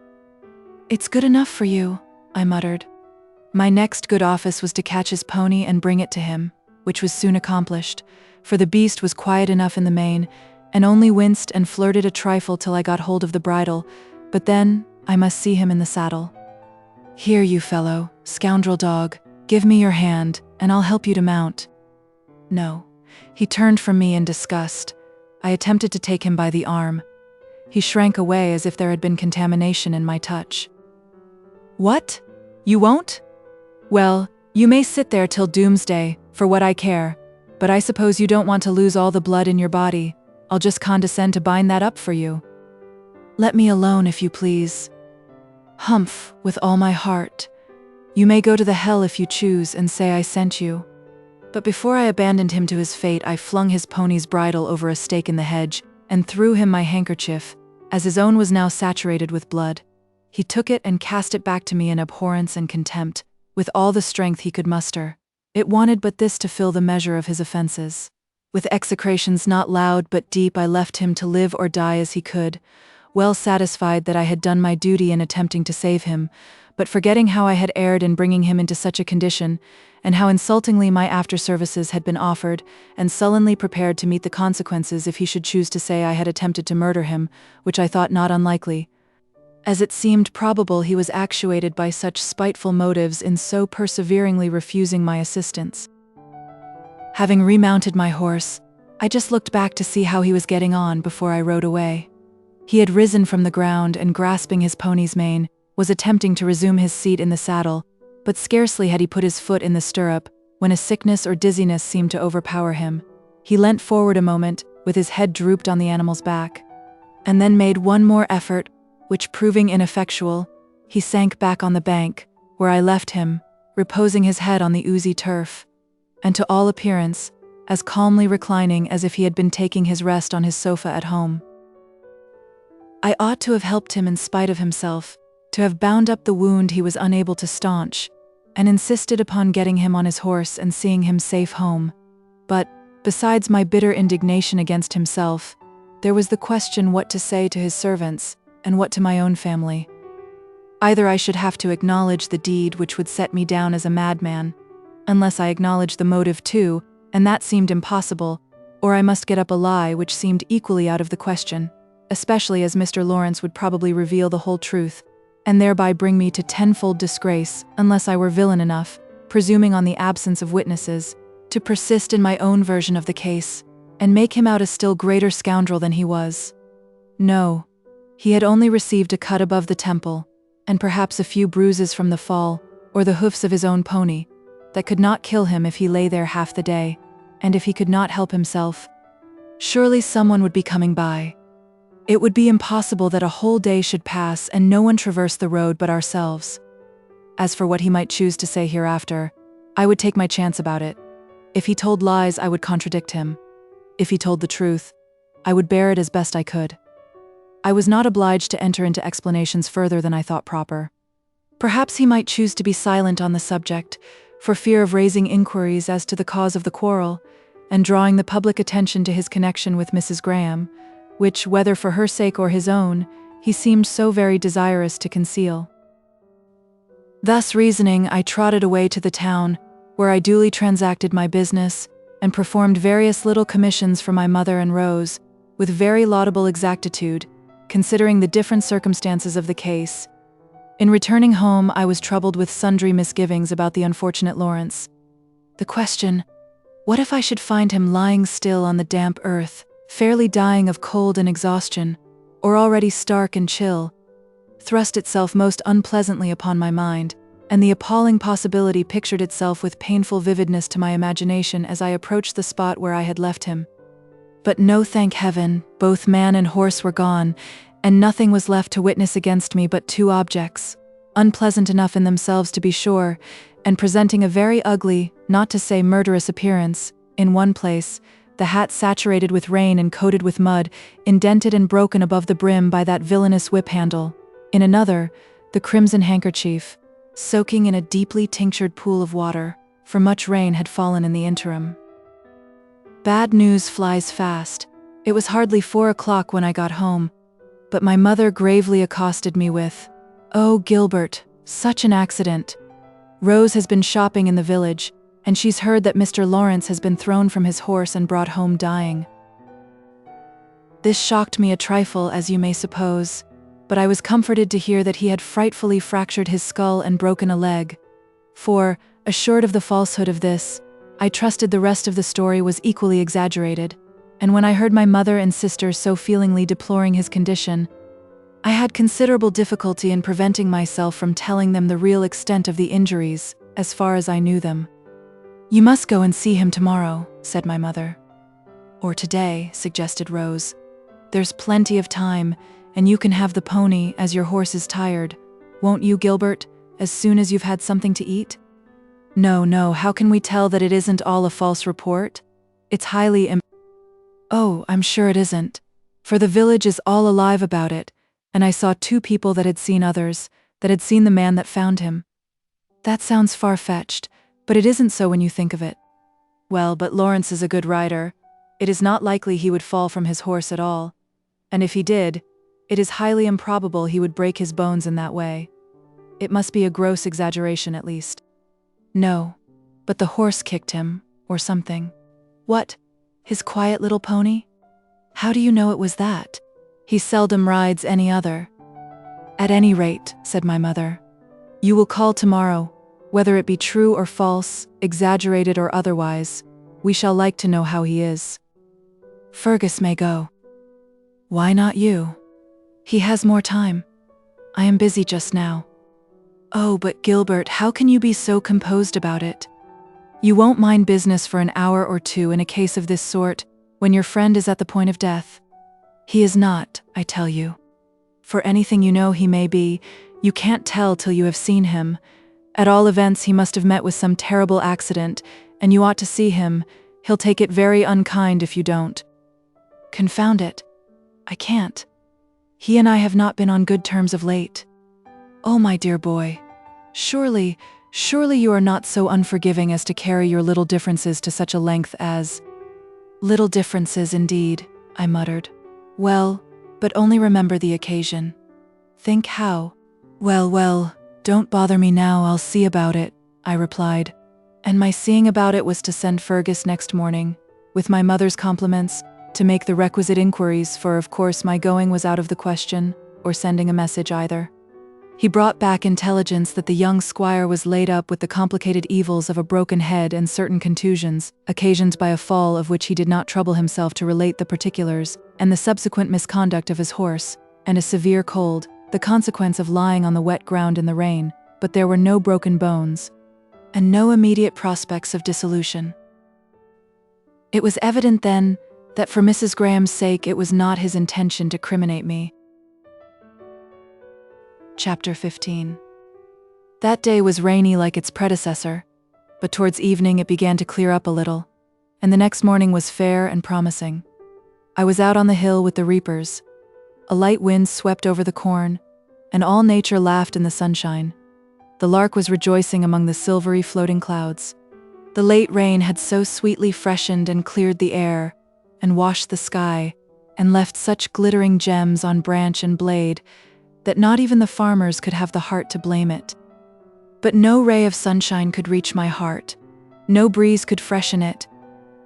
"It's good enough for you," I muttered. My next good office was to catch his pony and bring it to him, which was soon accomplished, for the beast was quiet enough in the main, and only winced and flirted a trifle till I got hold of the bridle, but then I must see him in the saddle. "Here, you fellow, scoundrel dog, give me your hand, and I'll help you to mount." No. He turned from me in disgust. I attempted to take him by the arm. He shrank away as if there had been contamination in my touch. "What? You won't? Well, you may sit there till doomsday, for what I care. But I suppose you don't want to lose all the blood in your body. I'll just condescend to bind that up for you. Let me alone, if you please. Humph, with all my heart. You may go to the hell if you choose and say I sent you. But before I abandoned him to his fate, I flung his pony's bridle over a stake in the hedge and threw him my handkerchief, as his own was now saturated with blood. He took it and cast it back to me in abhorrence and contempt, with all the strength he could muster. It wanted but this to fill the measure of his offenses. With execrations not loud but deep, I left him to live or die as he could, well satisfied that I had done my duty in attempting to save him, but forgetting how I had erred in bringing him into such a condition, and how insultingly my after-services had been offered, and sullenly prepared to meet the consequences if he should choose to say I had attempted to murder him, which I thought not unlikely, as it seemed probable he was actuated by such spiteful motives in so perseveringly refusing my assistance. Having remounted my horse, I just looked back to see how he was getting on before I rode away. He had risen from the ground and, grasping his pony's mane, was attempting to resume his seat in the saddle, but scarcely had he put his foot in the stirrup when a sickness or dizziness seemed to overpower him. He leant forward a moment, with his head drooped on the animal's back, and then made one more effort, which, proving ineffectual, he sank back on the bank, where I left him, reposing his head on the oozy turf, and to all appearance, as calmly reclining as if he had been taking his rest on his sofa at home. I ought to have helped him in spite of himself, to have bound up the wound he was unable to staunch, and insisted upon getting him on his horse and seeing him safe home. But, besides my bitter indignation against himself, there was the question what to say to his servants, and what to my own family. Either I should have to acknowledge the deed, which would set me down as a madman, unless I acknowledged the motive too, and that seemed impossible, or I must get up a lie which seemed equally out of the question, especially as Mr. Lawrence would probably reveal the whole truth, and thereby bring me to tenfold disgrace, unless I were villain enough, presuming on the absence of witnesses, to persist in my own version of the case, and make him out a still greater scoundrel than he was. No, he had only received a cut above the temple, and perhaps a few bruises from the fall, or the hoofs of his own pony, that could not kill him if he lay there half the day, and if he could not help himself. Surely someone would be coming by. It would be impossible that a whole day should pass and no one traverse the road but ourselves. As for what he might choose to say hereafter, I would take my chance about it. If he told lies, I would contradict him. If he told the truth, I would bear it as best I could. I was not obliged to enter into explanations further than I thought proper. Perhaps he might choose to be silent on the subject, for fear of raising inquiries as to the cause of the quarrel, and drawing the public attention to his connection with Mrs. Graham, which, whether for her sake or his own, he seemed so very desirous to conceal. Thus reasoning, I trotted away to the town, where I duly transacted my business, and performed various little commissions for my mother and Rose, with very laudable exactitude, considering the different circumstances of the case. In returning home, I was troubled with sundry misgivings about the unfortunate Lawrence. The question, what if I should find him lying still on the damp earth, fairly dying of cold and exhaustion, or already stark and chill, thrust itself most unpleasantly upon my mind, and the appalling possibility pictured itself with painful vividness to my imagination as I approached the spot where I had left him. But no, thank heaven, both man and horse were gone, and nothing was left to witness against me but two objects, unpleasant enough in themselves to be sure, and presenting a very ugly, not to say murderous appearance. In one place, the hat saturated with rain and coated with mud, indented and broken above the brim by that villainous whip-handle. In another, the crimson handkerchief, soaking in a deeply tinctured pool of water, for much rain had fallen in the interim. Bad news flies fast. It was hardly 4 o'clock when I got home, but my mother gravely accosted me with, "Oh, Gilbert, such an accident. Rose has been shopping in the village, and she's heard that Mr. Lawrence has been thrown from his horse and brought home dying." This shocked me a trifle, as you may suppose, but I was comforted to hear that he had frightfully fractured his skull and broken a leg, for, assured of the falsehood of this, I trusted the rest of the story was equally exaggerated, and when I heard my mother and sister so feelingly deploring his condition, I had considerable difficulty in preventing myself from telling them the real extent of the injuries, as far as I knew them. "You must go and see him tomorrow," said my mother. Or today, suggested Rose. There's plenty of time, and you can have the pony as your horse is tired. Won't you, Gilbert, as soon as you've had something to eat? No, how can we tell that it isn't all a false report? It's highly Oh, I'm sure it isn't. For the village is all alive about it, and I saw 2 people that had seen others, that had seen the man that found him. That sounds far-fetched, but it isn't so when you think of it. Well, but Lawrence is a good rider. It is not likely he would fall from his horse at all. And if he did, it is highly improbable he would break his bones in that way. It must be a gross exaggeration at least. No, but the horse kicked him, or something. What? His quiet little pony? How do you know it was that? He seldom rides any other. At any rate, said my mother, you will call tomorrow, whether it be true or false, exaggerated or otherwise. We shall like to know how he is. Fergus may go. Why not you? He has more time. I am busy just now. Oh, but Gilbert, how can you be so composed about it? You won't mind business for an hour or 2 in a case of this sort, when your friend is at the point of death. He is not, I tell you. For anything you know he may be, you can't tell till you have seen him. At all events, he must have met with some terrible accident, and you ought to see him. He'll take it very unkind if you don't. Confound it. I can't. He and I have not been on good terms of late. Oh, my dear boy. Surely you are not so unforgiving as to carry your little differences to such a length as— Little differences, indeed, I muttered. Well, but only remember the occasion. Think how. Well, don't bother me now, I'll see about it, I replied. And my seeing about it was to send Fergus next morning, with my mother's compliments, to make the requisite inquiries, for of course my going was out of the question, or sending a message either. He brought back intelligence that the young squire was laid up with the complicated evils of a broken head and certain contusions, occasioned by a fall of which he did not trouble himself to relate the particulars, and the subsequent misconduct of his horse, and a severe cold, the consequence of lying on the wet ground in the rain, but there were no broken bones, and no immediate prospects of dissolution. It was evident then that for Mrs. Graham's sake it was not his intention to criminate me. Chapter 15. That day was rainy like its predecessor, but towards evening it began to clear up a little, and the next morning was fair and promising. I was out on the hill with the reapers. A light wind swept over the corn, and all nature laughed in the sunshine. The lark was rejoicing among the silvery floating clouds. The late rain had so sweetly freshened and cleared the air, and washed the sky, and left such glittering gems on branch and blade, that not even the farmers could have the heart to blame it. But no ray of sunshine could reach my heart. No breeze could freshen it.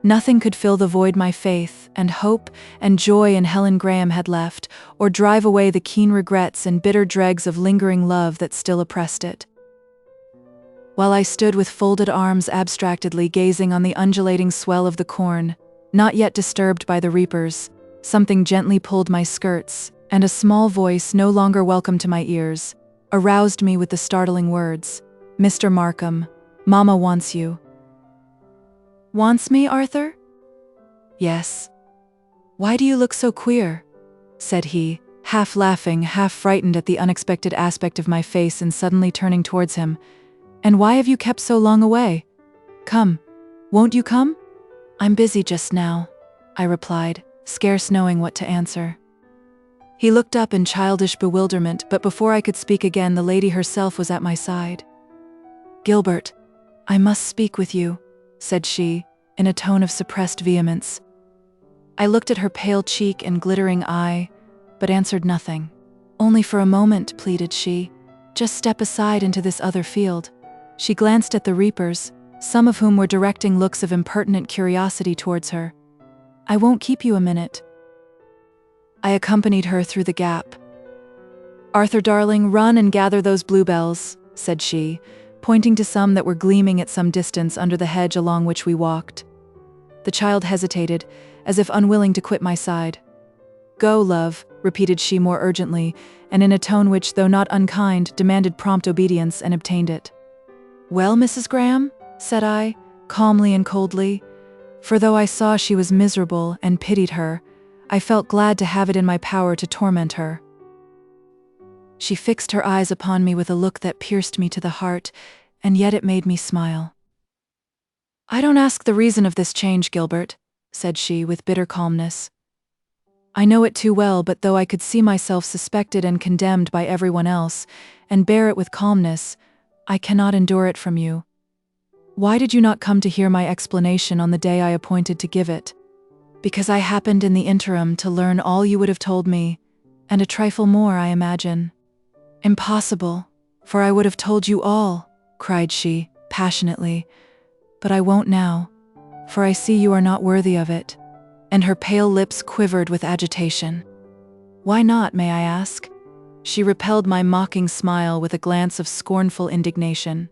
Nothing could fill the void my faith and hope and joy in Helen Graham had left, or drive away the keen regrets and bitter dregs of lingering love that still oppressed it. While I stood with folded arms abstractedly gazing on the undulating swell of the corn, not yet disturbed by the reapers, something gently pulled my skirts, and a small voice, no longer welcome to my ears, aroused me with the startling words, "Mr. Markham, Mama wants you." "Wants me, Arthur?" "Yes." "Why do you look so queer?" said he, half laughing, half frightened at the unexpected aspect of my face and suddenly turning towards him. "And why have you kept so long away? Come, won't you come?" "I'm busy just now," I replied, scarce knowing what to answer. He looked up in childish bewilderment, but before I could speak again, the lady herself was at my side. "Gilbert, I must speak with you," said she, in a tone of suppressed vehemence. I looked at her pale cheek and glittering eye, but answered nothing. "Only for a moment," pleaded she. "Just step aside into this other field." She glanced at the reapers, some of whom were directing looks of impertinent curiosity towards her. "I won't keep you a minute." I accompanied her through the gap. "Arthur, darling, run and gather those bluebells," said she, pointing to some that were gleaming at some distance under the hedge along which we walked. The child hesitated, as if unwilling to quit my side. "Go, love," repeated she more urgently, and in a tone which, though not unkind, demanded prompt obedience, and obtained it. "Well, Mrs. Graham?" said I, calmly and coldly. for though I saw she was miserable and pitied her, I felt glad to have it in my power to torment her. She fixed her eyes upon me with a look that pierced me to the heart, and yet it made me smile. "I don't ask the reason of this change, Gilbert," said she with bitter calmness. "I know it too well, but though I could see myself suspected and condemned by everyone else, and bear it with calmness, I cannot endure it from you. Why did you not come to hear my explanation on the day I appointed to give it? Because I happened in the interim to learn all you would have told me, and a trifle more, I imagine." "Impossible, for I would have told you all," cried she, passionately. "But I won't now, for I see you are not worthy of it." And her pale lips quivered with agitation. "Why not, may I ask?" She repelled my mocking smile with a glance of scornful indignation.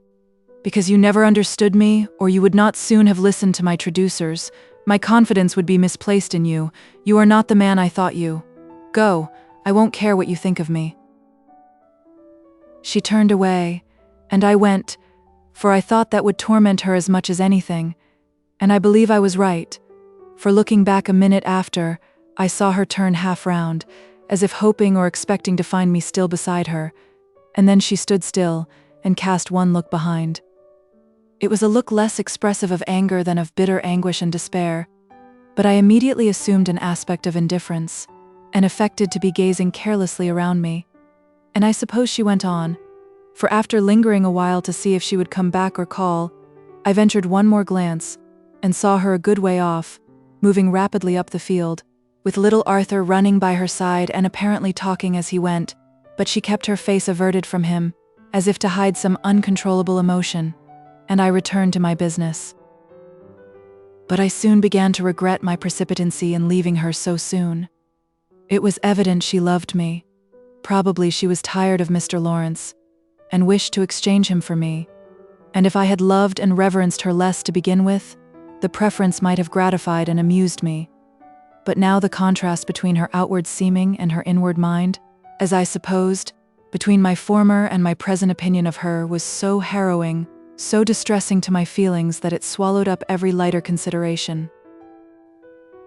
"Because you never understood me, or you would not soon have listened to my traducers. My confidence would be misplaced in you. You are not the man I thought you. Go, I won't care what you think of me." She turned away, and I went, for I thought that would torment her as much as anything, and I believe I was right, for looking back a minute after, I saw her turn half round, as if hoping or expecting to find me still beside her, and then she stood still and cast one look behind. It was a look less expressive of anger than of bitter anguish and despair, but I immediately assumed an aspect of indifference, and affected to be gazing carelessly around me. And I suppose she went on, for after lingering a while to see if she would come back or call, I ventured one more glance, and saw her a good way off, moving rapidly up the field, with little Arthur running by her side and apparently talking as he went, but she kept her face averted from him, as if to hide some uncontrollable emotion, and I returned to my business. But I soon began to regret my precipitancy in leaving her so soon. It was evident she loved me. Probably she was tired of Mr. Lawrence, and wished to exchange him for me, and if I had loved and reverenced her less to begin with, the preference might have gratified and amused me. But now the contrast between her outward seeming and her inward mind, as I supposed, between my former and my present opinion of her, was so harrowing, so distressing to my feelings that it swallowed up every lighter consideration.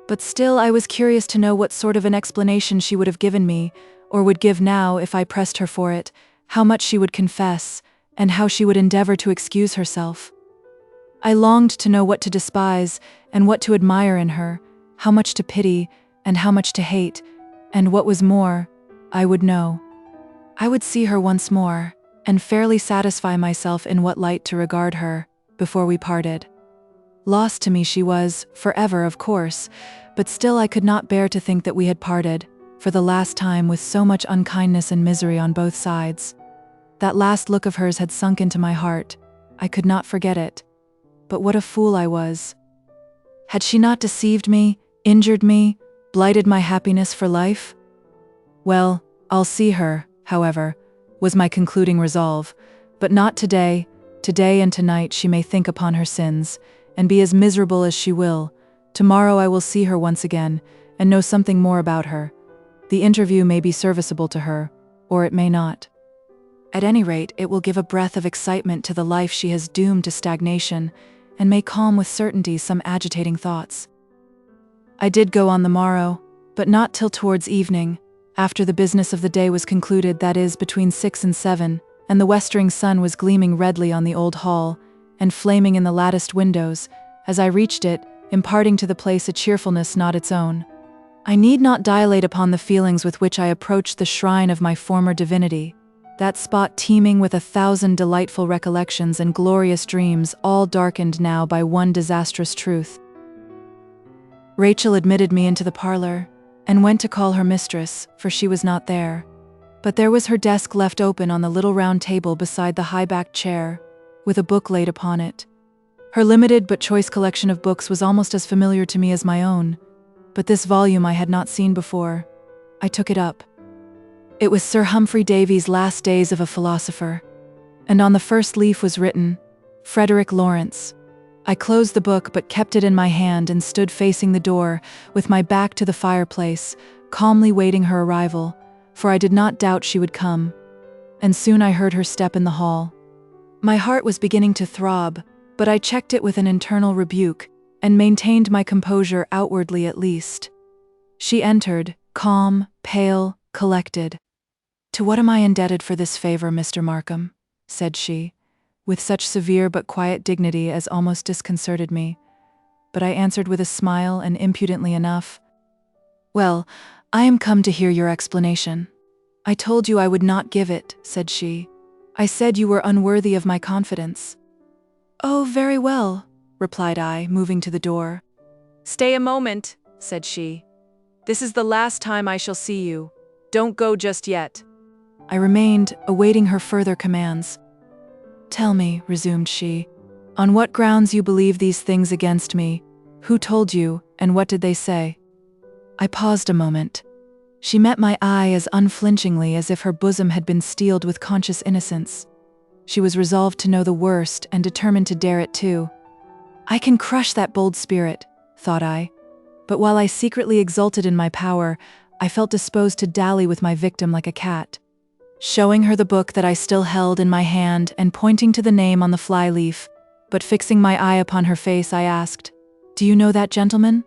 But still I was curious to know what sort of an explanation she would have given me, or would give now if I pressed her for it, how much she would confess, and how she would endeavor to excuse herself. I longed to know what to despise, and what to admire in her, how much to pity, and how much to hate, and what was more, I would know. I would see her once more, and fairly satisfy myself in what light to regard her, before we parted. Lost to me she was, forever of course, but still I could not bear to think that we had parted, for the last time, with so much unkindness and misery on both sides. That last look of hers had sunk into my heart. I could not forget it. But what a fool I was. Had she not deceived me, injured me, blighted my happiness for life? Well, I'll see her, however, was my concluding resolve, but not today. Today and tonight she may think upon her sins, and be as miserable as she will. Tomorrow I will see her once again, and know something more about her. The interview may be serviceable to her, or it may not. At any rate, it will give a breath of excitement to the life she has doomed to stagnation, and may calm with certainty some agitating thoughts. I did go on the morrow, but not till towards evening, after the business of the day was concluded, that is, between 6 and 7, and the westering sun was gleaming redly on the old hall, and flaming in the latticed windows, as I reached it, imparting to the place a cheerfulness not its own. I need not dilate upon the feelings with which I approached the shrine of my former divinity, that spot teeming with 1,000 delightful recollections and glorious dreams, all darkened now by one disastrous truth. Rachel admitted me into the parlor, and went to call her mistress, for she was not there. But there was her desk left open on the little round table beside the high-backed chair, with a book laid upon it. Her limited but choice collection of books was almost as familiar to me as my own, but this volume I had not seen before. I took it up. It was Sir Humphrey Davy's Last Days of a Philosopher, and on the first leaf was written, Frederick Lawrence. I closed the book but kept it in my hand and stood facing the door, with my back to the fireplace, calmly waiting her arrival, for I did not doubt she would come. And soon I heard her step in the hall. My heart was beginning to throb, but I checked it with an internal rebuke, and maintained my composure outwardly at least. She entered, calm, pale, collected. "To what am I indebted for this favor, Mr. Markham?" said she, with such severe but quiet dignity as almost disconcerted me. But I answered with a smile and impudently enough, "Well, I am come to hear your explanation." "I told you I would not give it," said she. "I said you were unworthy of my confidence." "Oh, very well," replied I, moving to the door. "Stay a moment," said she. "This is the last time I shall see you. Don't go just yet." I remained, awaiting her further commands. "Tell me," resumed she, "on what grounds you believe these things against me? Who told you, and what did they say?" I paused a moment. She met my eye as unflinchingly as if her bosom had been steeled with conscious innocence. She was resolved to know the worst and determined to dare it too. "I can crush that bold spirit," thought I. But while I secretly exulted in my power, I felt disposed to dally with my victim like a cat. Showing her the book that I still held in my hand and pointing to the name on the fly-leaf, but fixing my eye upon her face, I asked, "Do you know that gentleman?"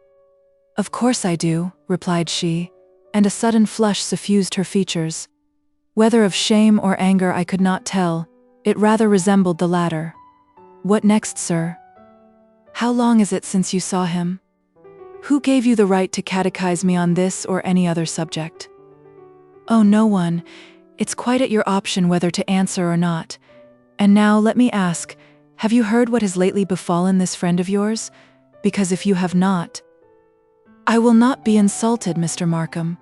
"Of course I do," replied she, and a sudden flush suffused her features. Whether of shame or anger I could not tell, it rather resembled the latter. "What next, sir? How long is it since you saw him? Who gave you the right to catechize me on this or any other subject?" "Oh, no one. It's quite at your option whether to answer or not. And now let me ask, have you heard what has lately befallen this friend of yours? Because if you have not—" "I will not be insulted, Mr. Markham,"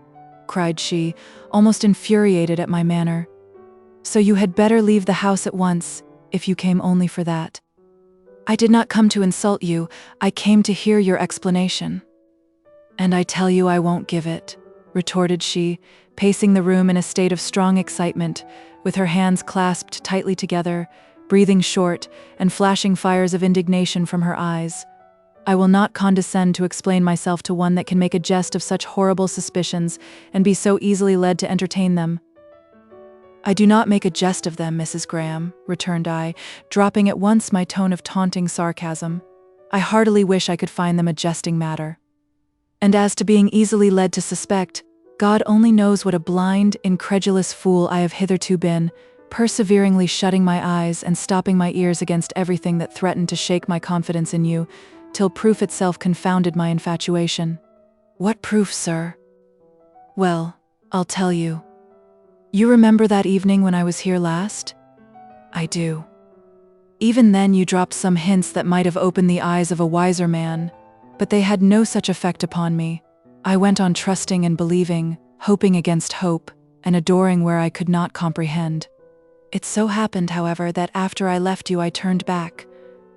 cried she, almost infuriated at my manner. "So you had better leave the house at once, if you came only for that." "I did not come to insult you, I came to hear your explanation." "And I tell you I won't give it," retorted she, pacing the room in a state of strong excitement, with her hands clasped tightly together, breathing short, and flashing fires of indignation from her eyes. "I will not condescend to explain myself to one that can make a jest of such horrible suspicions and be so easily led to entertain them." "I do not make a jest of them, Mrs. Graham," returned I, dropping at once my tone of taunting sarcasm. "I heartily wish I could find them a jesting matter. And as to being easily led to suspect, God only knows what a blind, incredulous fool I have hitherto been, perseveringly shutting my eyes and stopping my ears against everything that threatened to shake my confidence in you, till proof itself confounded my infatuation." "What proof, sir?" "Well, I'll tell you. You remember that evening when I was here last?" "I do." "Even then you dropped some hints that might have opened the eyes of a wiser man, but they had no such effect upon me. I went on trusting and believing, hoping against hope, and adoring where I could not comprehend. It so happened, however, that after I left you I turned back,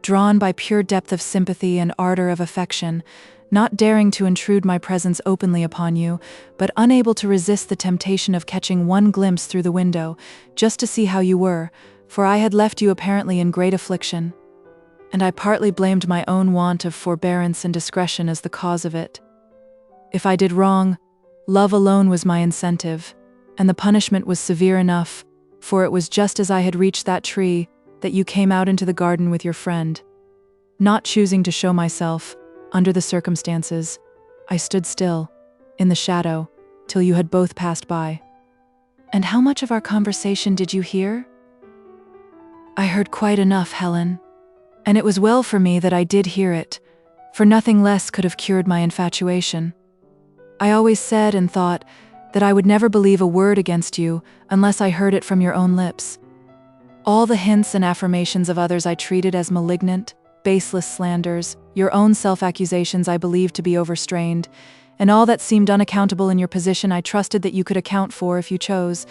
drawn by pure depth of sympathy and ardor of affection, not daring to intrude my presence openly upon you, but unable to resist the temptation of catching one glimpse through the window, just to see how you were, for I had left you apparently in great affliction. And I partly blamed my own want of forbearance and discretion as the cause of it. If I did wrong, love alone was my incentive, and the punishment was severe enough, for it was just as I had reached that tree that you came out into the garden with your friend. Not choosing to show myself, under the circumstances, I stood still, in the shadow, till you had both passed by." "And how much of our conversation did you hear?" "I heard quite enough, Helen. And it was well for me that I did hear it, for nothing less could have cured my infatuation. I always said and thought that I would never believe a word against you unless I heard it from your own lips. All the hints and affirmations of others I treated as malignant, baseless slanders, your own self-accusations I believed to be overstrained, and all that seemed unaccountable in your position I trusted that you could account for if you chose."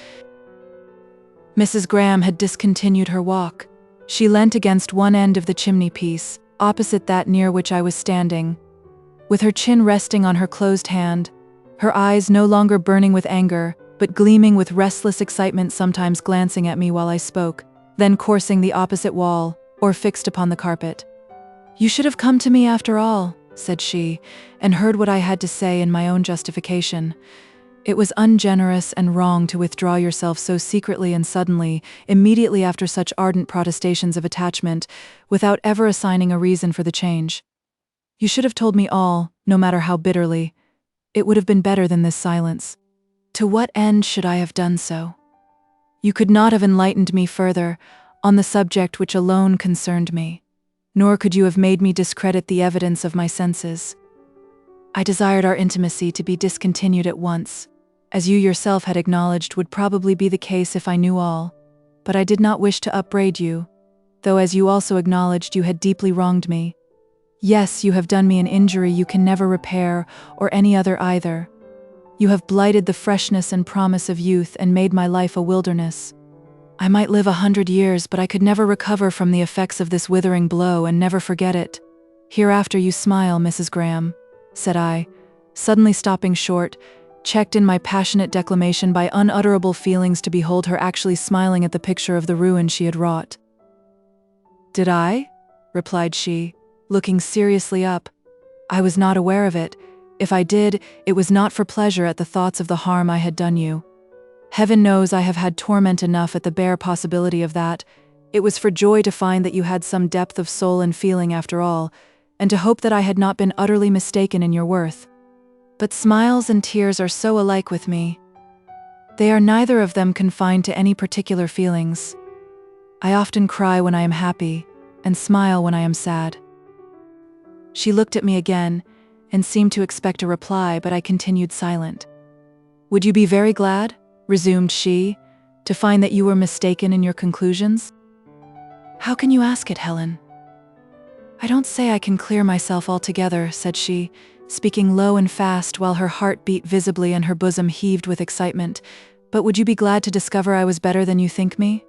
Mrs. Graham had discontinued her walk. She leant against one end of the chimney-piece, opposite that near which I was standing, with her chin resting on her closed hand, her eyes no longer burning with anger, but gleaming with restless excitement, sometimes glancing at me while I spoke, then coursing the opposite wall, or fixed upon the carpet. "You should have come to me after all," said she, "and heard what I had to say in my own justification. It was ungenerous and wrong to withdraw yourself so secretly and suddenly, immediately after such ardent protestations of attachment, without ever assigning a reason for the change. You should have told me all, no matter how bitterly. It would have been better than this silence. To what end should I have done so? You could not have enlightened me further on the subject which alone concerned me, nor could you have made me discredit the evidence of my senses. I desired our intimacy to be discontinued at once, as you yourself had acknowledged would probably be the case if I knew all, but I did not wish to upbraid you, though as you also acknowledged you had deeply wronged me. Yes, you have done me an injury you can never repair, or any other either. You have blighted the freshness and promise of youth and made my life a wilderness. I might live 100 years, but I could never recover from the effects of this withering blow and never forget it. Hereafter you smile, Mrs. Graham, said I, suddenly stopping short, checked in my passionate declamation by unutterable feelings to behold her actually smiling at the picture of the ruin she had wrought. Did I? Replied she, looking seriously up. I was not aware of it. If I did, it was not for pleasure at the thoughts of the harm I had done you. Heaven knows I have had torment enough at the bare possibility of that. It was for joy to find that you had some depth of soul and feeling after all, and to hope that I had not been utterly mistaken in your worth. But smiles and tears are so alike with me. They are neither of them confined to any particular feelings. I often cry when I am happy, and smile when I am sad. She looked at me again, and seemed to expect a reply, but I continued silent. Would you be very glad, resumed she, to find that you were mistaken in your conclusions? How can you ask it, Helen? I don't say I can clear myself altogether, said she, speaking low and fast while her heart beat visibly and her bosom heaved with excitement. But would you be glad to discover I was better than you think me?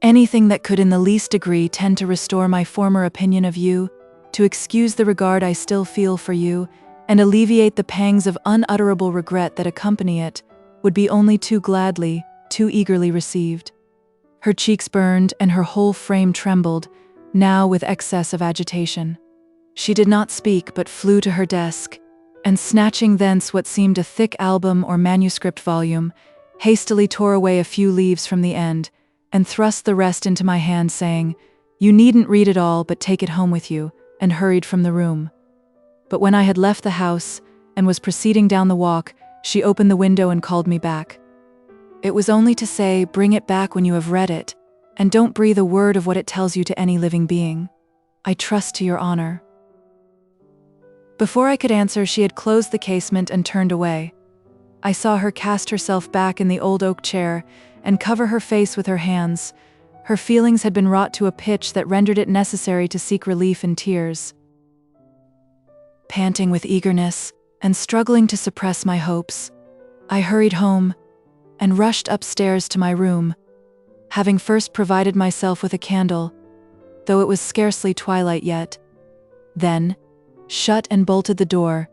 Anything that could in the least degree tend to restore my former opinion of you, to excuse the regard I still feel for you, and alleviate the pangs of unutterable regret that accompany it, would be only too gladly, too eagerly received. Her cheeks burned and her whole frame trembled, now with excess of agitation. She did not speak, but flew to her desk, and snatching thence what seemed a thick album or manuscript volume, hastily tore away a few leaves from the end, and thrust the rest into my hand, saying, "You needn't read it all, but take it home with you," and hurried from the room. But when I had left the house, and was proceeding down the walk, she opened the window and called me back. It was only to say, bring it back when you have read it, and don't breathe a word of what it tells you to any living being. I trust to your honor. Before I could answer, she had closed the casement and turned away. I saw her cast herself back in the old oak chair and cover her face with her hands. Her feelings had been wrought to a pitch that rendered it necessary to seek relief in tears. Panting with eagerness and struggling to suppress my hopes, I hurried home and rushed upstairs to my room, having first provided myself with a candle, though it was scarcely twilight yet. Then shut and bolted the door,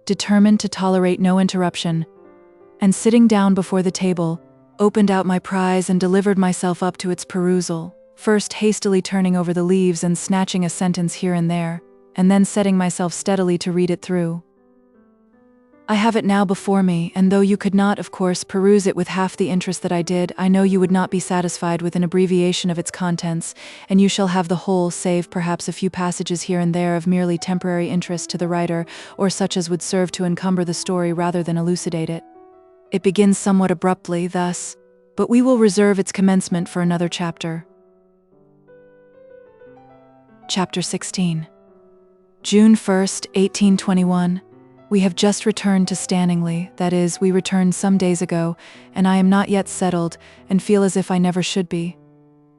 determined to tolerate no interruption, and sitting down before the table, opened out my prize and delivered myself up to its perusal, first hastily turning over the leaves and snatching a sentence here and there, and then setting myself steadily to read it through. I have it now before me, and though you could not, of course, peruse it with half the interest that I did, I know you would not be satisfied with an abbreviation of its contents, and you shall have the whole, save perhaps a few passages here and there of merely temporary interest to the writer, or such as would serve to encumber the story rather than elucidate it. It begins somewhat abruptly, thus, but we will reserve its commencement for another chapter. Chapter 16. June 1st, 1821. We have just returned to Stanningley, that is, we returned some days ago, and I am not yet settled, and feel as if I never should be.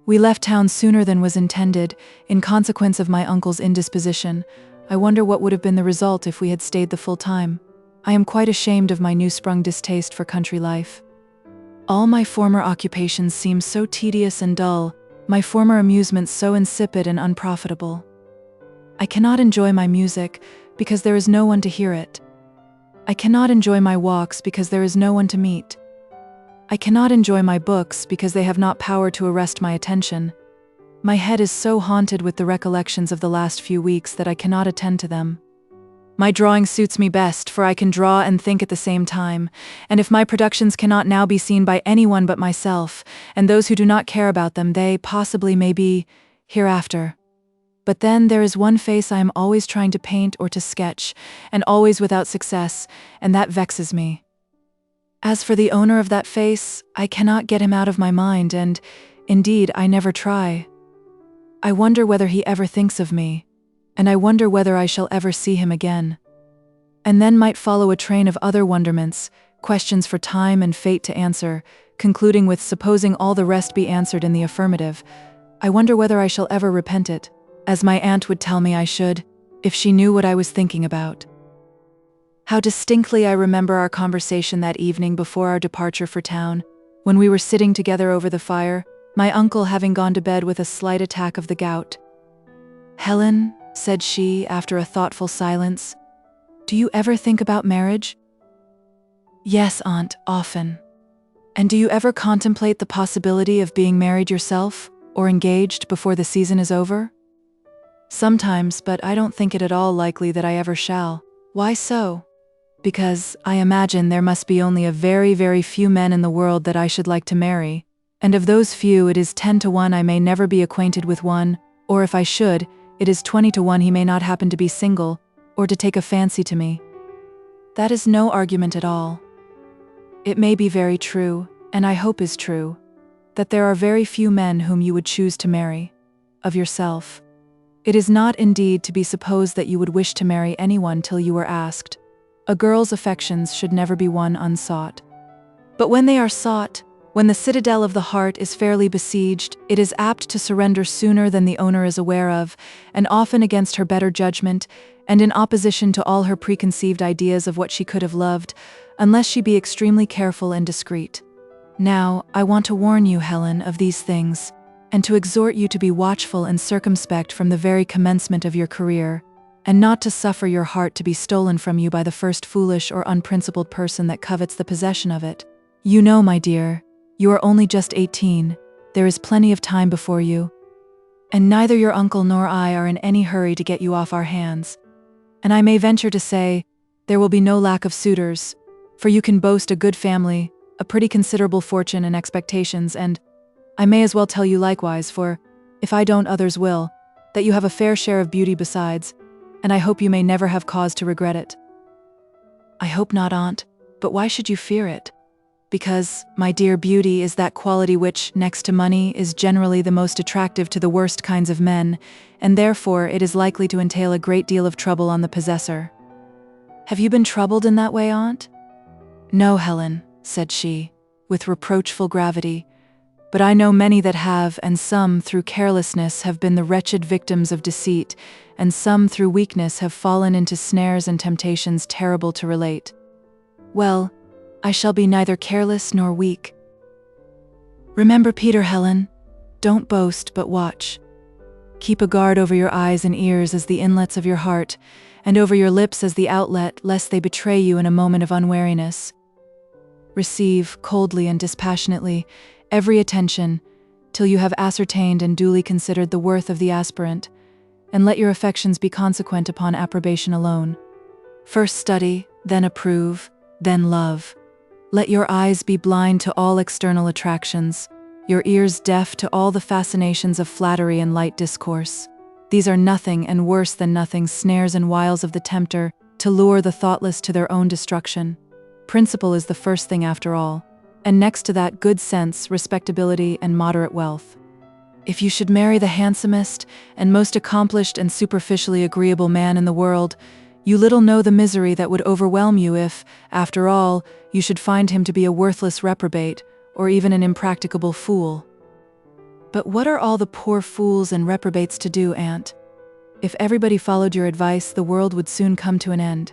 We left town sooner than was intended, in consequence of my uncle's indisposition. I wonder what would have been the result if we had stayed the full time. I am quite ashamed of my new-sprung distaste for country life. All my former occupations seem so tedious and dull, my former amusements so insipid and unprofitable. I cannot enjoy my music, because there is no one to hear it. I cannot enjoy my walks because there is no one to meet. I cannot enjoy my books because they have not power to arrest my attention. My head is so haunted with the recollections of the last few weeks that I cannot attend to them. My drawing suits me best, for I can draw and think at the same time, and if my productions cannot now be seen by anyone but myself, and those who do not care about them, they, possibly, may be, hereafter. But then there is one face I am always trying to paint or to sketch, and always without success, and that vexes me. As for the owner of that face, I cannot get him out of my mind, and, indeed, I never try. I wonder whether he ever thinks of me, and I wonder whether I shall ever see him again. And then might follow a train of other wonderments, questions for time and fate to answer, concluding with supposing all the rest be answered in the affirmative. I wonder whether I shall ever repent it, as my aunt would tell me I should, if she knew what I was thinking about. How distinctly I remember our conversation that evening before our departure for town, when we were sitting together over the fire, my uncle having gone to bed with a slight attack of the gout. "Helen," said she after a thoughtful silence, "do you ever think about marriage?" "Yes, aunt, often." "And do you ever contemplate the possibility of being married yourself, or engaged before the season is over?" "Sometimes, but I don't think it at all likely that I ever shall." "Why so?" "Because I imagine there must be only a very, very few men in the world that I should like to marry, and of those few it is 10 to 1 I may never be acquainted with one, or if I should, it is 20 to 1 he may not happen to be single, or to take a fancy to me." "That is no argument at all. It may be very true, and I hope is true, that there are very few men whom you would choose to marry, of yourself. It is not indeed to be supposed that you would wish to marry anyone till you were asked. A girl's affections should never be won unsought. But when they are sought, when the citadel of the heart is fairly besieged, it is apt to surrender sooner than the owner is aware of, and often against her better judgment, and in opposition to all her preconceived ideas of what she could have loved, unless she be extremely careful and discreet. Now, I want to warn you, Helen, of these things, and to exhort you to be watchful and circumspect from the very commencement of your career, and not to suffer your heart to be stolen from you by the first foolish or unprincipled person that covets the possession of it. You know, my dear, you are only just 18, there is plenty of time before you, and neither your uncle nor I are in any hurry to get you off our hands. And I may venture to say, there will be no lack of suitors, for you can boast a good family, a pretty considerable fortune and expectations, and I may as well tell you likewise, for if I don't others will, that you have a fair share of beauty besides, and I hope you may never have cause to regret it." "I hope not, aunt, but why should you fear it?" "Because, my dear, beauty is that quality which, next to money, is generally the most attractive to the worst kinds of men, and therefore it is likely to entail a great deal of trouble on the possessor." "Have you been troubled in that way, aunt?" "No, Helen," said she, with reproachful gravity, "but I know many that have, and some, through carelessness, have been the wretched victims of deceit, and some, through weakness, have fallen into snares and temptations terrible to relate." "Well, I shall be neither careless nor weak." "Remember Peter, Helen. Don't boast, but watch. Keep a guard over your eyes and ears as the inlets of your heart, and over your lips as the outlet, lest they betray you in a moment of unwariness. Receive, coldly and dispassionately, every attention, till you have ascertained and duly considered the worth of the aspirant, and let your affections be consequent upon approbation alone. First study, then approve, then love. Let your eyes be blind to all external attractions, your ears deaf to all the fascinations of flattery and light discourse. These are nothing and worse than nothing snares and wiles of the tempter to lure the thoughtless to their own destruction. Principle is the first thing after all, and next to that good sense, respectability, and moderate wealth. If you should marry the handsomest and most accomplished and superficially agreeable man in the world, you little know the misery that would overwhelm you if, after all, you should find him to be a worthless reprobate, or even an impracticable fool. But what are all the poor fools and reprobates to do, aunt? If everybody followed your advice, the world would soon come to an end.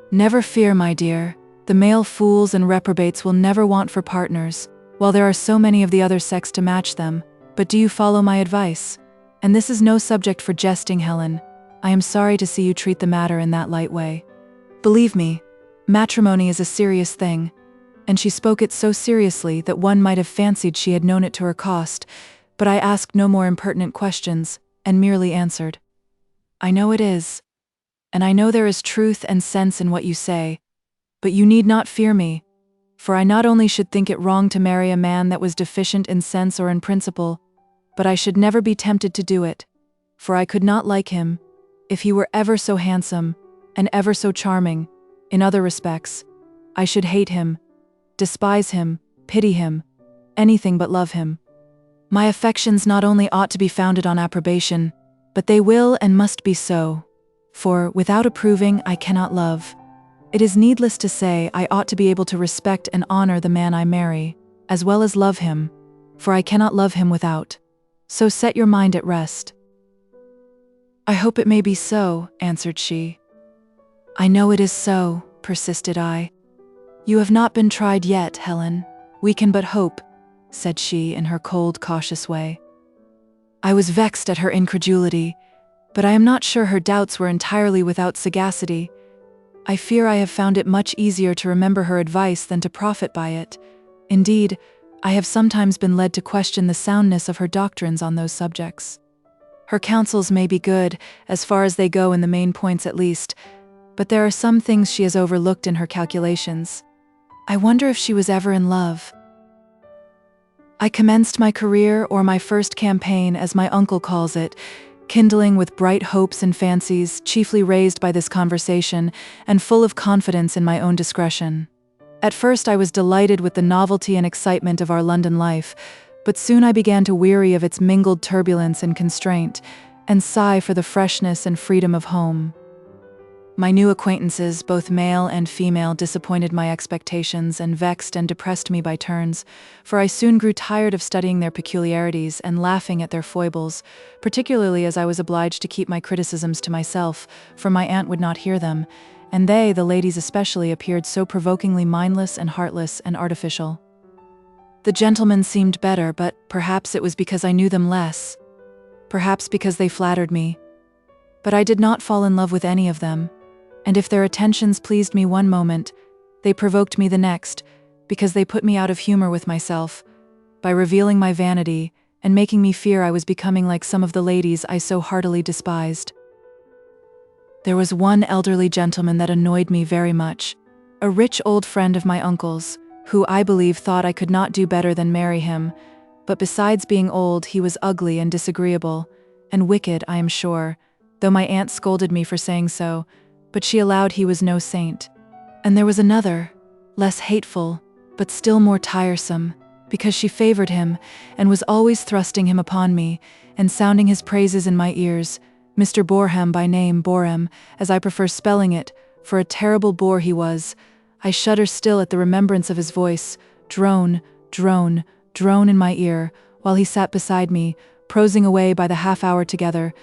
Never fear, my dear, the male fools and reprobates will never want for partners, while there are so many of the other sex to match them. But do you follow my advice? And this is no subject for jesting, Helen. I am sorry to see you treat the matter in that light way. Believe me, matrimony is a serious thing, and she spoke it so seriously that one might have fancied she had known it to her cost, but I asked no more impertinent questions, and merely answered, "I know it is, and I know there is truth and sense in what you say, but you need not fear me, for I not only should think it wrong to marry a man that was deficient in sense or in principle, but I should never be tempted to do it, for I could not like him, if he were ever so handsome and ever so charming. In other respects, I should hate him, despise him, pity him, anything but love him. My affections not only ought to be founded on approbation, but they will and must be so, for without approving I cannot love. It is needless to say I ought to be able to respect and honor the man I marry, as well as love him, for I cannot love him without. So set your mind at rest." "I hope it may be so," answered she. "I know it is so," persisted I. "You have not been tried yet, Helen. We can but hope," said she in her cold, cautious way. I was vexed at her incredulity, but I am not sure her doubts were entirely without sagacity. I fear I have found it much easier to remember her advice than to profit by it. Indeed, I have sometimes been led to question the soundness of her doctrines on those subjects. Her counsels may be good, as far as they go in the main points at least, but there are some things she has overlooked in her calculations. I wonder if she was ever in love. I commenced my career, or my first campaign, as my uncle calls it, kindling with bright hopes and fancies, chiefly raised by this conversation, and full of confidence in my own discretion. At first I was delighted with the novelty and excitement of our London life, but soon I began to weary of its mingled turbulence and constraint, and sigh for the freshness and freedom of home. My new acquaintances, both male and female, disappointed my expectations and vexed and depressed me by turns, for I soon grew tired of studying their peculiarities and laughing at their foibles, particularly as I was obliged to keep my criticisms to myself, for my aunt would not hear them, and they, the ladies especially, appeared so provokingly mindless and heartless and artificial. The gentlemen seemed better, but perhaps it was because I knew them less, perhaps because they flattered me. But I did not fall in love with any of them, and if their attentions pleased me one moment, they provoked me the next, because they put me out of humor with myself, by revealing my vanity and making me fear I was becoming like some of the ladies I so heartily despised. There was one elderly gentleman that annoyed me very much, a rich old friend of my uncle's, who I believe thought I could not do better than marry him, but besides being old, he was ugly and disagreeable, and wicked, I am sure, though my aunt scolded me for saying so, but she allowed he was no saint. And there was another, less hateful, but still more tiresome, because she favored him, and was always thrusting him upon me, and sounding his praises in my ears, Mr. Boreham by name, Boreham, as I prefer spelling it, for a terrible bore he was. I shudder still at the remembrance of his voice, drone, drone, drone in my ear, while he sat beside me, prosing away by the half-hour together,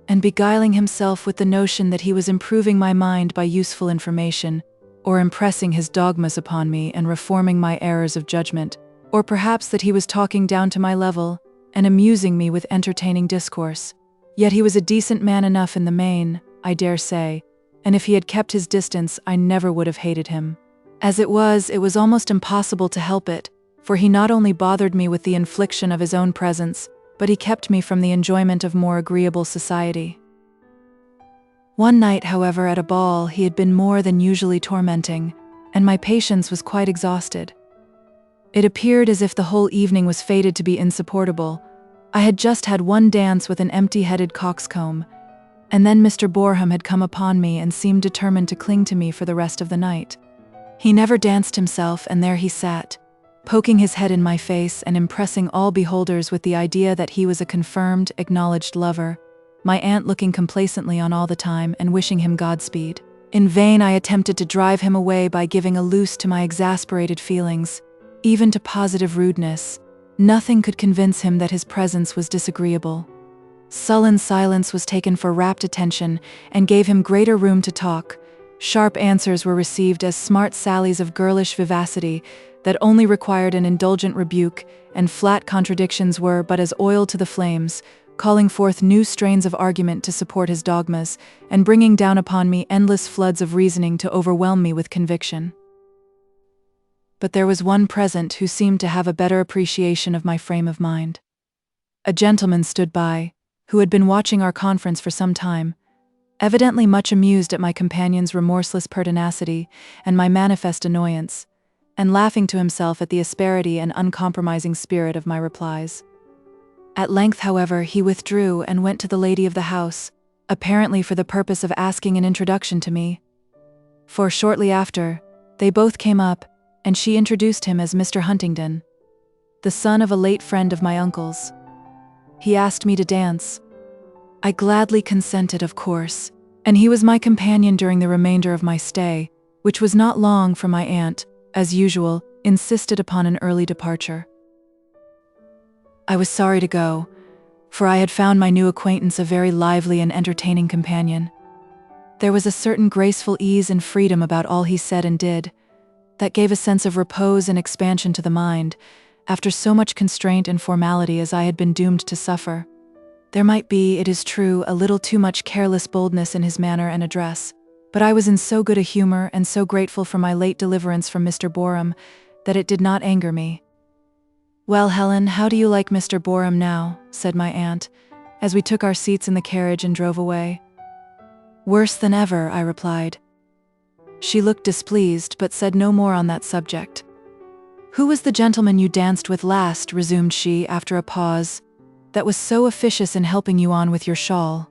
and beguiling himself with the notion that he was improving my mind by useful information, or impressing his dogmas upon me and reforming my errors of judgment, or perhaps that he was talking down to my level and amusing me with entertaining discourse. Yet he was a decent man enough in the main, I dare say, and if he had kept his distance, I never would have hated him. As it was almost impossible to help it, for he not only bothered me with the infliction of his own presence, but he kept me from the enjoyment of more agreeable society. One night, however, at a ball, he had been more than usually tormenting, and my patience was quite exhausted. It appeared as if the whole evening was fated to be insupportable. I had just had one dance with an empty-headed coxcomb, and then Mr. Boreham had come upon me and seemed determined to cling to me for the rest of the night. He never danced himself, and there he sat, poking his head in my face and impressing all beholders with the idea that he was a confirmed, acknowledged lover, my aunt looking complacently on all the time and wishing him Godspeed. In vain I attempted to drive him away by giving a loose to my exasperated feelings, even to positive rudeness. Nothing could convince him that his presence was disagreeable. Sullen silence was taken for rapt attention and gave him greater room to talk. Sharp answers were received as smart sallies of girlish vivacity that only required an indulgent rebuke, and flat contradictions were but as oil to the flames, calling forth new strains of argument to support his dogmas, and bringing down upon me endless floods of reasoning to overwhelm me with conviction. But there was one present who seemed to have a better appreciation of my frame of mind. A gentleman stood by, who had been watching our conference for some time, evidently much amused at my companion's remorseless pertinacity and my manifest annoyance, and laughing to himself at the asperity and uncompromising spirit of my replies. At length, however, he withdrew and went to the lady of the house, apparently for the purpose of asking an introduction to me. For shortly after, they both came up, and she introduced him as Mr. Huntingdon, the son of a late friend of my uncle's. He asked me to dance. I gladly consented, of course, and he was my companion during the remainder of my stay, which was not long, for my aunt, as usual, insisted upon an early departure. I was sorry to go, for I had found my new acquaintance a very lively and entertaining companion. There was a certain graceful ease and freedom about all he said and did that gave a sense of repose and expansion to the mind, after so much constraint and formality as I had been doomed to suffer. There might be, it is true, a little too much careless boldness in his manner and address, but I was in so good a humor and so grateful for my late deliverance from Mr. Boreham that it did not anger me. "Well, Helen, how do you like Mr. Boreham now?" said my aunt, as we took our seats in the carriage and drove away. "Worse than ever," I replied. She looked displeased, but said no more on that subject. "Who was the gentleman you danced with last?" resumed she, after a pause, "that was so officious in helping you on with your shawl?"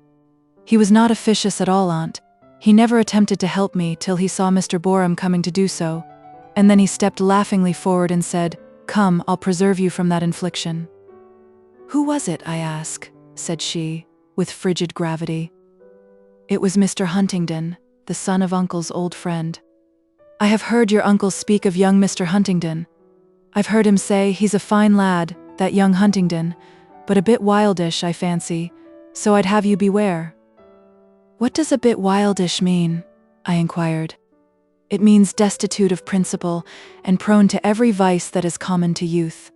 "He was not officious at all, aunt. He never attempted to help me till he saw Mr. Boreham coming to do so, and then he stepped laughingly forward and said, 'Come, I'll preserve you from that infliction.'" "Who was it, I ask?" said she, with frigid gravity. "It was Mr. Huntingdon, the son of Uncle's old friend. I have heard your uncle speak of young Mr. Huntingdon. I've heard him say he's a fine lad, that young Huntingdon, but a bit wildish, I fancy, so I'd have you beware." "What does a bit wildish mean?" I inquired. "It means destitute of principle and prone to every vice that is common to youth.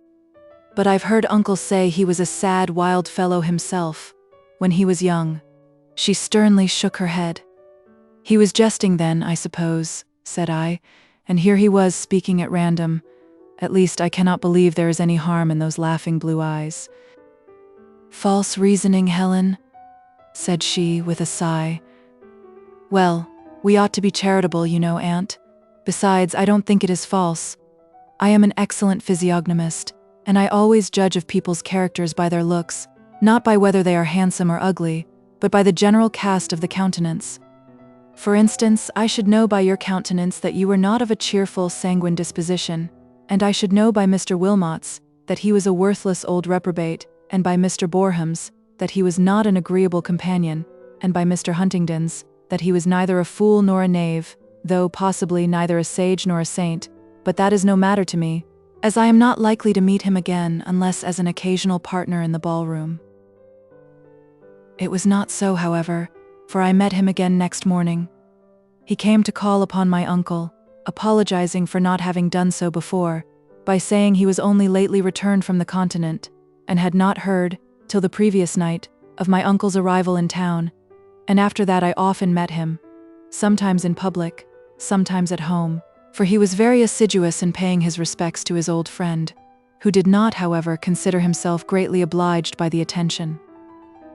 But I've heard Uncle say he was a sad, wild fellow himself, when he was young." She sternly shook her head. "He was jesting then, I suppose," said I, "and here he was speaking at random. At least I cannot believe there is any harm in those laughing blue eyes." "False reasoning, Helen," said she with a sigh. "Well, we ought to be charitable, you know, aunt. Besides, I don't think it is false. I am an excellent physiognomist, and I always judge of people's characters by their looks, not by whether they are handsome or ugly, but by the general cast of the countenance. For instance, I should know by your countenance that you were not of a cheerful, sanguine disposition, and I should know by Mr. Wilmot's that he was a worthless old reprobate, and by Mr. Boreham's that he was not an agreeable companion, and by Mr. Huntingdon's that he was neither a fool nor a knave, though possibly neither a sage nor a saint, but that is no matter to me, as I am not likely to meet him again unless as an occasional partner in the ballroom." It was not so, however, for I met him again next morning. He came to call upon my uncle, apologizing for not having done so before, by saying he was only lately returned from the continent, and had not heard, till the previous night, of my uncle's arrival in town, and after that I often met him, sometimes in public, sometimes at home, for he was very assiduous in paying his respects to his old friend, who did not, however, consider himself greatly obliged by the attention.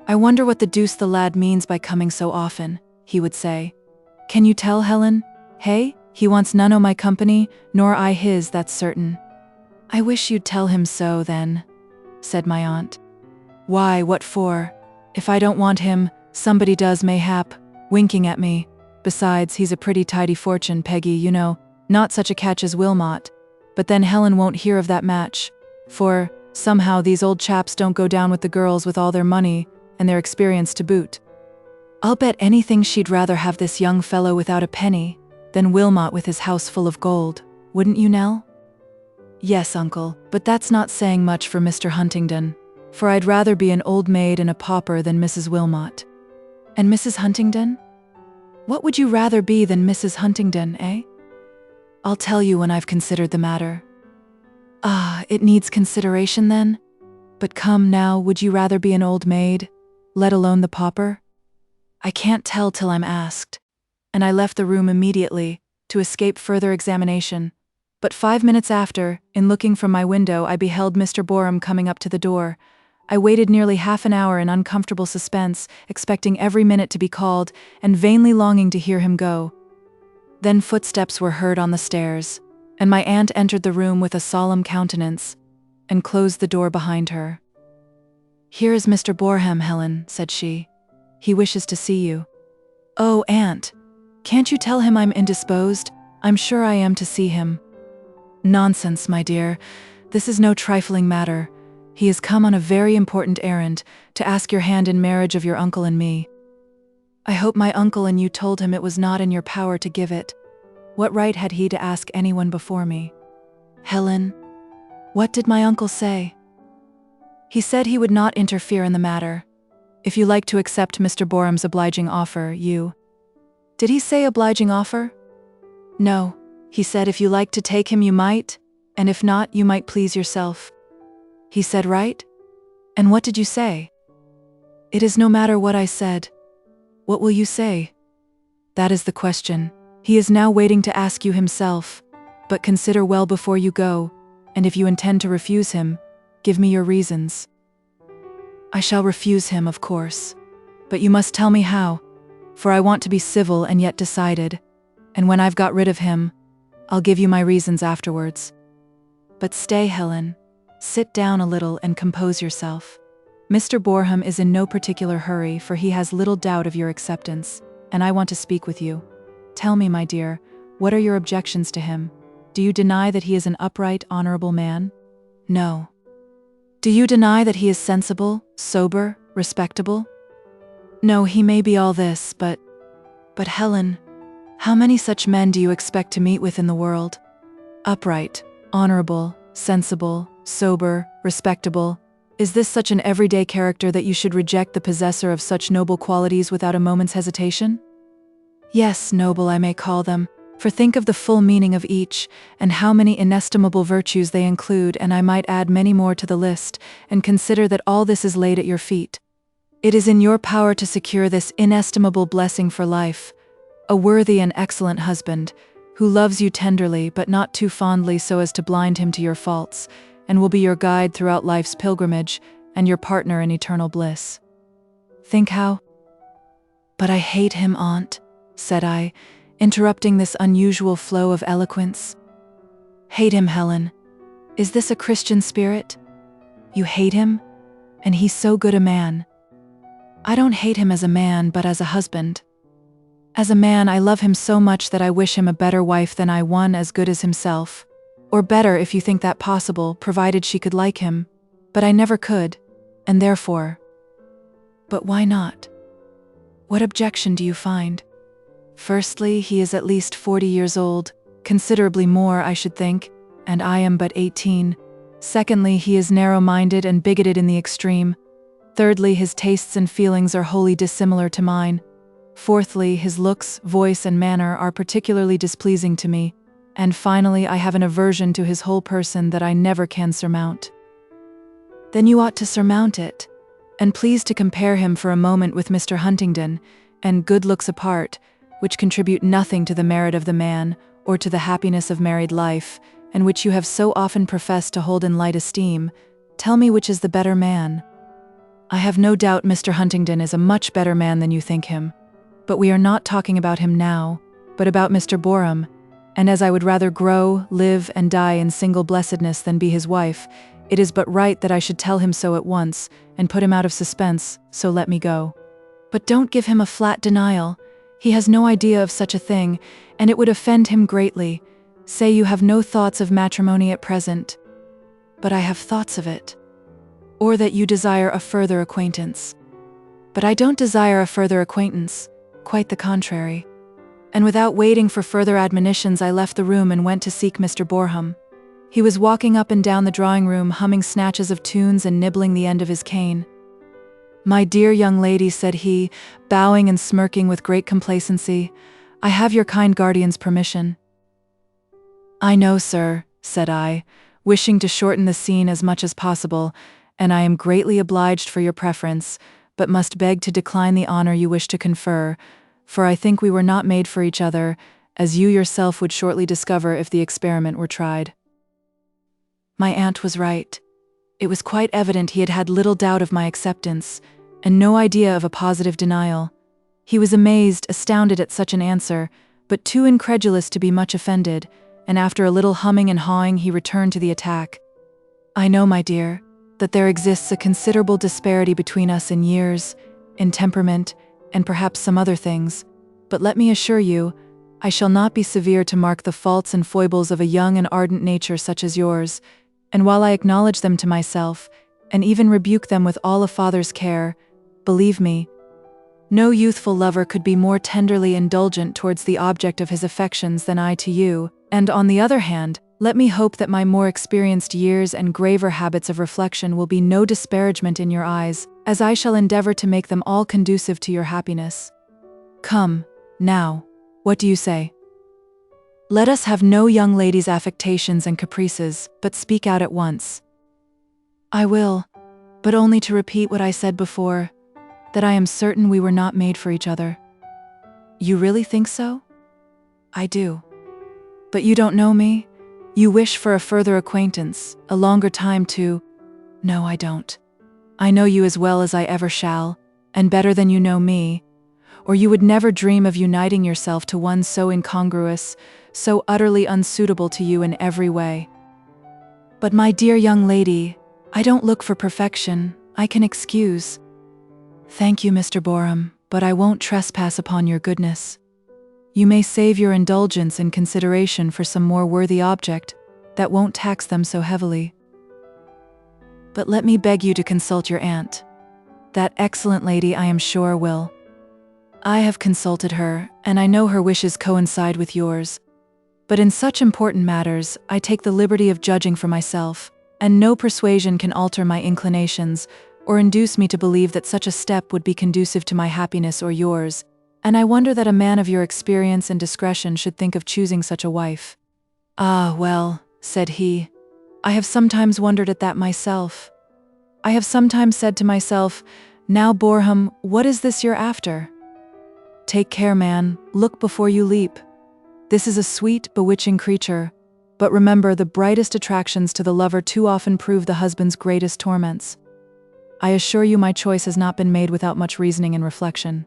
"I wonder what the deuce the lad means by coming so often," he would say. "Can you tell, Helen? Hey? He wants none o' my company, nor I his, that's certain." "I wish you'd tell him so, then," said my aunt. "Why, what for? If I don't want him, somebody does mayhap," winking at me. "Besides, he's a pretty tidy fortune, Peggy, you know, not such a catch as Wilmot. But then Helen won't hear of that match, for, somehow, these old chaps don't go down with the girls with all their money, and their experience to boot. I'll bet anything she'd rather have this young fellow without a penny than Wilmot with his house full of gold, wouldn't you, Nell?" "Yes, uncle, but that's not saying much for Mr. Huntingdon, for I'd rather be an old maid and a pauper than Mrs. Wilmot." "And Mrs. Huntingdon? What would you rather be than Mrs. Huntingdon, eh?" "I'll tell you when I've considered the matter." "Ah, it needs consideration then? But come now, would you rather be an old maid, let alone the pauper?" "I can't tell till I'm asked," and I left the room immediately, to escape further examination. But 5 minutes after, in looking from my window, I beheld Mr. Boreham coming up to the door. I waited nearly half an hour in uncomfortable suspense, expecting every minute to be called, and vainly longing to hear him go. Then footsteps were heard on the stairs, and my aunt entered the room with a solemn countenance, and closed the door behind her. "Here is Mr. Boreham, Helen," said she. "He wishes to see you." "Oh, Aunt, can't you tell him I'm indisposed? I'm sure I am to see him." "Nonsense, my dear. This is no trifling matter. He has come on a very important errand, to ask your hand in marriage of your uncle and me. I hope my uncle and you told him it was not in your power to give it. What right had he to ask anyone before me?" "Helen, what did my uncle say?" "He said he would not interfere in the matter. If you like to accept Mr. Boreham's obliging offer, you—" "Did he say obliging offer?" "No. He said if you liked to take him you might, and if not, you might please yourself." "He said right? And what did you say?" "It is no matter what I said. What will you say?" "That is the question. He is now waiting to ask you himself. But consider well before you go, and if you intend to refuse him, give me your reasons." "I shall refuse him, of course. But you must tell me how, for I want to be civil and yet decided, and when I've got rid of him, I'll give you my reasons afterwards. But stay, Helen. Sit down a little and compose yourself. Mr. Boreham is in no particular hurry, for he has little doubt of your acceptance, and I want to speak with you. Tell me, my dear, what are your objections to him? Do you deny that he is an upright, honorable man?" "No." "Do you deny that he is sensible, sober, respectable?" "No, he may be all this, but Helen, how many such men do you expect to meet with in the world? Upright, honorable, sensible, sober, respectable. Is this such an everyday character that you should reject the possessor of such noble qualities without a moment's hesitation?" "Yes, noble I may call them, for think of the full meaning of each, and how many inestimable virtues they include, and I might add many more to the list, and consider that all this is laid at your feet. It is in your power to secure this inestimable blessing for life, a worthy and excellent husband, who loves you tenderly but not too fondly so as to blind him to your faults, and will be your guide throughout life's pilgrimage, and your partner in eternal bliss. Think how—" "But I hate him, Aunt," said I, interrupting this unusual flow of eloquence. "Hate him, Helen? Is this a Christian spirit? You hate him? And he's so good a man." "I don't hate him as a man, but as a husband. As a man, I love him so much that I wish him a better wife than one as good as himself. Or better, if you think that possible, provided she could like him. But I never could, and therefore—" "But why not? What objection do you find?" "Firstly, he is at least 40 years old, considerably more, I should think, and I am but 18. Secondly, he is narrow-minded and bigoted in the extreme. Thirdly, his tastes and feelings are wholly dissimilar to mine. Fourthly, his looks, voice, and manner are particularly displeasing to me. And finally, I have an aversion to his whole person that I never can surmount." "Then you ought to surmount it. And please to compare him for a moment with Mr. Huntingdon, and good looks apart, which contribute nothing to the merit of the man, or to the happiness of married life, and which you have so often professed to hold in light esteem, tell me which is the better man." "I have no doubt Mr. Huntingdon is a much better man than you think him. But we are not talking about him now, but about Mr. Boreham, and as I would rather grow, live, and die in single blessedness than be his wife, it is but right that I should tell him so at once, and put him out of suspense, so let me go." "But don't give him a flat denial. He has no idea of such a thing, and it would offend him greatly. Say you have no thoughts of matrimony at present." "But I have thoughts of it." "Or that you desire a further acquaintance." "But I don't desire a further acquaintance, quite the contrary." And without waiting for further admonitions, I left the room and went to seek Mr. Boreham. He was walking up and down the drawing-room, humming snatches of tunes and nibbling the end of his cane. "My dear young lady," said he, bowing and smirking with great complacency, "I have your kind guardian's permission." "I know, sir," said I, wishing to shorten the scene as much as possible, "and I am greatly obliged for your preference, but must beg to decline the honor you wish to confer, for I think we were not made for each other, as you yourself would shortly discover if the experiment were tried." My aunt was right. It was quite evident he had had little doubt of my acceptance, and no idea of a positive denial. He was amazed, astounded at such an answer, but too incredulous to be much offended, and after a little humming and hawing he returned to the attack. "I know, my dear. that there exists a considerable disparity between us in years, in temperament, and perhaps some other things, but let me assure you, I shall not be severe to mark the faults and foibles of a young and ardent nature such as yours, and while I acknowledge them to myself, and even rebuke them with all a father's care, believe me, no youthful lover could be more tenderly indulgent towards the object of his affections than I to you, and on the other hand, let me hope that my more experienced years and graver habits of reflection will be no disparagement in your eyes, as I shall endeavor to make them all conducive to your happiness. Come, now, what do you say? Let us have no young lady's affectations and caprices, but speak out at once. I will, but only to repeat what I said before, that I am certain we were not made for each other. You really think so? I do. But you don't know me? You wish for a further acquaintance, a longer time to— No, I don't. I know you as well as I ever shall, and better than you know me, or you would never dream of uniting yourself to one so incongruous, so utterly unsuitable to you in every way. But my dear young lady, I don't look for perfection, I can excuse. Thank you, Mr. Boreham, but I won't trespass upon your goodness. You may save your indulgence in consideration for some more worthy object that won't tax them so heavily. But let me beg you to consult your aunt. That excellent lady, I am sure, will. I have consulted her, and I know her wishes coincide with yours. But in such important matters, I take the liberty of judging for myself, and no persuasion can alter my inclinations, or induce me to believe that such a step would be conducive to my happiness or yours, and I wonder that a man of your experience and discretion should think of choosing such a wife. Ah, well, said he, I have sometimes wondered at that myself. I have sometimes said to myself, now, Boreham, what is this you're after? Take care, man, look before you leap. This is a sweet, bewitching creature, but remember, the brightest attractions to the lover too often prove the husband's greatest torments. I assure you my choice has not been made without much reasoning and reflection.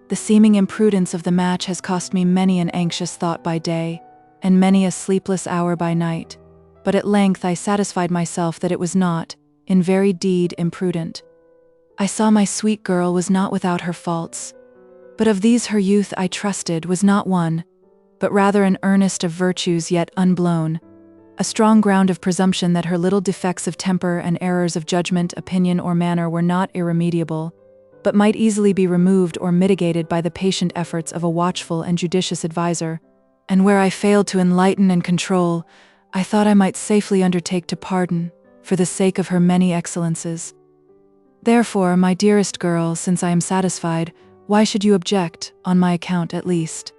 The seeming imprudence of the match has cost me many an anxious thought by day, and many a sleepless hour by night, but at length I satisfied myself that it was not, in very deed, imprudent. I saw my sweet girl was not without her faults, but of these her youth, I trusted, was not one, but rather an earnest of virtues yet unblown, a strong ground of presumption that her little defects of temper and errors of judgment, opinion, or manner were not irremediable, but might easily be removed or mitigated by the patient efforts of a watchful and judicious adviser, and where I failed to enlighten and control, I thought I might safely undertake to pardon, for the sake of her many excellences. Therefore, my dearest girl, since I am satisfied, why should you object, on my account at least?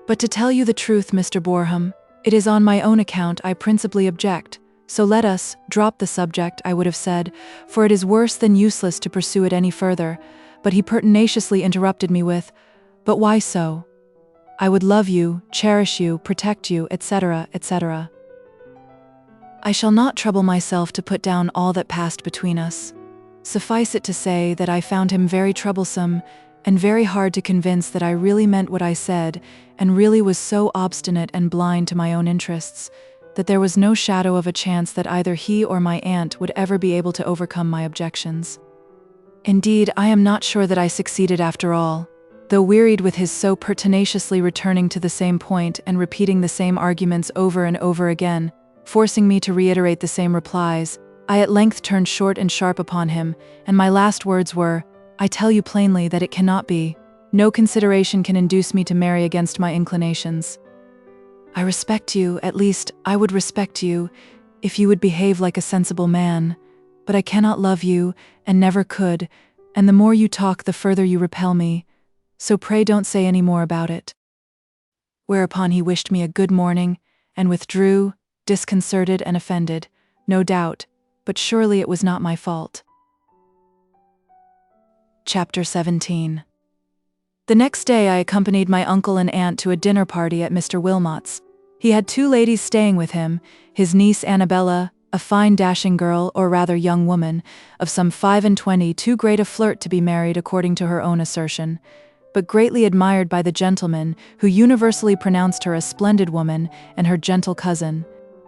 But to tell you the truth, Mr. Boreham, it is on my own account I principally object, so let us drop the subject, I would have said, for it is worse than useless to pursue it any further, but he pertinaciously interrupted me with, but why so? I would love you, cherish you, protect you, etc., etc. I shall not trouble myself to put down all that passed between us. Suffice it to say that I found him very troublesome, and very hard to convince that I really meant what I said, and really was so obstinate and blind to my own interests, that there was no shadow of a chance that either he or my aunt would ever be able to overcome my objections. Indeed, I am not sure that I succeeded after all. Though wearied with his so pertinaciously returning to the same point and repeating the same arguments over and over again, forcing me to reiterate the same replies, I at length turned short and sharp upon him, and my last words were, I tell you plainly that it cannot be. No consideration can induce me to marry against my inclinations. I respect you, at least, I would respect you, if you would behave like a sensible man, but I cannot love you, and never could, and the more you talk the further you repel me, so pray don't say any more about it. Whereupon he wished me a good morning, and withdrew, disconcerted and offended, no doubt, but surely it was not my fault. Chapter 17. The next day I accompanied my uncle and aunt to a dinner party at Mr. Wilmot's. He had two ladies staying with him, his niece Annabella, a fine dashing girl, or rather young woman, of some 25, too great a flirt to be married according to her own assertion, but greatly admired by the gentlemen, who universally pronounced her a splendid woman, and her gentle cousin,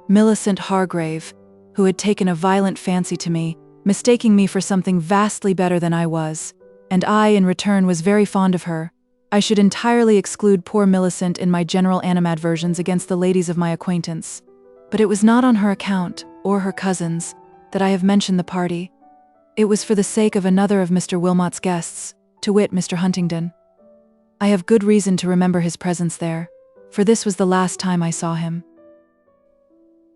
Millicent Hargrave, who had taken a violent fancy to me, mistaking me for something vastly better than I was, and I, in return, was very fond of her, I should entirely exclude poor Millicent in my general animadversions against the ladies of my acquaintance. But it was not on her account, or her cousin's, that I have mentioned the party. It was for the sake of another of Mr. Wilmot's guests, to wit, Mr. Huntingdon. I have good reason to remember his presence there, for this was the last time I saw him.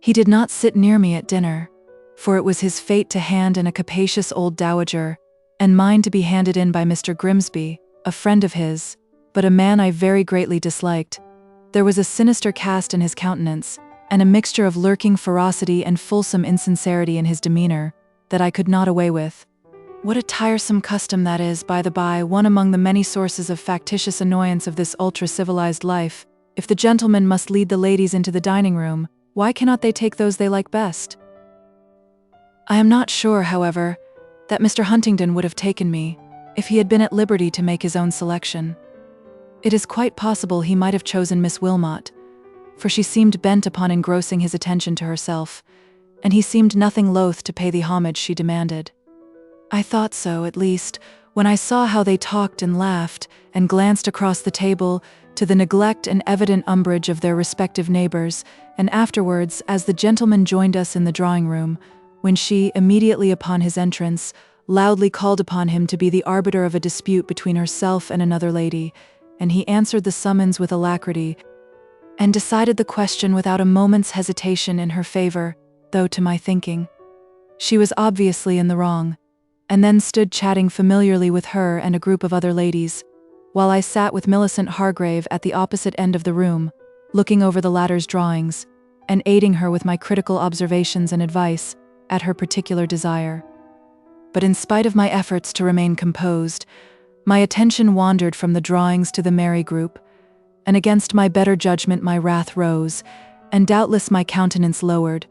He did not sit near me at dinner, for it was his fate to hand in a capacious old dowager, and mine to be handed in by Mr. Grimsby, a friend of his, but a man I very greatly disliked. There was a sinister cast in his countenance, and a mixture of lurking ferocity and fulsome insincerity in his demeanor, that I could not away with. What a tiresome custom that is, by the by, one among the many sources of factitious annoyance of this ultra-civilized life. If the gentlemen must lead the ladies into the dining room, why cannot they take those they like best? I am not sure, however, that Mr. Huntingdon would have taken me, if he had been at liberty to make his own selection. It is quite possible he might have chosen Miss Wilmot, for she seemed bent upon engrossing his attention to herself, and he seemed nothing loath to pay the homage she demanded. I thought so, at least, when I saw how they talked and laughed, and glanced across the table to the neglect and evident umbrage of their respective neighbors, and afterwards, as the gentleman joined us in the drawing-room, when she, immediately upon his entrance, loudly called upon him to be the arbiter of a dispute between herself and another lady, and he answered the summons with alacrity, and decided the question without a moment's hesitation in her favor, though to my thinking, she was obviously in the wrong, and then stood chatting familiarly with her and a group of other ladies, while I sat with Millicent Hargrave at the opposite end of the room, looking over the latter's drawings, and aiding her with my critical observations and advice, at her particular desire. But in spite of my efforts to remain composed, my attention wandered from the drawings to the merry group, and against my better judgment my wrath rose, and doubtless my countenance lowered,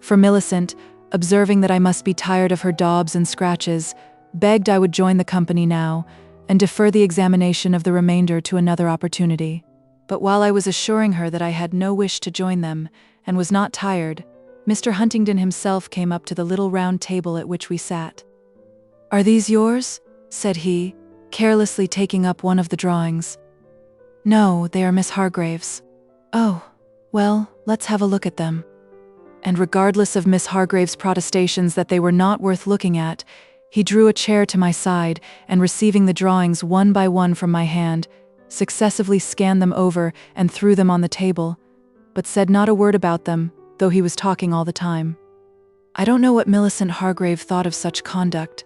for Millicent, observing that I must be tired of her daubs and scratches, begged I would join the company now, and defer the examination of the remainder to another opportunity. But while I was assuring her that I had no wish to join them, and was not tired, Mr. Huntingdon himself came up to the little round table at which we sat. "Are these yours?" said he, carelessly taking up one of the drawings. "No, they are Miss Hargrave's." "Oh, well, let's have a look at them." And regardless of Miss Hargrave's protestations that they were not worth looking at, he drew a chair to my side, and receiving the drawings one by one from my hand, successively scanned them over and threw them on the table, but said not a word about them, though he was talking all the time. I don't know what Millicent Hargrave thought of such conduct,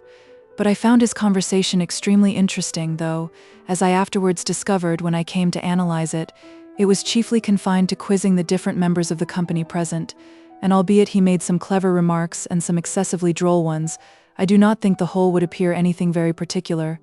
but I found his conversation extremely interesting, though, as I afterwards discovered when I came to analyze it, it was chiefly confined to quizzing the different members of the company present, and albeit he made some clever remarks and some excessively droll ones, I do not think the whole would appear anything very particular.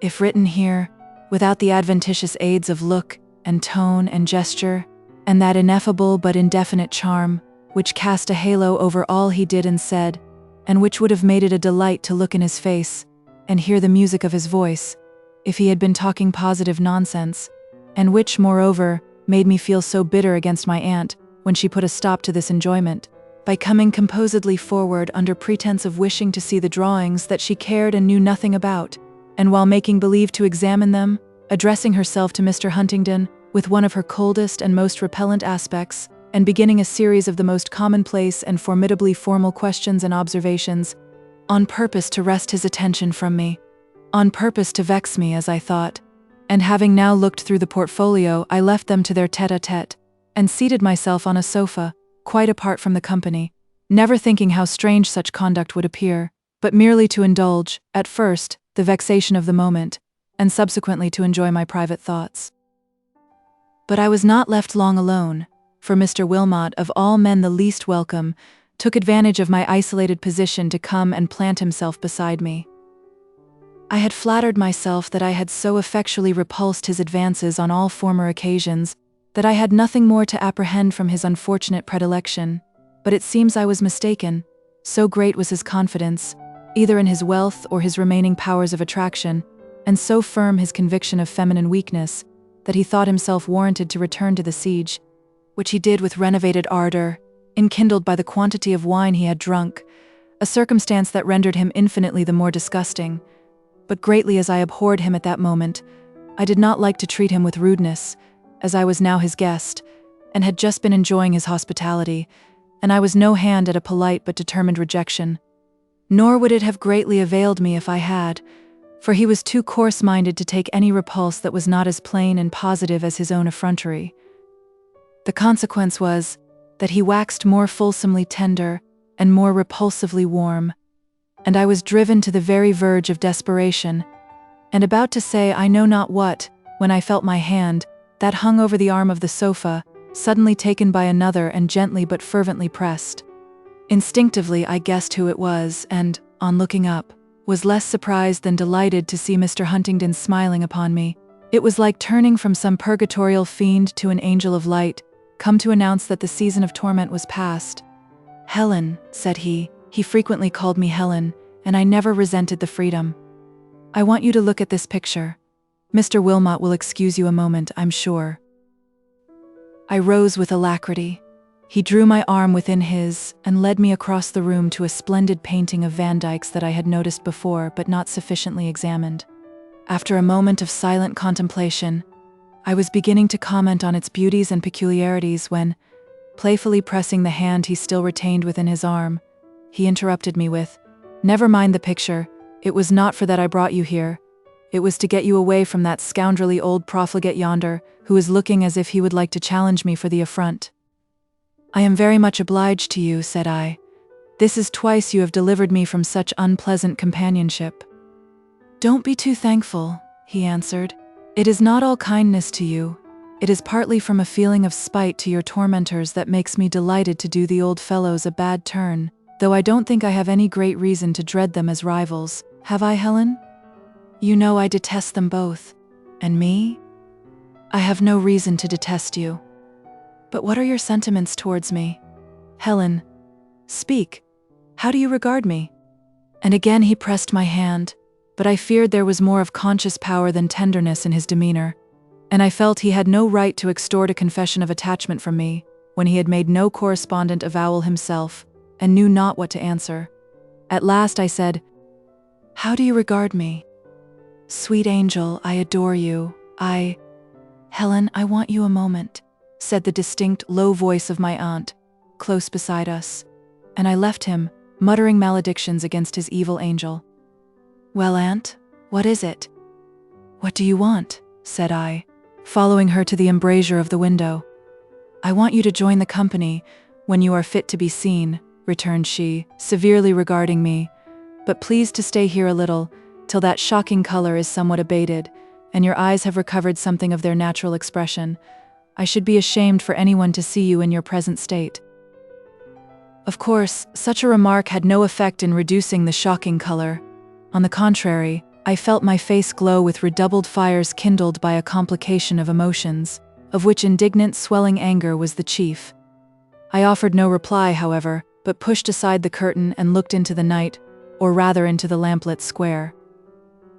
If written here, without the adventitious aids of look and tone and gesture, and that ineffable but indefinite charm, which cast a halo over all he did and said, and which would have made it a delight to look in his face, and hear the music of his voice, if he had been talking positive nonsense, and which, moreover, made me feel so bitter against my aunt, when she put a stop to this enjoyment, by coming composedly forward under pretense of wishing to see the drawings that she cared and knew nothing about, and while making believe to examine them, addressing herself to Mr. Huntingdon with one of her coldest and most repellent aspects, and beginning a series of the most commonplace and formidably formal questions and observations, on purpose to wrest his attention from me, on purpose to vex me, as I thought, and having now looked through the portfolio, I left them to their tête-à-tête, and seated myself on a sofa, quite apart from the company, never thinking how strange such conduct would appear, but merely to indulge, at first, the vexation of the moment, and subsequently to enjoy my private thoughts. But I was not left long alone, for Mr. Wilmot, of all men the least welcome, took advantage of my isolated position to come and plant himself beside me. I had flattered myself that I had so effectually repulsed his advances on all former occasions, that I had nothing more to apprehend from his unfortunate predilection, but it seems I was mistaken, so great was his confidence, either in his wealth or his remaining powers of attraction, and so firm his conviction of feminine weakness, that he thought himself warranted to return to the siege, which he did with renovated ardor, enkindled by the quantity of wine he had drunk, a circumstance that rendered him infinitely the more disgusting. But greatly as I abhorred him at that moment, I did not like to treat him with rudeness, as I was now his guest, and had just been enjoying his hospitality, and I was no hand at a polite but determined rejection. Nor would it have greatly availed me if I had, for he was too coarse-minded to take any repulse that was not as plain and positive as his own effrontery. The consequence was that he waxed more fulsomely tender and more repulsively warm, and I was driven to the very verge of desperation, and about to say I know not what, when I felt my hand, that hung over the arm of the sofa, suddenly taken by another and gently but fervently pressed. Instinctively I guessed who it was, and, on looking up, was less surprised than delighted to see Mr. Huntingdon smiling upon me. It was like turning from some purgatorial fiend to an angel of light, come to announce that the season of torment was past. "Helen," said he frequently called me Helen, and I never resented the freedom. "I want you to look at this picture. Mr. Wilmot will excuse you a moment, I'm sure." I rose with alacrity. He drew my arm within his and led me across the room to a splendid painting of Van Dyck's that I had noticed before but not sufficiently examined. After a moment of silent contemplation, I was beginning to comment on its beauties and peculiarities when, playfully pressing the hand he still retained within his arm, he interrupted me with, "Never mind the picture, it was not for that I brought you here. It was to get you away from that scoundrelly old profligate yonder, who is looking as if he would like to challenge me for the affront." "I am very much obliged to you," said I. "This is twice you have delivered me from such unpleasant companionship." "Don't be too thankful," he answered. "It is not all kindness to you. It is partly from a feeling of spite to your tormentors that makes me delighted to do the old fellows a bad turn, though I don't think I have any great reason to dread them as rivals. Have I, Helen? You know I detest them both. And me? I have no reason to detest you. But what are your sentiments towards me? Helen, speak. How do you regard me?" And again he pressed my hand, but I feared there was more of conscious power than tenderness in his demeanor, and I felt he had no right to extort a confession of attachment from me, when he had made no correspondent avowal himself, and knew not what to answer. At last I said, "How do you regard me?" "Sweet angel, I adore you. Helen, I want you a moment," said the distinct, low voice of my aunt, close beside us, and I left him, muttering maledictions against his evil angel. "Well, aunt, what is it?" "What do you want?" said I, following her to the embrasure of the window. "I want you to join the company, when you are fit to be seen," returned she, severely regarding me, "but please to stay here a little, till that shocking color is somewhat abated, and your eyes have recovered something of their natural expression. I should be ashamed for anyone to see you in your present state." Of course, such a remark had no effect in reducing the shocking color. On the contrary, I felt my face glow with redoubled fires kindled by a complication of emotions, of which indignant, swelling anger was the chief. I offered no reply, however, but pushed aside the curtain and looked into the night, or rather into the lamplit square.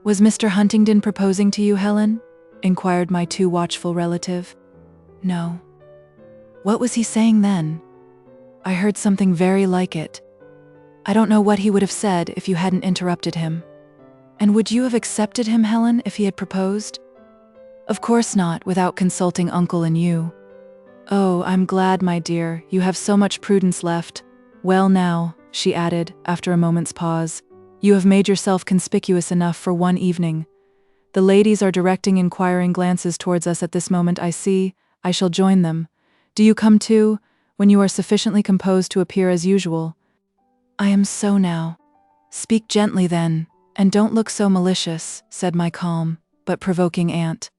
"Was Mr. Huntingdon proposing to you, Helen?" inquired my too watchful relative. "No." "What was he saying then?" "I heard something very like it. I don't know what he would have said if you hadn't interrupted him." "And would you have accepted him, Helen, if he had proposed?" "Of course not, without consulting uncle and you." "Oh, I'm glad, my dear, you have so much prudence left. Well now," she added, after a moment's pause, "you have made yourself conspicuous enough for one evening. The ladies are directing inquiring glances towards us at this moment, I see. I shall join them. Do you come too, when you are sufficiently composed to appear as usual." "I am so now." "Speak gently then, and don't look so malicious," said my calm, but provoking aunt.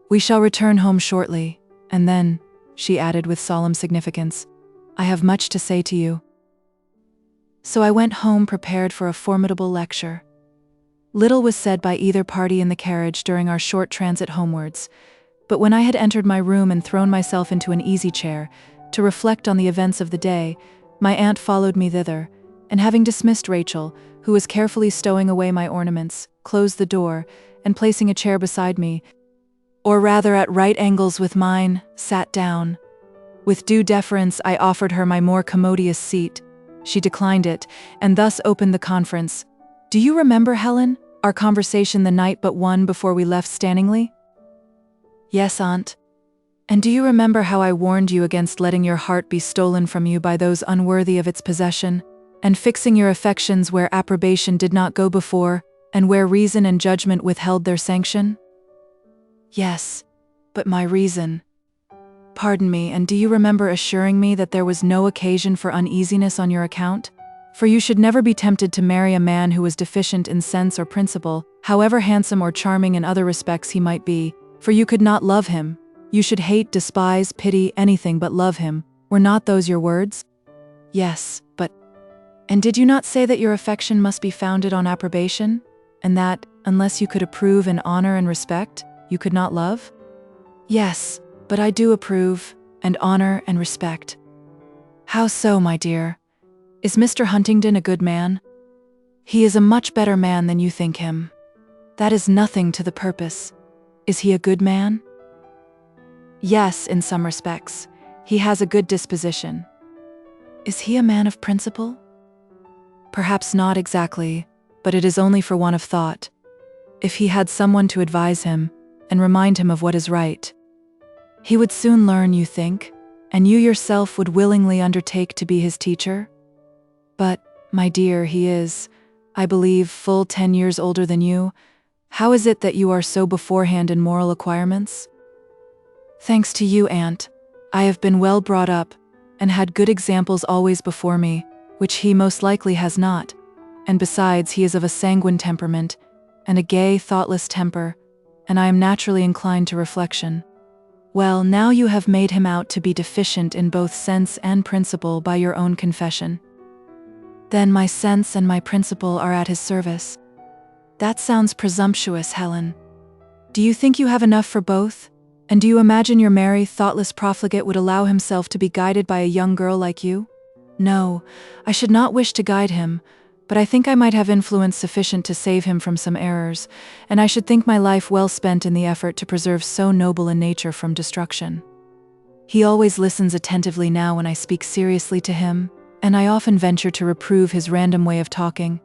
"We shall return home shortly, and then," she added with solemn significance, "I have much to say to you." So I went home prepared for a formidable lecture. Little was said by either party in the carriage during our short transit homewards, but when I had entered my room and thrown myself into an easy chair, to reflect on the events of the day, my aunt followed me thither, and having dismissed Rachel, who was carefully stowing away my ornaments, closed the door, and placing a chair beside me, or rather at right angles with mine, sat down. With due deference, I offered her my more commodious seat. She declined it, and thus opened the conference. "Do you remember, Helen, our conversation the night but one before we left Stanningley?" "Yes, Aunt." "And do you remember how I warned you against letting your heart be stolen from you by those unworthy of its possession, and fixing your affections where approbation did not go before, and where reason and judgment withheld their sanction?" "Yes, but my reason—" "Pardon me, and do you remember assuring me that there was no occasion for uneasiness on your account? For you should never be tempted to marry a man who was deficient in sense or principle, however handsome or charming in other respects he might be, for you could not love him. You should hate, despise, pity, anything but love him. Were not those your words?" "Yes, but—" "And did you not say that your affection must be founded on approbation, and that, unless you could approve and honor and respect, you could not love?" "Yes, but I do approve, and honor and respect." "How so, my dear? Is Mr. Huntingdon a good man?" "He is a much better man than you think him." "That is nothing to the purpose. Is he a good man?" "Yes, in some respects. He has a good disposition." "Is he a man of principle?" "Perhaps not exactly, but it is only for want of thought. If he had someone to advise him, and remind him of what is right, he would soon learn, you think, and you yourself would willingly undertake to be his teacher?" "But, my dear, he is, I believe, full 10 years older than you. How is it that you are so beforehand in moral acquirements?" "Thanks to you, Aunt, I have been well brought up, and had good examples always before me, which he most likely has not, and besides he is of a sanguine temperament, and a gay, thoughtless temper, and I am naturally inclined to reflection." "Well, now you have made him out to be deficient in both sense and principle by your own confession." "Then my sense and my principle are at his service." "That sounds presumptuous, Helen. Do you think you have enough for both? And do you imagine your merry, thoughtless profligate would allow himself to be guided by a young girl like you?" "No, I should not wish to guide him, but I think I might have influence sufficient to save him from some errors, and I should think my life well spent in the effort to preserve so noble a nature from destruction. He always listens attentively now when I speak seriously to him, and I often venture to reprove his random way of talking,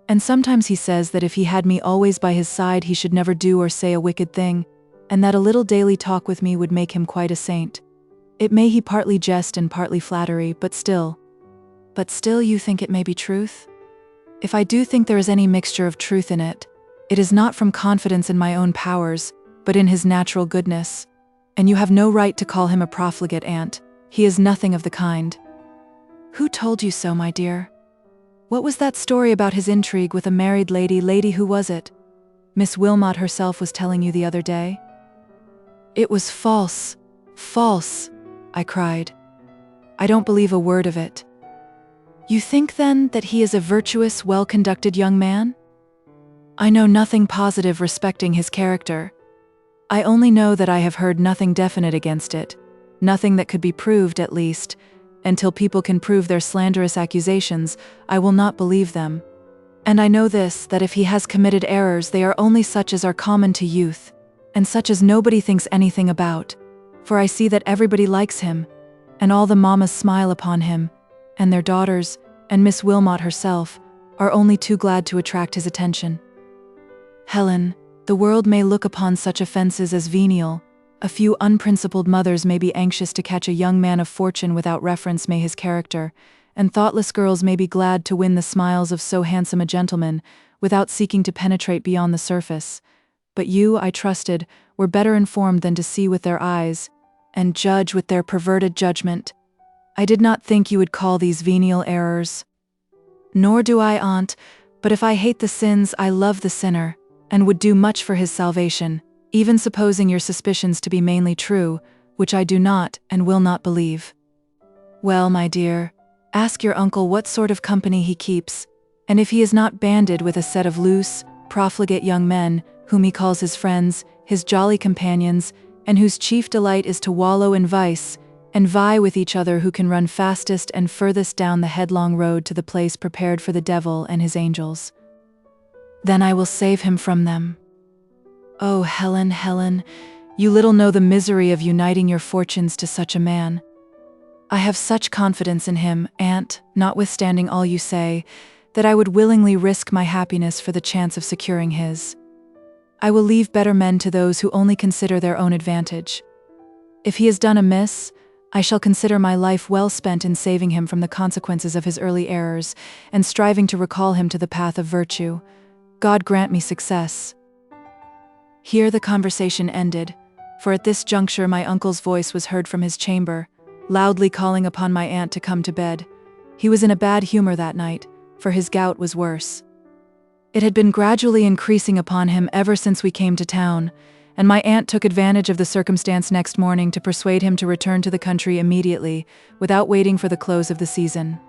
and sometimes he says that if he had me always by his side he should never do or say a wicked thing, and that a little daily talk with me would make him quite a saint. It may he partly jest and partly flattery, but still you think it may be truth? If I do think there is any mixture of truth in it, it is not from confidence in my own powers, but in his natural goodness. And you have no right to call him a profligate, Aunt. He is nothing of the kind." "Who told you so, my dear? What was that story about his intrigue with a married lady, who was it? Miss Wilmot herself was telling you the other day?" "It was false, false," I cried. "I don't believe a word of it." "You think, then, that he is a virtuous, well-conducted young man?" "I know nothing positive respecting his character. I only know that I have heard nothing definite against it, nothing that could be proved, at least. Until people can prove their slanderous accusations, I will not believe them. And I know this, that if he has committed errors, they are only such as are common to youth, and such as nobody thinks anything about, for I see that everybody likes him, and all the mammas smile upon him, and their daughters, and Miss Wilmot herself, are only too glad to attract his attention. Helen, the world may look upon such offenses as venial. A few unprincipled mothers may be anxious to catch a young man of fortune without reference may his character, and thoughtless girls may be glad to win the smiles of so handsome a gentleman, without seeking to penetrate beyond the surface. But you, I trusted, were better informed than to see with their eyes, and judge with their perverted judgment. I did not think you would call these venial errors. Nor do I, Aunt, but if I hate the sins, I love the sinner, and would do much for his salvation, even supposing your suspicions to be mainly true, which I do not and will not believe. Well, my dear, ask your uncle what sort of company he keeps, and if he is not banded with a set of loose, profligate young men, whom he calls his friends, his jolly companions, and whose chief delight is to wallow in vice, and vie with each other who can run fastest and furthest down the headlong road to the place prepared for the devil and his angels. Then I will save him from them. Oh, Helen, Helen, you little know the misery of uniting your fortunes to such a man. I have such confidence in him, aunt, notwithstanding all you say, that I would willingly risk my happiness for the chance of securing his. I will leave better men to those who only consider their own advantage. If he has done amiss, I shall consider my life well spent in saving him from the consequences of his early errors and striving to recall him to the path of virtue. God grant me success." Here the conversation ended, for at this juncture my uncle's voice was heard from his chamber, loudly calling upon my aunt to come to bed. He was in a bad humor that night, for his gout was worse. It had been gradually increasing upon him ever since we came to town, and my aunt took advantage of the circumstance next morning to persuade him to return to the country immediately, without waiting for the close of the season.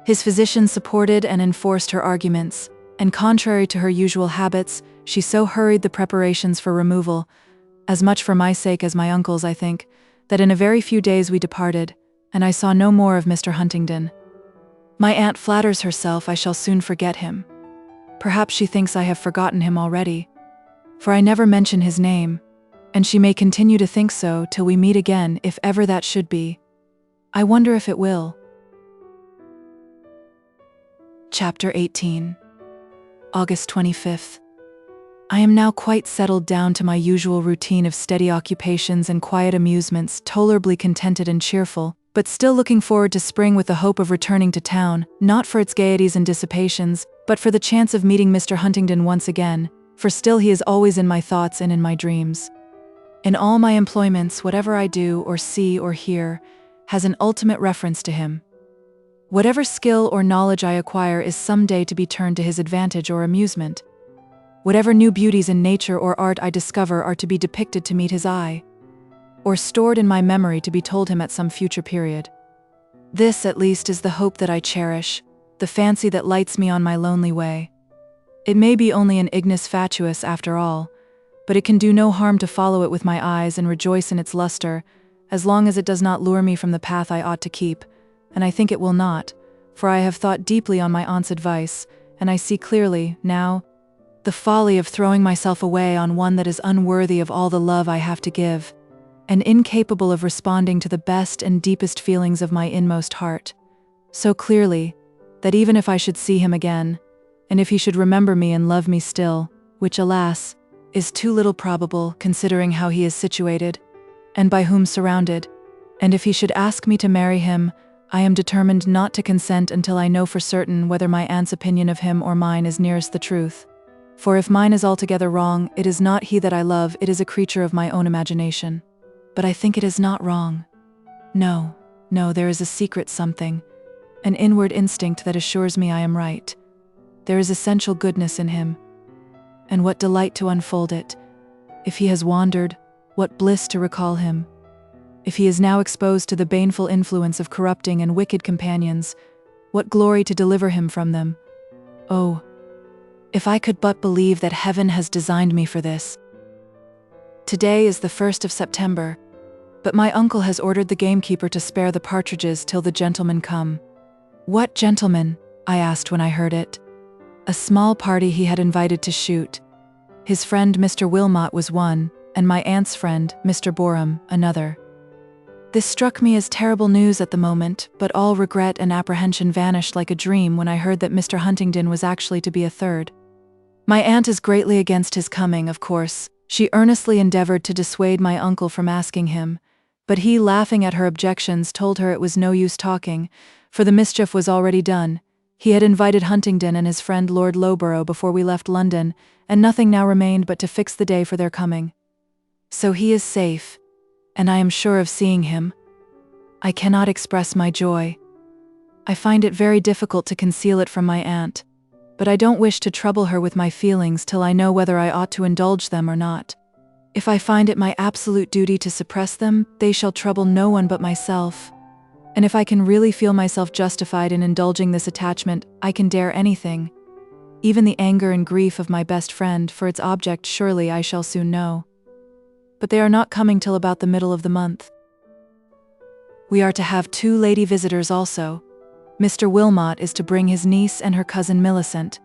His physician supported and enforced her arguments, and contrary to her usual habits, she so hurried the preparations for removal, as much for my sake as my uncle's, I think, that in a very few days we departed, and I saw no more of Mr. Huntingdon. My aunt flatters herself I shall soon forget him. Perhaps she thinks I have forgotten him already, for I never mention his name, and she may continue to think so till we meet again, if ever that should be. I wonder if it will. Chapter 18. August 25th. I am now quite settled down to my usual routine of steady occupations and quiet amusements, tolerably contented and cheerful, but still looking forward to spring with the hope of returning to town, not for its gaieties and dissipations, but for the chance of meeting Mr. Huntingdon once again, for still he is always in my thoughts and in my dreams. In all my employments, whatever I do or see or hear has an ultimate reference to him. Whatever skill or knowledge I acquire is some day to be turned to his advantage or amusement. Whatever new beauties in nature or art I discover are to be depicted to meet his eye, or stored in my memory to be told him at some future period. This, at least, is the hope that I cherish, the fancy that lights me on my lonely way. It may be only an ignis fatuus after all, but it can do no harm to follow it with my eyes and rejoice in its luster, as long as it does not lure me from the path I ought to keep, and I think it will not, for I have thought deeply on my aunt's advice, and I see clearly, now, the folly of throwing myself away on one that is unworthy of all the love I have to give, and incapable of responding to the best and deepest feelings of my inmost heart, so clearly, that even if I should see him again, and if he should remember me and love me still, which, alas, is too little probable considering how he is situated, and by whom surrounded, and if he should ask me to marry him, I am determined not to consent until I know for certain whether my aunt's opinion of him or mine is nearest the truth. For if mine is altogether wrong, it is not he that I love, it is a creature of my own imagination. But I think it is not wrong. No, there is a secret something, an inward instinct that assures me I am right. There is essential goodness in him. And what delight to unfold it. If he has wandered, what bliss to recall him. If he is now exposed to the baneful influence of corrupting and wicked companions, what glory to deliver him from them. Oh, if I could but believe that heaven has designed me for this. Today is the 1st of September, but my uncle has ordered the gamekeeper to spare the partridges till the gentlemen come. What gentlemen? I asked when I heard it. A small party he had invited to shoot. His friend Mr. Wilmot was one, and my aunt's friend, Mr. Boreham, another. This struck me as terrible news at the moment, but all regret and apprehension vanished like a dream when I heard that Mr. Huntingdon was actually to be a third. My aunt is greatly against his coming, of course. She earnestly endeavored to dissuade my uncle from asking him, but he, laughing at her objections, told her it was no use talking, for the mischief was already done. He had invited Huntingdon and his friend Lord Loughborough before we left London, and nothing now remained but to fix the day for their coming. So he is safe, and I am sure of seeing him. I cannot express my joy. I find it very difficult to conceal it from my aunt, but I don't wish to trouble her with my feelings till I know whether I ought to indulge them or not. If I find it my absolute duty to suppress them, they shall trouble no one but myself. And if I can really feel myself justified in indulging this attachment, I can dare anything. Even the anger and grief of my best friend, for its object surely I shall soon know. But they are not coming till about the middle of the month. We are to have 2 lady visitors also. Mr. Wilmot is to bring his niece and her cousin Millicent.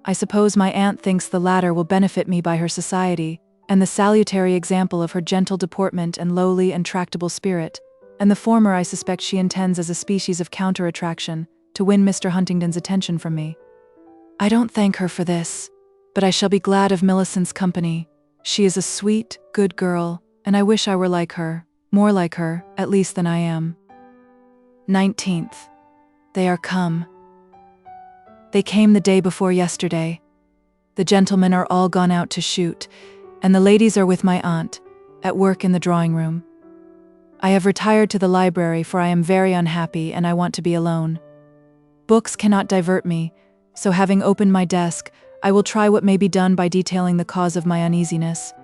I suppose my aunt thinks the latter will benefit me by her society, and the salutary example of her gentle deportment and lowly and tractable spirit. and the former I suspect she intends as a species of counter-attraction to win Mr. Huntingdon's attention from me. I don't thank her for this, but I shall be glad of Millicent's company. She is a sweet, good girl, and I wish I were like her, more like her, at least, than I am. 19th. They are come. They came the day before yesterday. The gentlemen are all gone out to shoot, and the ladies are with my aunt, at work in the drawing room. I have retired to the library, for I am very unhappy and I want to be alone. Books cannot divert me, so having opened my desk, I will try what may be done by detailing the cause of my uneasiness.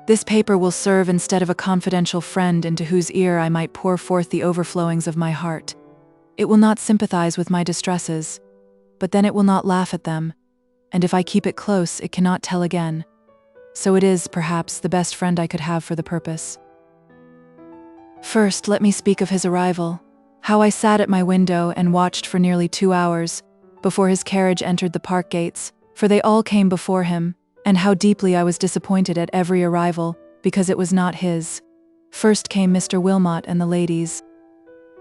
This paper will serve instead of a confidential friend into whose ear I might pour forth the overflowings of my heart. It will not sympathize with my distresses, but then it will not laugh at them, and if I keep it close, it cannot tell again. So it is, perhaps, the best friend I could have for the purpose. First, let me speak of his arrival. How I sat at my window and watched for nearly 2 hours before his carriage entered the park gates, for they all came before him, and how deeply I was disappointed at every arrival, because it was not his. First came Mr. Wilmot and the ladies.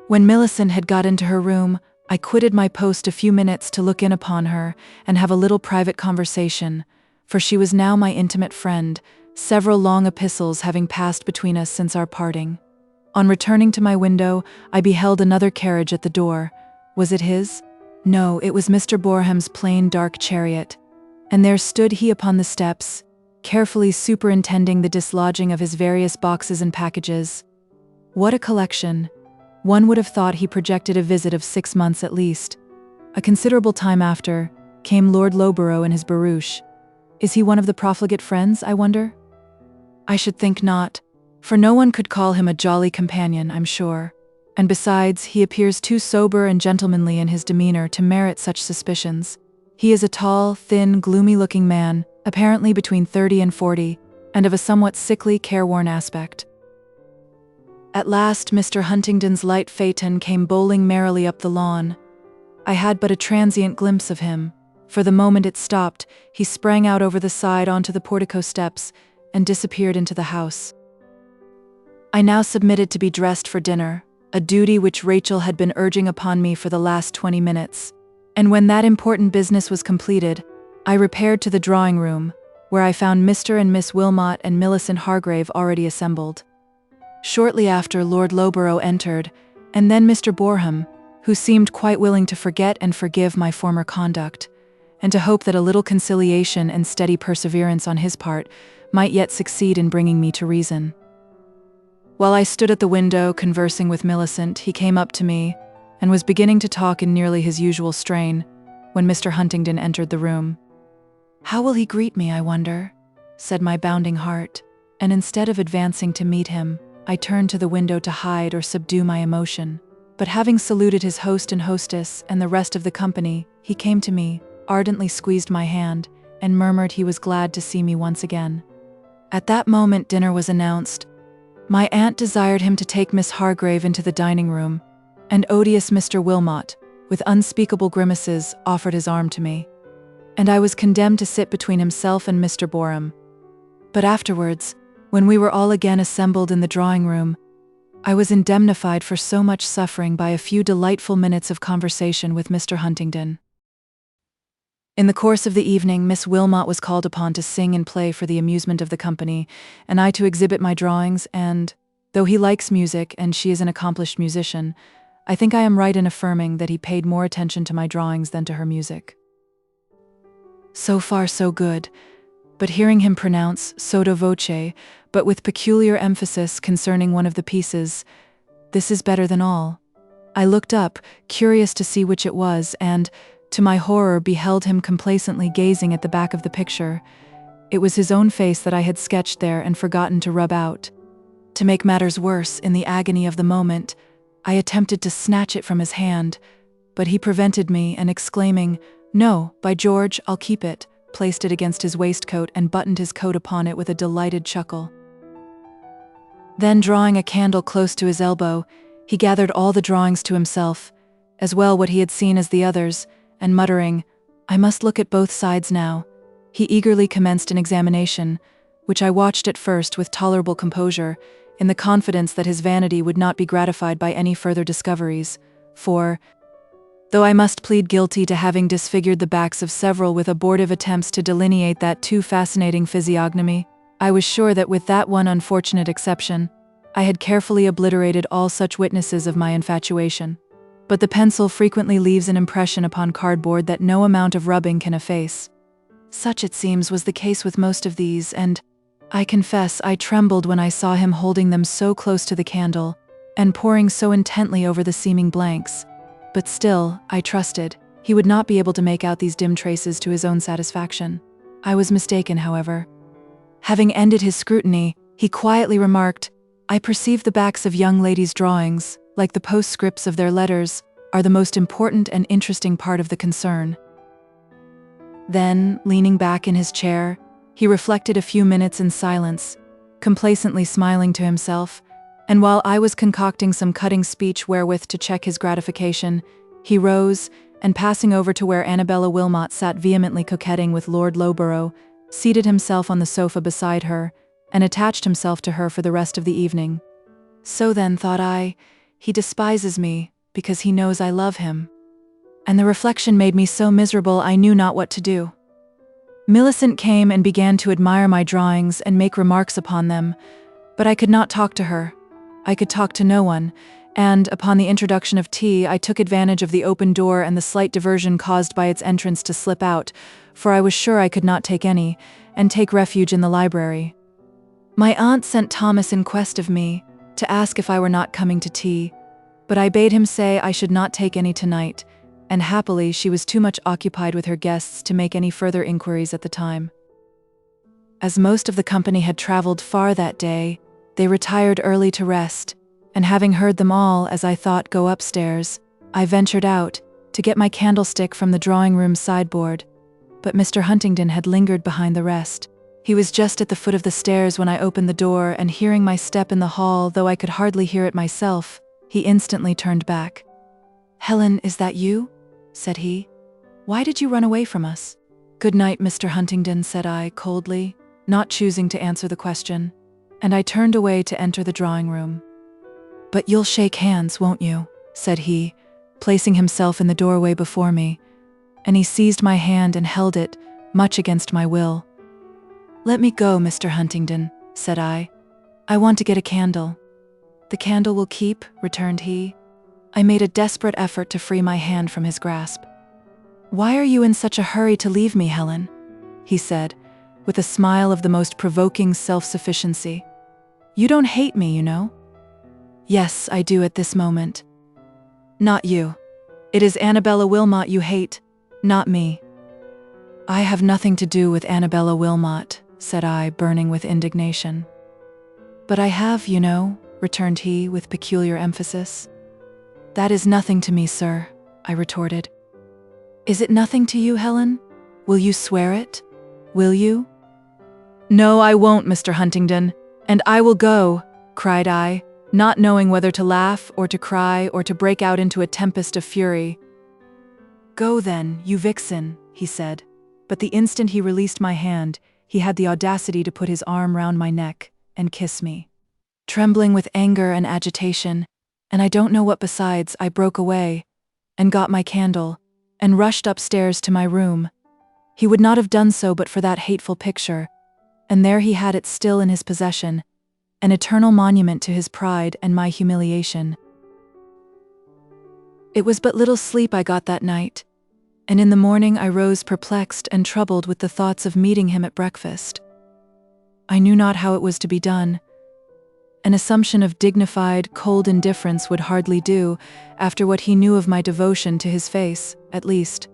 When Millicent had got into her room, I quitted my post a few minutes to look in upon her and have a little private conversation, for she was now my intimate friend, several long epistles having passed between us since our parting. On returning to my window, I beheld another carriage at the door. Was it his? No, it was Mr. Boreham's plain dark chariot, and there stood he upon the steps, carefully superintending the dislodging of his various boxes and packages. What a collection! One would have thought he projected a visit of 6 months at least. A considerable time after, came Lord Loughborough in his barouche. Is he one of the profligate friends, I wonder? I should think not, for no one could call him a jolly companion, I'm sure. And besides, he appears too sober and gentlemanly in his demeanor to merit such suspicions. He is a tall, thin, gloomy-looking man, apparently between 30 and 40, and of a somewhat sickly, careworn aspect. At last, Mr. Huntingdon's light phaeton came bowling merrily up the lawn. I had but a transient glimpse of him, for the moment it stopped, he sprang out over the side onto the portico steps and disappeared into the house. I now submitted to be dressed for dinner, a duty which Rachel had been urging upon me for the last 20 minutes, and when that important business was completed, I repaired to the drawing-room, where I found Mr. and Miss Wilmot and Millicent Hargrave already assembled. Shortly after, Lord Loughborough entered, and then Mr. Boreham, who seemed quite willing to forget and forgive my former conduct, and to hope that a little conciliation and steady perseverance on his part might yet succeed in bringing me to reason. While I stood at the window conversing with Millicent, he came up to me and was beginning to talk in nearly his usual strain when Mr. Huntingdon entered the room. How will he greet me, I wonder? Said my bounding heart, and instead of advancing to meet him, I turned to the window to hide or subdue my emotion. But having saluted his host and hostess and the rest of the company, he came to me, ardently squeezed my hand, and murmured he was glad to see me once again. At that moment dinner was announced. My aunt desired him to take Miss Hargrave into the dining room, and odious Mr. Wilmot, with unspeakable grimaces, offered his arm to me. And I was condemned to sit between himself and Mr. Boreham. But afterwards, when we were all again assembled in the drawing-room, I was indemnified for so much suffering by a few delightful minutes of conversation with Mr. Huntingdon. In the course of the evening, Miss Wilmot was called upon to sing and play for the amusement of the company, and I to exhibit my drawings, and, though he likes music and she is an accomplished musician, I think I am right in affirming that he paid more attention to my drawings than to her music. So far so good, but hearing him pronounce sotto voce, but with peculiar emphasis concerning one of the pieces, this is better than all. I looked up, curious to see which it was, and, to my horror, beheld him complacently gazing at the back of the picture. It was his own face that I had sketched there and forgotten to rub out. To make matters worse, in the agony of the moment, I attempted to snatch it from his hand, but he prevented me, and exclaiming, "No, by George, I'll keep it," placed it against his waistcoat and buttoned his coat upon it with a delighted chuckle. Then, drawing a candle close to his elbow, he gathered all the drawings to himself, as well what he had seen as the others, and muttering, "I must look at both sides now," he eagerly commenced an examination, which I watched at first with tolerable composure, in the confidence that his vanity would not be gratified by any further discoveries, for, though I must plead guilty to having disfigured the backs of several with abortive attempts to delineate that too fascinating physiognomy, I was sure that with that one unfortunate exception, I had carefully obliterated all such witnesses of my infatuation. But the pencil frequently leaves an impression upon cardboard that no amount of rubbing can efface. Such, it seems, was the case with most of these, and I confess I trembled when I saw him holding them so close to the candle, and poring so intently over the seeming blanks. But still, I trusted, he would not be able to make out these dim traces to his own satisfaction. I was mistaken, however. Having ended his scrutiny, he quietly remarked, "I perceive the backs of young ladies' drawings, like the postscripts of their letters, are the most important and interesting part of the concern." Then, leaning back in his chair, he reflected a few minutes in silence, complacently smiling to himself, and while I was concocting some cutting speech wherewith to check his gratification, he rose, and passing over to where Annabella Wilmot sat vehemently coquetting with Lord Loughborough, seated himself on the sofa beside her, and attached himself to her for the rest of the evening. So then, thought I, he despises me, because he knows I love him. And the reflection made me so miserable I knew not what to do. Millicent came and began to admire my drawings and make remarks upon them, but I could not talk to her. I could talk to no one, and, upon the introduction of tea, I took advantage of the open door and the slight diversion caused by its entrance to slip out, for I was sure I could not take any, and take refuge in the library. My aunt sent Thomas in quest of me, to ask if I were not coming to tea, but I bade him say I should not take any tonight, and happily she was too much occupied with her guests to make any further inquiries at the time. As most of the company had traveled far that day, they retired early to rest, and having heard them all, as I thought, go upstairs, I ventured out, to get my candlestick from the drawing-room sideboard, but Mr. Huntingdon had lingered behind the rest. He was just at the foot of the stairs when I opened the door, and hearing my step in the hall, though I could hardly hear it myself, he instantly turned back. "Helen, is that you?" said he. "Why did you run away from us?" "Good night, Mr. Huntingdon," said I, coldly, not choosing to answer the question, and I turned away to enter the drawing-room. "But you'll shake hands, won't you?" said he, placing himself in the doorway before me, and he seized my hand and held it, much against my will. "Let me go, Mr. Huntingdon," said I. "I want to get a candle." "The candle will keep," returned he. I made a desperate effort to free my hand from his grasp. "Why are you in such a hurry to leave me, Helen?" he said, with a smile of the most provoking self-sufficiency. "You don't hate me, you know." "Yes, I do at this moment." "Not you. It is Annabella Wilmot you hate, not me." "I have nothing to do with Annabella Wilmot," said I, burning with indignation. "But I have, you know," returned he with peculiar emphasis. "That is nothing to me, sir," I retorted. "Is it nothing to you, Helen? Will you swear it? Will you?" "No, I won't, Mr. Huntingdon, and I will go," cried I, not knowing whether to laugh or to cry or to break out into a tempest of fury. "Go then, you vixen," he said, but the instant he released my hand, he had the audacity to put his arm round my neck and kiss me. Trembling with anger and agitation, and I don't know what besides, I broke away, and got my candle, and rushed upstairs to my room. He would not have done so but for that hateful picture, and there he had it still in his possession, an eternal monument to his pride and my humiliation. It was but little sleep I got that night, and in the morning I rose perplexed and troubled with the thoughts of meeting him at breakfast. I knew not how it was to be done. An assumption of dignified, cold indifference would hardly do, after what he knew of my devotion to his face, at least.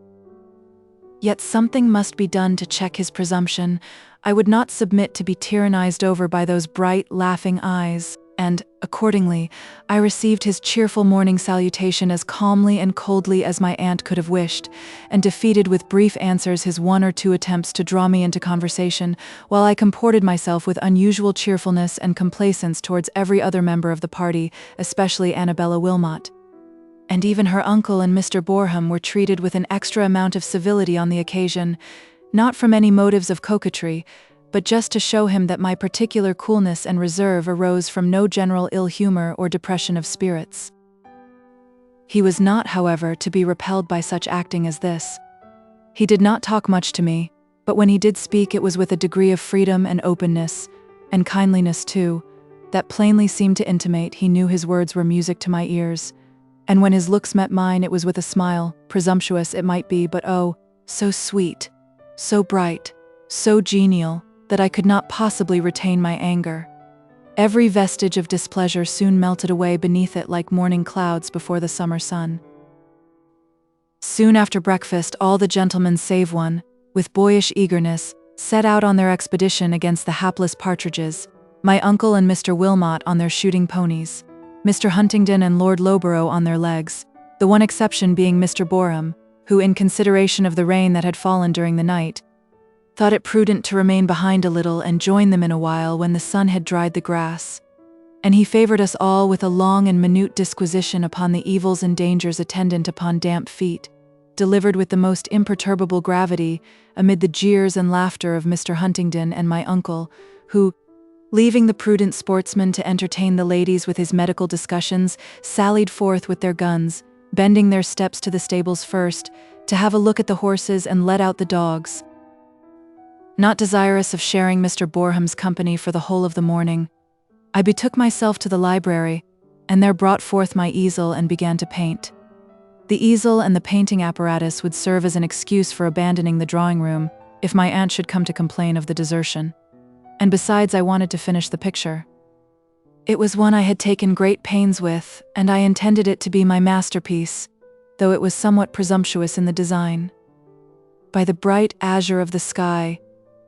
Yet something must be done to check his presumption. I would not submit to be tyrannized over by those bright, laughing eyes, and, accordingly, I received his cheerful morning salutation as calmly and coldly as my aunt could have wished, and defeated with brief answers his one or two attempts to draw me into conversation, while I comported myself with unusual cheerfulness and complacence towards every other member of the party, especially Annabella Wilmot. And even her uncle and Mr. Boreham were treated with an extra amount of civility on the occasion, not from any motives of coquetry, but just to show him that my particular coolness and reserve arose from no general ill humor or depression of spirits. He was not, however, to be repelled by such acting as this. He did not talk much to me, but when he did speak it was with a degree of freedom and openness, and kindliness too, that plainly seemed to intimate he knew his words were music to my ears, and when his looks met mine it was with a smile, presumptuous it might be, but oh, so sweet, so bright, so genial, that I could not possibly retain my anger. Every vestige of displeasure soon melted away beneath it like morning clouds before the summer sun. Soon after breakfast all the gentlemen save one, with boyish eagerness, set out on their expedition against the hapless partridges, my uncle and Mr. Wilmot on their shooting ponies, Mr. Huntingdon and Lord Loughborough on their legs, the one exception being Mr. Boreham, who, in consideration of the rain that had fallen during the night, thought it prudent to remain behind a little and join them in a while when the sun had dried the grass. And he favored us all with a long and minute disquisition upon the evils and dangers attendant upon damp feet, delivered with the most imperturbable gravity, amid the jeers and laughter of Mr. Huntingdon and my uncle, who, leaving the prudent sportsman to entertain the ladies with his medical discussions, sallied forth with their guns, bending their steps to the stables first, to have a look at the horses and let out the dogs. Not desirous of sharing Mr. Boreham's company for the whole of the morning, I betook myself to the library, and there brought forth my easel and began to paint. The easel and the painting apparatus would serve as an excuse for abandoning the drawing-room, if my aunt should come to complain of the desertion. And besides, I wanted to finish the picture. It was one I had taken great pains with, and I intended it to be my masterpiece, though it was somewhat presumptuous in the design. By the bright azure of the sky,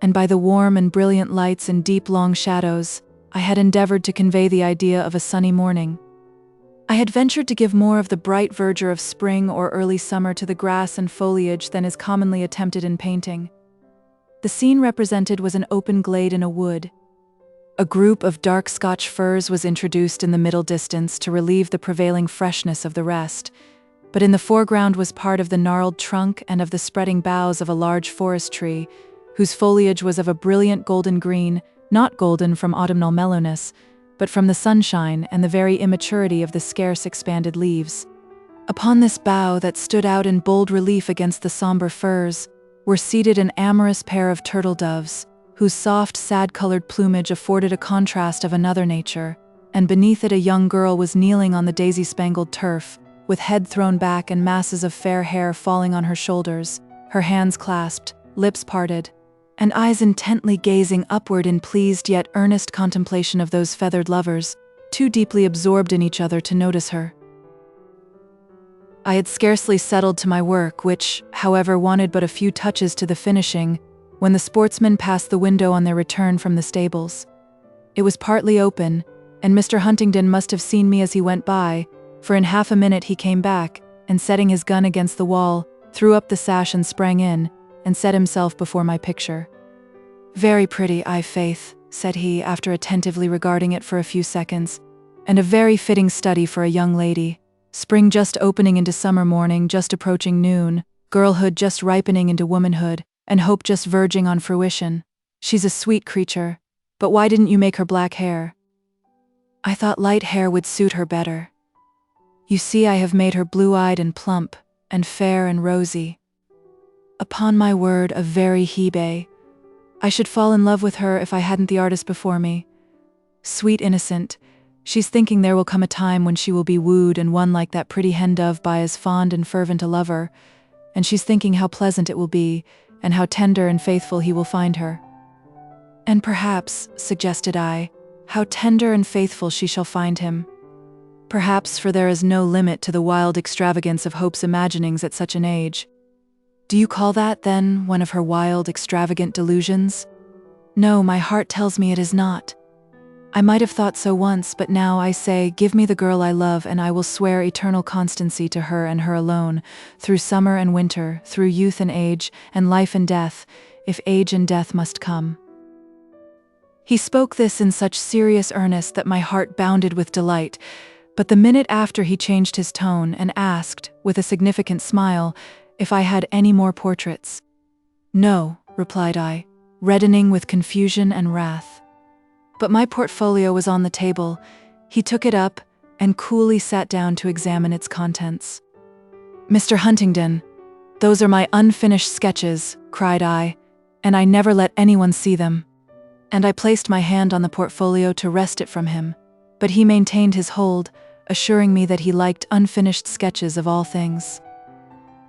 and by the warm and brilliant lights and deep long shadows, I had endeavored to convey the idea of a sunny morning. I had ventured to give more of the bright verdure of spring or early summer to the grass and foliage than is commonly attempted in painting. The scene represented was an open glade in a wood. A group of dark Scotch firs was introduced in the middle distance to relieve the prevailing freshness of the rest, but in the foreground was part of the gnarled trunk and of the spreading boughs of a large forest tree, whose foliage was of a brilliant golden green, not golden from autumnal mellowness, but from the sunshine and the very immaturity of the scarce expanded leaves. Upon this bough that stood out in bold relief against the somber firs, were seated an amorous pair of turtle doves, whose soft, sad-colored plumage afforded a contrast of another nature, and beneath it a young girl was kneeling on the daisy-spangled turf, with head thrown back and masses of fair hair falling on her shoulders, her hands clasped, lips parted, and eyes intently gazing upward in pleased yet earnest contemplation of those feathered lovers, too deeply absorbed in each other to notice her. I had scarcely settled to my work, which, however, wanted but a few touches to the finishing, when the sportsmen passed the window on their return from the stables. It was partly open, and Mr. Huntingdon must have seen me as he went by, for in half a minute he came back, and setting his gun against the wall, threw up the sash and sprang in, and set himself before my picture. "Very pretty, i' faith," said he, after attentively regarding it for a few seconds, "and a very fitting study for a young lady. Spring just opening into summer morning, just approaching noon, girlhood just ripening into womanhood, and hope just verging on fruition. She's a sweet creature, but why didn't you make her black hair?" "I thought light hair would suit her better. You see, I have made her blue-eyed and plump, and fair and rosy. Upon my word, a very hebe. I should fall in love with her if I hadn't the artist before me. Sweet innocent, she's thinking there will come a time when she will be wooed and won like that pretty hen-dove by as fond and fervent a lover, and she's thinking how pleasant it will be, and how tender and faithful he will find her." "And perhaps," suggested I, "how tender and faithful she shall find him. Perhaps, for there is no limit to the wild extravagance of Hope's imaginings at such an age." "Do you call that, then, one of her wild, extravagant delusions?" "No, my heart tells me it is not. I might have thought so once, but now I say, give me the girl I love, and I will swear eternal constancy to her and her alone, through summer and winter, through youth and age, and life and death, if age and death must come." He spoke this in such serious earnest that my heart bounded with delight, but the minute after he changed his tone and asked, with a significant smile, if I had any more portraits. "No," replied I, reddening with confusion and wrath. But my portfolio was on the table. He took it up and coolly sat down to examine its contents. "Mr. Huntingdon, those are my unfinished sketches," cried I, "and I never let anyone see them." And I placed my hand on the portfolio to wrest it from him, but he maintained his hold, assuring me that he liked unfinished sketches of all things.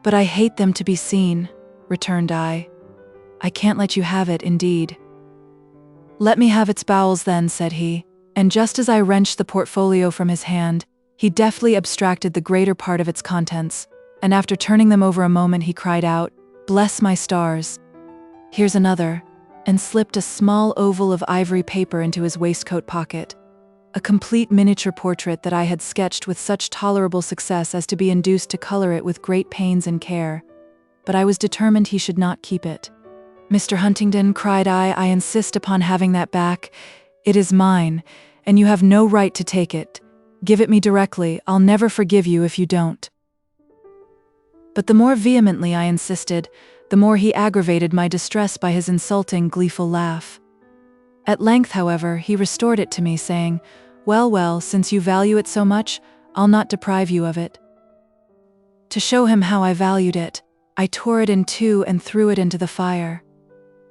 "But I hate them to be seen," returned I. "I can't let you have it, indeed." "Let me have its bowels then," said he, and just as I wrenched the portfolio from his hand, he deftly abstracted the greater part of its contents, and after turning them over a moment he cried out, "Bless my stars! Here's another," and slipped a small oval of ivory paper into his waistcoat pocket. A complete miniature portrait that I had sketched with such tolerable success as to be induced to color it with great pains and care. But I was determined he should not keep it. "Mr. Huntingdon," cried I insist upon having that back. It is mine, and you have no right to take it. Give it me directly. I'll never forgive you if you don't." But the more vehemently I insisted, the more he aggravated my distress by his insulting, gleeful laugh. At length, however, he restored it to me, saying, Well, since you value it so much, I'll not deprive you of it." To show him how I valued it, I tore it in two and threw it into the fire.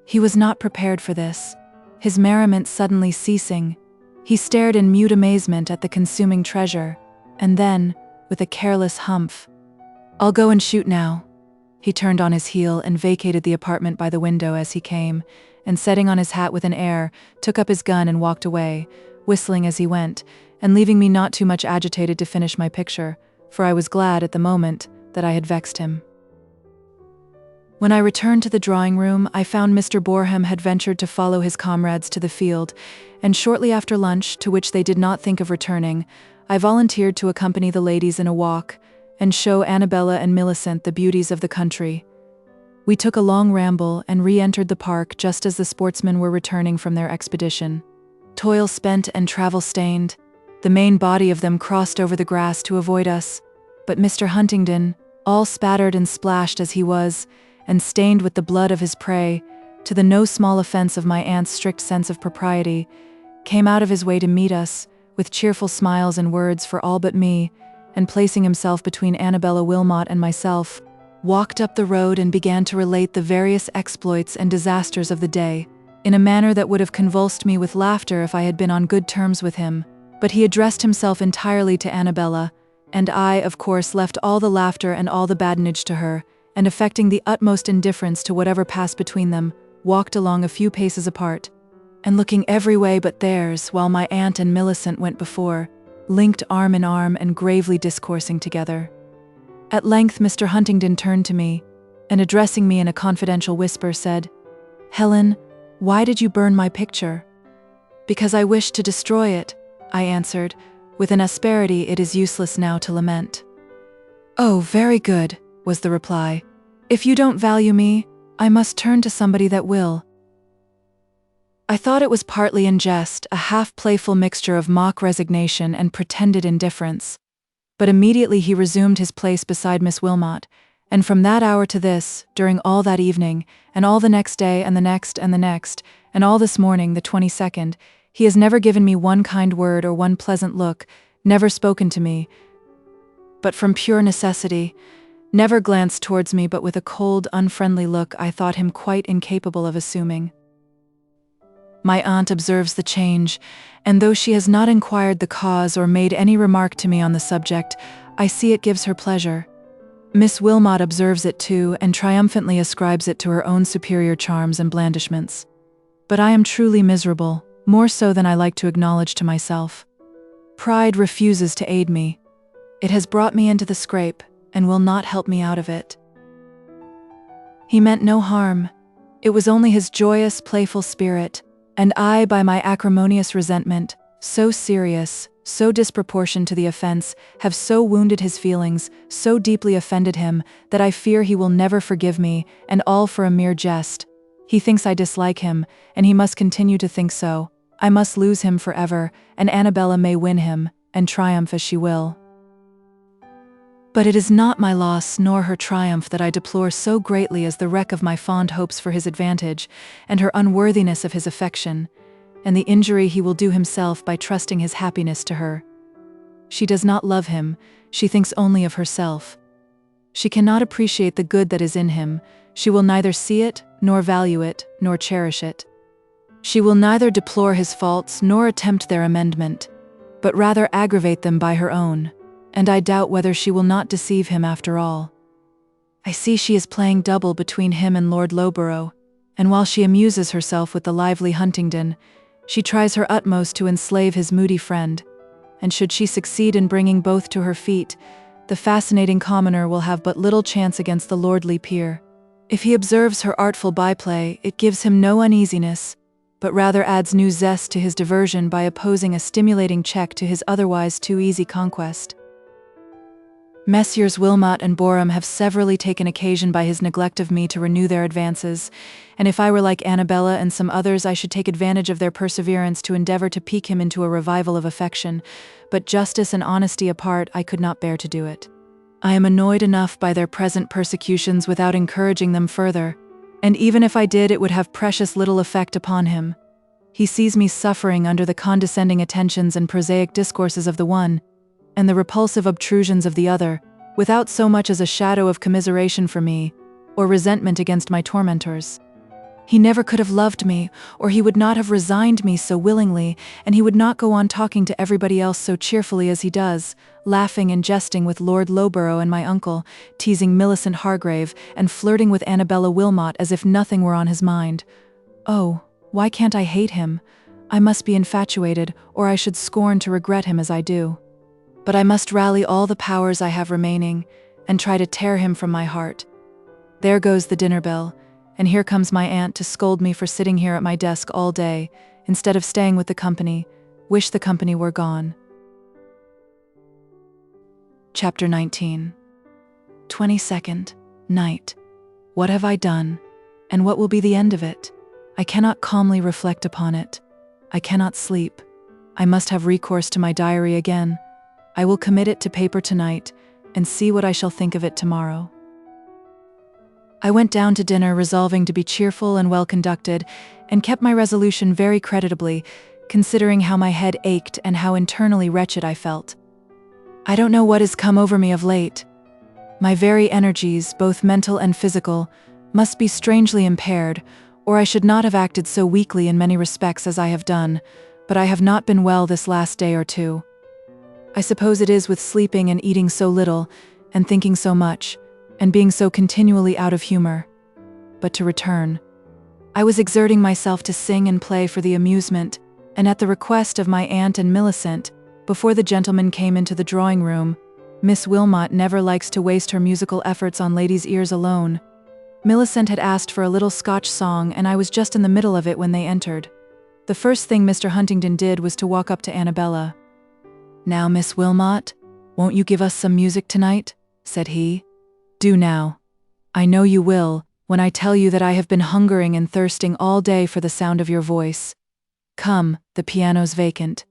He was not prepared for this. His merriment suddenly ceasing, he stared in mute amazement at the consuming treasure, and then, with a careless humph, "I'll go and shoot now." He turned on his heel and vacated the apartment by the window as he came, and setting on his hat with an air, took up his gun and walked away, whistling as he went, and leaving me not too much agitated to finish my picture, for I was glad at the moment that I had vexed him. When I returned to the drawing room, I found Mr. Boreham had ventured to follow his comrades to the field, and shortly after lunch, to which they did not think of returning, I volunteered to accompany the ladies in a walk, and show Annabella and Millicent the beauties of the country. We took a long ramble and re-entered the park just as the sportsmen were returning from their expedition. Toil spent and travel-stained, the main body of them crossed over the grass to avoid us, but Mr. Huntingdon, all spattered and splashed as he was, and stained with the blood of his prey, to the no small offense of my aunt's strict sense of propriety, came out of his way to meet us, with cheerful smiles and words for all but me, and placing himself between Annabella Wilmot and myself, walked up the road and began to relate the various exploits and disasters of the day, in a manner that would have convulsed me with laughter if I had been on good terms with him. But he addressed himself entirely to Annabella, and I, of course, left all the laughter and all the badinage to her, and affecting the utmost indifference to whatever passed between them, walked along a few paces apart, and looking every way but theirs, while my aunt and Millicent went before, linked arm in arm and gravely discoursing together. At length Mr. Huntingdon turned to me, and addressing me in a confidential whisper, said, "Helen, why did you burn my picture?" "Because I wished to destroy it," I answered, with an asperity it is useless now to lament. "Oh, very good," was the reply. "If you don't value me, I must turn to somebody that will." I thought it was partly in jest, a half-playful mixture of mock resignation and pretended indifference. But immediately he resumed his place beside Miss Wilmot, and from that hour to this, during all that evening, and all the next day and the next and the next, and all this morning, the 22nd, he has never given me one kind word or one pleasant look, never spoken to me, but from pure necessity, never glanced towards me but with a cold, unfriendly look I thought him quite incapable of assuming. My aunt observes the change, and though she has not inquired the cause or made any remark to me on the subject, I see it gives her pleasure. Miss Wilmot observes it too, and triumphantly ascribes it to her own superior charms and blandishments. But I am truly miserable, more so than I like to acknowledge to myself. Pride refuses to aid me. It has brought me into the scrape, and will not help me out of it. He meant no harm. It was only his joyous, playful spirit, and I, by my acrimonious resentment, so serious, so disproportioned to the offense, have so wounded his feelings, so deeply offended him, that I fear he will never forgive me, and all for a mere jest. He thinks I dislike him, and he must continue to think so. I must lose him forever, and Annabella may win him, and triumph as she will. But it is not my loss nor her triumph that I deplore so greatly as the wreck of my fond hopes for his advantage, and her unworthiness of his affection, and the injury he will do himself by trusting his happiness to her. She does not love him, she thinks only of herself. She cannot appreciate the good that is in him, she will neither see it, nor value it, nor cherish it. She will neither deplore his faults nor attempt their amendment, but rather aggravate them by her own, and I doubt whether she will not deceive him after all. I see she is playing double between him and Lord Loughborough, and while she amuses herself with the lively Huntingdon, she tries her utmost to enslave his moody friend, and should she succeed in bringing both to her feet, the fascinating commoner will have but little chance against the lordly peer. If he observes her artful byplay, it gives him no uneasiness, but rather adds new zest to his diversion by opposing a stimulating check to his otherwise too easy conquest. Messrs. Wilmot and Boreham have severally taken occasion by his neglect of me to renew their advances, and if I were like Annabella and some others, I should take advantage of their perseverance to endeavour to pique him into a revival of affection, but justice and honesty apart, I could not bear to do it. I am annoyed enough by their present persecutions without encouraging them further, and even if I did, it would have precious little effect upon him. He sees me suffering under the condescending attentions and prosaic discourses of the one, and the repulsive obtrusions of the other, without so much as a shadow of commiseration for me, or resentment against my tormentors. He never could have loved me, or he would not have resigned me so willingly, and he would not go on talking to everybody else so cheerfully as he does, laughing and jesting with Lord Loughborough and my uncle, teasing Millicent Hargrave, and flirting with Annabella Wilmot as if nothing were on his mind. Oh, why can't I hate him? I must be infatuated, or I should scorn to regret him as I do. But I must rally all the powers I have remaining, and try to tear him from my heart. There goes the dinner bell, and here comes my aunt to scold me for sitting here at my desk all day, instead of staying with the company. Wish the company were gone. Chapter 19. 22nd Night. What have I done, and what will be the end of it? I cannot calmly reflect upon it. I cannot sleep. I must have recourse to my diary again. I will commit it to paper tonight, and see what I shall think of it tomorrow. I went down to dinner resolving to be cheerful and well conducted, and kept my resolution very creditably, considering how my head ached and how internally wretched I felt. I don't know what has come over me of late. My very energies, both mental and physical, must be strangely impaired, or I should not have acted so weakly in many respects as I have done, but I have not been well this last day or two. I suppose it is with sleeping and eating so little, and thinking so much, and being so continually out of humor. But to return. I was exerting myself to sing and play for the amusement, and at the request of my aunt and Millicent, before the gentlemen came into the drawing-room. Miss Wilmot never likes to waste her musical efforts on ladies' ears alone. Millicent had asked for a little Scotch song, and I was just in the middle of it when they entered. The first thing Mr. Huntingdon did was to walk up to Annabella. "Now, Miss Wilmot, won't you give us some music tonight?" said he. "Do now. I know you will, when I tell you that I have been hungering and thirsting all day for the sound of your voice. Come, the piano's vacant."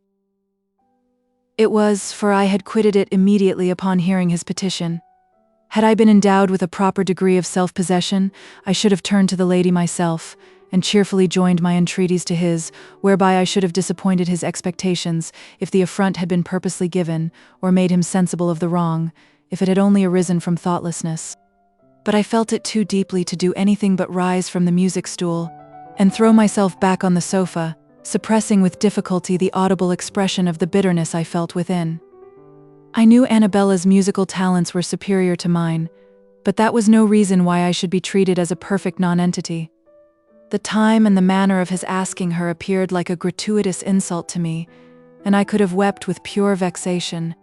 It was, for I had quitted it immediately upon hearing his petition. Had I been endowed with a proper degree of self-possession, I should have turned to the lady myself, and cheerfully joined my entreaties to his, whereby I should have disappointed his expectations, if the affront had been purposely given, or made him sensible of the wrong, if it had only arisen from thoughtlessness. But I felt it too deeply to do anything but rise from the music-stool, and throw myself back on the sofa, suppressing with difficulty the audible expression of the bitterness I felt within. I knew Annabella's musical talents were superior to mine, but that was no reason why I should be treated as a perfect nonentity. The time and the manner of his asking her appeared like a gratuitous insult to me, and I could have wept with pure vexation.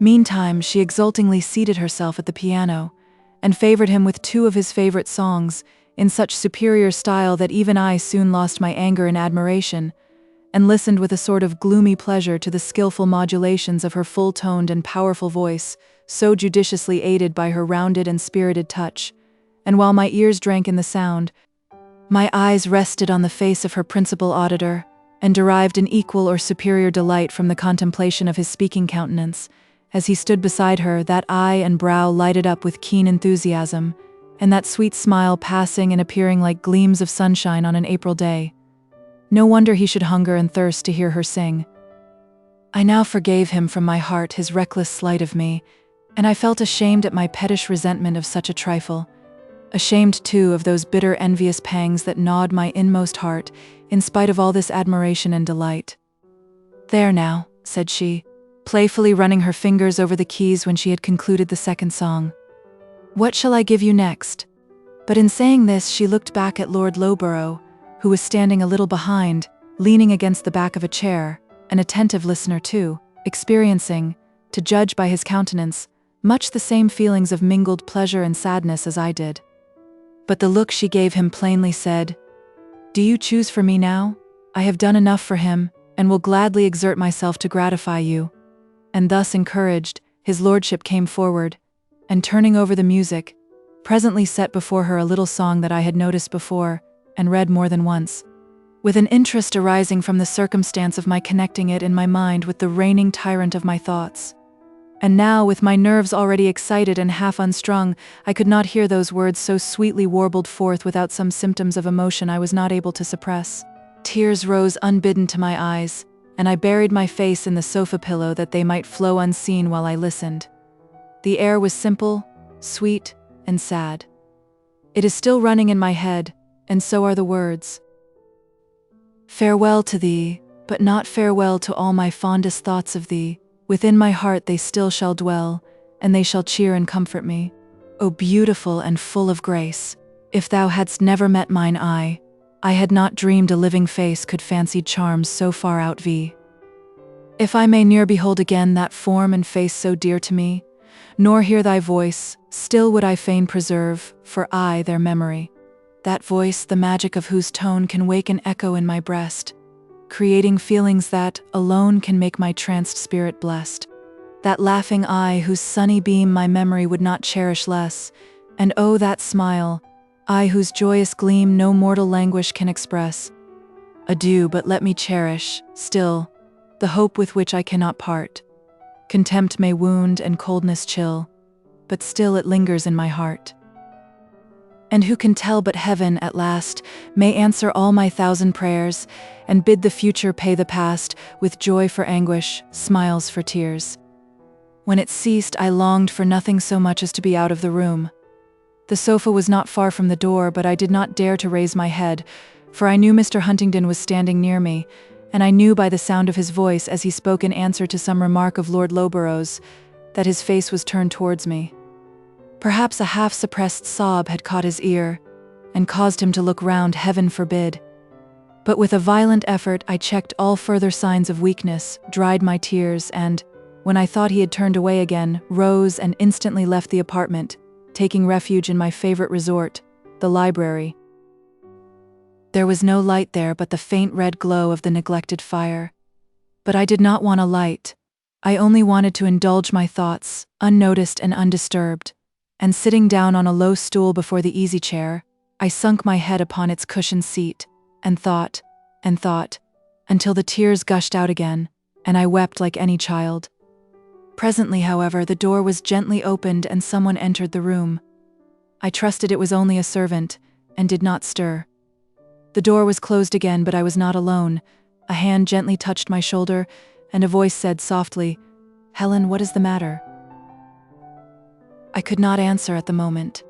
Meantime, she exultingly seated herself at the piano, and favored him with two of his favorite songs, in such superior style that even I soon lost my anger in admiration, and listened with a sort of gloomy pleasure to the skillful modulations of her full-toned and powerful voice, so judiciously aided by her rounded and spirited touch. And while my ears drank in the sound, my eyes rested on the face of her principal auditor, and derived an equal or superior delight from the contemplation of his speaking countenance, As he stood beside her, that eye and brow lighted up with keen enthusiasm, and that sweet smile passing and appearing like gleams of sunshine on an April day. No wonder he should hunger and thirst to hear her sing. I now forgave him from my heart his reckless slight of me, and I felt ashamed at my pettish resentment of such a trifle. Ashamed, too, of those bitter envious pangs that gnawed my inmost heart, in spite of all this admiration and delight. "There now," said she, playfully running her fingers over the keys when she had concluded the second song. "What shall I give you next?" But in saying this, she looked back at Lord Loughborough, who was standing a little behind, leaning against the back of a chair, an attentive listener too, experiencing, to judge by his countenance, much the same feelings of mingled pleasure and sadness as I did. But the look she gave him plainly said, "Do you choose for me now? I have done enough for him, and will gladly exert myself to gratify you." And thus encouraged, his lordship came forward, and turning over the music, presently set before her a little song that I had noticed before, and read more than once, with an interest arising from the circumstance of my connecting it in my mind with the reigning tyrant of my thoughts. And now, with my nerves already excited and half unstrung, I could not hear those words so sweetly warbled forth without some symptoms of emotion I was not able to suppress. Tears rose unbidden to my eyes, and I buried my face in the sofa pillow that they might flow unseen while I listened. The air was simple, sweet, and sad. It is still running in my head, and so are the words. "Farewell to thee, but not farewell to all my fondest thoughts of thee. Within my heart they still shall dwell, and they shall cheer and comfort me. O beautiful and full of grace, if thou hadst never met mine eye, I had not dreamed a living face could fancied charms so far outvie. If I may ne'er behold again that form and face so dear to me, nor hear thy voice, still would I fain preserve, for aye their memory. That voice, the magic of whose tone can wake an echo in my breast, creating feelings that, alone, can make my tranced spirit blessed. That laughing eye whose sunny beam my memory would not cherish less, and oh, that smile, eye whose joyous gleam no mortal languish can express. Adieu, but let me cherish, still, the hope with which I cannot part. Contempt may wound and coldness chill, but still it lingers in my heart. And who can tell but heaven, at last, may answer all my thousand prayers, and bid the future pay the past, with joy for anguish, smiles for tears. When it ceased, I longed for nothing so much as to be out of the room. The sofa was not far from the door, but I did not dare to raise my head, for I knew Mr. Huntingdon was standing near me, and I knew by the sound of his voice as he spoke in answer to some remark of Lord Loughborough's, that his face was turned towards me. Perhaps a half-suppressed sob had caught his ear, and caused him to look round, heaven forbid. But with a violent effort I checked all further signs of weakness, dried my tears, and, when I thought he had turned away again, rose and instantly left the apartment, taking refuge in my favorite resort, the library. There was no light there but the faint red glow of the neglected fire. But I did not want a light. I only wanted to indulge my thoughts, unnoticed and undisturbed. And sitting down on a low stool before the easy-chair, I sunk my head upon its cushioned seat, and thought, until the tears gushed out again, and I wept like any child. Presently, however, the door was gently opened and someone entered the room. I trusted it was only a servant, and did not stir. The door was closed again, but I was not alone. A hand gently touched my shoulder, and a voice said softly, "Helen, what is the matter?" I could not answer at the moment.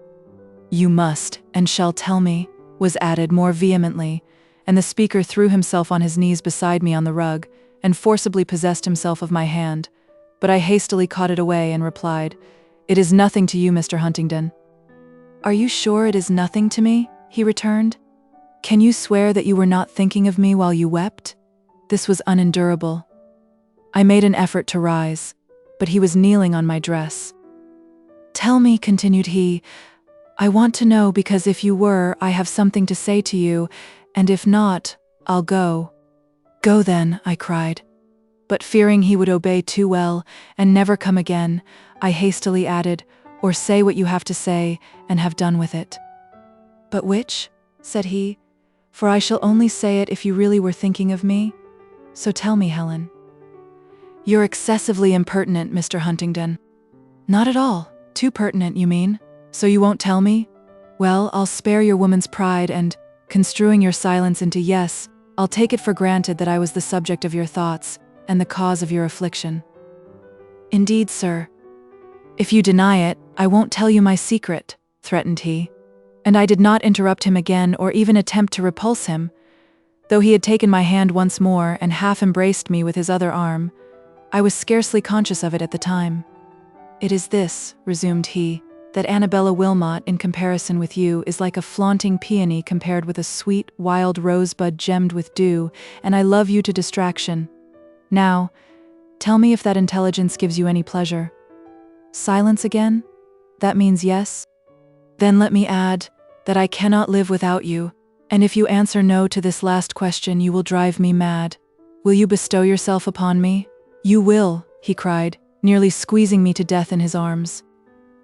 "You must, and shall tell me," was added more vehemently, and the speaker threw himself on his knees beside me on the rug, and forcibly possessed himself of my hand, but I hastily caught it away and replied, "It is nothing to you, Mr. Huntingdon." "Are you sure it is nothing to me?" he returned. "Can you swear that you were not thinking of me while you wept?" This was unendurable. I made an effort to rise, but he was kneeling on my dress. "Tell me," continued he, "I want to know, because if you were, I have something to say to you, and if not, I'll go." "Go then," I cried. But fearing he would obey too well, and never come again, I hastily added, "Or say what you have to say, and have done with it." "But which?" said he, "for I shall only say it if you really were thinking of me. So tell me, Helen." "You're excessively impertinent, Mr. Huntingdon." "Not at all. Too pertinent, you mean? So you won't tell me? Well, I'll spare your woman's pride and, construing your silence into yes, I'll take it for granted that I was the subject of your thoughts and the cause of your affliction." "Indeed, sir." "If you deny it, I won't tell you my secret," threatened he. And I did not interrupt him again or even attempt to repulse him. Though he had taken my hand once more and half embraced me with his other arm, I was scarcely conscious of it at the time. "It is this," resumed he, "that Annabella Wilmot, in comparison with you, is like a flaunting peony compared with a sweet, wild rosebud gemmed with dew, and I love you to distraction. Now, tell me if that intelligence gives you any pleasure." Silence again? That means yes? Then let me add that I cannot live without you, and if you answer no to this last question, you will drive me mad. Will you bestow yourself upon me? "You will," he cried, nearly squeezing me to death in his arms.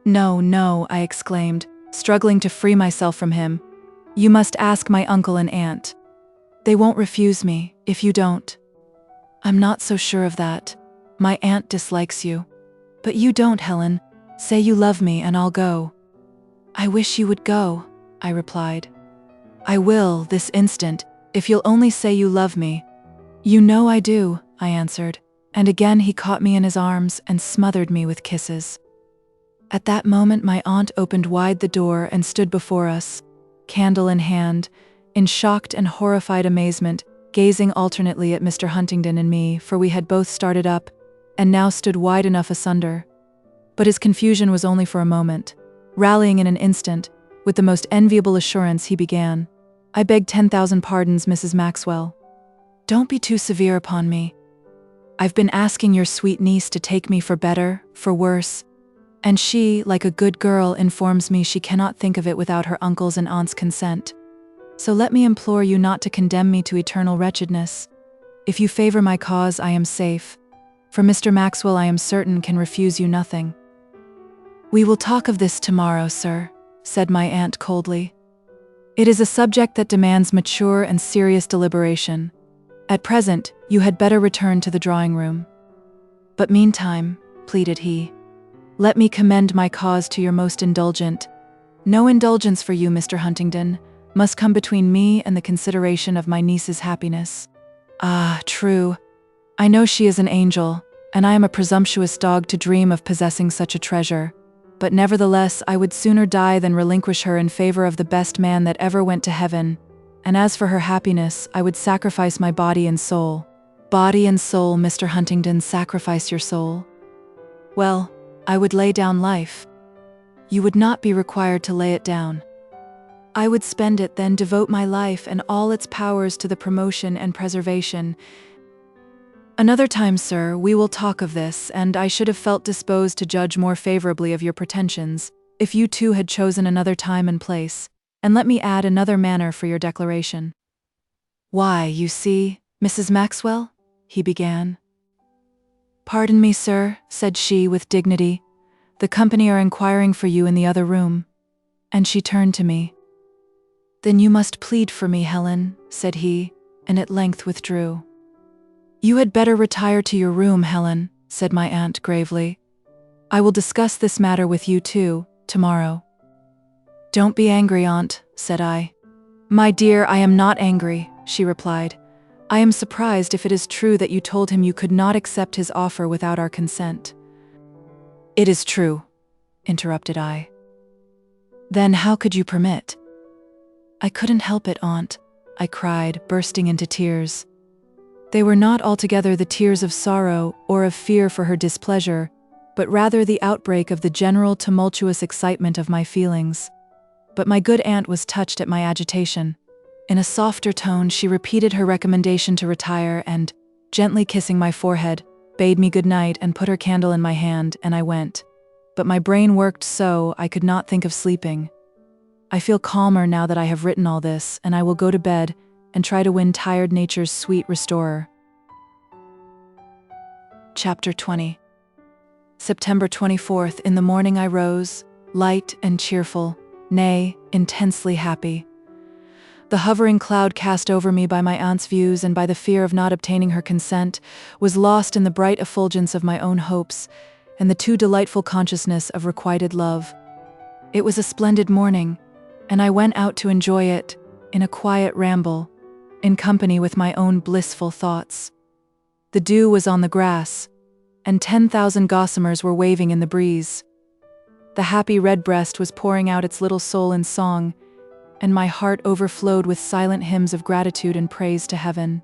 "No, no," I exclaimed, struggling to free myself from him. "You must ask my uncle and aunt. They won't refuse me, if you don't." "I'm not so sure of that. My aunt dislikes you." "But you don't, Helen. Say you love me and I'll go." "I wish you would go," I replied. "I will, this instant, if you'll only say you love me." "You know I do," I answered, and again he caught me in his arms and smothered me with kisses. At that moment my aunt opened wide the door and stood before us, candle in hand, in shocked and horrified amazement, gazing alternately at Mr. Huntingdon and me, for we had both started up, and now stood wide enough asunder. But his confusion was only for a moment. Rallying in an instant, with the most enviable assurance, he began, "I beg 10,000 pardons, Mrs. Maxwell. Don't be too severe upon me. I've been asking your sweet niece to take me for better, for worse, and she, like a good girl, informs me she cannot think of it without her uncle's and aunt's consent. So let me implore you not to condemn me to eternal wretchedness. If you favor my cause, I am safe, for Mr. Maxwell, I am certain, can refuse you nothing." "We will talk of this tomorrow, sir," said my aunt coldly. "It is a subject that demands mature and serious deliberation. At present, you had better return to the drawing-room." "But meantime," pleaded he, "let me commend my cause to your most indulgent—" "No indulgence for you, Mr. Huntingdon, must come between me and the consideration of my niece's happiness." "Ah, true. I know she is an angel, and I am a presumptuous dog to dream of possessing such a treasure, but nevertheless I would sooner die than relinquish her in favor of the best man that ever went to heaven, and as for her happiness, I would sacrifice my body and soul." "Body and soul, Mr. Huntingdon, sacrifice your soul?" "Well, I would lay down life." "You would not be required to lay it down." "I would spend it, then devote my life and all its powers to the promotion and preservation—" "Another time, sir, we will talk of this, and I should have felt disposed to judge more favorably of your pretensions, if you too had chosen another time and place, and let me add another manner for your declaration." "Why, you see, Mrs. Maxwell," he began. "Pardon me, sir," said she with dignity, "the company are inquiring for you in the other room." And she turned to me. "Then you must plead for me, Helen," said he, and at length withdrew. "You had better retire to your room, Helen," said my aunt gravely. "I will discuss this matter with you too, tomorrow." "Don't be angry, aunt," said I. "My dear, I am not angry," she replied. "I am surprised if it is true that you told him you could not accept his offer without our consent." "It is true," interrupted I. "Then how could you permit—" "I couldn't help it, aunt," I cried, bursting into tears. They were not altogether the tears of sorrow or of fear for her displeasure, but rather the outbreak of the general tumultuous excitement of my feelings. But my good aunt was touched at my agitation. In a softer tone, she repeated her recommendation to retire and, gently kissing my forehead, bade me good night and put her candle in my hand, and I went. But my brain worked so I could not think of sleeping. I feel calmer now that I have written all this, and I will go to bed and try to win tired nature's sweet restorer. Chapter 20. September 24th, in the morning I rose, light and cheerful, nay, intensely happy. The hovering cloud cast over me by my aunt's views and by the fear of not obtaining her consent was lost in the bright effulgence of my own hopes and the too delightful consciousness of requited love. It was a splendid morning, and I went out to enjoy it in a quiet ramble, in company with my own blissful thoughts. The dew was on the grass, and 10,000 gossamers were waving in the breeze. The happy redbreast was pouring out its little soul in song, and my heart overflowed with silent hymns of gratitude and praise to heaven.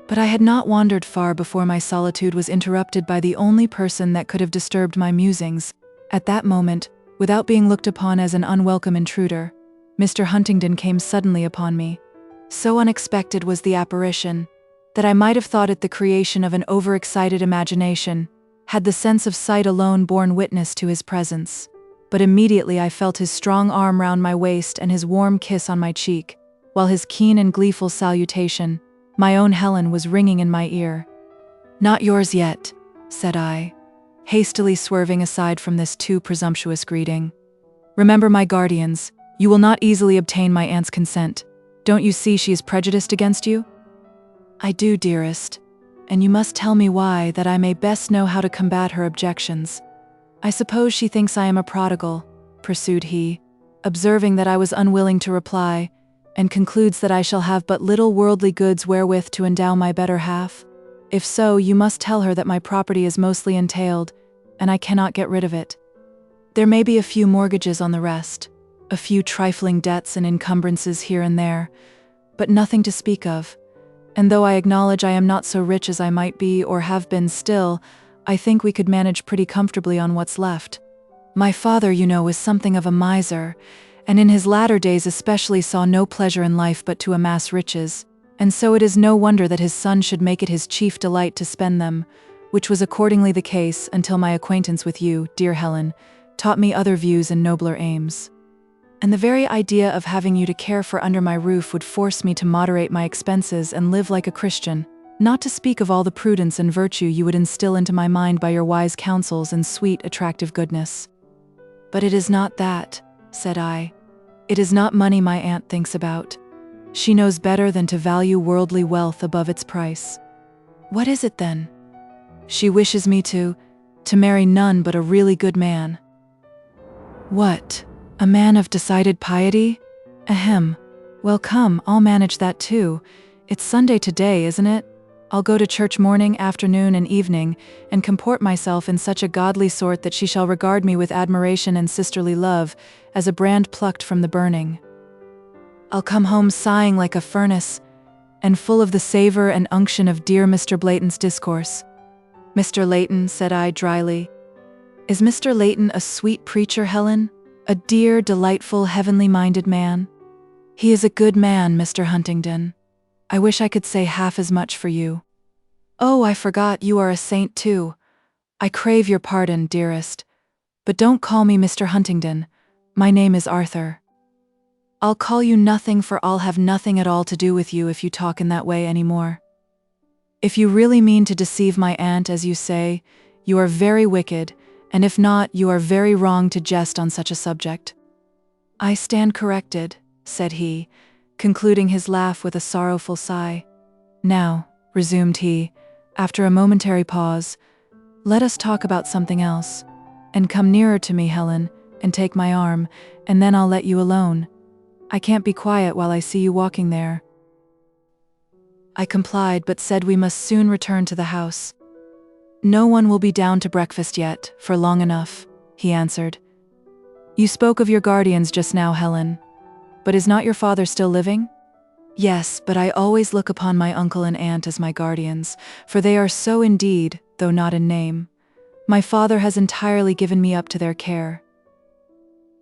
But I had not wandered far before my solitude was interrupted by the only person that could have disturbed my musings. At that moment, without being looked upon as an unwelcome intruder, Mr. Huntingdon came suddenly upon me. So unexpected was the apparition, that I might have thought it the creation of an overexcited imagination, had the sense of sight alone borne witness to his presence. But immediately I felt his strong arm round my waist and his warm kiss on my cheek, while his keen and gleeful salutation, my own Helen, was ringing in my ear. "Not yours yet," said I, hastily swerving aside from this too presumptuous greeting. "Remember my guardians. You will not easily obtain my aunt's consent. Don't you see she is prejudiced against you?" "I do, dearest, and you must tell me why, that I may best know how to combat her objections. I suppose she thinks I am a prodigal," pursued he, observing that I was unwilling to reply, "and concludes that I shall have but little worldly goods wherewith to endow my better half. If so, you must tell her that my property is mostly entailed, and I cannot get rid of it. There may be a few mortgages on the rest, a few trifling debts and encumbrances here and there, but nothing to speak of. And though I acknowledge I am not so rich as I might be or have been, still, I think we could manage pretty comfortably on what's left. My father, you know, is something of a miser, and in his latter days especially saw no pleasure in life but to amass riches, and so it is no wonder that his son should make it his chief delight to spend them, which was accordingly the case until my acquaintance with you, dear Helen, taught me other views and nobler aims. And the very idea of having you to care for under my roof would force me to moderate my expenses and live like a Christian, not to speak of all the prudence and virtue you would instill into my mind by your wise counsels and sweet, attractive goodness." "But it is not that," said I. "It is not money my aunt thinks about. She knows better than to value worldly wealth above its price." "What is it then?" "She wishes me to marry none but a really good man." "What? A man of decided piety? Ahem. Well, come, I'll manage that too. It's Sunday today, isn't it? I'll go to church morning, afternoon, and evening, and comport myself in such a godly sort that she shall regard me with admiration and sisterly love, as a brand plucked from the burning. I'll come home sighing like a furnace, and full of the savor and unction of dear Mr. Blayton's discourse." "Mr. Layton," said I dryly. "Is Mr. Layton a sweet preacher, Helen? A dear, delightful, heavenly-minded man?" "He is a good man, Mr. Huntingdon. I wish I could say half as much for you." "Oh, I forgot you are a saint too. I crave your pardon, dearest. But don't call me Mr. Huntingdon. My name is Arthur." "I'll call you nothing, for I'll have nothing at all to do with you if you talk in that way any more. If you really mean to deceive my aunt, as you say, you are very wicked, and if not, you are very wrong to jest on such a subject." "I stand corrected," said he, concluding his laugh with a sorrowful sigh. "Now," resumed he, after a momentary pause, "let us talk about something else. And come nearer to me, Helen, and take my arm, and then I'll let you alone. I can't be quiet while I see you walking there." I complied, but said we must soon return to the house. "No one will be down to breakfast yet, for long enough," he answered. "You spoke of your guardians just now, Helen. But is not your father still living?" "Yes, but I always look upon my uncle and aunt as my guardians, for they are so indeed, though not in name. My father has entirely given me up to their care.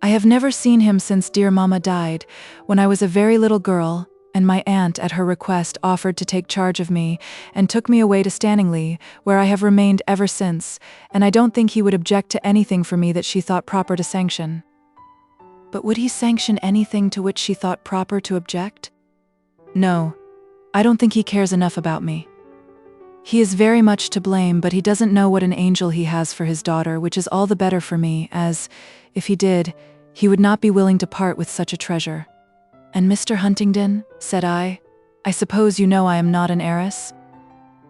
I have never seen him since dear Mamma died, when I was a very little girl, and my aunt, at her request, offered to take charge of me, and took me away to Stanningley, where I have remained ever since, and I don't think he would object to anything for me that she thought proper to sanction." "But would he sanction anything to which she thought proper to object?" "No, I don't think he cares enough about me. He is very much to blame, but he doesn't know what an angel he has for his daughter, which is all the better for me, as, if he did, he would not be willing to part with such a treasure." "And Mr. Huntingdon," said I suppose you know I am not an heiress?"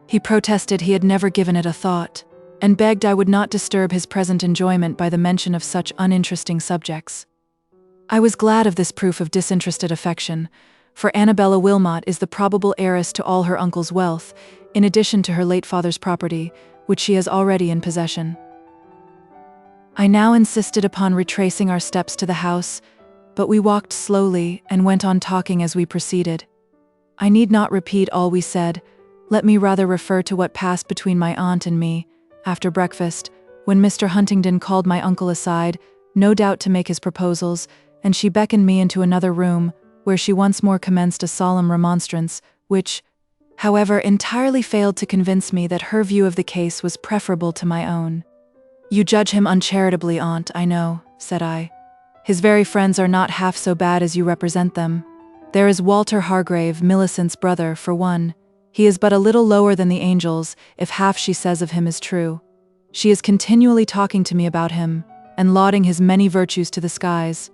He protested he had never given it a thought, and begged I would not disturb his present enjoyment by the mention of such uninteresting subjects. I was glad of this proof of disinterested affection, for Annabella Wilmot is the probable heiress to all her uncle's wealth, in addition to her late father's property, which she has already in possession. I now insisted upon retracing our steps to the house, but we walked slowly and went on talking as we proceeded. I need not repeat all we said. Let me rather refer to what passed between my aunt and me, after breakfast, when Mr. Huntingdon called my uncle aside, no doubt to make his proposals, and she beckoned me into another room, where she once more commenced a solemn remonstrance, which, however, entirely failed to convince me that her view of the case was preferable to my own. "You judge him uncharitably, aunt, I know," said I. "His very friends are not half so bad as you represent them. There is Walter Hargrave, Millicent's brother, for one. He is but a little lower than the angels, if half she says of him is true. She is continually talking to me about him, and lauding his many virtues to the skies."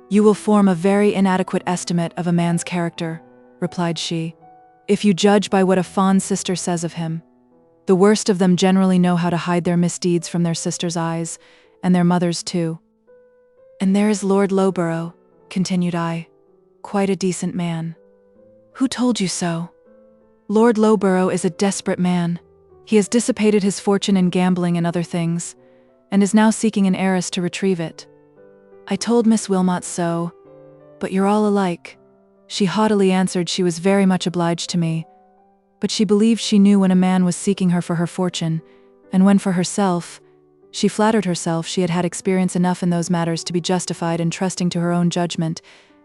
"You will form a very inadequate estimate of a man's character," replied she, "if you judge by what a fond sister says of him. The worst of them generally know how to hide their misdeeds from their sisters' eyes, and their mothers too." "And there is Lord Loughborough," continued I, "quite a decent man." "Who told you so?" "Lord Loughborough is a desperate man. He has dissipated his fortune in gambling and other things, and is now seeking an heiress to retrieve it. I told Miss Wilmot so, but you're all alike." She haughtily answered she was very much obliged to me, but she believed she knew when a man was seeking her for her fortune, and when for herself, she flattered herself she had had experience enough in those matters to be justified in trusting to her own judgment,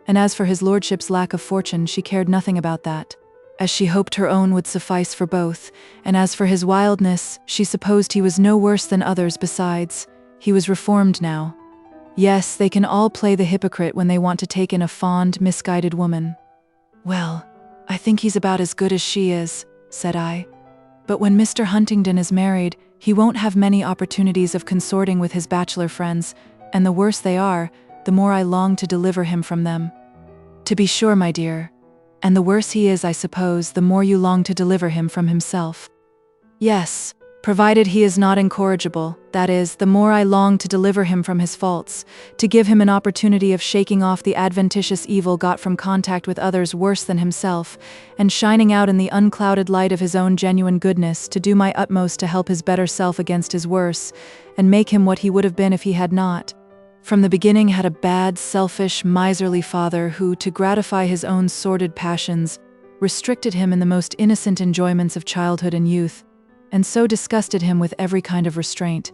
and as for his lordship's lack of fortune, she cared nothing about that, as she hoped her own would suffice for both, and as for his wildness, she supposed he was no worse than others besides. He was reformed now. Yes, they can all play the hypocrite when they want to take in a fond, misguided woman. "Well, I think he's about as good as she is," said I. "But when Mr. Huntingdon is married, he won't have many opportunities of consorting with his bachelor friends, and the worse they are, the more I long to deliver him from them." "To be sure, my dear. And the worse he is, I suppose, the more you long to deliver him from himself." "Yes, provided he is not incorrigible, that is, the more I long to deliver him from his faults, to give him an opportunity of shaking off the adventitious evil got from contact with others worse than himself, and shining out in the unclouded light of his own genuine goodness, to do my utmost to help his better self against his worse, and make him what he would have been if he had not. From the beginning had a bad, selfish, miserly father who, to gratify his own sordid passions, restricted him in the most innocent enjoyments of childhood and youth, and so disgusted him with every kind of restraint,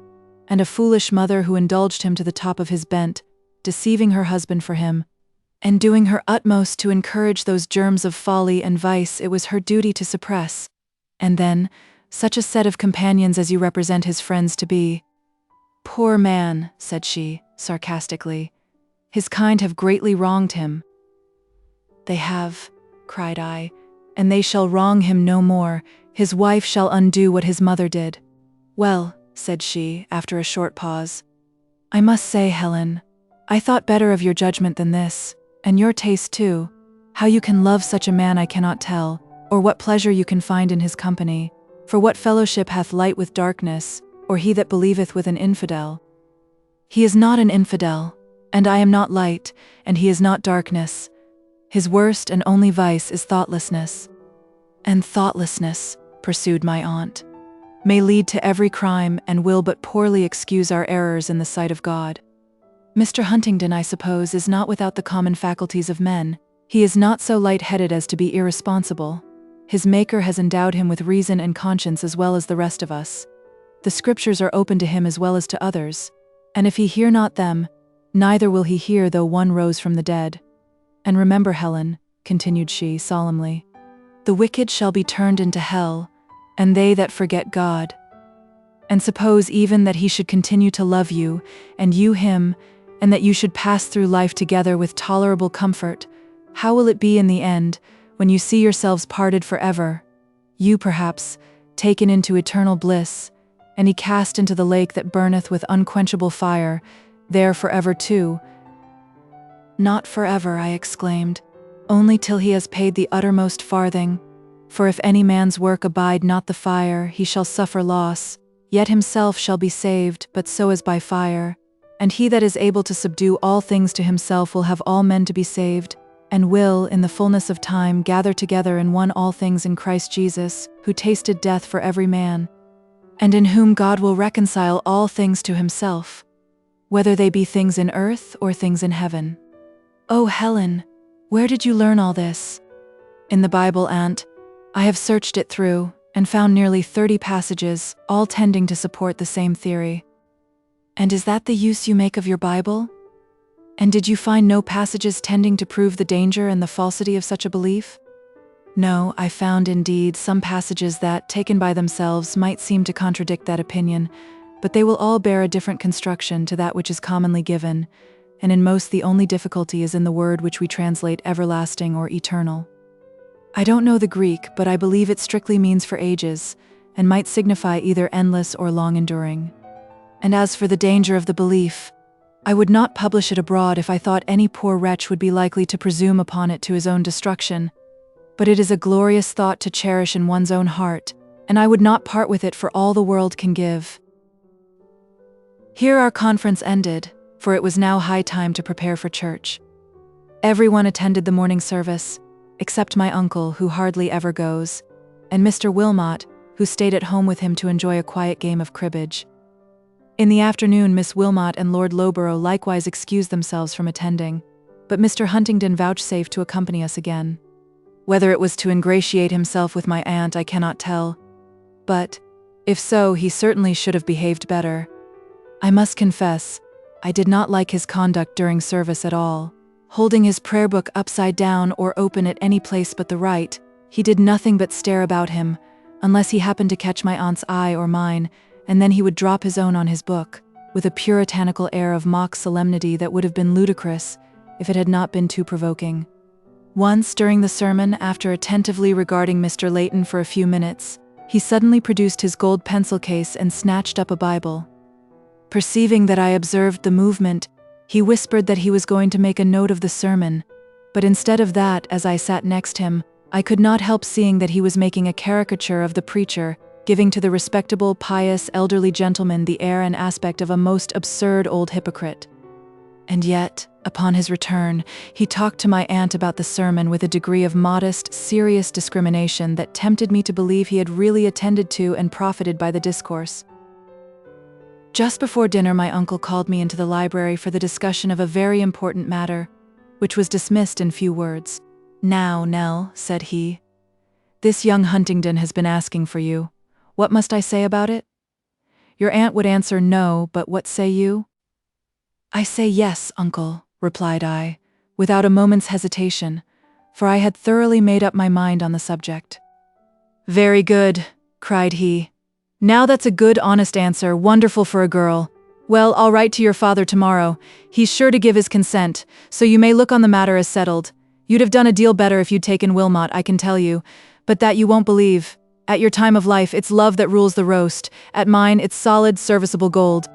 and a foolish mother who indulged him to the top of his bent, deceiving her husband for him, and doing her utmost to encourage those germs of folly and vice it was her duty to suppress. And then, such a set of companions as you represent his friends to be." "Poor man," said she, sarcastically. "His kind have greatly wronged him." "They have," cried I, "and they shall wrong him no more. His wife shall undo what his mother did." "Well," said she, after a short pause, "I must say, Helen, I thought better of your judgment than this, and your taste too. How you can love such a man I cannot tell, or what pleasure you can find in his company. For what fellowship hath light with darkness, or he that believeth with an infidel? He is not an infidel, and I am not light, and he is not darkness. His worst and only vice is thoughtlessness. And thoughtlessness," pursued my aunt, "may lead to every crime and will but poorly excuse our errors in the sight of God. Mr. Huntingdon, I suppose, is not without the common faculties of men. He is not so light-headed as to be irresponsible. His Maker has endowed him with reason and conscience as well as the rest of us. The Scriptures are open to him as well as to others, and if he hear not them, neither will he hear though one rose from the dead. And remember, Helen," continued she solemnly, "the wicked shall be turned into hell, and they that forget God. And suppose even that he should continue to love you, and you him, and that you should pass through life together with tolerable comfort, how will it be in the end, when you see yourselves parted forever, you perhaps taken into eternal bliss, and he cast into the lake that burneth with unquenchable fire, there forever too?" "Not forever," I exclaimed. only till he has paid the uttermost farthing. For if any man's work abide not the fire, he shall suffer loss, yet himself shall be saved, but so as by fire. And he that is able to subdue all things to himself will have all men to be saved, and will, in the fullness of time, gather together in one all things in Christ Jesus, who tasted death for every man, and in whom God will reconcile all things to himself, whether they be things in earth or things in heaven. Oh, Helen, where did you learn all this? In the Bible, Aunt. I have searched it through, and found nearly 30 passages, all tending to support the same theory. And is that the use you make of your Bible? And did you find no passages tending to prove the danger and the falsity of such a belief? No, I found indeed some passages that, taken by themselves, might seem to contradict that opinion, but they will all bear a different construction to that which is commonly given, and in most the only difficulty is in the word which we translate everlasting or eternal. I don't know the Greek, but I believe it strictly means for ages, and might signify either endless or long-enduring. And as for the danger of the belief, I would not publish it abroad if I thought any poor wretch would be likely to presume upon it to his own destruction. But it is a glorious thought to cherish in one's own heart, and I would not part with it for all the world can give. Here our conference ended, for it was now high time to prepare for church. Everyone attended the morning service, except my uncle, who hardly ever goes, and Mr. Wilmot, who stayed at home with him to enjoy a quiet game of cribbage. In the afternoon, Miss Wilmot and Lord Loughborough likewise excused themselves from attending, but Mr. Huntingdon vouchsafed to accompany us again. Whether it was to ingratiate himself with my aunt, I cannot tell, but, if so, he certainly should have behaved better. I must confess, I did not like his conduct during service at all. Holding his prayer book upside down or open at any place but the right, he did nothing but stare about him, unless he happened to catch my aunt's eye or mine, and then he would drop his own on his book, with a puritanical air of mock solemnity that would have been ludicrous if it had not been too provoking. Once, during the sermon, after attentively regarding Mr. Layton for a few minutes, he suddenly produced his gold pencil case and snatched up a Bible. Perceiving that I observed the movement, he whispered that he was going to make a note of the sermon, but instead of that, as I sat next him, I could not help seeing that he was making a caricature of the preacher, giving to the respectable, pious, elderly gentleman the air and aspect of a most absurd old hypocrite. And yet, upon his return, he talked to my aunt about the sermon with a degree of modest, serious discrimination that tempted me to believe he had really attended to and profited by the discourse. Just before dinner, my uncle called me into the library for the discussion of a very important matter, which was dismissed in few words. "Now, Nell," said he, "this young Huntingdon has been asking for you. What must I say about it? Your aunt would answer no, but what say you?" "I say yes, uncle," replied I, without a moment's hesitation, for I had thoroughly made up my mind on the subject. "Very good," cried he. "Now that's a good, honest answer, wonderful for a girl. Well, I'll write to your father tomorrow. He's sure to give his consent, so you may look on the matter as settled. You'd have done a deal better if you'd taken Wilmot, I can tell you, but that you won't believe. At your time of life, it's love that rules the roast. At mine, it's solid, serviceable gold.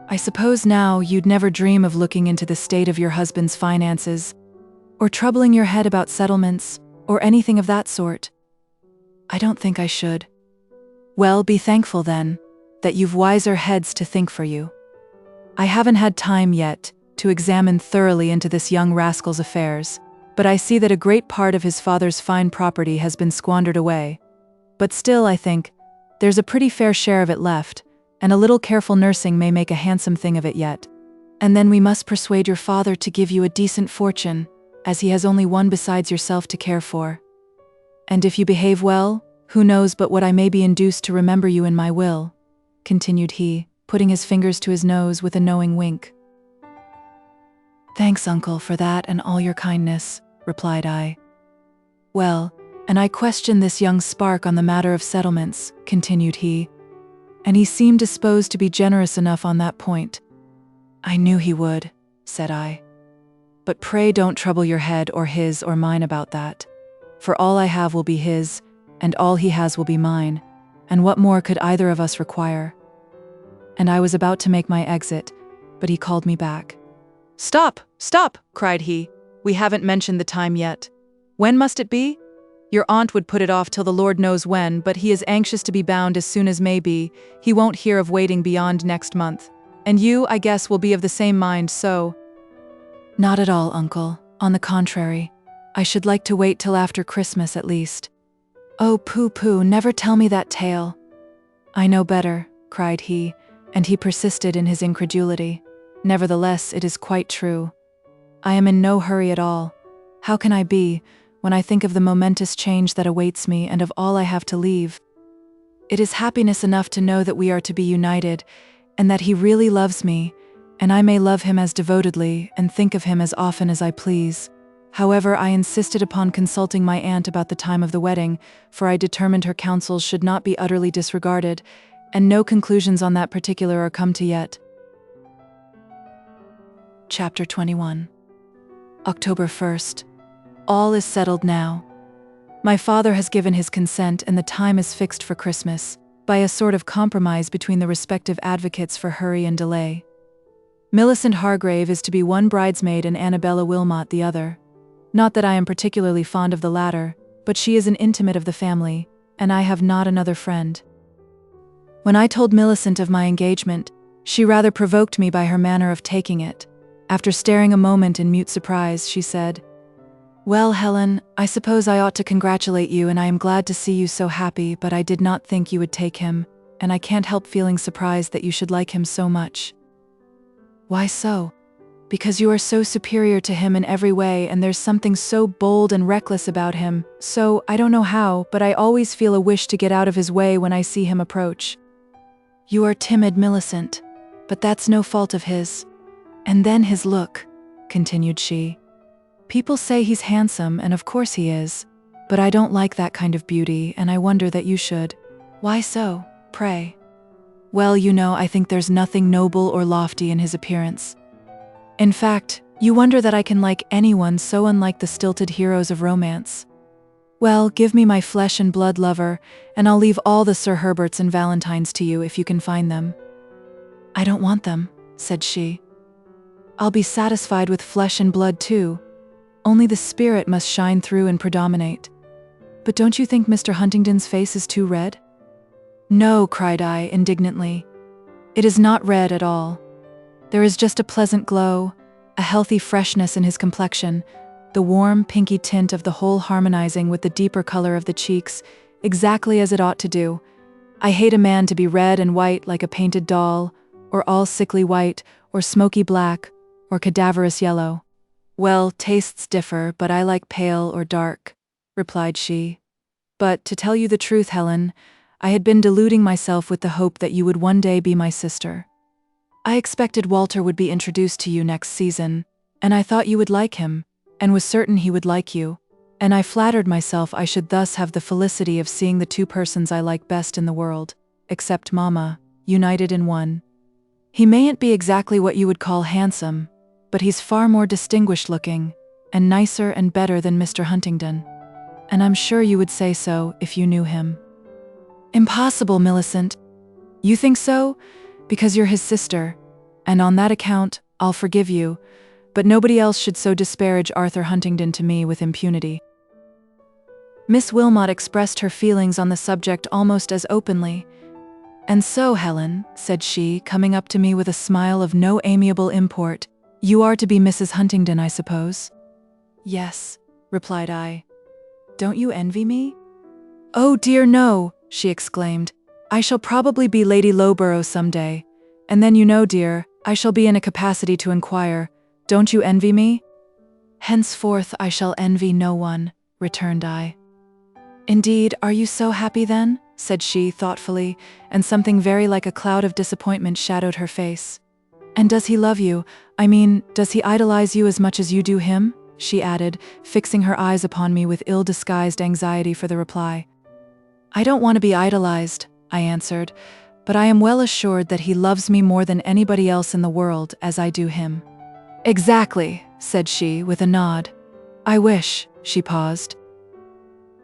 I suppose now you'd never dream of looking into the state of your husband's finances, or troubling your head about settlements, or anything of that sort." "I don't think I should." "Well, be thankful then, that you've wiser heads to think for you. I haven't had time yet to examine thoroughly into this young rascal's affairs, but I see that a great part of his father's fine property has been squandered away. But still, I think, there's a pretty fair share of it left, and a little careful nursing may make a handsome thing of it yet. And then we must persuade your father to give you a decent fortune, as he has only one besides yourself to care for. And if you behave well, who knows but what I may be induced to remember you in my will," continued he, putting his fingers to his nose with a knowing wink. "Thanks, uncle, for that and all your kindness," replied I. "Well, and I questioned this young spark on the matter of settlements," continued he, "and he seemed disposed to be generous enough on that point." "I knew he would," said I. "But pray don't trouble your head or his or mine about that, for all I have will be his, and all he has will be mine, and what more could either of us require?" And I was about to make my exit, but he called me back. "Stop, stop," cried he. "We haven't mentioned the time yet. When must it be? Your aunt would put it off till the Lord knows when, but he is anxious to be bound as soon as may be. He won't hear of waiting beyond next month. And you, I guess, will be of the same mind, so— Not at all, uncle. On the contrary. I should like to wait till after Christmas at least. Oh, pooh, never tell me that tale. I know better, cried he, and he persisted in his incredulity. Nevertheless, it is quite true. I am in no hurry at all. How can I be, when I think of the momentous change that awaits me and of all I have to leave? It is happiness enough to know that we are to be united, and that he really loves me, and I may love him as devotedly and think of him as often as I please. However, I insisted upon consulting my aunt about the time of the wedding, for I determined her counsels should not be utterly disregarded, and no conclusions on that particular are come to yet. Chapter 21. October 1st. All is settled now. My father has given his consent and the time is fixed for Christmas, by a sort of compromise between the respective advocates for hurry and delay. Millicent Hargrave is to be one bridesmaid and Annabella Wilmot the other. Not that I am particularly fond of the latter, but she is an intimate of the family, and I have not another friend. When I told Millicent of my engagement, she rather provoked me by her manner of taking it. After staring a moment in mute surprise, she said, "Well, Helen, I suppose I ought to congratulate you, and I am glad to see you so happy, but I did not think you would take him, and I can't help feeling surprised that you should like him so much." "Why so?" "Because you are so superior to him in every way, and there's something so bold and reckless about him, so, I don't know how, but I always feel a wish to get out of his way when I see him approach." "You are timid, Millicent, but that's no fault of his. And then his look," continued she. "People say he's handsome, and of course he is, but I don't like that kind of beauty, and I wonder that you should." "Why so, pray?" "Well, you know, I think there's nothing noble or lofty in his appearance. In fact, you wonder that I can like anyone so unlike the stilted heroes of romance. Well, give me my flesh and blood lover, and I'll leave all the Sir Herberts and Valentines to you if you can find them." "I don't want them," said she. "I'll be satisfied with flesh and blood too. Only the spirit must shine through and predominate. But don't you think Mr. Huntingdon's face is too red?" "No," cried I indignantly. "It is not red at all. There is just a pleasant glow, a healthy freshness in his complexion, the warm, pinky tint of the whole harmonizing with the deeper color of the cheeks, exactly as it ought to do. I hate a man to be red and white like a painted doll, or all sickly white, or smoky black, or cadaverous yellow." "Well, tastes differ, but I like pale or dark," replied she. "But, to tell you the truth, Helen, I had been deluding myself with the hope that you would one day be my sister. I expected Walter would be introduced to you next season, and I thought you would like him, and was certain he would like you, and I flattered myself I should thus have the felicity of seeing the two persons I like best in the world, except Mamma, united in one. He mayn't be exactly what you would call handsome, but he's far more distinguished looking, and nicer and better than Mr. Huntingdon. And I'm sure you would say so if you knew him." "Impossible, Millicent." "You think so? Because you're his sister, and on that account, I'll forgive you, but nobody else should so disparage Arthur Huntingdon to me with impunity." Miss Wilmot expressed her feelings on the subject almost as openly. "And so, Helen," said she, coming up to me with a smile of no amiable import, "you are to be Mrs. Huntingdon, I suppose?" "Yes," replied I. "Don't you envy me?" "Oh dear, no," she exclaimed. "I shall probably be Lady Lowborough some day, and then you know, dear, I shall be in a capacity to inquire, 'Don't you envy me?'" "Henceforth I shall envy no one," returned I. "Indeed, are you so happy then?" said she thoughtfully, and something very like a cloud of disappointment shadowed her face. "And does he love you? I mean, does he idolize you as much as you do him?" she added, fixing her eyes upon me with ill-disguised anxiety for the reply. "I don't want to be idolized," I answered, "but I am well assured that he loves me more than anybody else in the world, as I do him." "Exactly," said she, with a nod. "I wish—" she paused.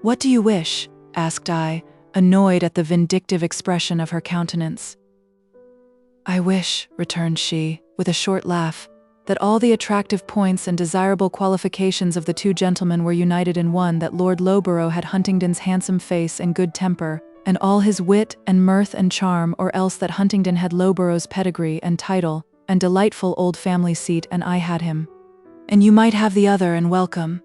"What do you wish?" asked I, annoyed at the vindictive expression of her countenance. "I wish," returned she, with a short laugh, that all the attractive points and desirable qualifications of the two gentlemen were united in one, that Lord Loughborough had Huntingdon's handsome face and good temper, and all his wit and mirth and charm, or else that Huntingdon had Loughborough's pedigree and title and delightful old family seat, and I had him. And you might have the other, and welcome.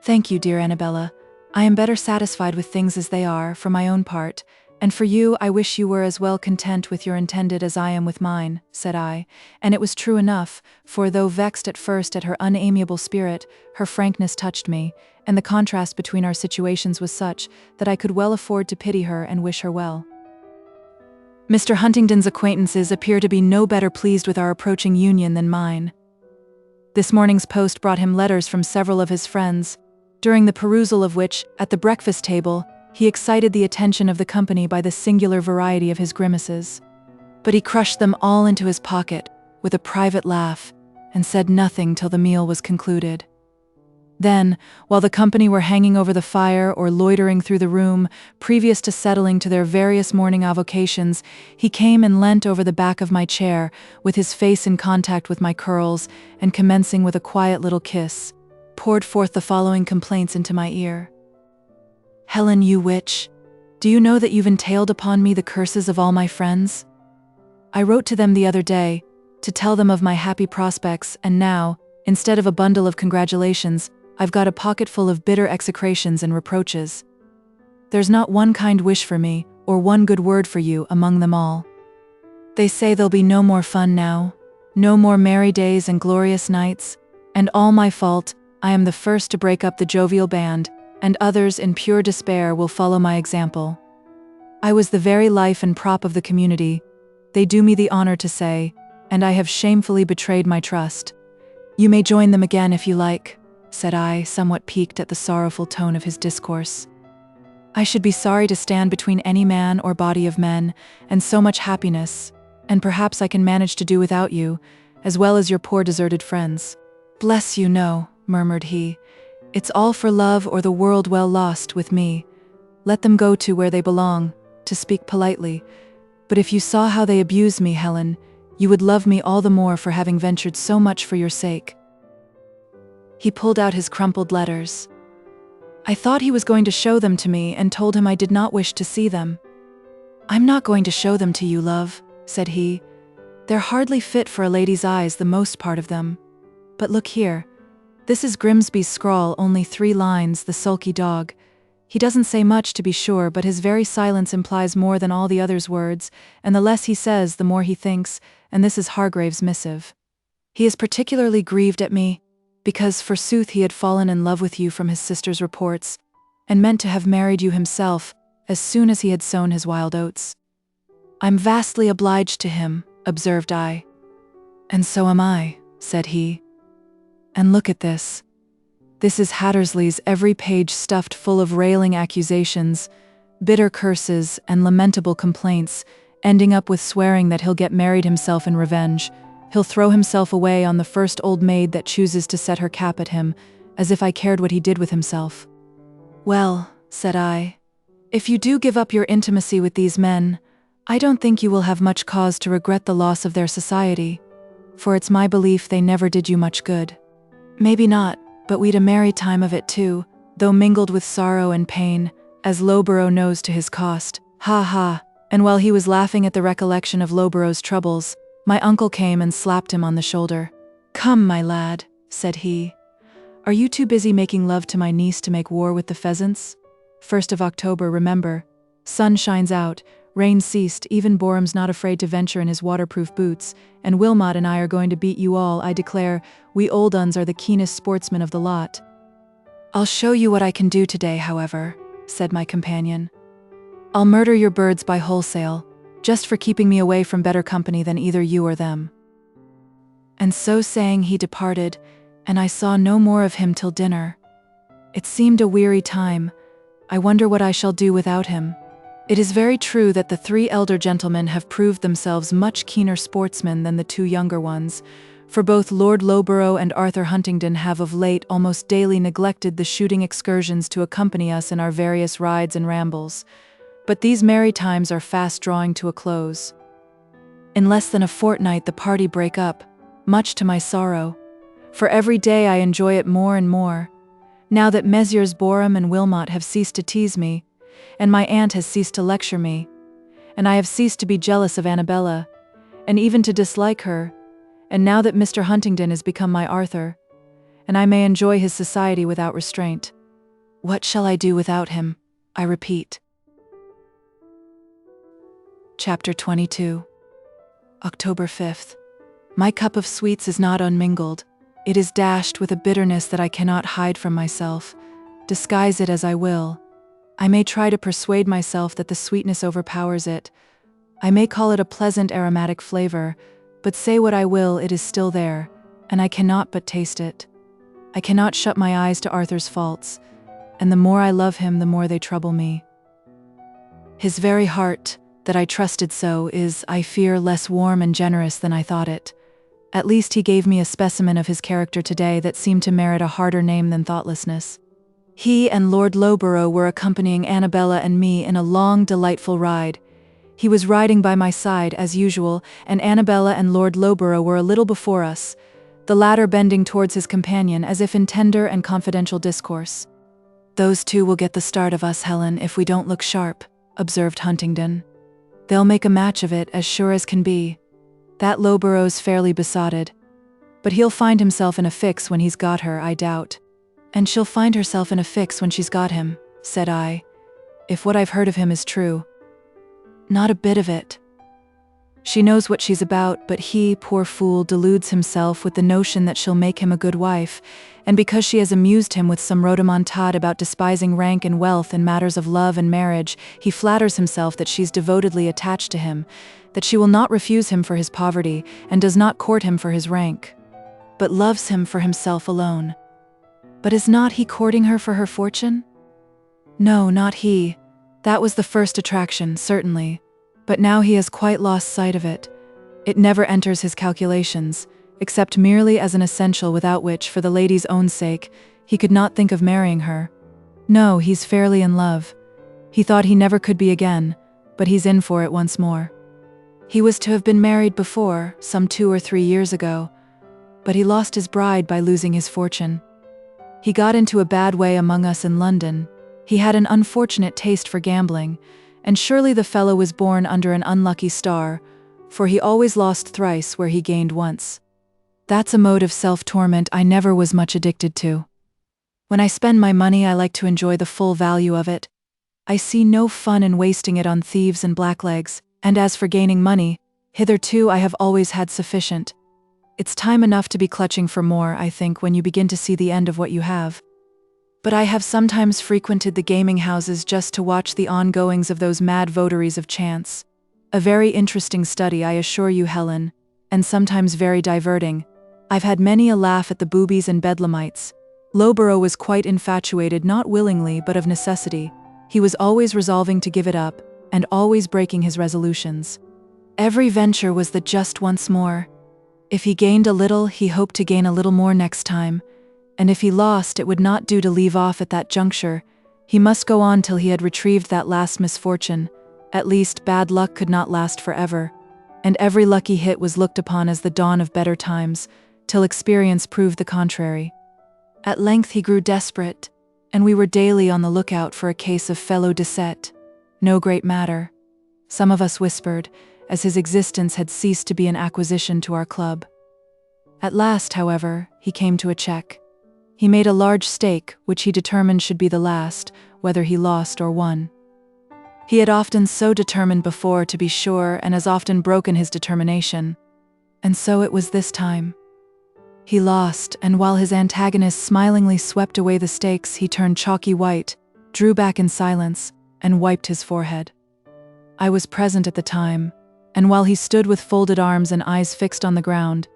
Thank you, dear Annabella. I am better satisfied with things as they are, for my own part, and for you I wish you were as well content with your intended as I am with mine, said I, and it was true enough, for though vexed at first at her unamiable spirit, her frankness touched me, and the contrast between our situations was such that I could well afford to pity her and wish her well. Mr. Huntingdon's acquaintances appear to be no better pleased with our approaching union than mine. This morning's post brought him letters from several of his friends, during the perusal of which, at the breakfast table, he excited the attention of the company by the singular variety of his grimaces. But he crushed them all into his pocket, with a private laugh, and said nothing till the meal was concluded. Then, while the company were hanging over the fire or loitering through the room, previous to settling to their various morning avocations, he came and leant over the back of my chair, with his face in contact with my curls, and commencing with a quiet little kiss, poured forth the following complaints into my ear. Helen, you witch, do you know that you've entailed upon me the curses of all my friends? I wrote to them the other day, to tell them of my happy prospects, and now, instead of a bundle of congratulations, I've got a pocket full of bitter execrations and reproaches. There's not one kind wish for me, or one good word for you among them all. They say there'll be no more fun now, no more merry days and glorious nights, and all my fault. I am the first to break up the jovial band, and others in pure despair will follow my example. I was the very life and prop of the community, they do me the honor to say, and I have shamefully betrayed my trust. You may join them again if you like, said I, somewhat piqued at the sorrowful tone of his discourse. I should be sorry to stand between any man or body of men, and so much happiness, and perhaps I can manage to do without you, as well as your poor deserted friends. Bless you, no, murmured he. It's all for love or the world well lost with me. Let them go to where they belong, to speak politely. But if you saw how they abuse me, Helen, you would love me all the more for having ventured so much for your sake. He pulled out his crumpled letters. I thought he was going to show them to me and told him I did not wish to see them. I'm not going to show them to you, love, said he. They're hardly fit for a lady's eyes, the most part of them. But look here. This is Grimsby's scrawl, only 3 lines, the sulky dog. He doesn't say much, to be sure, but his very silence implies more than all the others' words, and the less he says, the more he thinks, and this is Hargrave's missive. He is particularly grieved at me, because, forsooth, he had fallen in love with you from his sister's reports, and meant to have married you himself, as soon as he had sown his wild oats. I'm vastly obliged to him, observed I. And so am I, said he. And look at this. This is Hattersley's, every page stuffed full of railing accusations, bitter curses, and lamentable complaints, ending up with swearing that he'll get married himself in revenge. He'll throw himself away on the first old maid that chooses to set her cap at him, as if I cared what he did with himself. Well, said I, if you do give up your intimacy with these men, I don't think you will have much cause to regret the loss of their society, for it's my belief they never did you much good. Maybe not, but we'd a merry time of it too, though mingled with sorrow and pain, as Loughborough knows to his cost. Ha ha! And while he was laughing at the recollection of Loughborough's troubles, my uncle came and slapped him on the shoulder. Come, my lad, said he. Are you too busy making love to my niece to make war with the pheasants? 1st of October, remember. Sun shines out, rain ceased, even Boreham's not afraid to venture in his waterproof boots, and Wilmot and I are going to beat you all, I declare. We old uns are the keenest sportsmen of the lot. I'll show you what I can do today, however, said my companion. I'll murder your birds by wholesale, just for keeping me away from better company than either you or them. And so saying he departed, and I saw no more of him till dinner. It seemed a weary time. I wonder what I shall do without him. It is very true that the 3 elder gentlemen have proved themselves much keener sportsmen than the 2 younger ones, for both Lord Loughborough and Arthur Huntingdon have of late almost daily neglected the shooting excursions to accompany us in our various rides and rambles. But these merry times are fast drawing to a close. In less than a fortnight the party break up, much to my sorrow, for every day I enjoy it more and more, now that Messieurs Borum and Wilmot have ceased to tease me, and my aunt has ceased to lecture me, and I have ceased to be jealous of Annabella, and even to dislike her, and now that Mr. Huntingdon has become my Arthur, and I may enjoy his society without restraint. What shall I do without him? I repeat. Chapter 22. October 5th. My cup of sweets is not unmingled. It is dashed with a bitterness that I cannot hide from myself, disguise it as I will. I may try to persuade myself that the sweetness overpowers it. I may call it a pleasant aromatic flavor, but say what I will, it is still there, and I cannot but taste it. I cannot shut my eyes to Arthur's faults, and the more I love him, the more they trouble me. His very heart, that I trusted so, is, I fear, less warm and generous than I thought it. At least he gave me a specimen of his character today that seemed to merit a harder name than thoughtlessness. He and Lord Loughborough were accompanying Annabella and me in a long, delightful ride. He was riding by my side, as usual, and Annabella and Lord Loughborough were a little before us, the latter bending towards his companion as if in tender and confidential discourse. "Those two will get the start of us, Helen, if we don't look sharp," observed Huntingdon. "They'll make a match of it, as sure as can be. That Loughborough's fairly besotted. But he'll find himself in a fix when he's got her, I doubt." "And she'll find herself in a fix when she's got him," said I, "if what I've heard of him is true." "Not a bit of it. She knows what she's about, but he, poor fool, deludes himself with the notion that she'll make him a good wife, and because she has amused him with some rhodomontade about despising rank and wealth in matters of love and marriage, he flatters himself that she's devotedly attached to him, that she will not refuse him for his poverty, and does not court him for his rank, but loves him for himself alone. But is not he courting her for her fortune? No, not he. That was the first attraction, certainly, but now he has quite lost sight of it. It never enters his calculations, except merely as an essential without which, for the lady's own sake, he could not think of marrying her. No, he's fairly in love. He thought he never could be again, but he's in for it once more. He was to have been married before, some 2 or 3 years ago, but he lost his bride by losing his fortune. He got into a bad way among us in London. He had an unfortunate taste for gambling, and surely the fellow was born under an unlucky star, for he always lost thrice where he gained once. That's a mode of self-torment I never was much addicted to. When I spend my money, I like to enjoy the full value of it. I see no fun in wasting it on thieves and blacklegs, and as for gaining money, hitherto I have always had sufficient. It's time enough to be clutching for more, I think, when you begin to see the end of what you have. But I have sometimes frequented the gaming houses just to watch the ongoings of those mad votaries of chance. A very interesting study, I assure you, Helen, and sometimes very diverting. I've had many a laugh at the boobies and bedlamites. Loughborough was quite infatuated, not willingly, but of necessity. He was always resolving to give it up, and always breaking his resolutions. Every venture was the just once more. If he gained a little, he hoped to gain a little more next time, and if he lost, it would not do to leave off at that juncture. He must go on till he had retrieved that last misfortune. At least, bad luck could not last forever, and every lucky hit was looked upon as the dawn of better times, till experience proved the contrary. At length he grew desperate, and we were daily on the lookout for a case of felo de set. No great matter. Some of us whispered, as his existence had ceased to be an acquisition to our club. At last, however, he came to a check. He made a large stake, which he determined should be the last, whether he lost or won. He had often so determined before, to be sure, and as often broken his determination. And so it was this time. He lost, and while his antagonist smilingly swept away the stakes, he turned chalky white, drew back in silence, and wiped his forehead. I was present at the time, and while he stood with folded arms and eyes fixed on the ground,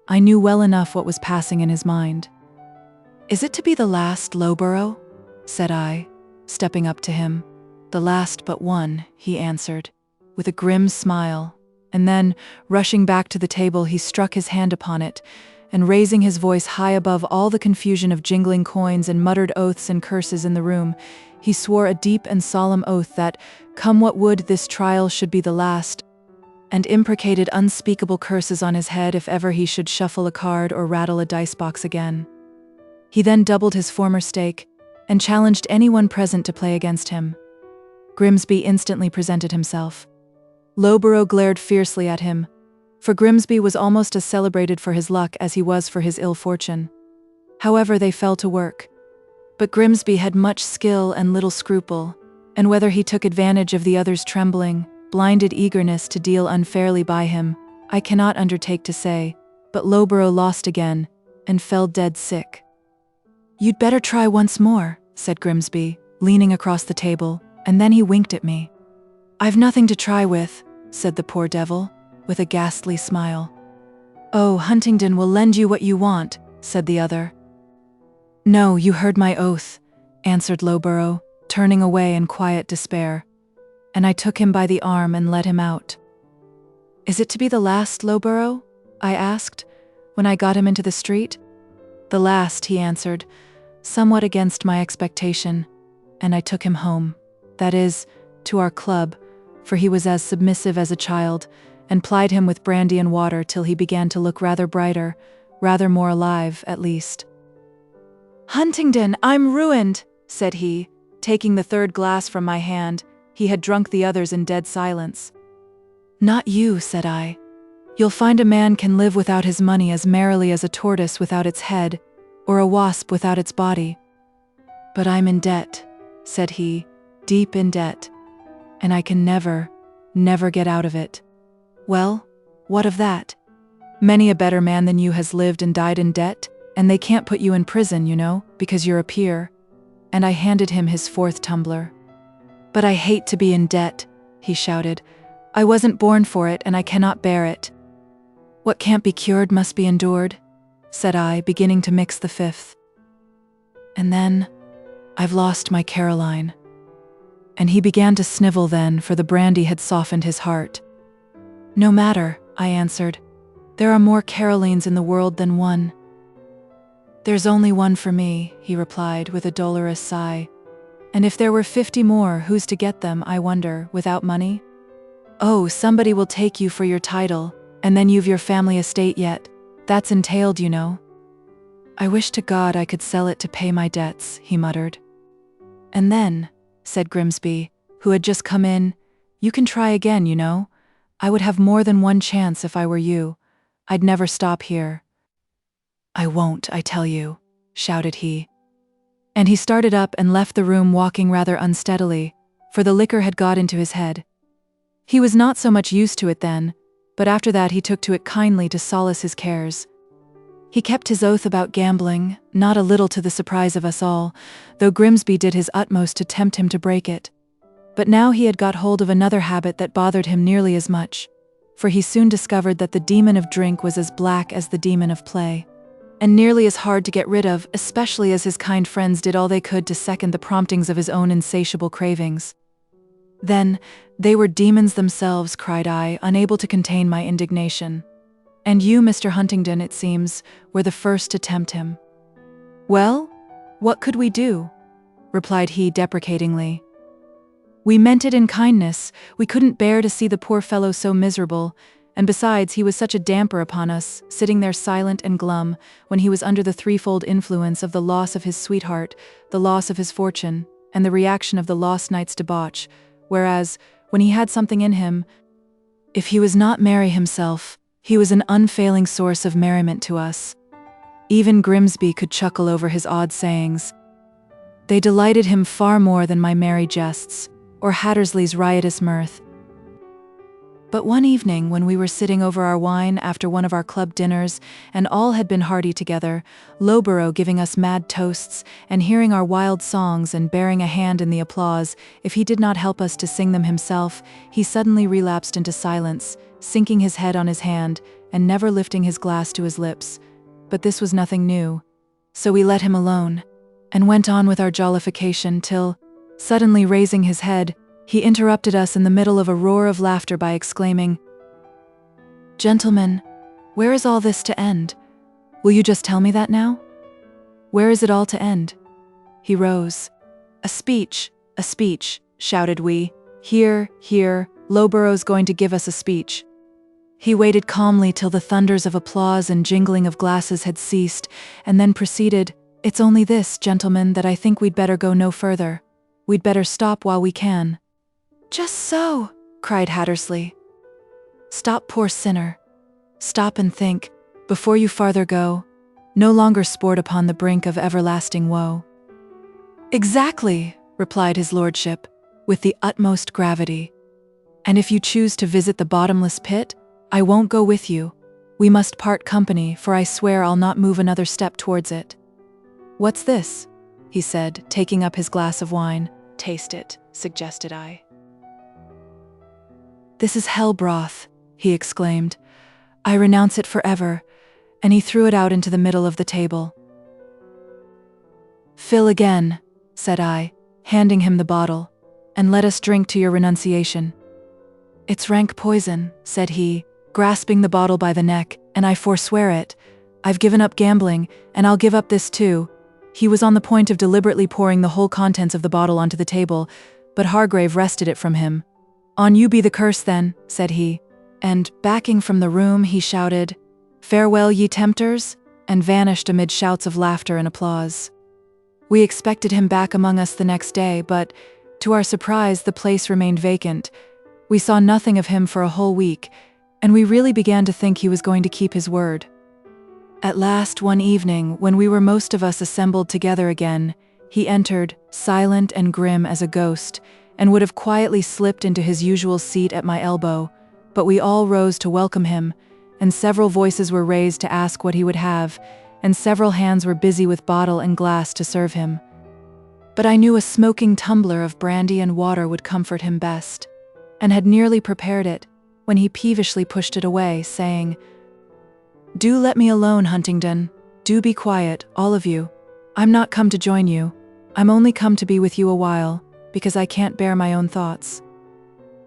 I knew well enough what was passing in his mind. "Is it to be the last, Loughborough?" said I, stepping up to him. "The last but one," he answered, with a grim smile, and then, rushing back to the table, he struck his hand upon it, and raising his voice high above all the confusion of jingling coins and muttered oaths and curses in the room, he swore a deep and solemn oath that, come what would, this trial should be the last, and imprecated unspeakable curses on his head if ever he should shuffle a card or rattle a dice box again. He then doubled his former stake and challenged anyone present to play against him. Grimsby instantly presented himself. Loughborough glared fiercely at him, for Grimsby was almost as celebrated for his luck as he was for his ill fortune. However, they fell to work. But Grimsby had much skill and little scruple, and whether he took advantage of the other's trembling, blinded eagerness to deal unfairly by him, I cannot undertake to say, but Loughborough lost again, and fell dead sick. "You'd better try once more," said Grimsby, leaning across the table, and then he winked at me. "I've nothing to try with," said the poor devil, with a ghastly smile. "Oh, Huntingdon will lend you what you want," said the other. "No, you heard my oath," answered Loughborough, turning away in quiet despair, and I took him by the arm and led him out. "Is it to be the last, Loughborough?" I asked, when I got him into the street. "The last," he answered, somewhat against my expectation, and I took him home, that is, to our club, for he was as submissive as a child, and plied him with brandy and water till he began to look rather brighter, rather more alive, at least. "Huntingdon, I'm ruined," said he, taking the third glass from my hand. He had drunk the others in dead silence. "Not you," said I. "You'll find a man can live without his money as merrily as a tortoise without its head, or a wasp without its body. But I'm in debt," said he, "deep in debt, and I can never get out of it." "Well, what of that? Many a better man than you has lived and died in debt, and they can't put you in prison, you know, because you're a peer." And I handed him his fourth tumbler. "But I hate to be in debt," he shouted. "I wasn't born for it, and I cannot bear it." "What can't be cured must be endured," said I, beginning to mix the fifth. "And then, I've lost my Caroline." And he began to snivel then, for the brandy had softened his heart. "No matter," I answered. "There are more Carolines in the world than one." "There's only one for me," he replied with a dolorous sigh. "And if there were 50 more, who's to get them, I wonder, without money? Oh, somebody will take you for your title, and then you've your family estate yet. That's entailed, you know." "I wish to God I could sell it to pay my debts," he muttered. "And then," said Grimsby, who had just come in, "you can try again, you know. I would have more than one chance if I were you. I'd never stop here." "I won't, I tell you," shouted he. And he started up and left the room, walking rather unsteadily, for the liquor had got into his head. He was not so much used to it then, but after that he took to it kindly to solace his cares. He kept his oath about gambling, not a little to the surprise of us all, though Grimsby did his utmost to tempt him to break it. But now he had got hold of another habit that bothered him nearly as much, for he soon discovered that the demon of drink was as black as the demon of play, and nearly as hard to get rid of, especially as his kind friends did all they could to second the promptings of his own insatiable cravings. "Then, they were demons themselves," cried I, unable to contain my indignation. "And you, Mr. Huntingdon, it seems, were the first to tempt him." "Well, what could we do?" replied he deprecatingly. "We meant it in kindness. We couldn't bear to see the poor fellow so miserable, and besides, he was such a damper upon us, sitting there silent and glum, when he was under the threefold influence of the loss of his sweetheart, the loss of his fortune, and the reaction of the lost night's debauch, whereas, when he had something in him, if he was not merry himself, he was an unfailing source of merriment to us. Even Grimsby could chuckle over his odd sayings. They delighted him far more than my merry jests, or Hattersley's riotous mirth. But one evening, when we were sitting over our wine after one of our club dinners, and all had been hearty together, Loughborough giving us mad toasts, and hearing our wild songs and bearing a hand in the applause, if he did not help us to sing them himself, he suddenly relapsed into silence, sinking his head on his hand, and never lifting his glass to his lips. But this was nothing new. So we let him alone, and went on with our jollification till, suddenly raising his head, he interrupted us in the middle of a roar of laughter by exclaiming, "Gentlemen, where is all this to end? Will you just tell me that now? Where is it all to end?" He rose. A speech, shouted we. "Here, Loughborough's going to give us a speech. He waited calmly till the thunders of applause and jingling of glasses had ceased, and then proceeded, "It's only this, gentlemen, that I think we'd better go no further. We'd better stop while we can." "Just so," cried Hattersley. "Stop, poor sinner. Stop and think, before you farther go. No longer sport upon the brink of everlasting woe." "Exactly," replied his lordship, with the utmost gravity. "And if you choose to visit the bottomless pit, I won't go with you. We must part company, for I swear I'll not move another step towards it." "What's this?" he said, taking up his glass of wine. "Taste it," suggested I. "This is hell broth," he exclaimed. "I renounce it forever," and he threw it out into the middle of the table. "Fill again," said I, handing him the bottle, "and let us drink to your renunciation." "It's rank poison," said he, grasping the bottle by the neck, "and I forswear it. I've given up gambling, and I'll give up this too." He was on the point of deliberately pouring the whole contents of the bottle onto the table, but Hargrave wrested it from him. "On you be the curse then," said he, and, backing from the room, he shouted, "Farewell, ye tempters," and vanished amid shouts of laughter and applause. We expected him back among us the next day, but, to our surprise, the place remained vacant. We saw nothing of him for a whole week, and we really began to think he was going to keep his word. At last, one evening, when we were most of us assembled together again, he entered, silent and grim as a ghost, and would have quietly slipped into his usual seat at my elbow, but we all rose to welcome him, and several voices were raised to ask what he would have, and several hands were busy with bottle and glass to serve him. But I knew a smoking tumbler of brandy and water would comfort him best, and had nearly prepared it, when he peevishly pushed it away, saying, "Do let me alone, Huntingdon. Do be quiet, all of you. I'm not come to join you. I'm only come to be with you a while, because I can't bear my own thoughts."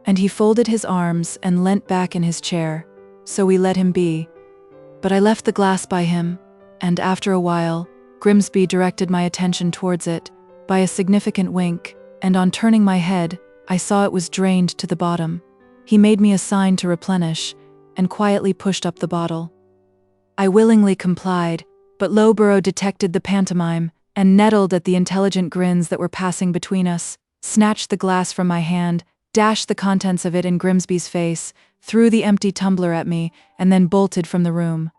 And he folded his arms and leant back in his chair, so we let him be. But I left the glass by him, and after a while, Grimsby directed my attention towards it by a significant wink, and on turning my head, I saw it was drained to the bottom. He made me a sign to replenish, and quietly pushed up the bottle. I willingly complied, but Lowborough detected the pantomime, and nettled at the intelligent grins that were passing between us, snatched the glass from my hand, dashed the contents of it in Grimsby's face, threw the empty tumbler at me, and then bolted from the room.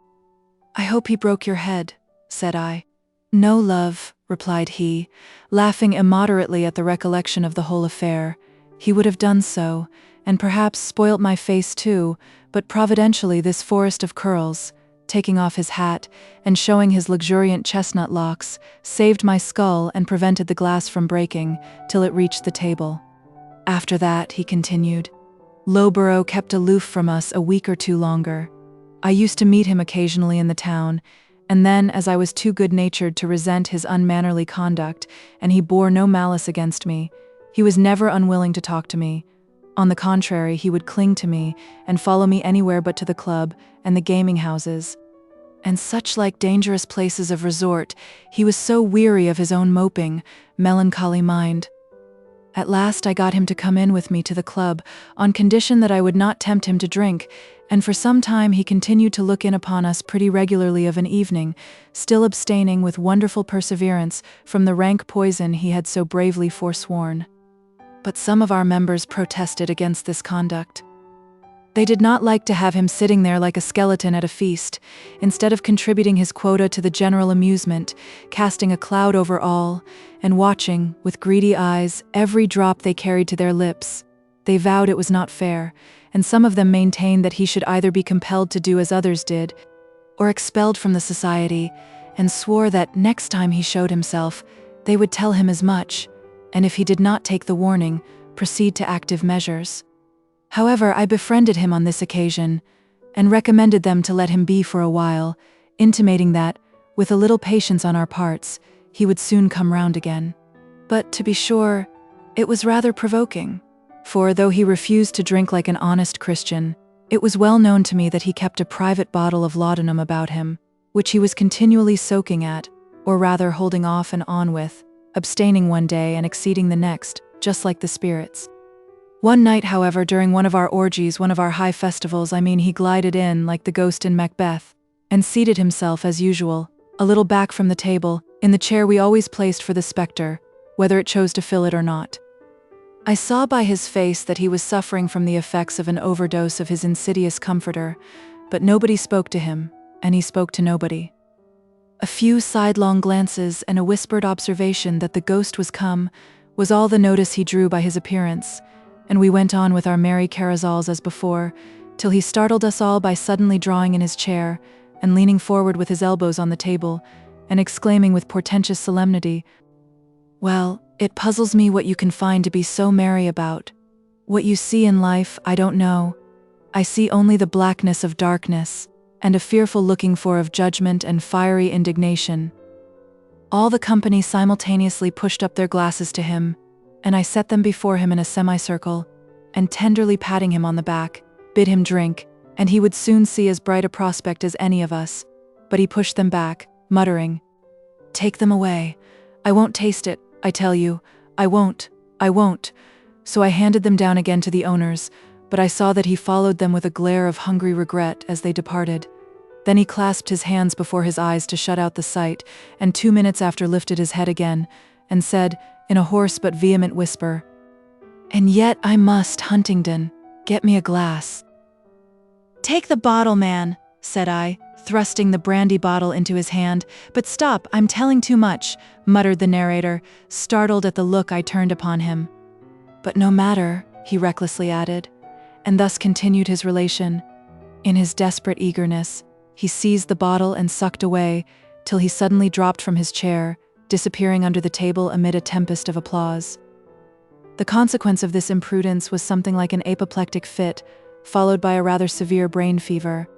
"I hope he broke your head," said I. "No, love," replied he, laughing immoderately at the recollection of the whole affair. "He would have done so, and perhaps spoilt my face too, but providentially this forest of curls," taking off his hat and showing his luxuriant chestnut locks, "saved my skull and prevented the glass from breaking till it reached the table. After that," he continued, "Lowborough kept aloof from us a week or two longer. I used to meet him occasionally in the town, and then, as I was too good-natured to resent his unmannerly conduct, and he bore no malice against me, he was never unwilling to talk to me. On the contrary, he would cling to me and follow me anywhere but to the club and the gaming houses, and such like dangerous places of resort. He was so weary of his own moping, melancholy mind. At last I got him to come in with me to the club, on condition that I would not tempt him to drink, and for some time he continued to look in upon us pretty regularly of an evening, still abstaining with wonderful perseverance from the rank poison he had so bravely forsworn. But some of our members protested against this conduct. They did not like to have him sitting there like a skeleton at a feast, instead of contributing his quota to the general amusement, casting a cloud over all, and watching, with greedy eyes, every drop they carried to their lips. They vowed it was not fair, and some of them maintained that he should either be compelled to do as others did, or expelled from the society, and swore that, next time he showed himself, they would tell him as much, and if he did not take the warning, proceed to active measures. However, I befriended him on this occasion, and recommended them to let him be for a while, intimating that, with a little patience on our parts, he would soon come round again. But, to be sure, it was rather provoking, for though he refused to drink like an honest Christian, it was well known to me that he kept a private bottle of laudanum about him, which he was continually soaking at, or rather holding off and on with, abstaining one day and exceeding the next, just like the spirits. One night, however, during one of our orgies, one of our high festivals, he glided in like the ghost in Macbeth, and seated himself, as usual, a little back from the table, in the chair we always placed for the spectre, whether it chose to fill it or not. I saw by his face that he was suffering from the effects of an overdose of his insidious comforter, but nobody spoke to him, and he spoke to nobody. A few sidelong glances and a whispered observation that the ghost was come was all the notice he drew by his appearance, and we went on with our merry carousals as before, till he startled us all by suddenly drawing in his chair and leaning forward with his elbows on the table, and exclaiming with portentous solemnity, "Well, it puzzles me what you can find to be so merry about. What you see in life, I don't know. I see only the blackness of darkness, and a fearful looking for of judgment and fiery indignation." All the company simultaneously pushed up their glasses to him, and I set them before him in a semicircle, and tenderly patting him on the back, bid him drink, and he would soon see as bright a prospect as any of us. But he pushed them back, muttering, "Take them away. I won't taste it, I tell you. I won't. So I handed them down again to the owners, but I saw that he followed them with a glare of hungry regret as they departed. Then he clasped his hands before his eyes to shut out the sight, and 2 minutes after lifted his head again, and said, in a hoarse but vehement whisper, "And yet I must, Huntingdon, get me a glass." "Take the bottle, man," said I, thrusting the brandy bottle into his hand. "But stop, I'm telling too much," muttered the narrator, startled at the look I turned upon him. "But no matter," he recklessly added, and thus continued his relation. In his desperate eagerness, he seized the bottle and sucked away, till he suddenly dropped from his chair, disappearing under the table amid a tempest of applause. The consequence of this imprudence was something like an apoplectic fit, followed by a rather severe brain fever.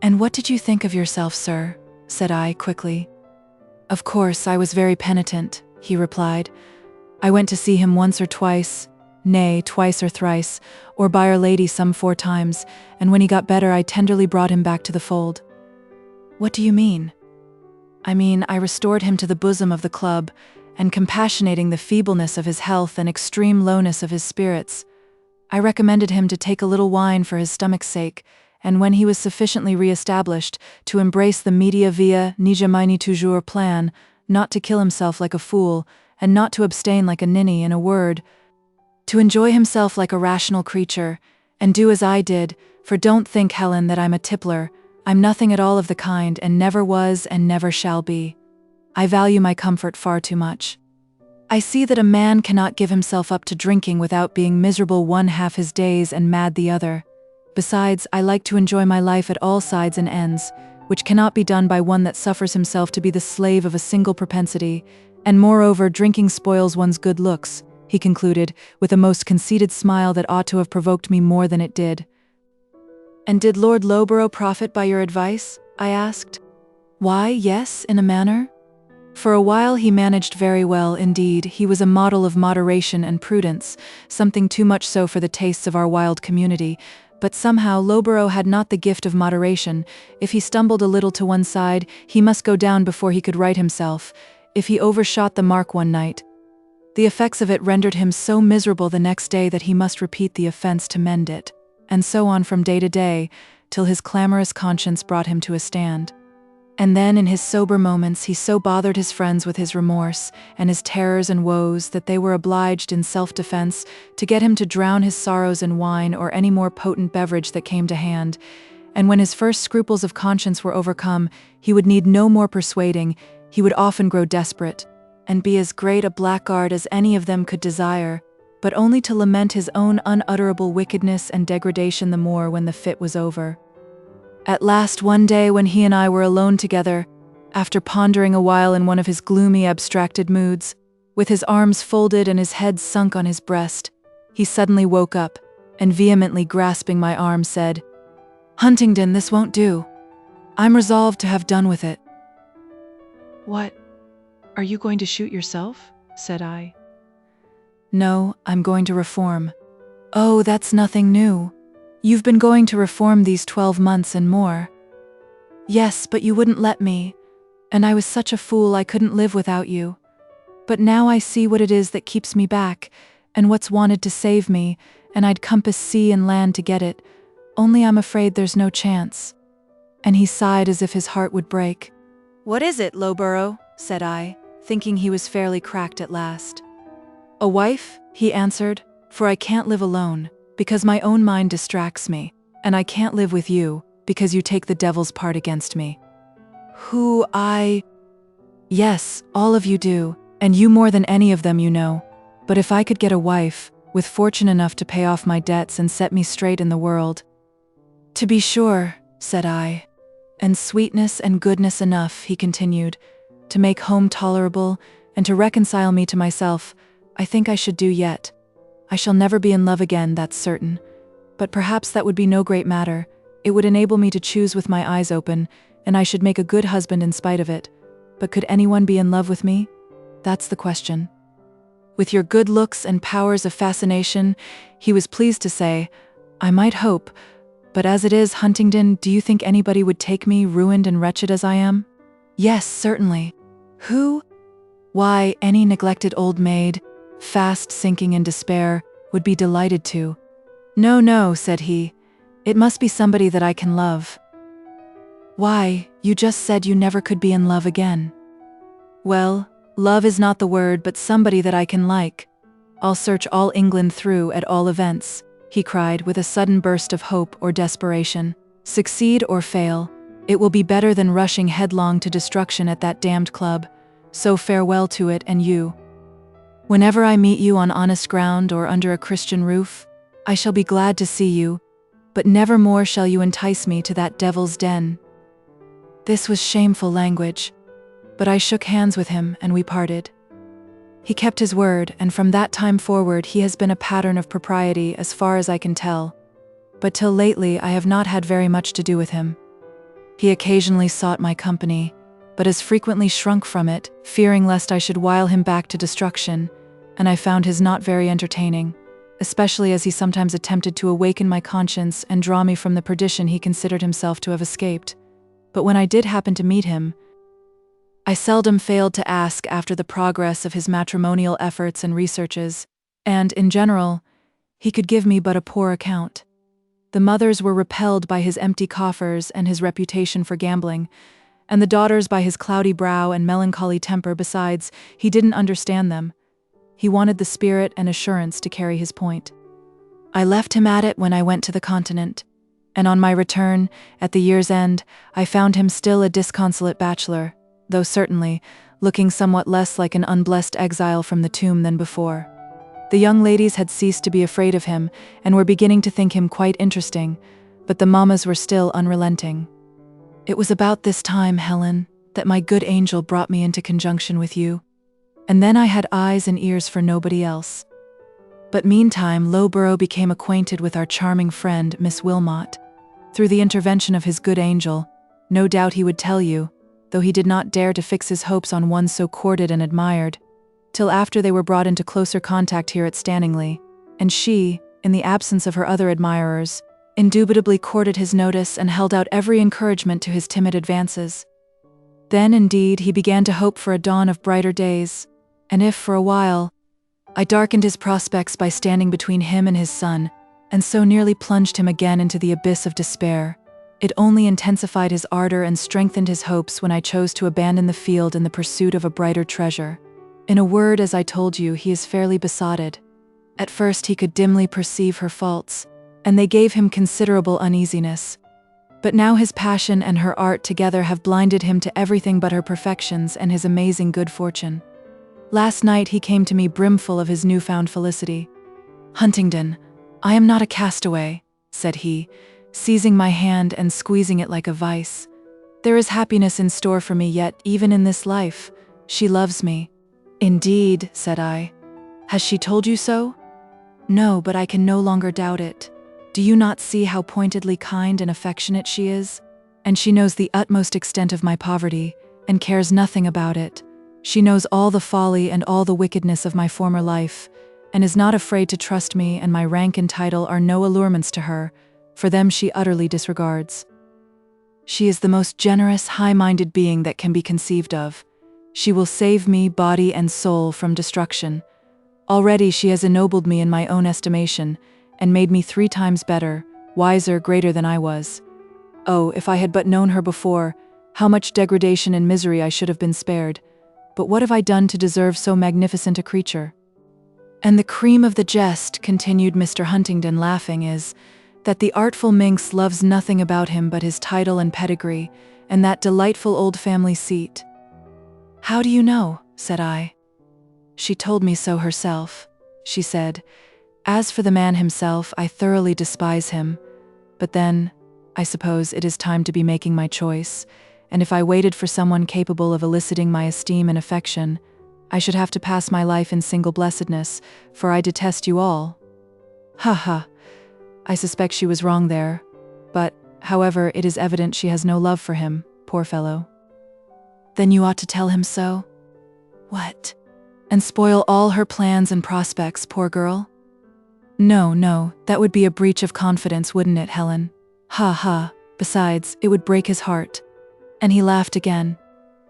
"And what did you think of yourself, sir?" said I, quickly. "Of course, I was very penitent," he replied. "I went to see him once or twice, nay, twice or thrice, or by Our Lady some 4 times, and when he got better I tenderly brought him back to the fold." "What do you mean?" "I mean, I restored him to the bosom of the club, and compassionating the feebleness of his health and extreme lowness of his spirits, I recommended him to take a little wine for his stomach's sake, and when he was sufficiently re-established, to embrace the media via ni jamais ni toujours plan, not to kill himself like a fool, and not to abstain like a ninny, in a word, to enjoy himself like a rational creature, and do as I did, for don't think, Helen, that I'm a tippler. I'm nothing at all of the kind, and never was and never shall be. I value my comfort far too much. I see that a man cannot give himself up to drinking without being miserable one half his days and mad the other. Besides, I like to enjoy my life at all sides and ends, which cannot be done by one that suffers himself to be the slave of a single propensity, and moreover, drinking spoils one's good looks," he concluded, with a most conceited smile that ought to have provoked me more than it did. "And did Lord Loughborough profit by your advice?" I asked. "Why, yes, in a manner. For a while he managed very well indeed. He was a model of moderation and prudence, something too much so for the tastes of our wild community, but somehow Loughborough had not the gift of moderation. If he stumbled a little to one side, he must go down before he could right himself. If he overshot the mark one night, the effects of it rendered him so miserable the next day that he must repeat the offense to mend it, and so on from day to day, till his clamorous conscience brought him to a stand. And then in his sober moments he so bothered his friends with his remorse and his terrors and woes that they were obliged in self-defense to get him to drown his sorrows in wine or any more potent beverage that came to hand. And when his first scruples of conscience were overcome, he would need no more persuading. He would often grow desperate, and be as great a blackguard as any of them could desire, but only to lament his own unutterable wickedness and degradation the more when the fit was over. At last, one day when he and I were alone together, after pondering a while in one of his gloomy, abstracted moods, with his arms folded and his head sunk on his breast, he suddenly woke up, and vehemently grasping my arm said, "Huntingdon, this won't do. I'm resolved to have done with it." "What? Are you going to shoot yourself?" said I. "No, I'm going to reform." "Oh, that's nothing new. You've been going to reform these 12 months and more." "Yes, but you wouldn't let me, and I was such a fool I couldn't live without you. But now I see what it is that keeps me back, and what's wanted to save me, and I'd compass sea and land to get it, only I'm afraid there's no chance." And he sighed as if his heart would break. "What is it, Lowborough?" said I, thinking he was fairly cracked at last. "A wife," he answered, "for I can't live alone, because my own mind distracts me, and I can't live with you, because you take the devil's part against me." "Who I—" "Yes, all of you do, and you more than any of them, you know. But if I could get a wife, with fortune enough to pay off my debts and set me straight in the world—" "To be sure," said I. "And sweetness and goodness enough," he continued, "to make home tolerable, and to reconcile me to myself, I think I should do yet. I shall never be in love again, that's certain. But perhaps that would be no great matter. It would enable me to choose with my eyes open, and I should make a good husband in spite of it. But could anyone be in love with me? That's the question." "With your good looks and powers of fascination," he was pleased to say, "I might hope. But as it is, Huntingdon, do you think anybody would take me, ruined and wretched as I am?" "Yes, certainly." "Who?" "Why, any neglected old maid, fast sinking in despair, would be delighted to." "No, no," said he. "It must be somebody that I can love." "Why, you just said you never could be in love again." "Well, love is not the word, but somebody that I can like. I'll search all England through, at all events," he cried with a sudden burst of hope or desperation. "Succeed or fail, it will be better than rushing headlong to destruction at that damned club. So farewell to it, and you. Whenever I meet you on honest ground or under a Christian roof, I shall be glad to see you, but never more shall you entice me to that devil's den." This was shameful language, but I shook hands with him and we parted. He kept his word, and from that time forward he has been a pattern of propriety as far as I can tell. But till lately I have not had very much to do with him. He occasionally sought my company, but as frequently shrunk from it, fearing lest I should wile him back to destruction, and I found his not very entertaining, especially as he sometimes attempted to awaken my conscience and draw me from the perdition he considered himself to have escaped. But when I did happen to meet him, I seldom failed to ask after the progress of his matrimonial efforts and researches, and, in general, he could give me but a poor account. The mothers were repelled by his empty coffers and his reputation for gambling, and the daughters by his cloudy brow and melancholy temper. Besides, he didn't understand them. He wanted the spirit and assurance to carry his point. I left him at it when I went to the Continent, and on my return, at the year's end, I found him still a disconsolate bachelor, though certainly looking somewhat less like an unblessed exile from the tomb than before. The young ladies had ceased to be afraid of him and were beginning to think him quite interesting, but the mammas were still unrelenting. It was about this time, Helen, that my good angel brought me into conjunction with you, and then I had eyes and ears for nobody else. But meantime Lowborough became acquainted with our charming friend, Miss Wilmot. Through the intervention of his good angel, no doubt he would tell you, though he did not dare to fix his hopes on one so courted and admired, till after they were brought into closer contact here at Stanningley, and she, in the absence of her other admirers, indubitably courted his notice and held out every encouragement to his timid advances. Then, indeed, he began to hope for a dawn of brighter days, and if, for a while, I darkened his prospects by standing between him and his son, and so nearly plunged him again into the abyss of despair, it only intensified his ardor and strengthened his hopes when I chose to abandon the field in the pursuit of a brighter treasure. In a word, as I told you, he is fairly besotted. At first he could dimly perceive her faults, and they gave him considerable uneasiness. But now his passion and her art together have blinded him to everything but her perfections and his amazing good fortune. Last night he came to me brimful of his newfound felicity. "Huntingdon, I am not a castaway," said he, seizing my hand and squeezing it like a vice. "There is happiness in store for me yet, even in this life. She loves me." "Indeed," said I. "Has she told you so?" "No, but I can no longer doubt it. Do you not see how pointedly kind and affectionate she is? And she knows the utmost extent of my poverty, and cares nothing about it. She knows all the folly and all the wickedness of my former life, and is not afraid to trust me, and my rank and title are no allurements to her, for them she utterly disregards. She is the most generous, high-minded being that can be conceived of. She will save me, body and soul, from destruction. Already she has ennobled me in my own estimation, and made me 3 times better, wiser, greater than I was. Oh, if I had but known her before, how much degradation and misery I should have been spared. But what have I done to deserve so magnificent a creature? And the cream of the jest, continued Mr. Huntingdon, laughing, is that the artful minx loves nothing about him but his title and pedigree, and that delightful old family seat. How do you know? Said I. She told me so herself, she said. As for the man himself, I thoroughly despise him. But then, I suppose it is time to be making my choice, and if I waited for someone capable of eliciting my esteem and affection, I should have to pass my life in single blessedness, for I detest you all. Ha ha. I suspect she was wrong there, but, however, it is evident she has no love for him, poor fellow. Then you ought to tell him so. What? And spoil all her plans and prospects, poor girl? No, that would be a breach of confidence, wouldn't it, Helen? Ha ha, besides, it would break his heart. And he laughed again.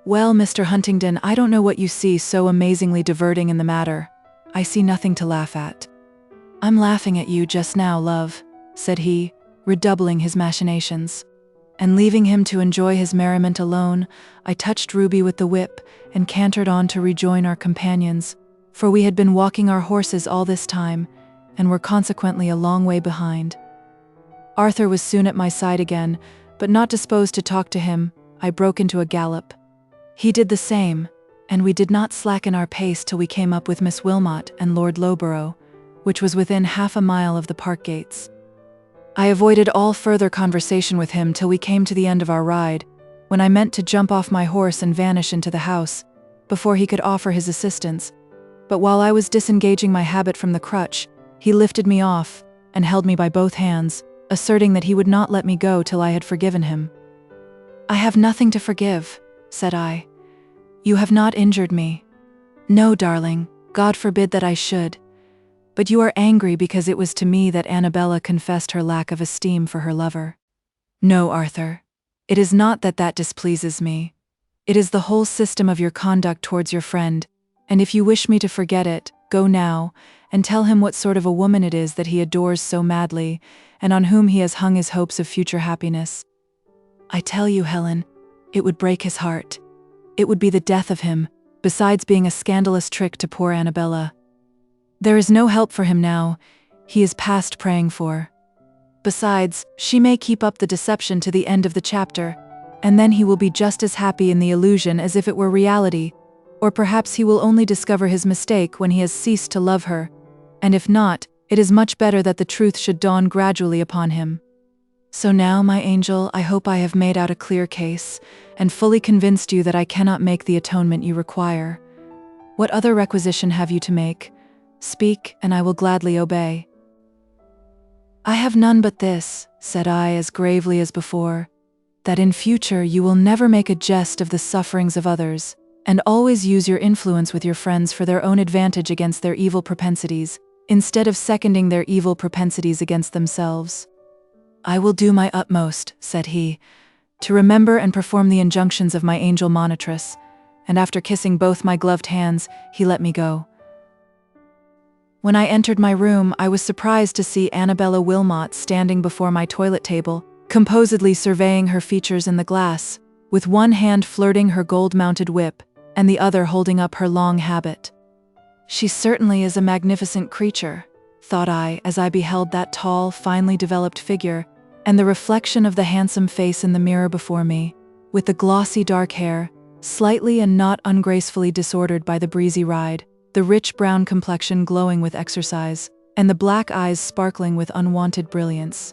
Well, Mr. Huntingdon, I don't know what you see so amazingly diverting in the matter. I see nothing to laugh at. I'm laughing at you just now, love, said he, redoubling his machinations. And leaving him to enjoy his merriment alone, I touched Ruby with the whip and cantered on to rejoin our companions, for we had been walking our horses all this time, and were consequently a long way behind. Arthur was soon at my side again, but not disposed to talk to him, I broke into a gallop. He did the same, and we did not slacken our pace till we came up with Miss Wilmot and Lord Loughborough, which was within half a mile of the park gates. I avoided all further conversation with him till we came to the end of our ride, when I meant to jump off my horse and vanish into the house, before he could offer his assistance. But while I was disengaging my habit from the crutch, he lifted me off, and held me by both hands, asserting that he would not let me go till I had forgiven him. I have nothing to forgive, said I. You have not injured me. No, darling, God forbid that I should. But you are angry because it was to me that Annabella confessed her lack of esteem for her lover. No, Arthur, it is not that displeases me. It is the whole system of your conduct towards your friend, and if you wish me to forget it, go now, and tell him what sort of a woman it is that he adores so madly, and on whom he has hung his hopes of future happiness. I tell you, Helen, it would break his heart. It would be the death of him, besides being a scandalous trick to poor Annabella. There is no help for him now, he is past praying for. Besides, she may keep up the deception to the end of the chapter, and then he will be just as happy in the illusion as if it were reality, or perhaps he will only discover his mistake when he has ceased to love her, and if not, it is much better that the truth should dawn gradually upon him. So now, my angel, I hope I have made out a clear case, and fully convinced you that I cannot make the atonement you require. What other requisition have you to make? Speak, and I will gladly obey. I have none but this, said I as gravely as before, that in future you will never make a jest of the sufferings of others, and always use your influence with your friends for their own advantage against their evil propensities, instead of seconding their evil propensities against themselves. I will do my utmost, said he, to remember and perform the injunctions of my angel monitress, and after kissing both my gloved hands, he let me go. When I entered my room, I was surprised to see Annabella Wilmot standing before my toilet table, composedly surveying her features in the glass, with one hand flirting her gold-mounted whip, and the other holding up her long habit. She certainly is a magnificent creature, thought I, as I beheld that tall, finely developed figure, and the reflection of the handsome face in the mirror before me, with the glossy dark hair, slightly and not ungracefully disordered by the breezy ride, the rich brown complexion glowing with exercise, and the black eyes sparkling with unwonted brilliance.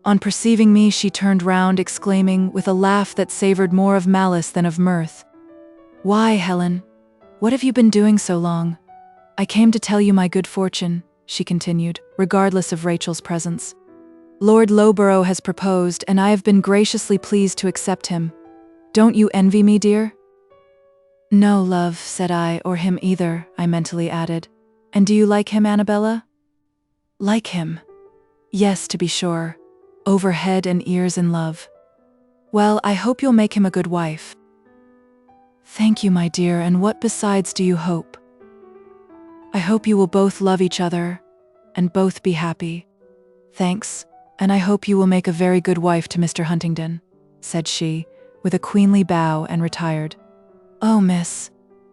On perceiving me, she turned round, exclaiming, with a laugh that savored more of malice than of mirth, "Why, Helen, what have you been doing so long? I came to tell you my good fortune," she continued, regardless of Rachel's presence. "Lord Loughborough has proposed, and I have been graciously pleased to accept him. Don't you envy me, dear?" "No, love," said I, "or him either," I mentally added. "And do you like him, Annabella?" "Like him? Yes, to be sure. Over head and ears in love. Well, I hope you'll make him a good wife." "Thank you, my dear, and what besides do you hope?" I hope you will both love each other and both be happy. Thanks, and I hope you will make a very good wife to Mr. Huntingdon, said she, with a queenly bow, and retired. Oh, miss,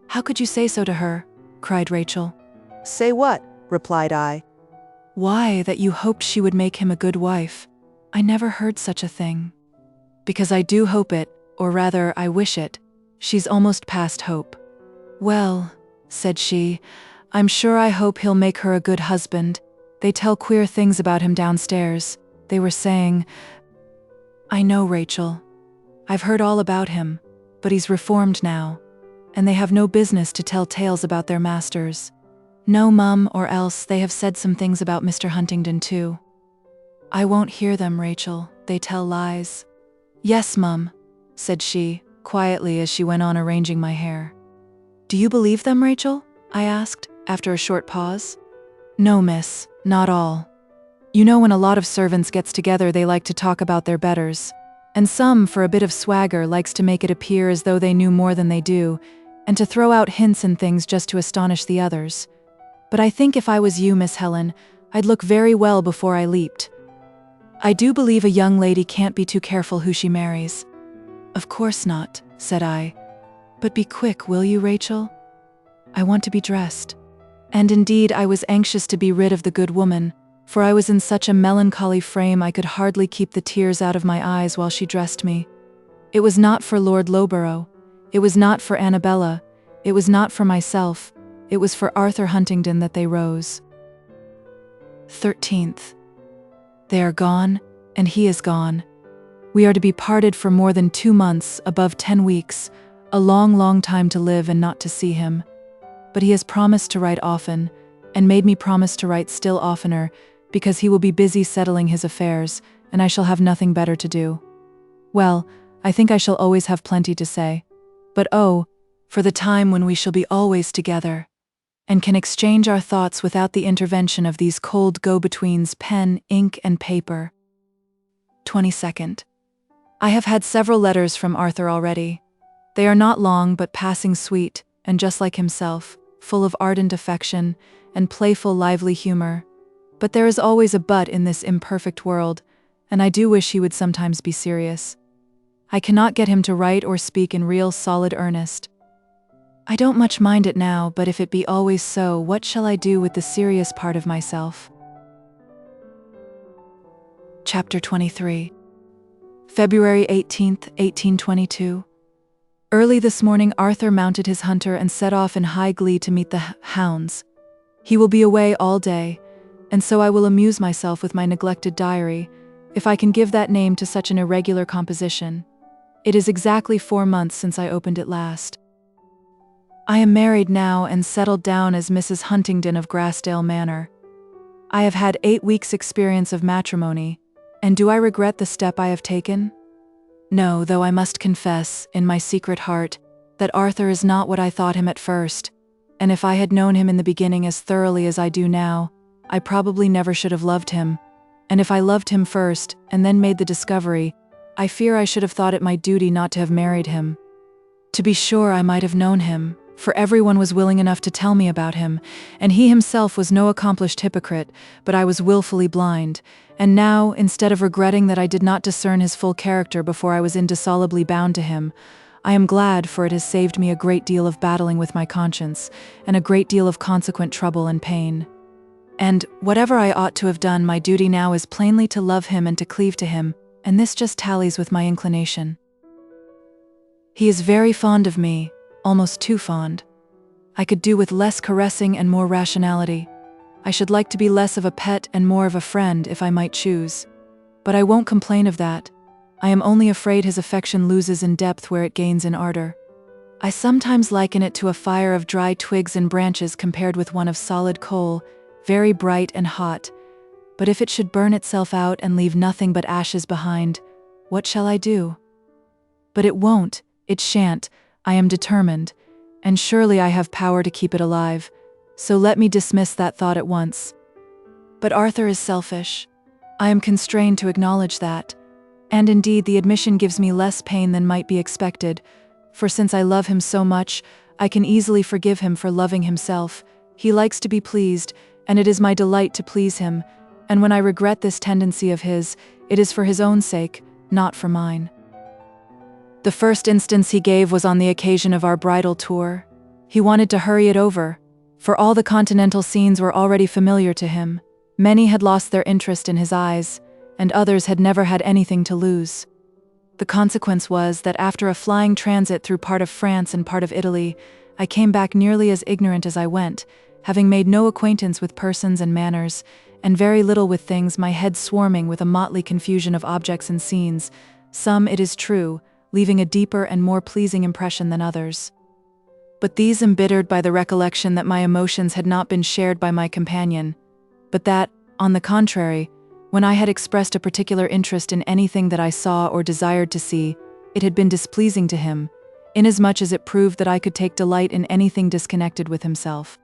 how could you say so to her? Cried Rachel. Say what? Replied I. Why, that you hoped she would make him a good wife. I never heard such a thing. Because I do hope it, or rather, I wish it. She's almost past hope. Well, said she, I'm sure I hope he'll make her a good husband. They tell queer things about him downstairs. They were saying, I know, Rachel. I've heard all about him, but he's reformed now, and they have no business to tell tales about their masters. No, Mum, or else they have said some things about Mr. Huntingdon too. I won't hear them, Rachel. They tell lies. Yes, Mum, said she, quietly, as she went on arranging my hair. Do you believe them, Rachel? I asked, after a short pause. No, miss, not all. You know, when a lot of servants gets together, they like to talk about their betters, and some, for a bit of swagger, likes to make it appear as though they knew more than they do, and to throw out hints and things just to astonish the others. But I think if I was you, Miss Helen, I'd look very well before I leaped. I do believe a young lady can't be too careful who she marries. Of course not, said I. But be quick, will you, Rachel? I want to be dressed. And indeed, I was anxious to be rid of the good woman, for I was in such a melancholy frame I could hardly keep the tears out of my eyes while she dressed me. It was not for Lord Loughborough. It was not for Annabella. It was not for myself. It was for Arthur Huntingdon that they rose. 13th. They are gone, and he is gone. We are to be parted for more than 2 months, above 10 weeks, a long, long time to live and not to see him. But he has promised to write often, and made me promise to write still oftener, because he will be busy settling his affairs, and I shall have nothing better to do. Well, I think I shall always have plenty to say. But oh, for the time when we shall be always together, and can exchange our thoughts without the intervention of these cold go-betweens, pen, ink, and paper. 22nd. I have had several letters from Arthur already. They are not long, but passing sweet, and just like himself, full of ardent affection and playful, lively humor. But there is always a but in this imperfect world, and I do wish he would sometimes be serious. I cannot get him to write or speak in real solid earnest. I don't much mind it now, but if it be always so, what shall I do with the serious part of myself? Chapter 23. February 18th, 1822. Early this morning Arthur mounted his hunter and set off in high glee to meet the hounds. He will be away all day, and so I will amuse myself with my neglected diary, if I can give that name to such an irregular composition. It is exactly 4 months since I opened it last. I am married now and settled down as Mrs. Huntingdon of Grassdale Manor. I have had 8 weeks' experience of matrimony, and do I regret the step I have taken? No, though I must confess, in my secret heart, that Arthur is not what I thought him at first, and if I had known him in the beginning as thoroughly as I do now, I probably never should have loved him, and if I loved him first, and then made the discovery, I fear I should have thought it my duty not to have married him. To be sure, I might have known him, for everyone was willing enough to tell me about him, and he himself was no accomplished hypocrite, but I was willfully blind, and now, instead of regretting that I did not discern his full character before I was indissolubly bound to him, I am glad, for it has saved me a great deal of battling with my conscience, and a great deal of consequent trouble and pain. And, whatever I ought to have done, my duty now is plainly to love him and to cleave to him, and this just tallies with my inclination. He is very fond of me, almost too fond. I could do with less caressing and more rationality. I should like to be less of a pet and more of a friend, if I might choose. But I won't complain of that. I am only afraid his affection loses in depth where it gains in ardor. I sometimes liken it to a fire of dry twigs and branches compared with one of solid coal, very bright and hot. But if it should burn itself out and leave nothing but ashes behind, what shall I do? But it won't, it shan't. I am determined, and surely I have power to keep it alive, so let me dismiss that thought at once. But Arthur is selfish. I am constrained to acknowledge that, and indeed the admission gives me less pain than might be expected, for since I love him so much, I can easily forgive him for loving himself. He likes to be pleased, and it is my delight to please him, and when I regret this tendency of his, it is for his own sake, not for mine. The first instance he gave was on the occasion of our bridal tour. He wanted to hurry it over, for all the continental scenes were already familiar to him. Many had lost their interest in his eyes, and others had never had anything to lose. The consequence was that after a flying transit through part of France and part of Italy, I came back nearly as ignorant as I went, having made no acquaintance with persons and manners, and very little with things, my head swarming with a motley confusion of objects and scenes, some, it is true, leaving a deeper and more pleasing impression than others. But these embittered by the recollection that my emotions had not been shared by my companion, but that, on the contrary, when I had expressed a particular interest in anything that I saw or desired to see, it had been displeasing to him, inasmuch as it proved that I could take delight in anything disconnected with himself.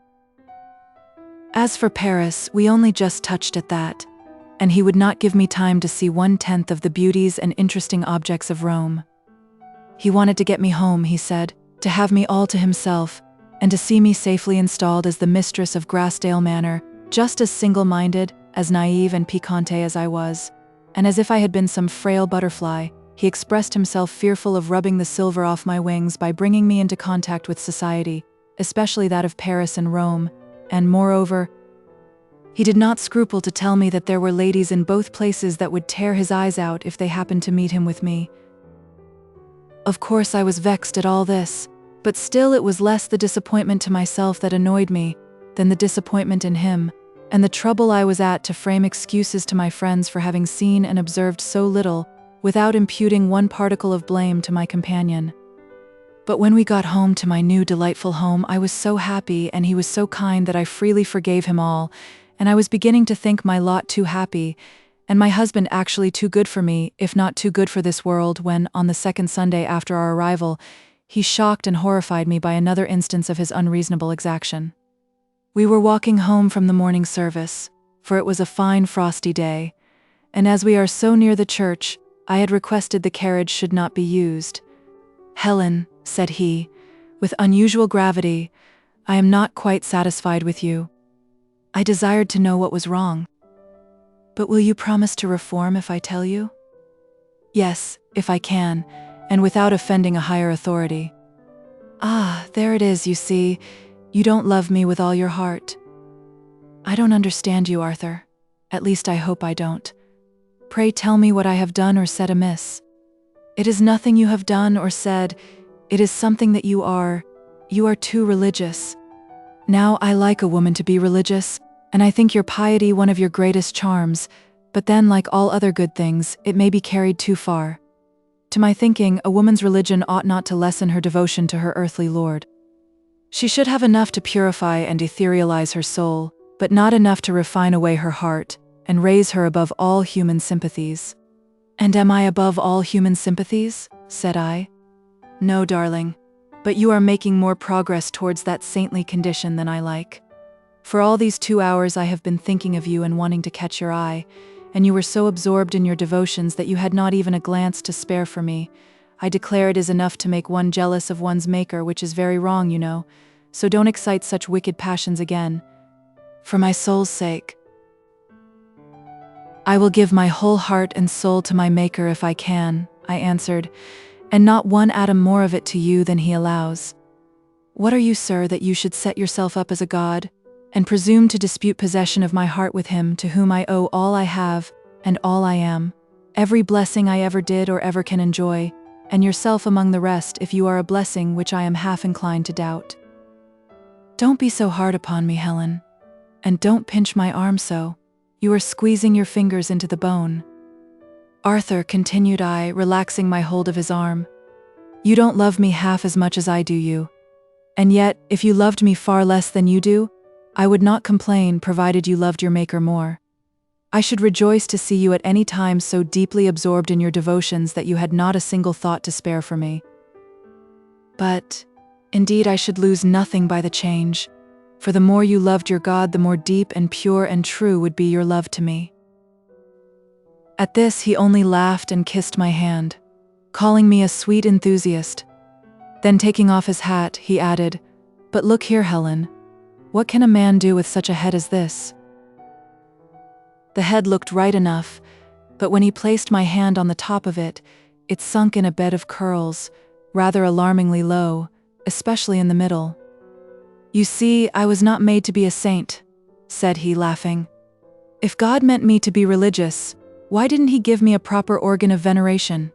As for Paris, we only just touched at that, and he would not give me time to see 1/10 of the beauties and interesting objects of Rome. He wanted to get me home, he said, to have me all to himself, and to see me safely installed as the mistress of Grassdale Manor, just as single-minded, as naive and piquante as I was, and as if I had been some frail butterfly. He expressed himself fearful of rubbing the silver off my wings by bringing me into contact with society, especially that of Paris and Rome, and moreover, he did not scruple to tell me that there were ladies in both places that would tear his eyes out if they happened to meet him with me. Of course I was vexed at all this, but still it was less the disappointment to myself that annoyed me than the disappointment in him, and the trouble I was at to frame excuses to my friends for having seen and observed so little, without imputing one particle of blame to my companion. But when we got home to my new delightful home, I was so happy and he was so kind that I freely forgave him all, and I was beginning to think my lot too happy, and my husband actually too good for me, if not too good for this world, when, on the second Sunday after our arrival, he shocked and horrified me by another instance of his unreasonable exaction. We were walking home from the morning service, for it was a fine frosty day, and as we are so near the church, I had requested the carriage should not be used. "Helen," said he, with unusual gravity, "I am not quite satisfied with you." I desired to know what was wrong. "But will you promise to reform if I tell you?" "Yes, if I can, and without offending a higher authority." "Ah, there it is, you see. You don't love me with all your heart." "I don't understand you, Arthur. At least I hope I don't. Pray tell me what I have done or said amiss." "It is nothing you have done or said. It is something that you are. You are too religious. Now, I like a woman to be religious, and I think your piety one of your greatest charms, but then, like all other good things, it may be carried too far. To my thinking, a woman's religion ought not to lessen her devotion to her earthly Lord. She should have enough to purify and etherealize her soul, but not enough to refine away her heart, and raise her above all human sympathies." "And am I above all human sympathies?" said I. "No, darling, but you are making more progress towards that saintly condition than I like. For all these 2 hours I have been thinking of you and wanting to catch your eye, and you were so absorbed in your devotions that you had not even a glance to spare for me. I declare it is enough to make one jealous of one's maker, which is very wrong, you know, so don't excite such wicked passions again. For my soul's sake. I will give my whole heart and soul to my Maker if I can," I answered, "and not one atom more of it to you than he allows. What are you, sir, that you should set yourself up as a god, and presume to dispute possession of my heart with him to whom I owe all I have and all I am, every blessing I ever did or ever can enjoy, and yourself among the rest if you are a blessing which I am half inclined to doubt? Don't be so hard upon me, Helen, and don't pinch my arm so. You are squeezing your fingers into the bone." "Arthur," continued I, relaxing my hold of his arm, "you don't love me half as much as I do you. And yet, if you loved me far less than you do, I would not complain, provided you loved your Maker more. I should rejoice to see you at any time so deeply absorbed in your devotions that you had not a single thought to spare for me. But, indeed, I should lose nothing by the change, for the more you loved your God, the more deep and pure and true would be your love to me." At this he only laughed and kissed my hand, calling me a sweet enthusiast. Then taking off his hat, he added, "But look here, Helen, What can a man do with such a head as this? The head looked right enough, but when he placed my hand on the top of it, it sunk in a bed of curls, rather alarmingly low, especially in the middle. You see, I was not made to be a saint, said he, laughing. If God meant me to be religious, why didn't he give me a proper organ of veneration?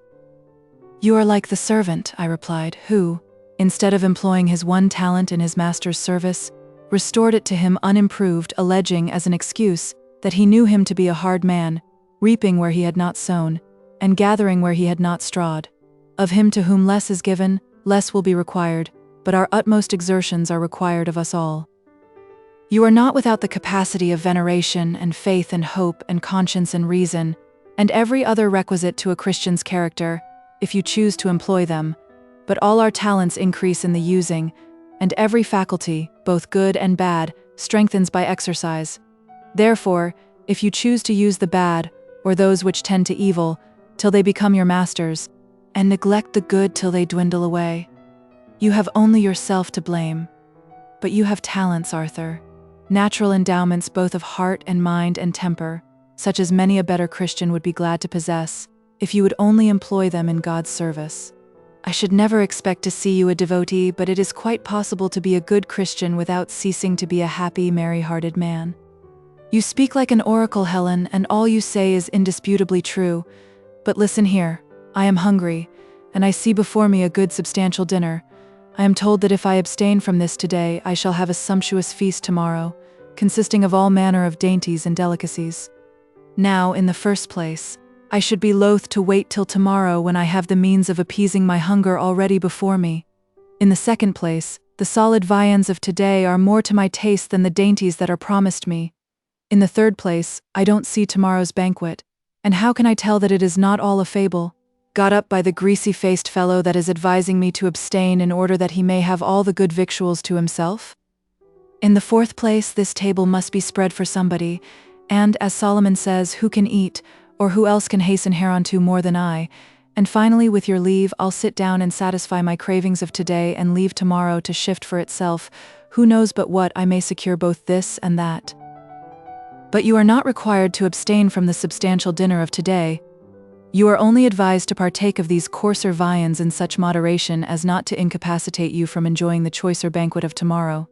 You are like the servant, I replied, who, instead of employing his one talent in his master's service, restored it to him unimproved, alleging as an excuse that he knew him to be a hard man, reaping where he had not sown, and gathering where he had not strawed. Of him to whom less is given, less will be required, but our utmost exertions are required of us all. You are not without the capacity of veneration and faith and hope and conscience and reason, and every other requisite to a Christian's character, if you choose to employ them, but all our talents increase in the using, and every faculty, both good and bad, strengthens by exercise. Therefore, if you choose to use the bad, or those which tend to evil, till they become your masters, and neglect the good till they dwindle away, you have only yourself to blame. But you have talents, Arthur, natural endowments both of heart and mind and temper, such as many a better Christian would be glad to possess, if you would only employ them in God's service. I should never expect to see you a devotee, but it is quite possible to be a good Christian without ceasing to be a happy, merry-hearted man. You speak like an oracle, Helen, and all you say is indisputably true. But listen here, I am hungry, and I see before me a good substantial dinner. I am told that if I abstain from this today, I shall have a sumptuous feast tomorrow, consisting of all manner of dainties and delicacies. Now, in the first place, I should be loath to wait till tomorrow when I have the means of appeasing my hunger already before me. In the second place, the solid viands of today are more to my taste than the dainties that are promised me. In the third place, I don't see tomorrow's banquet, and how can I tell that it is not all a fable, got up by the greasy-faced fellow that is advising me to abstain in order that he may have all the good victuals to himself? In the fourth place, this table must be spread for somebody, and, as Solomon says, who can eat, or who else can hasten hereunto more than I? And finally, with your leave, I'll sit down and satisfy my cravings of today and leave tomorrow to shift for itself. Who knows but what I may secure both this and that? But you are not required to abstain from the substantial dinner of today. You are only advised to partake of these coarser viands in such moderation as not to incapacitate you from enjoying the choicer banquet of tomorrow.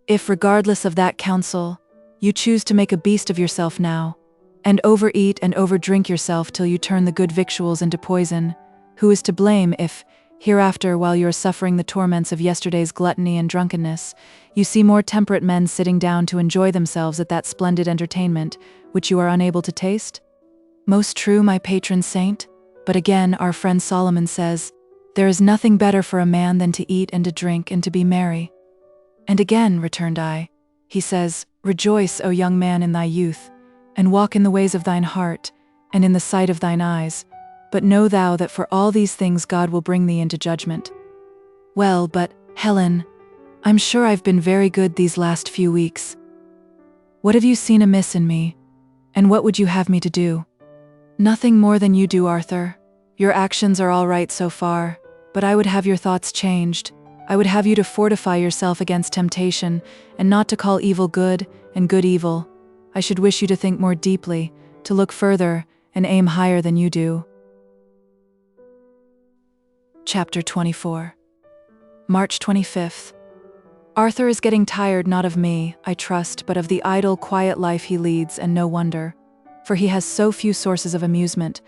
If, regardless of that counsel, you choose to make a beast of yourself now, and overeat and overdrink yourself till you turn the good victuals into poison, who is to blame if, hereafter, while you are suffering the torments of yesterday's gluttony and drunkenness, you see more temperate men sitting down to enjoy themselves at that splendid entertainment, which you are unable to taste? Most true, my patron saint, but again our friend Solomon says, there is nothing better for a man than to eat and to drink and to be merry. And again, returned I, he says, rejoice, O young man, in thy youth, and walk in the ways of thine heart, and in the sight of thine eyes, but know thou that for all these things God will bring thee into judgment. Well, but, Helen, I'm sure I've been very good these last few weeks. What have you seen amiss in me, and what would you have me to do? Nothing more than you do, Arthur. Your actions are all right so far, but I would have your thoughts changed. I would have you to fortify yourself against temptation, and not to call evil good, and good evil. I should wish you to think more deeply, to look further, and aim higher than you do. Chapter 24. March 25th. Arthur is getting tired not of me, I trust, but of the idle, quiet life he leads, and no wonder, for he has so few sources of amusement.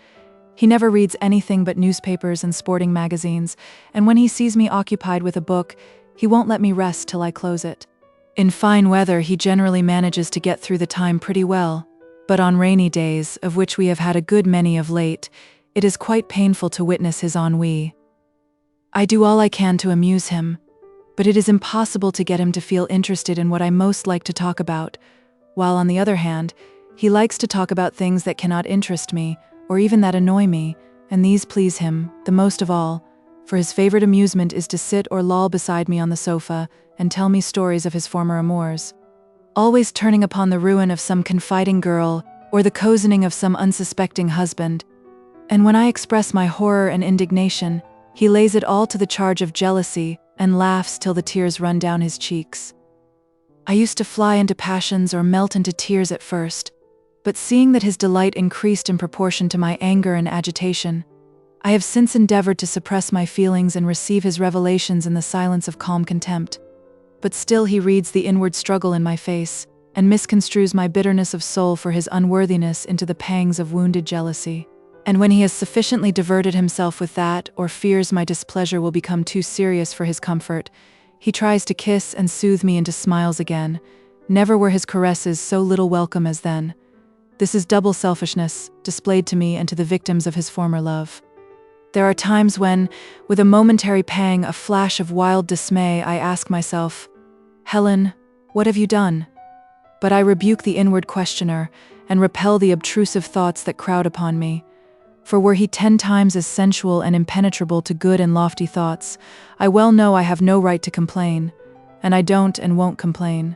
He never reads anything but newspapers and sporting magazines, and when he sees me occupied with a book, he won't let me rest till I close it. In fine weather, he generally manages to get through the time pretty well, but on rainy days, of which we have had a good many of late, it is quite painful to witness his ennui. I do all I can to amuse him, but it is impossible to get him to feel interested in what I most like to talk about, while on the other hand, he likes to talk about things that cannot interest me, or even that annoy me, and these please him, the most of all, for his favorite amusement is to sit or loll beside me on the sofa and tell me stories of his former amours, always turning upon the ruin of some confiding girl or the cozening of some unsuspecting husband. And when I express my horror and indignation, he lays it all to the charge of jealousy and laughs till the tears run down his cheeks. I used to fly into passions or melt into tears at first, but seeing that his delight increased in proportion to my anger and agitation, I have since endeavored to suppress my feelings and receive his revelations in the silence of calm contempt. But still he reads the inward struggle in my face, and misconstrues my bitterness of soul for his unworthiness into the pangs of wounded jealousy. And when he has sufficiently diverted himself with that, or fears my displeasure will become too serious for his comfort, he tries to kiss and soothe me into smiles again. Never were his caresses so little welcome as then. This is double selfishness, displayed to me and to the victims of his former love. There are times when, with a momentary pang, a flash of wild dismay, I ask myself, "Helen, what have you done?" But I rebuke the inward questioner and repel the obtrusive thoughts that crowd upon me. For were he 10 times as sensual and impenetrable to good and lofty thoughts, I well know I have no right to complain, and I don't and won't complain.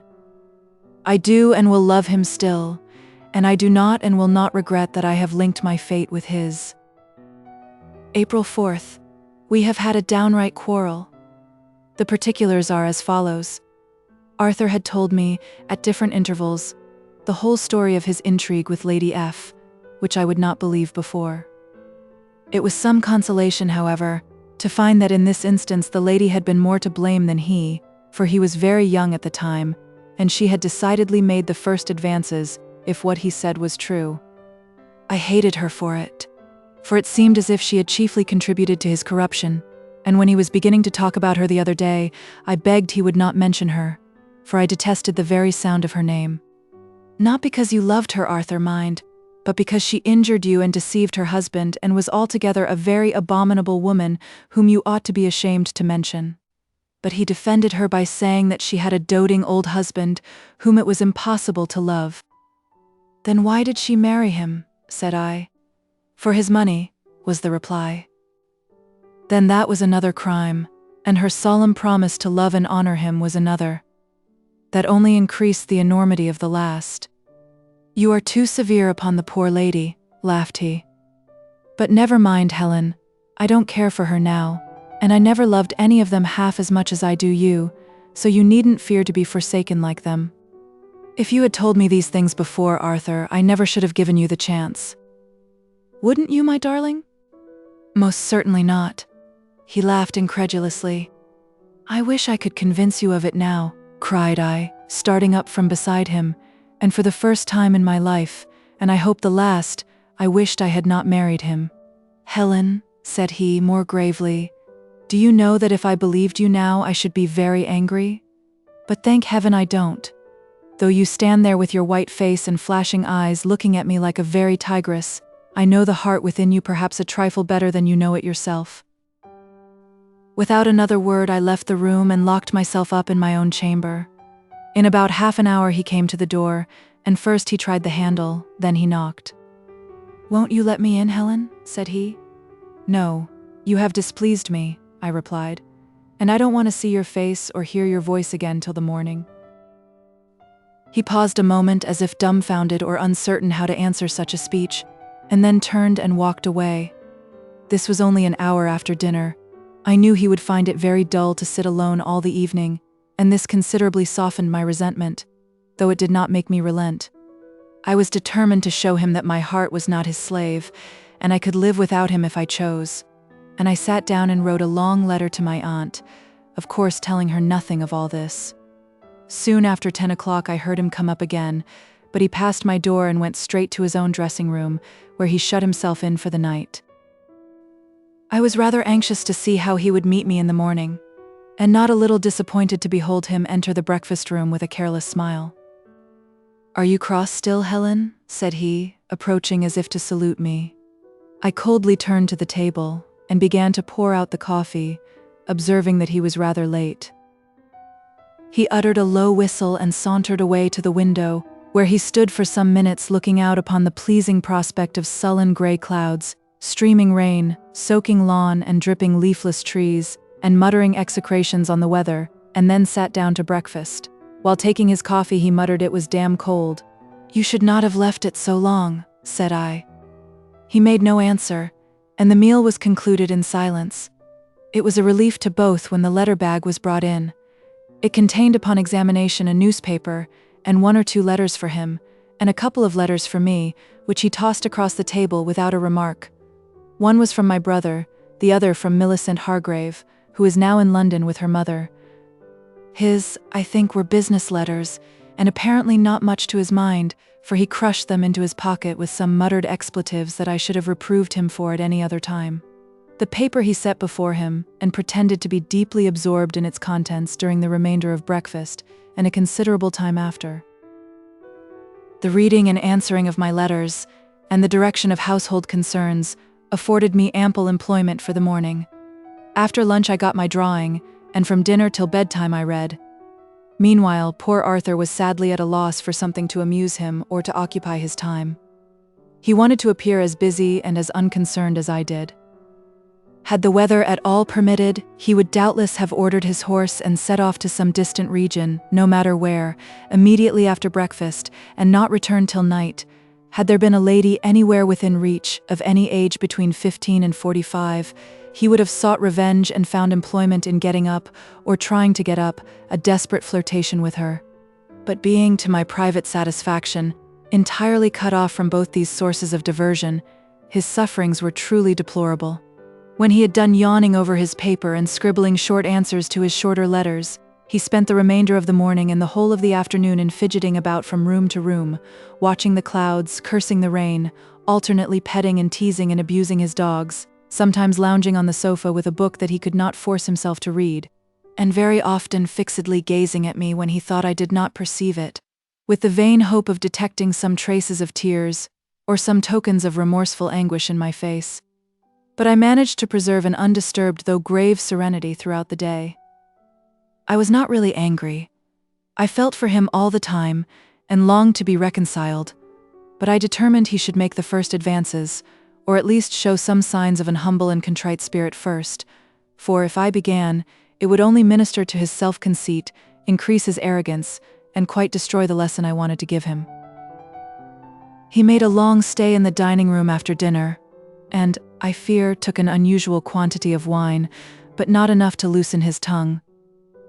I do and will love him still, and I do not and will not regret that I have linked my fate with his. April 4th. We have had a downright quarrel. The particulars are as follows. Arthur had told me, at different intervals, the whole story of his intrigue with Lady F, which I would not believe before. It was some consolation, however, to find that in this instance the lady had been more to blame than he, for he was very young at the time, and she had decidedly made the first advances, if what he said was true. I hated her for it seemed as if she had chiefly contributed to his corruption, and when he was beginning to talk about her the other day, I begged he would not mention her, for I detested the very sound of her name. Not because you loved her, Arthur, mind, but because she injured you and deceived her husband and was altogether a very abominable woman whom you ought to be ashamed to mention. But he defended her by saying that she had a doting old husband whom it was impossible to love. Then why did she marry him? Said I. For his money, was the reply. Then that was another crime, and her solemn promise to love and honor him was another. That only increased the enormity of the last. You are too severe upon the poor lady, laughed he. But never mind, Helen, I don't care for her now, and I never loved any of them half as much as I do you, so you needn't fear to be forsaken like them. If you had told me these things before, Arthur, I never should have given you the chance. Wouldn't you, my darling? Most certainly not. He laughed incredulously. I wish I could convince you of it now, cried I, starting up from beside him, and for the first time in my life, and I hope the last, I wished I had not married him. Helen, said he more gravely, do you know that if I believed you now I should be very angry? But thank heaven I don't. Though you stand there with your white face and flashing eyes looking at me like a very tigress, I know the heart within you perhaps a trifle better than you know it yourself. Without another word I left the room and locked myself up in my own chamber. In about half an hour he came to the door, and first he tried the handle, then he knocked. Won't you let me in, Helen? Said he. No, you have displeased me, I replied, and I don't want to see your face or hear your voice again till the morning. He paused a moment as if dumbfounded or uncertain how to answer such a speech, and then turned and walked away. This was only an hour after dinner. I knew he would find it very dull to sit alone all the evening, and this considerably softened my resentment, though it did not make me relent. I was determined to show him that my heart was not his slave, and I could live without him if I chose, and I sat down and wrote a long letter to my aunt, of course telling her nothing of all this. Soon after 10 o'clock I heard him come up again, but he passed my door and went straight to his own dressing room, where he shut himself in for the night. I was rather anxious to see how he would meet me in the morning, and not a little disappointed to behold him enter the breakfast room with a careless smile. Are you cross still, Helen? Said he, approaching as if to salute me. I coldly turned to the table, and began to pour out the coffee, observing that he was rather late. He uttered a low whistle and sauntered away to the window, where he stood for some minutes looking out upon the pleasing prospect of sullen gray clouds, streaming rain, soaking lawn and dripping leafless trees, and muttering execrations on the weather, and then sat down to breakfast. While taking his coffee he muttered it was damn cold. You should not have left it so long, said I. He made no answer, and the meal was concluded in silence. It was a relief to both when the letter bag was brought in. It contained upon examination a newspaper and 1 or 2 letters for him, and a couple of letters for me, which he tossed across the table without a remark. One was from my brother, the other from Millicent Hargrave, who is now in London with her mother. His, I think, were business letters, and apparently not much to his mind, for he crushed them into his pocket with some muttered expletives that I should have reproved him for at any other time. The paper he set before him, and pretended to be deeply absorbed in its contents during the remainder of breakfast, and a considerable time after. The reading and answering of my letters, and the direction of household concerns, afforded me ample employment for the morning. After lunch I got my drawing, and from dinner till bedtime I read. Meanwhile, poor Arthur was sadly at a loss for something to amuse him or to occupy his time. He wanted to appear as busy and as unconcerned as I did. Had the weather at all permitted, he would doubtless have ordered his horse and set off to some distant region, no matter where, immediately after breakfast, and not return till night. Had there been a lady anywhere within reach, of any age between 15 and 45, he would have sought revenge and found employment in getting up, or trying to get up, a desperate flirtation with her. But being, to my private satisfaction, entirely cut off from both these sources of diversion, his sufferings were truly deplorable. When he had done yawning over his paper and scribbling short answers to his shorter letters, he spent the remainder of the morning and the whole of the afternoon in fidgeting about from room to room, watching the clouds, cursing the rain, alternately petting and teasing and abusing his dogs, sometimes lounging on the sofa with a book that he could not force himself to read, and very often fixedly gazing at me when he thought I did not perceive it, with the vain hope of detecting some traces of tears, or some tokens of remorseful anguish in my face. But I managed to preserve an undisturbed though grave serenity throughout the day. I was not really angry. I felt for him all the time, and longed to be reconciled, but I determined he should make the first advances, or at least show some signs of an humble and contrite spirit first, for if I began, it would only minister to his self-conceit, increase his arrogance, and quite destroy the lesson I wanted to give him. He made a long stay in the dining room after dinner, and, I fear, took an unusual quantity of wine, but not enough to loosen his tongue.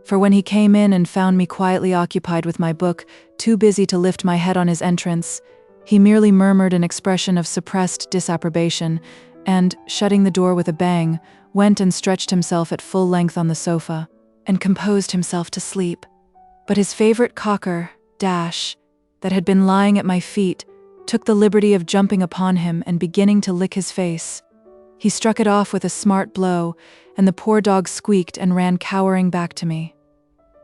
For when he came in and found me quietly occupied with my book, too busy to lift my head on his entrance, he merely murmured an expression of suppressed disapprobation, and, shutting the door with a bang, went and stretched himself at full length on the sofa, and composed himself to sleep. But his favorite cocker, Dash, that had been lying at my feet, took the liberty of jumping upon him and beginning to lick his face. He struck it off with a smart blow, and the poor dog squeaked and ran cowering back to me.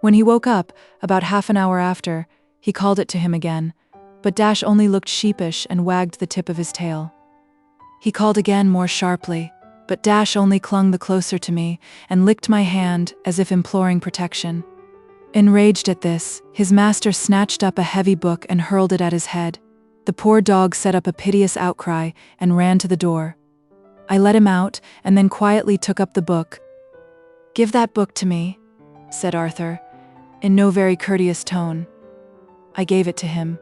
When he woke up, about half an hour after, he called it to him again, but Dash only looked sheepish and wagged the tip of his tail. He called again more sharply, but Dash only clung the closer to me and licked my hand as if imploring protection. Enraged at this, his master snatched up a heavy book and hurled it at his head. The poor dog set up a piteous outcry and ran to the door. I let him out and then quietly took up the book. "Give that book to me," said Arthur, in no very courteous tone. I gave it to him.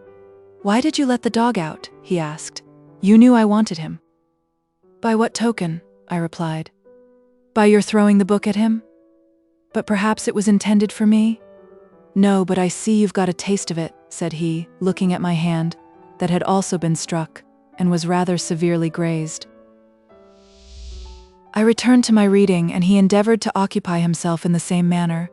"Why did you let the dog out?" he asked. "You knew I wanted him." "By what token?" I replied. "By your throwing the book at him? But perhaps it was intended for me?" "No, but I see you've got a taste of it," said he, looking at my hand, that had also been struck, and was rather severely grazed. I returned to my reading, and he endeavored to occupy himself in the same manner,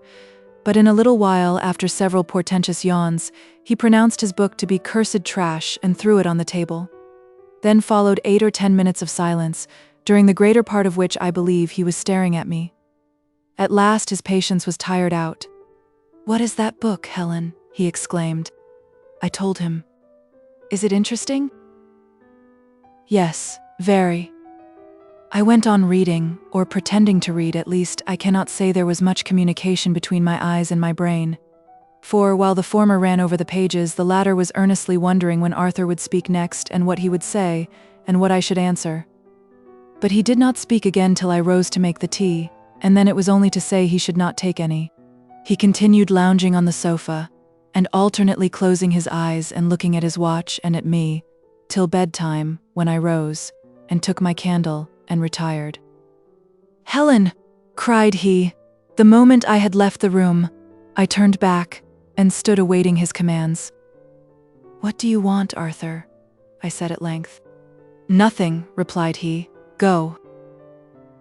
but in a little while, after several portentous yawns, he pronounced his book to be cursed trash and threw it on the table. Then followed 8 or 10 minutes of silence, during the greater part of which I believe he was staring at me. At last his patience was tired out. "What is that book, Helen?" he exclaimed. I told him. "Is it interesting?" "Yes, very." I went on reading, or pretending to read. At least, I cannot say there was much communication between my eyes and my brain. For, while the former ran over the pages, the latter was earnestly wondering when Arthur would speak next and what he would say, and what I should answer. But he did not speak again till I rose to make the tea, and then it was only to say he should not take any. He continued lounging on the sofa, and alternately closing his eyes and looking at his watch and at me, till bedtime, when I rose, and took my candle, and retired. "Helen!" cried he, the moment I had left the room. I turned back and stood awaiting his commands. "What do you want, Arthur?" I said at length. "Nothing," replied he. "Go."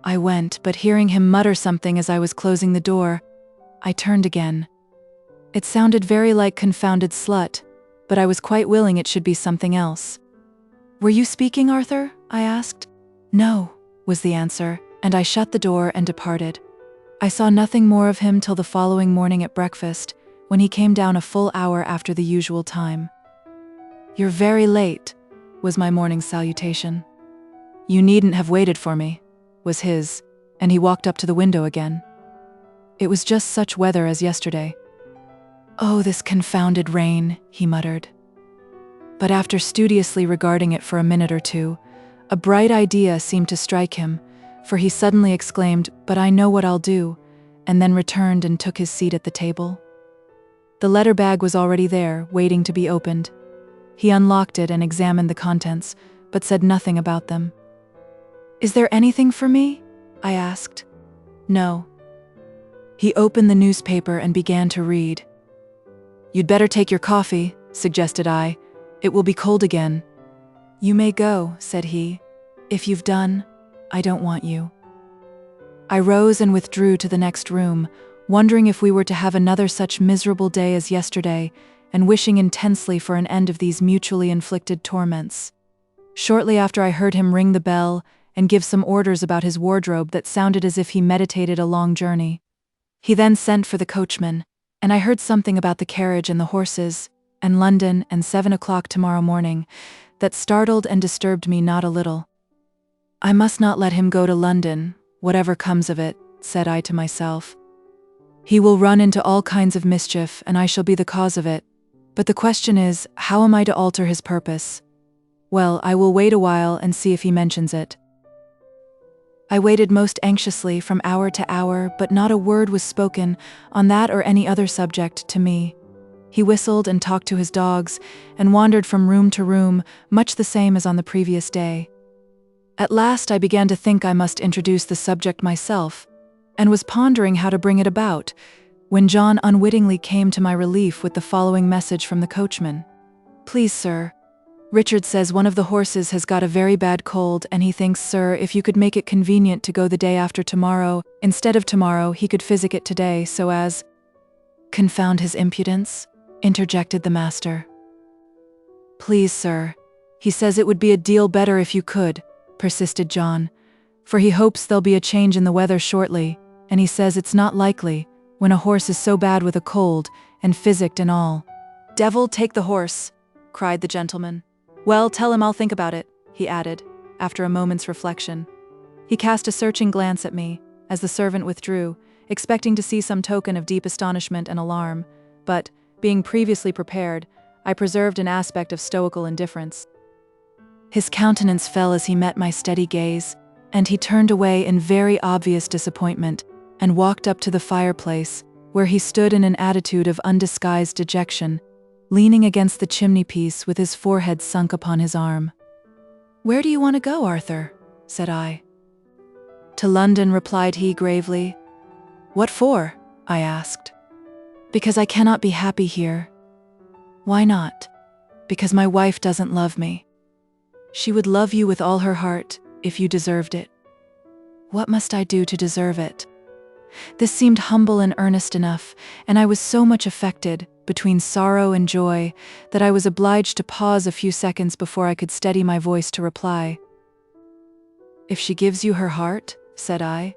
I went, but hearing him mutter something as I was closing the door, I turned again. It sounded very like "confounded slut," but I was quite willing it should be something else. "Were you speaking, Arthur?" I asked. "No," was the answer, and I shut the door and departed. I saw nothing more of him till the following morning at breakfast, when he came down a full hour after the usual time. "You're very late," was my morning's salutation. "You needn't have waited for me," was his, and he walked up to the window again. It was just such weather as yesterday. "Oh, this confounded rain," he muttered. But after studiously regarding it for a minute or two, a bright idea seemed to strike him, for he suddenly exclaimed, "But I know what I'll do," and then returned and took his seat at the table. The letter bag was already there, waiting to be opened. He unlocked it and examined the contents, but said nothing about them. "Is there anything for me?" I asked. "No." He opened the newspaper and began to read. "You'd better take your coffee," suggested I. "It will be cold again." "You may go," said he. "If you've done, I don't want you." I rose and withdrew to the next room, wondering if we were to have another such miserable day as yesterday, and wishing intensely for an end of these mutually inflicted torments. Shortly after, I heard him ring the bell and give some orders about his wardrobe that sounded as if he meditated a long journey. He then sent for the coachman, and I heard something about the carriage and the horses, and London and 7 o'clock tomorrow morning, that startled and disturbed me not a little. "I must not let him go to London, whatever comes of it," said I to myself. "He will run into all kinds of mischief, and I shall be the cause of it. But the question is, how am I to alter his purpose? Well, I will wait a while and see if he mentions it." I waited most anxiously from hour to hour, but not a word was spoken, on that or any other subject, to me. He whistled and talked to his dogs, and wandered from room to room, much the same as on the previous day. At last I began to think I must introduce the subject myself, and was pondering how to bring it about, when John unwittingly came to my relief with the following message from the coachman. "Please, sir, Richard says one of the horses has got a very bad cold, and he thinks, sir, if you could make it convenient to go the day after tomorrow, instead of tomorrow, he could physic it today, so as—" "Confound his impudence," interjected the master. "Please, sir, he says it would be a deal better if you could," persisted John, "for he hopes there'll be a change in the weather shortly, and he says it's not likely, when a horse is so bad with a cold, and physicked and all." "Devil take the horse," cried the gentleman. "Well, tell him I'll think about it," he added, after a moment's reflection. He cast a searching glance at me, as the servant withdrew, expecting to see some token of deep astonishment and alarm, but, being previously prepared, I preserved an aspect of stoical indifference. His countenance fell as he met my steady gaze, and he turned away in very obvious disappointment, and walked up to the fireplace, where he stood in an attitude of undisguised dejection, leaning against the chimney-piece with his forehead sunk upon his arm. "Where do you want to go, Arthur?" said I. "To London," replied he gravely. "What for?" I asked. "Because I cannot be happy here." "Why not?" "Because my wife doesn't love me." "She would love you with all her heart, if you deserved it." "What must I do to deserve it?" This seemed humble and earnest enough, and I was so much affected, between sorrow and joy, that I was obliged to pause a few seconds before I could steady my voice to reply. "If she gives you her heart," said I,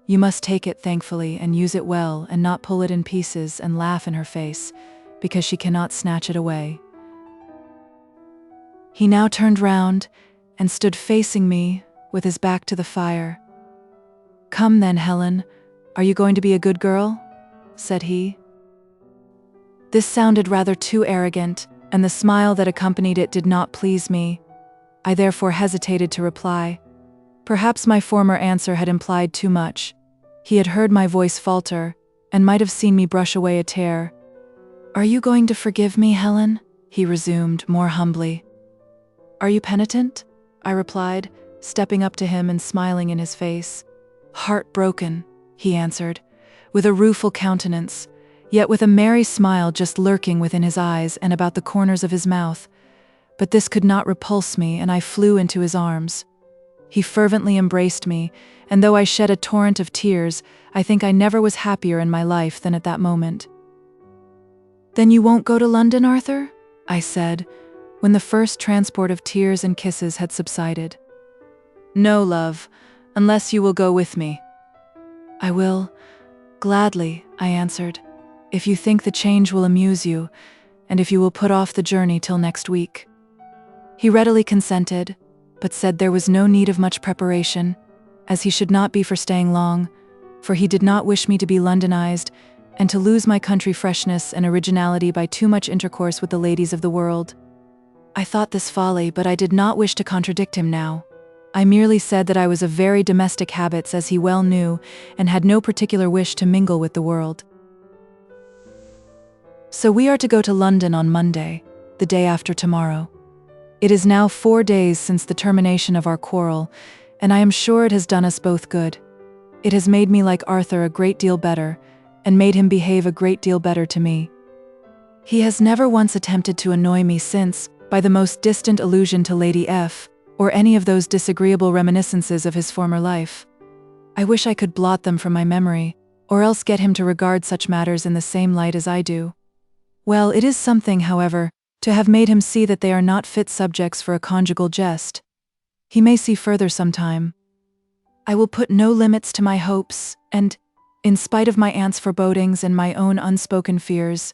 "you must take it thankfully and use it well, and not pull it in pieces and laugh in her face, because she cannot snatch it away." He now turned round and stood facing me, with his back to the fire. "Come then, Helen, are you going to be a good girl?" said he. This sounded rather too arrogant, and the smile that accompanied it did not please me. I therefore hesitated to reply. Perhaps my former answer had implied too much. He had heard my voice falter, and might have seen me brush away a tear. "Are you going to forgive me, Helen?" he resumed, more humbly. "Are you penitent?" I replied, stepping up to him and smiling in his face. "Heartbroken," he answered, with a rueful countenance, yet with a merry smile just lurking within his eyes and about the corners of his mouth. But this could not repulse me, and I flew into his arms. He fervently embraced me, and though I shed a torrent of tears, I think I never was happier in my life than at that moment. "Then you won't go to London, Arthur?" I said, when the first transport of tears and kisses had subsided. "No, love, unless you will go with me." "I will, gladly," I answered, "if you think the change will amuse you, and if you will put off the journey till next week." He readily consented, but said there was no need of much preparation, as he should not be for staying long, for he did not wish me to be Londonized, and to lose my country freshness and originality by too much intercourse with the ladies of the world. I thought this folly, but I did not wish to contradict him now. I merely said that I was of very domestic habits, as he well knew, and had no particular wish to mingle with the world. "So we are to go to London on Monday, the day after tomorrow. It is now 4 days since the termination of our quarrel, and I am sure it has done us both good. It has made me like Arthur a great deal better, and made him behave a great deal better to me. He has never once attempted to annoy me since, by the most distant allusion to Lady F, or any of those disagreeable reminiscences of his former life. I wish I could blot them from my memory, or else get him to regard such matters in the same light as I do. Well, it is something, however, to have made him see that they are not fit subjects for a conjugal jest. He may see further some time. I will put no limits to my hopes, and, in spite of my aunt's forebodings and my own unspoken fears,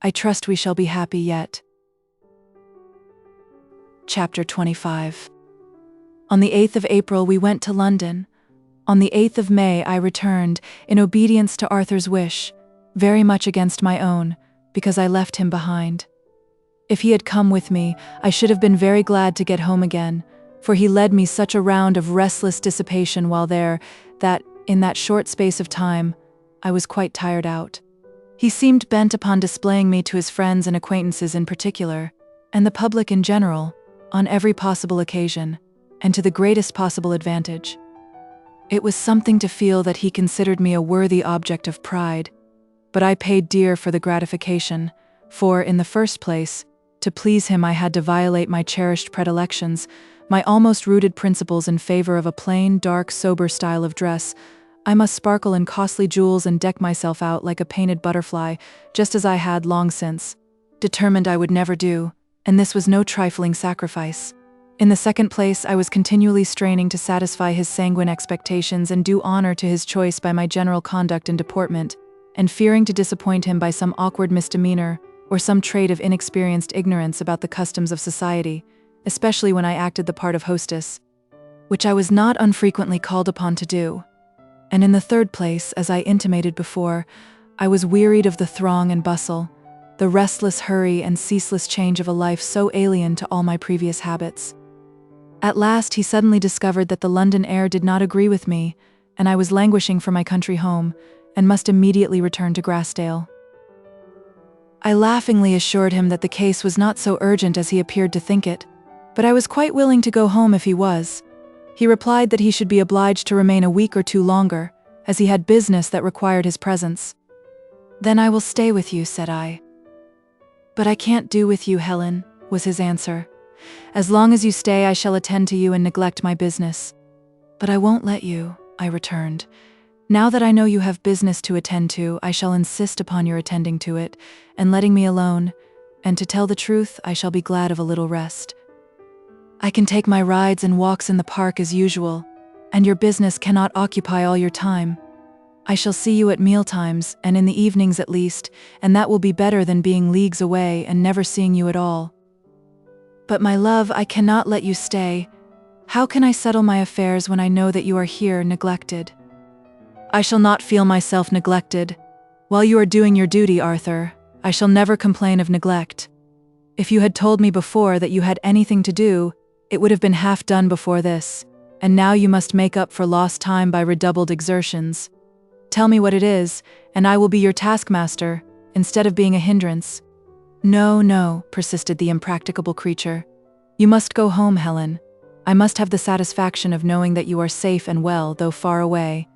I trust we shall be happy yet. Chapter 25. On the 8th of April we went to London. On the 8th of May I returned, in obedience to Arthur's wish, very much against my own, because I left him behind. If he had come with me, I should have been very glad to get home again, for he led me such a round of restless dissipation while there, that, in that short space of time, I was quite tired out. He seemed bent upon displaying me to his friends and acquaintances in particular, and the public in general, on every possible occasion, and to the greatest possible advantage. It was something to feel that he considered me a worthy object of pride, but I paid dear for the gratification, for, in the first place, to please him I had to violate my cherished predilections, my almost rooted principles in favor of a plain, dark, sober style of dress. I must sparkle in costly jewels and deck myself out like a painted butterfly, just as I had long since determined I would never do, and this was no trifling sacrifice. In the second place, I was continually straining to satisfy his sanguine expectations and do honor to his choice by my general conduct and deportment, and fearing to disappoint him by some awkward misdemeanor, or some trait of inexperienced ignorance about the customs of society, especially when I acted the part of hostess, which I was not unfrequently called upon to do. And in the third place, as I intimated before, I was wearied of the throng and bustle, the restless hurry and ceaseless change of a life so alien to all my previous habits. At last he suddenly discovered that the London air did not agree with me, and I was languishing for my country home, and must immediately return to Grassdale. I laughingly assured him that the case was not so urgent as he appeared to think it, but I was quite willing to go home if he was. He replied that he should be obliged to remain a week or two longer, as he had business that required his presence. "Then I will stay with you," said I. "But I can't do with you, Helen," was his answer. "As long as you stay, I shall attend to you and neglect my business." "But I won't let you," I returned. "Now that I know you have business to attend to, I shall insist upon your attending to it, and letting me alone, and to tell the truth, I shall be glad of a little rest. I can take my rides and walks in the park as usual, and your business cannot occupy all your time. I shall see you at mealtimes, and in the evenings at least, and that will be better than being leagues away and never seeing you at all. But my love, I cannot let you stay. How can I settle my affairs when I know that you are here neglected?" "I shall not feel myself neglected. While you are doing your duty, Arthur, I shall never complain of neglect. If you had told me before that you had anything to do, it would have been half done before this, and now you must make up for lost time by redoubled exertions. Tell me what it is, and I will be your taskmaster, instead of being a hindrance." "No, no," persisted the impracticable creature. "You must go home, Helen. I must have the satisfaction of knowing that you are safe and well, though far away.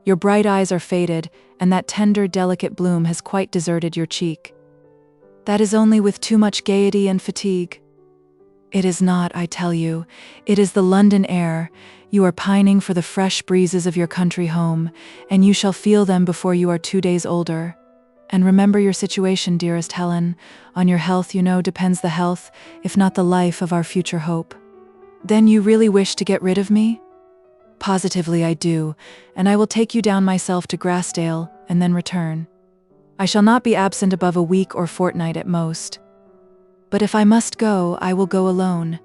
Your bright eyes are faded, and that tender, delicate bloom has quite deserted your cheek. That is only with too much gaiety and fatigue. It is not, I tell you. It is the London air. You are pining for the fresh breezes of your country home, and you shall feel them before you are 2 days older. And remember your situation, dearest Helen. On your health, you know, depends the health, if not the life, of our future hope. Then you really wish to get rid of me? Positively I do, and I will take you down myself to Grassdale, and then return. I shall not be absent above a week or fortnight at most. But if I must go, I will go alone.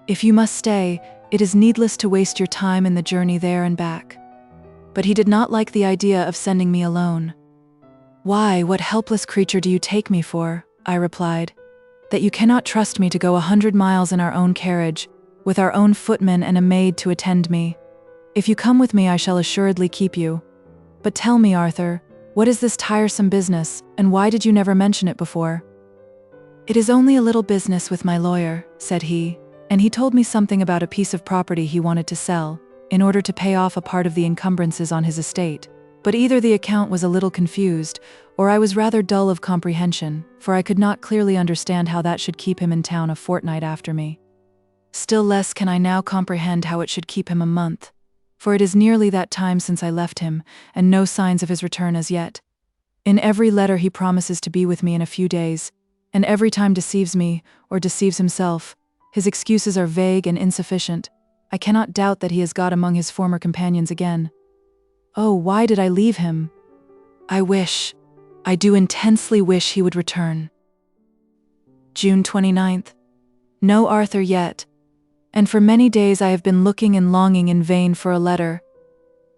If you must stay, it is needless to waste your time in the journey there and back. But he did not like the idea of sending me alone. Why, what helpless creature do you take me for? I replied. That you cannot trust me to go 100 miles in our own carriage, with our own footman and a maid to attend me. If you come with me, I shall assuredly keep you. But tell me, Arthur, what is this tiresome business, and why did you never mention it before? It is only a little business with my lawyer, said he, and he told me something about a piece of property he wanted to sell, in order to pay off a part of the encumbrances on his estate. But either the account was a little confused, or I was rather dull of comprehension, for I could not clearly understand how that should keep him in town a fortnight after me. Still less can I now comprehend how it should keep him a month, for it is nearly that time since I left him, and no signs of his return as yet. In every letter he promises to be with me in a few days, and every time deceives me, or deceives himself. His excuses are vague and insufficient. I cannot doubt that he has got among his former companions again. Oh, why did I leave him? I do intensely wish he would return. June 29th. No Arthur yet, and for many days I have been looking and longing in vain for a letter.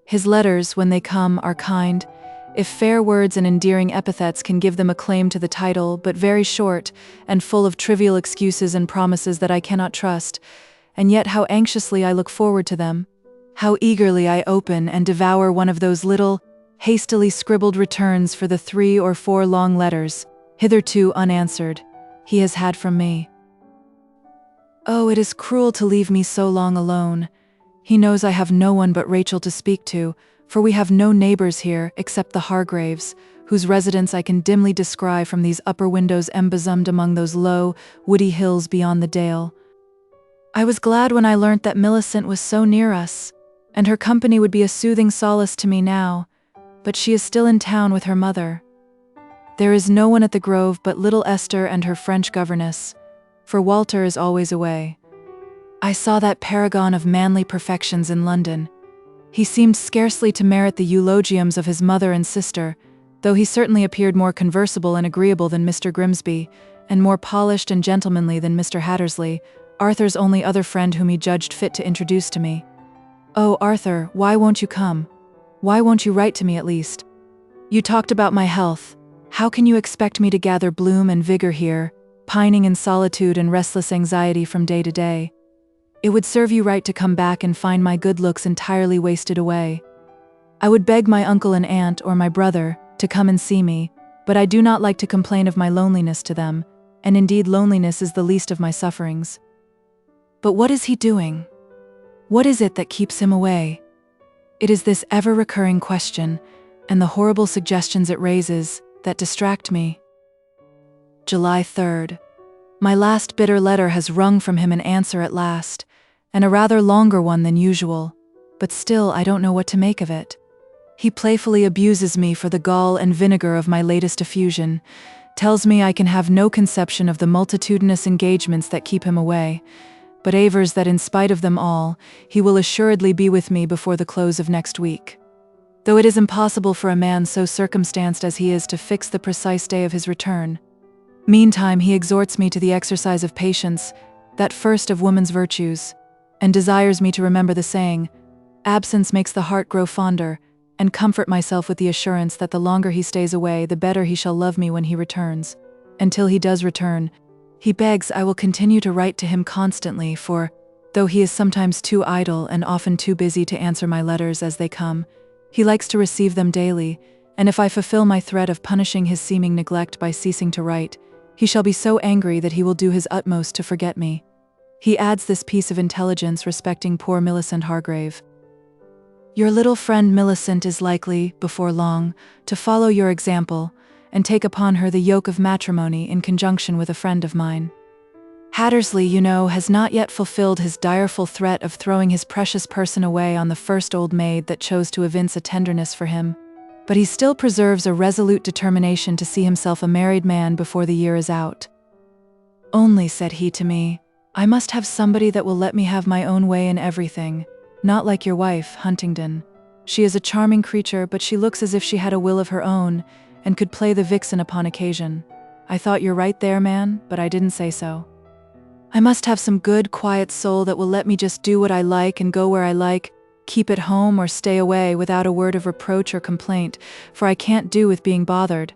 His letters, when they come, are kind, if fair words and endearing epithets can give them a claim to the title, but very short, and full of trivial excuses and promises that I cannot trust, and yet how anxiously I look forward to them. How eagerly I open and devour one of those little, hastily scribbled returns for the 3 or 4 long letters, hitherto unanswered, he has had from me. Oh, it is cruel to leave me so long alone. He knows I have no one but Rachel to speak to, for we have no neighbors here except the Hargraves, whose residence I can dimly descry from these upper windows embosomed among those low, woody hills beyond the dale. I was glad when I learnt that Millicent was so near us, and her company would be a soothing solace to me now, but she is still in town with her mother. There is no one at the Grove but little Esther and her French governess, for Walter is always away. I saw that paragon of manly perfections in London. He seemed scarcely to merit the eulogiums of his mother and sister, though he certainly appeared more conversable and agreeable than Mr. Grimsby, and more polished and gentlemanly than Mr. Hattersley, Arthur's only other friend whom he judged fit to introduce to me. Oh, Arthur, why won't you come? Why won't you write to me at least? You talked about my health. How can you expect me to gather bloom and vigor here, pining in solitude and restless anxiety from day to day? It would serve you right to come back and find my good looks entirely wasted away. I would beg my uncle and aunt, or my brother, to come and see me, but I do not like to complain of my loneliness to them, and indeed loneliness is the least of my sufferings. But what is he doing? What is it that keeps him away? It is this ever-recurring question, and the horrible suggestions it raises, that distract me. July 3rd. My last bitter letter has wrung from him an answer at last, and a rather longer one than usual, but still I don't know what to make of it. He playfully abuses me for the gall and vinegar of my latest effusion, tells me I can have no conception of the multitudinous engagements that keep him away, but avers that in spite of them all, he will assuredly be with me before the close of next week. Though it is impossible for a man so circumstanced as he is to fix the precise day of his return. Meantime, he exhorts me to the exercise of patience, that first of woman's virtues, and desires me to remember the saying, "Absence makes the heart grow fonder," and comfort myself with the assurance that the longer he stays away, the better he shall love me when he returns. Until he does return, he begs I will continue to write to him constantly, for, though he is sometimes too idle and often too busy to answer my letters as they come, he likes to receive them daily, and if I fulfill my threat of punishing his seeming neglect by ceasing to write, he shall be so angry that he will do his utmost to forget me. He adds this piece of intelligence respecting poor Millicent Hargrave. Your little friend Millicent is likely, before long, to follow your example and take upon her the yoke of matrimony in conjunction with a friend of mine. Hattersley, you know, has not yet fulfilled his direful threat of throwing his precious person away on the first old maid that chose to evince a tenderness for him, but he still preserves a resolute determination to see himself a married man before the year is out. Only, said he to me, I must have somebody that will let me have my own way in everything, not like your wife, Huntingdon. She is a charming creature, but she looks as if she had a will of her own, and could play the vixen upon occasion. I thought you're right there, man, but I didn't say so. I must have some good, quiet soul that will let me just do what I like and go where I like, keep at home or stay away without a word of reproach or complaint, for I can't do with being bothered.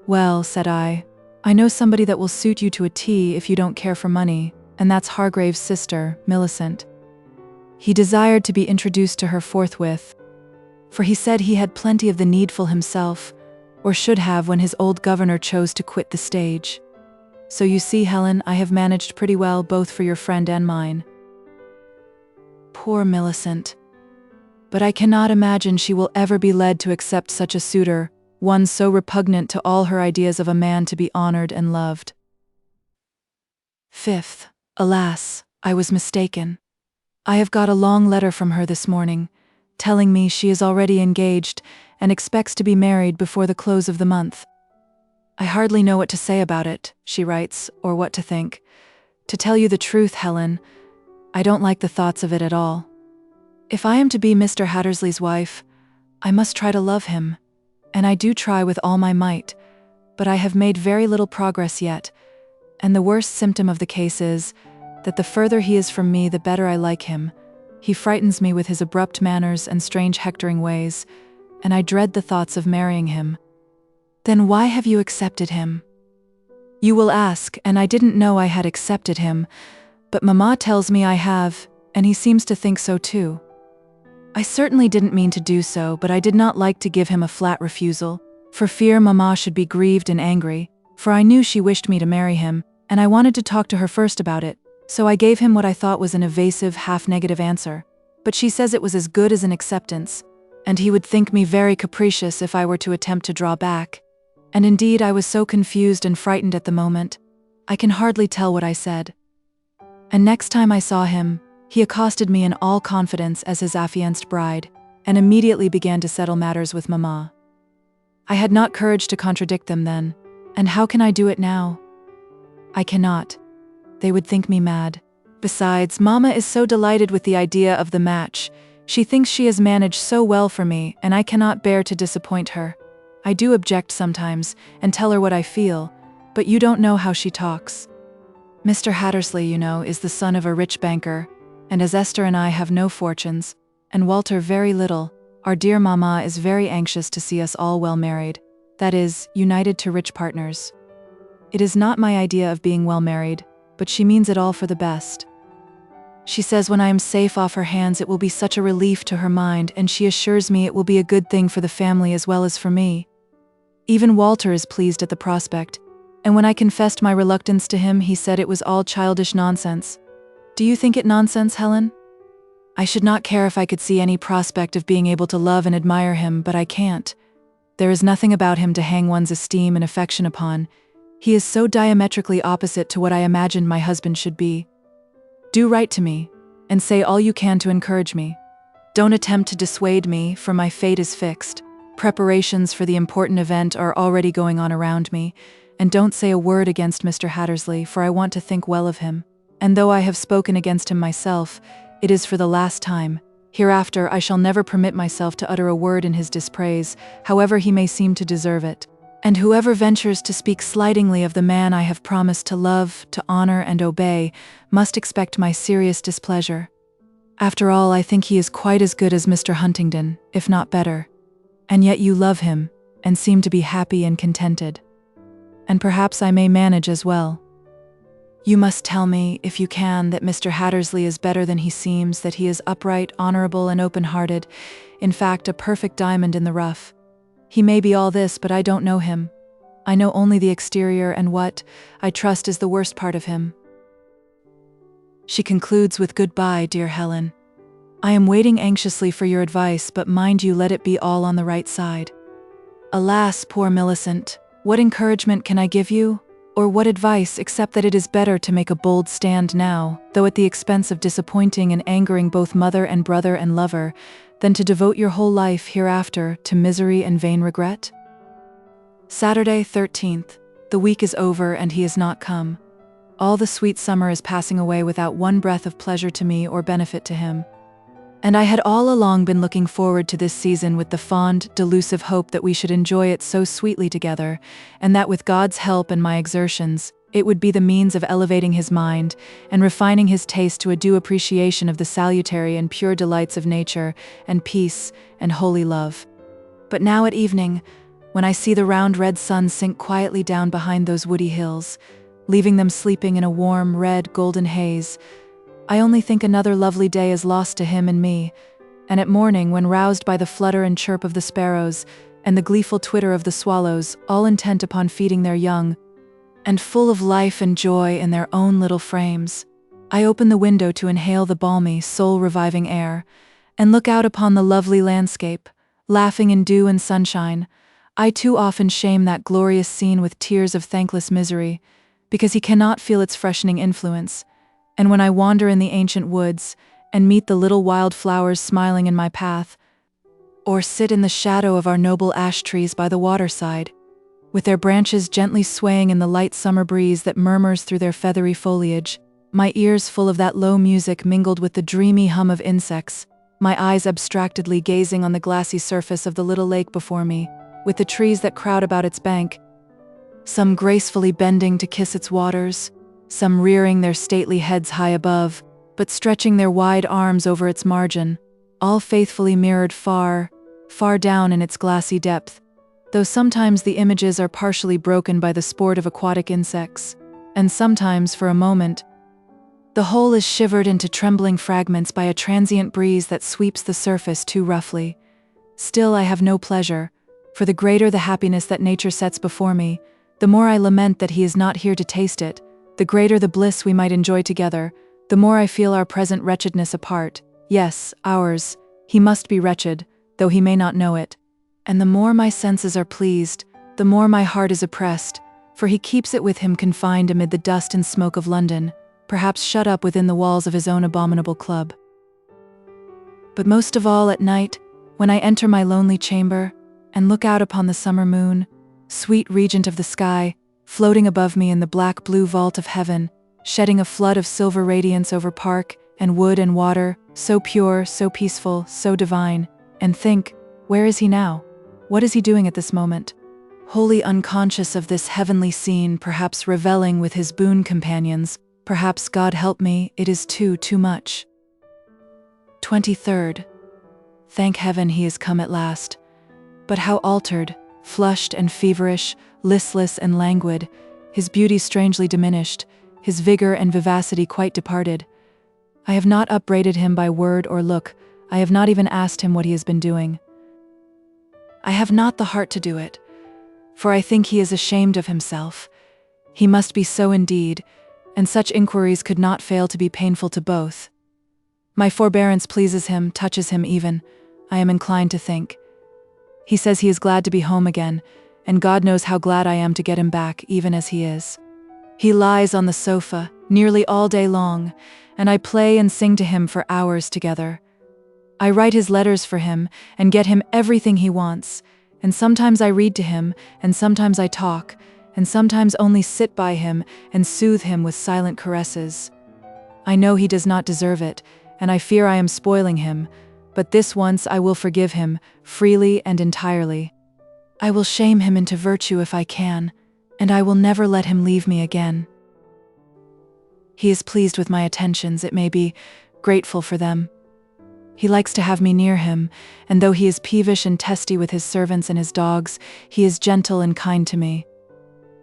Well, said I know somebody that will suit you to a T if you don't care for money, and that's Hargrave's sister, Millicent. He desired to be introduced to her forthwith, for he said he had plenty of the needful himself, or should have when his old governor chose to quit the stage. So you see, Helen, I have managed pretty well both for your friend and mine. Poor Millicent. But I cannot imagine she will ever be led to accept such a suitor, one so repugnant to all her ideas of a man to be honored and loved. Fifth, alas, I was mistaken. I have got a long letter from her this morning, telling me she is already engaged and expects to be married before the close of the month. I hardly know what to say about it, she writes, or what to think. To tell you the truth, Helen, I don't like the thoughts of it at all. If I am to be Mr. Hattersley's wife, I must try to love him, and I do try with all my might, but I have made very little progress yet, and the worst symptom of the case is that the further he is from me, the better I like him. He frightens me with his abrupt manners and strange hectoring ways, and I dread the thoughts of marrying him. Then why have you accepted him? You will ask, and I didn't know I had accepted him, but Mamma tells me I have, and he seems to think so too. I certainly didn't mean to do so, but I did not like to give him a flat refusal, for fear Mamma should be grieved and angry, for I knew she wished me to marry him, and I wanted to talk to her first about it, so I gave him what I thought was an evasive, half-negative answer, but she says it was as good as an acceptance, and he would think me very capricious if I were to attempt to draw back. And indeed I was so confused and frightened at the moment, I can hardly tell what I said. And next time I saw him, he accosted me in all confidence as his affianced bride, and immediately began to settle matters with Mamma. I had not courage to contradict them then, and how can I do it now? I cannot. They would think me mad. Besides, Mamma is so delighted with the idea of the match. She thinks she has managed so well for me, and I cannot bear to disappoint her. I do object sometimes, and tell her what I feel, but you don't know how she talks. Mr. Hattersley, you know, is the son of a rich banker, and as Esther and I have no fortunes, and Walter very little, our dear Mamma is very anxious to see us all well married, that is, united to rich partners. It is not my idea of being well married, but she means it all for the best. She says when I am safe off her hands it will be such a relief to her mind, and she assures me it will be a good thing for the family as well as for me. Even Walter is pleased at the prospect, and when I confessed my reluctance to him, he said it was all childish nonsense. Do you think it nonsense, Helen? I should not care if I could see any prospect of being able to love and admire him, but I can't. There is nothing about him to hang one's esteem and affection upon. He is so diametrically opposite to what I imagined my husband should be. Do write to me, and say all you can to encourage me. Don't attempt to dissuade me, for my fate is fixed. Preparations for the important event are already going on around me, and don't say a word against Mr. Hattersley, for I want to think well of him, and though I have spoken against him myself, it is for the last time. Hereafter I shall never permit myself to utter a word in his dispraise, however he may seem to deserve it, and whoever ventures to speak slightingly of the man I have promised to love, to honor, and obey, must expect my serious displeasure. After all, I think he is quite as good as Mr. Huntingdon, if not better. And yet you love him, and seem to be happy and contented. And perhaps I may manage as well. You must tell me, if you can, that Mr. Hattersley is better than he seems, that he is upright, honorable, and open-hearted, in fact, a perfect diamond in the rough. He may be all this, but I don't know him. I know only the exterior and what, I trust, is the worst part of him. She concludes with goodbye, dear Helen. I am waiting anxiously for your advice, but mind you, let it be all on the right side. Alas, poor Millicent, what encouragement can I give you? Or what advice, except that it is better to make a bold stand now, though at the expense of disappointing and angering both mother and brother and lover, than to devote your whole life hereafter to misery and vain regret? Saturday, 13th. The week is over and he has not come. All the sweet summer is passing away without one breath of pleasure to me or benefit to him. And I had all along been looking forward to this season with the fond, delusive hope that we should enjoy it so sweetly together, and that with God's help and my exertions, it would be the means of elevating his mind and refining his taste to a due appreciation of the salutary and pure delights of nature and peace and holy love. But now at evening, when I see the round red sun sink quietly down behind those woody hills, leaving them sleeping in a warm, red, golden haze, I only think another lovely day is lost to him and me, and at morning, when roused by the flutter and chirp of the sparrows and the gleeful twitter of the swallows, all intent upon feeding their young, and full of life and joy in their own little frames, I open the window to inhale the balmy, soul-reviving air, and look out upon the lovely landscape, laughing in dew and sunshine. I too often shame that glorious scene with tears of thankless misery, because he cannot feel its freshening influence. And when I wander in the ancient woods, and meet the little wild flowers smiling in my path, or sit in the shadow of our noble ash trees by the waterside, with their branches gently swaying in the light summer breeze that murmurs through their feathery foliage, my ears full of that low music mingled with the dreamy hum of insects, my eyes abstractedly gazing on the glassy surface of the little lake before me, with the trees that crowd about its bank, some gracefully bending to kiss its waters, some rearing their stately heads high above, but stretching their wide arms over its margin, all faithfully mirrored far, far down in its glassy depth, though sometimes the images are partially broken by the sport of aquatic insects, and sometimes, for a moment, the whole is shivered into trembling fragments by a transient breeze that sweeps the surface too roughly. Still I have no pleasure, for the greater the happiness that nature sets before me, the more I lament that he is not here to taste it. The greater the bliss we might enjoy together, the more I feel our present wretchedness apart. Yes, ours. He must be wretched, though he may not know it. And the more my senses are pleased, the more my heart is oppressed, for he keeps it with him confined amid the dust and smoke of London, perhaps shut up within the walls of his own abominable club. But most of all at night, when I enter my lonely chamber, and look out upon the summer moon, sweet regent of the sky, floating above me in the black-blue vault of heaven, shedding a flood of silver radiance over park and wood and water, so pure, so peaceful, so divine, and think, where is he now? What is he doing at this moment? Wholly unconscious of this heavenly scene, perhaps revelling with his boon companions, perhaps, God help me, it is too much. 23rd. Thank heaven he is come at last. But how altered, flushed and feverish, listless and languid, his beauty strangely diminished, his vigor and vivacity quite departed. I have not upbraided him by word or look, I have not even asked him what he has been doing. I have not the heart to do it, for I think he is ashamed of himself. He must be so indeed, and such inquiries could not fail to be painful to both. My forbearance pleases him, touches him even, I am inclined to think. He says he is glad to be home again, and God knows how glad I am to get him back, even as he is. He lies on the sofa, nearly all day long, and I play and sing to him for hours together. I write his letters for him, and get him everything he wants, and sometimes I read to him, and sometimes I talk, and sometimes only sit by him and soothe him with silent caresses. I know he does not deserve it, and I fear I am spoiling him, but this once I will forgive him, freely and entirely. I will shame him into virtue if I can, and I will never let him leave me again. He is pleased with my attentions, it may be, grateful for them. He likes to have me near him, and though he is peevish and testy with his servants and his dogs, he is gentle and kind to me.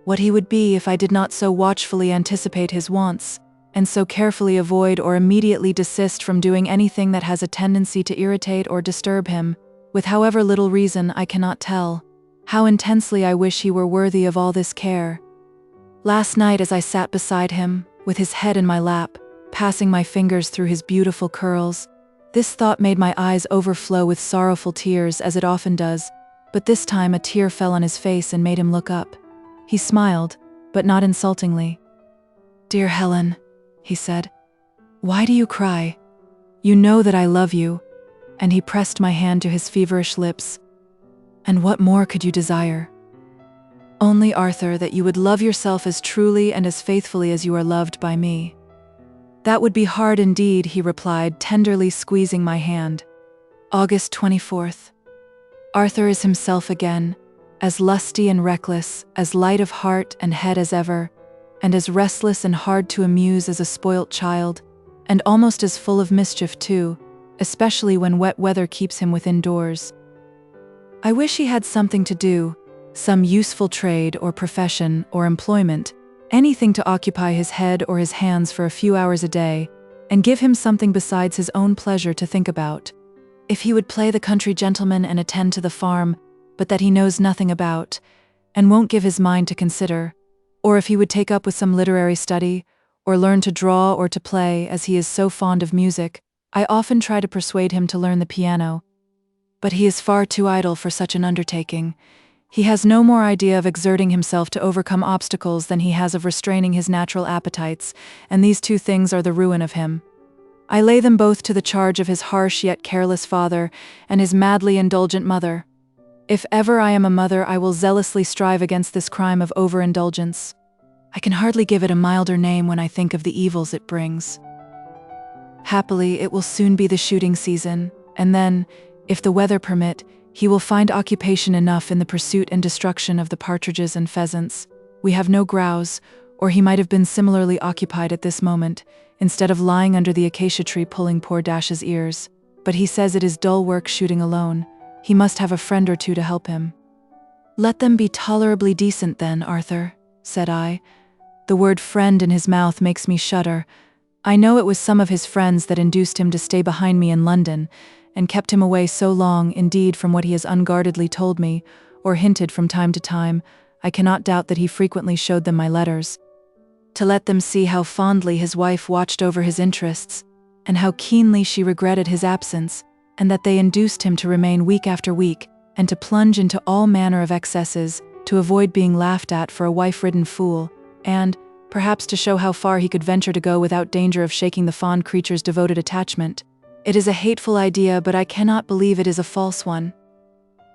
What he would be if I did not so watchfully anticipate his wants, and so carefully avoid or immediately desist from doing anything that has a tendency to irritate or disturb him, with however little reason I cannot tell. How intensely I wish he were worthy of all this care. Last night as I sat beside him, with his head in my lap, passing my fingers through his beautiful curls, This thought made my eyes overflow with sorrowful tears, as it often does, but this time a tear fell on his face and made him look up. He smiled, but not insultingly. "Dear Helen," he said, "why do you cry? You know that I love you." And he pressed my hand to his feverish lips. "And what more could you desire?" "Only, Arthur, that you would love yourself as truly and as faithfully as you are loved by me." "That would be hard indeed," he replied, tenderly squeezing my hand. August 24th. Arthur is himself again, as lusty and reckless, as light of heart and head as ever, and as restless and hard to amuse as a spoilt child, and almost as full of mischief too, especially when wet weather keeps him within doors. I wish he had something to do, some useful trade or profession or employment, anything to occupy his head or his hands for a few hours a day, and give him something besides his own pleasure to think about. If he would play the country gentleman and attend to the farm, but that he knows nothing about, and won't give his mind to consider, or if he would take up with some literary study, or learn to draw or to play, as he is so fond of music. I often try to persuade him to learn the piano, but he is far too idle for such an undertaking. He has no more idea of exerting himself to overcome obstacles than he has of restraining his natural appetites, and these two things are the ruin of him. I lay them both to the charge of his harsh yet careless father and his madly indulgent mother. If ever I am a mother, I will zealously strive against this crime of overindulgence. I can hardly give it a milder name when I think of the evils it brings. Happily, it will soon be the shooting season, and then, if the weather permit, he will find occupation enough in the pursuit and destruction of the partridges and pheasants. We have no grouse, or he might have been similarly occupied at this moment, instead of lying under the acacia tree pulling poor Dash's ears. But he says it is dull work shooting alone. He must have a friend or two to help him. "Let them be tolerably decent then, Arthur," said I. The word friend in his mouth makes me shudder. I know it was some of his friends that induced him to stay behind me in London, and kept him away so long. Indeed, from what he has unguardedly told me, or hinted from time to time, I cannot doubt that he frequently showed them my letters, to let them see how fondly his wife watched over his interests, and how keenly she regretted his absence, and that they induced him to remain week after week, and to plunge into all manner of excesses, to avoid being laughed at for a wife-ridden fool, and, perhaps to show how far he could venture to go without danger of shaking the fond creature's devoted attachment. It is a hateful idea, but I cannot believe it is a false one.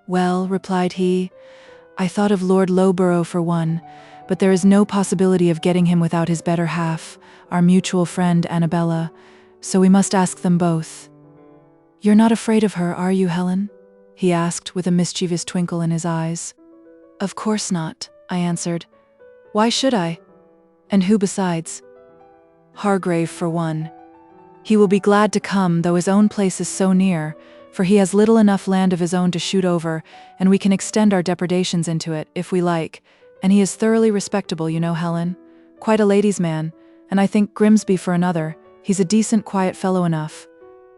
"Well," replied he, "I thought of Lord Loughborough for one, but there is no possibility of getting him without his better half, our mutual friend Annabella, so we must ask them both." "You're not afraid of her, are you, Helen?" he asked with a mischievous twinkle in his eyes. "Of course not," I answered. "Why should I? And who besides?" "Hargrave, for one. He will be glad to come, though his own place is so near, for he has little enough land of his own to shoot over, and we can extend our depredations into it, if we like, and he is thoroughly respectable, you know, Helen. Quite a ladies' man, and I think Grimsby for another. He's a decent, quiet fellow enough.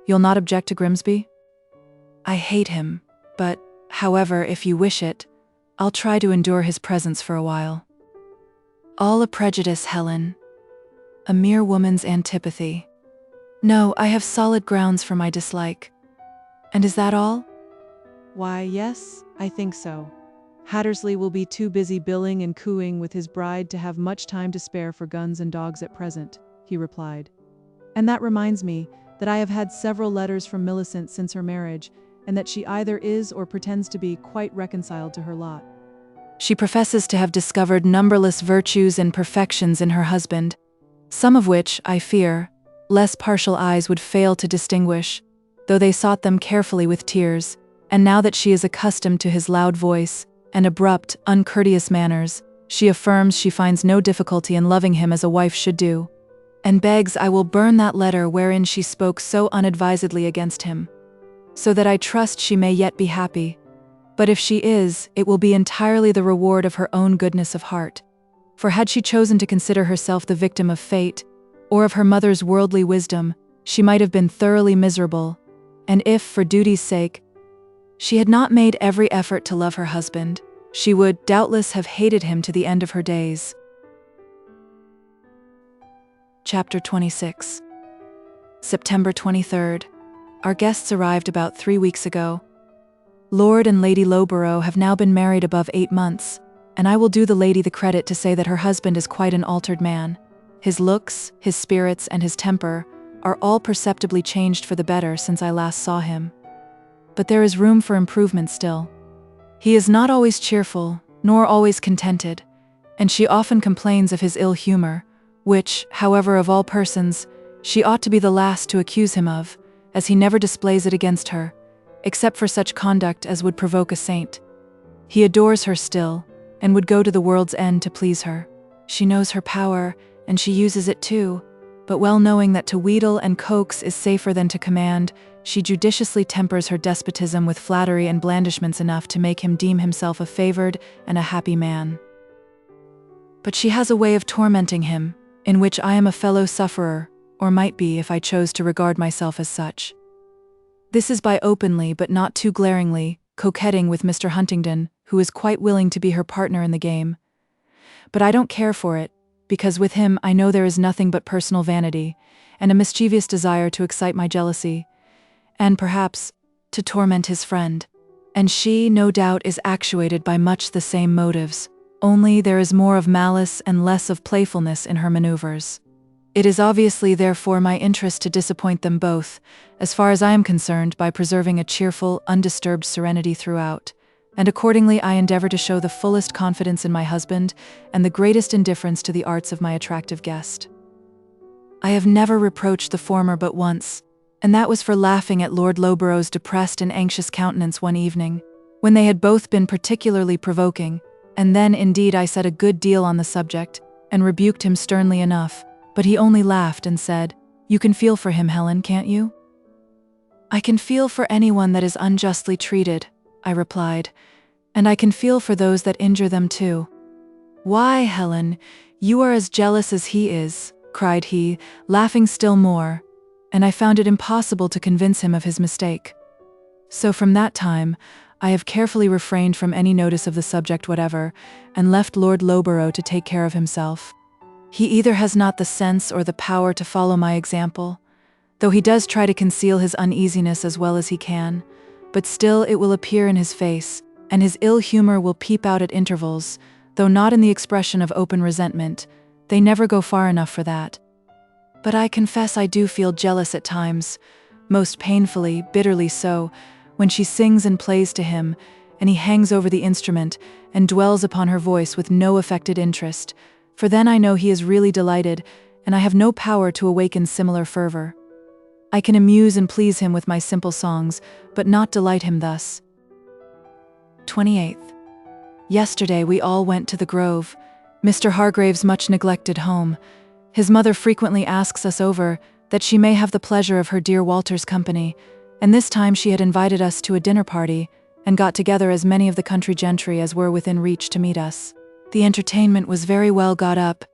You'll not object to Grimsby?" "I hate him, but, however, if you wish it, I'll try to endure his presence for a while." "All a prejudice, Helen. A mere woman's antipathy. No, I have solid grounds for my dislike." "And is that all?" Why, yes, I think so. Hattersley will be too busy billing and cooing with his bride to have much time to spare for guns and dogs at present," he replied. "And that reminds me that I have had several letters from Millicent since her marriage, and that she either is or pretends to be quite reconciled to her lot. She professes to have discovered numberless virtues and perfections in her husband, some of which, I fear, less partial eyes would fail to distinguish, though they sought them carefully with tears, and now that she is accustomed to his loud voice and abrupt, uncourteous manners, she affirms she finds no difficulty in loving him as a wife should do, and begs I will burn that letter wherein she spoke so unadvisedly against him, so that I trust she may yet be happy. But if she is, it will be entirely the reward of her own goodness of heart. For had she chosen to consider herself the victim of fate, or of her mother's worldly wisdom, she might have been thoroughly miserable, and if, for duty's sake, she had not made every effort to love her husband, she would, doubtless, have hated him to the end of her days. Chapter 26. September 23rd. Our guests arrived about 3 weeks ago. Lord and Lady Loughborough have now been married above 8 months, and I will do the lady the credit to say that her husband is quite an altered man. His looks, his spirits, and his temper are all perceptibly changed for the better since I last saw him. But there is room for improvement still. He is not always cheerful, nor always contented, and she often complains of his ill humor, which, however, of all persons, she ought to be the last to accuse him of, as he never displays it against her, except for such conduct as would provoke a saint. He adores her still, and would go to the world's end to please her. She knows her power, and she uses it too, but well knowing that to wheedle and coax is safer than to command, she judiciously tempers her despotism with flattery and blandishments enough to make him deem himself a favored and a happy man. But she has a way of tormenting him, in which I am a fellow sufferer, or might be if I chose to regard myself as such. This is by openly, but not too glaringly, coquetting with Mr. Huntingdon, who is quite willing to be her partner in the game. But I don't care for it, because with him I know there is nothing but personal vanity, and a mischievous desire to excite my jealousy, and perhaps, to torment his friend. And she, no doubt, is actuated by much the same motives, only there is more of malice and less of playfulness in her maneuvers. It is obviously therefore my interest to disappoint them both, as far as I am concerned, by preserving a cheerful, undisturbed serenity throughout, and accordingly I endeavor to show the fullest confidence in my husband and the greatest indifference to the arts of my attractive guest. I have never reproached the former but once, and that was for laughing at Lord Loughborough's depressed and anxious countenance one evening, when they had both been particularly provoking, and then indeed I said a good deal on the subject, and rebuked him sternly enough, but he only laughed and said, "You can feel for him, Helen, can't you?" "I can feel for anyone that is unjustly treated," I replied, "and I can feel for those that injure them too." "Why, Helen, you are as jealous as he is," cried he, laughing still more, and I found it impossible to convince him of his mistake. So from that time, I have carefully refrained from any notice of the subject whatever, and left Lord Loughborough to take care of himself. He either has not the sense or the power to follow my example, though he does try to conceal his uneasiness as well as he can, but still it will appear in his face, and his ill humor will peep out at intervals, though not in the expression of open resentment. They never go far enough for that. But I confess I do feel jealous at times, most painfully, bitterly so, when she sings and plays to him, and he hangs over the instrument and dwells upon her voice with no affected interest, for then I know he is really delighted, and I have no power to awaken similar fervor. I can amuse and please him with my simple songs, but not delight him thus. 28th. Yesterday we all went to the Grove, Mr. Hargrave's much neglected home. His mother frequently asks us over, that she may have the pleasure of her dear Walter's company, and this time she had invited us to a dinner party, and got together as many of the country gentry as were within reach to meet us. The entertainment was very well got up,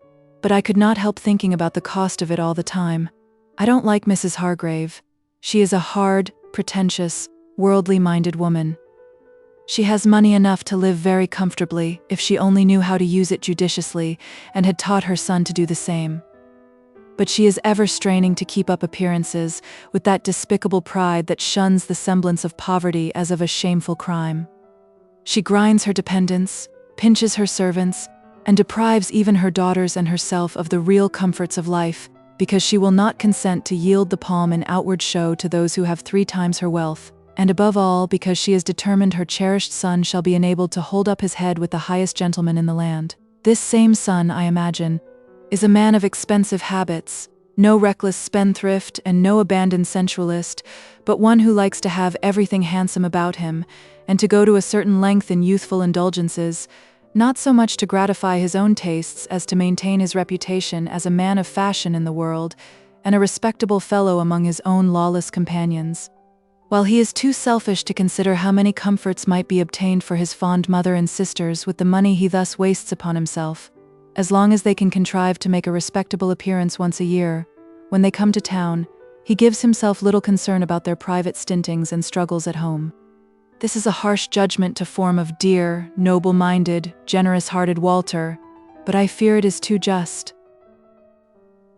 but I could not help thinking about the cost of it all the time. I don't like Mrs. Hargrave. She is a hard, pretentious, worldly-minded woman. She has money enough to live very comfortably if she only knew how to use it judiciously and had taught her son to do the same. But she is ever straining to keep up appearances with that despicable pride that shuns the semblance of poverty as of a shameful crime. She grinds her dependents, pinches her servants, and deprives even her daughters and herself of the real comforts of life, because she will not consent to yield the palm in outward show to those who have 3 times her wealth, and above all because she is determined her cherished son shall be enabled to hold up his head with the highest gentleman in the land. This same son, I imagine, is a man of expensive habits, no reckless spendthrift and no abandoned sensualist, but one who likes to have everything handsome about him, and to go to a certain length in youthful indulgences, not so much to gratify his own tastes as to maintain his reputation as a man of fashion in the world, and a respectable fellow among his own lawless companions. While he is too selfish to consider how many comforts might be obtained for his fond mother and sisters with the money he thus wastes upon himself, as long as they can contrive to make a respectable appearance once a year, when they come to town, he gives himself little concern about their private stintings and struggles at home. This is a harsh judgment to form of dear, noble-minded, generous-hearted Walter, but I fear it is too just.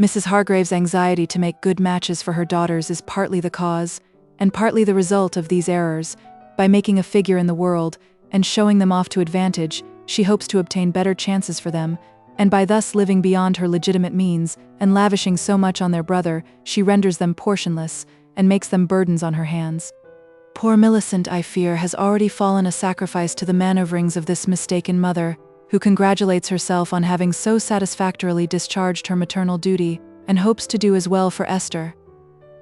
Mrs. Hargrave's anxiety to make good matches for her daughters is partly the cause, and partly the result of these errors. By making a figure in the world and showing them off to advantage, she hopes to obtain better chances for them, and by thus living beyond her legitimate means and lavishing so much on their brother, she renders them portionless and makes them burdens on her hands. Poor Millicent, I fear, has already fallen a sacrifice to the maneuverings of this mistaken mother, who congratulates herself on having so satisfactorily discharged her maternal duty and hopes to do as well for Esther.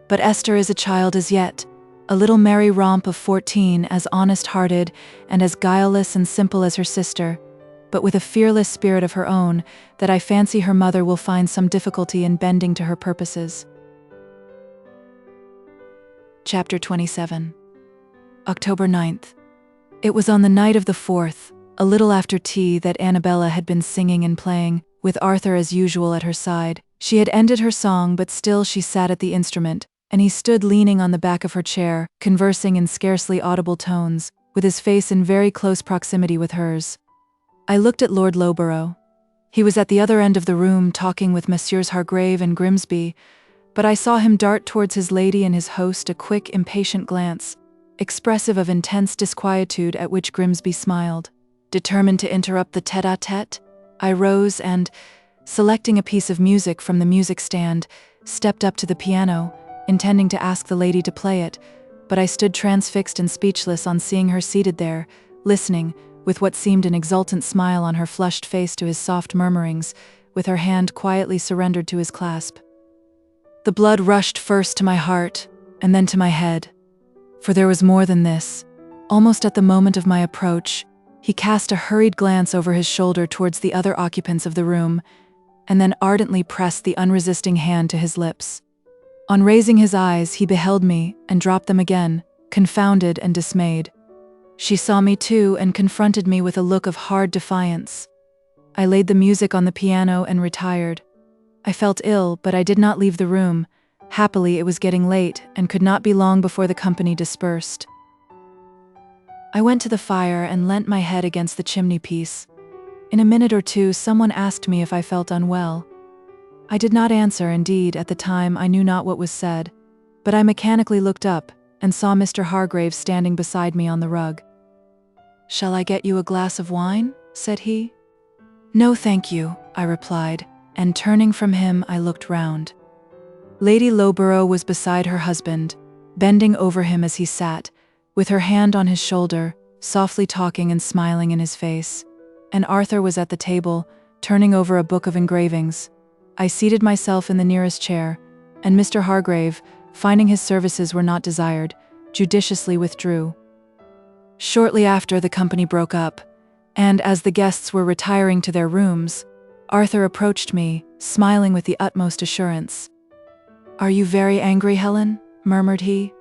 But Esther is a child as yet, a little merry romp of 14, as honest-hearted and as guileless and simple as her sister, but with a fearless spirit of her own that I fancy her mother will find some difficulty in bending to her purposes. Chapter 27. October 9th. It was on the night of the 4th, a little after tea, that Annabella had been singing and playing, with Arthur as usual at her side. She had ended her song, but still she sat at the instrument, and he stood leaning on the back of her chair, conversing in scarcely audible tones, with his face in very close proximity with hers. I looked at Lord Loughborough. He was at the other end of the room talking with Messrs. Hargrave and Grimsby, but I saw him dart towards his lady and his host a quick, impatient glance, expressive of intense disquietude, at which Grimsby smiled. Determined to interrupt the tête-à-tête, I rose and, selecting a piece of music from the music stand, stepped up to the piano, intending to ask the lady to play it, but I stood transfixed and speechless on seeing her seated there, listening, with what seemed an exultant smile on her flushed face, to his soft murmurings, with her hand quietly surrendered to his clasp. The blood rushed first to my heart, and then to my head. For there was more than this. Almost at the moment of my approach, he cast a hurried glance over his shoulder towards the other occupants of the room, and then ardently pressed the unresisting hand to his lips. On raising his eyes, he beheld me, and dropped them again, confounded and dismayed. She saw me too, and confronted me with a look of hard defiance. I laid the music on the piano and retired. I felt ill, but I did not leave the room. Happily, it was getting late, and could not be long before the company dispersed. I went to the fire and leant my head against the chimney-piece. In a minute or two, someone asked me if I felt unwell. I did not answer. Indeed, at the time I knew not what was said, but I mechanically looked up and saw Mr. Hargrave standing beside me on the rug. "Shall I get you a glass of wine?" said he. "No, thank you," I replied, and turning from him, I looked round. Lady Loughborough was beside her husband, bending over him as he sat, with her hand on his shoulder, softly talking and smiling in his face. And Arthur was at the table, turning over a book of engravings. I seated myself in the nearest chair, and Mr. Hargrave, finding his services were not desired, judiciously withdrew. Shortly after, the company broke up, and as the guests were retiring to their rooms, Arthur approached me, smiling with the utmost assurance. "Are you very angry, Helen?" murmured he.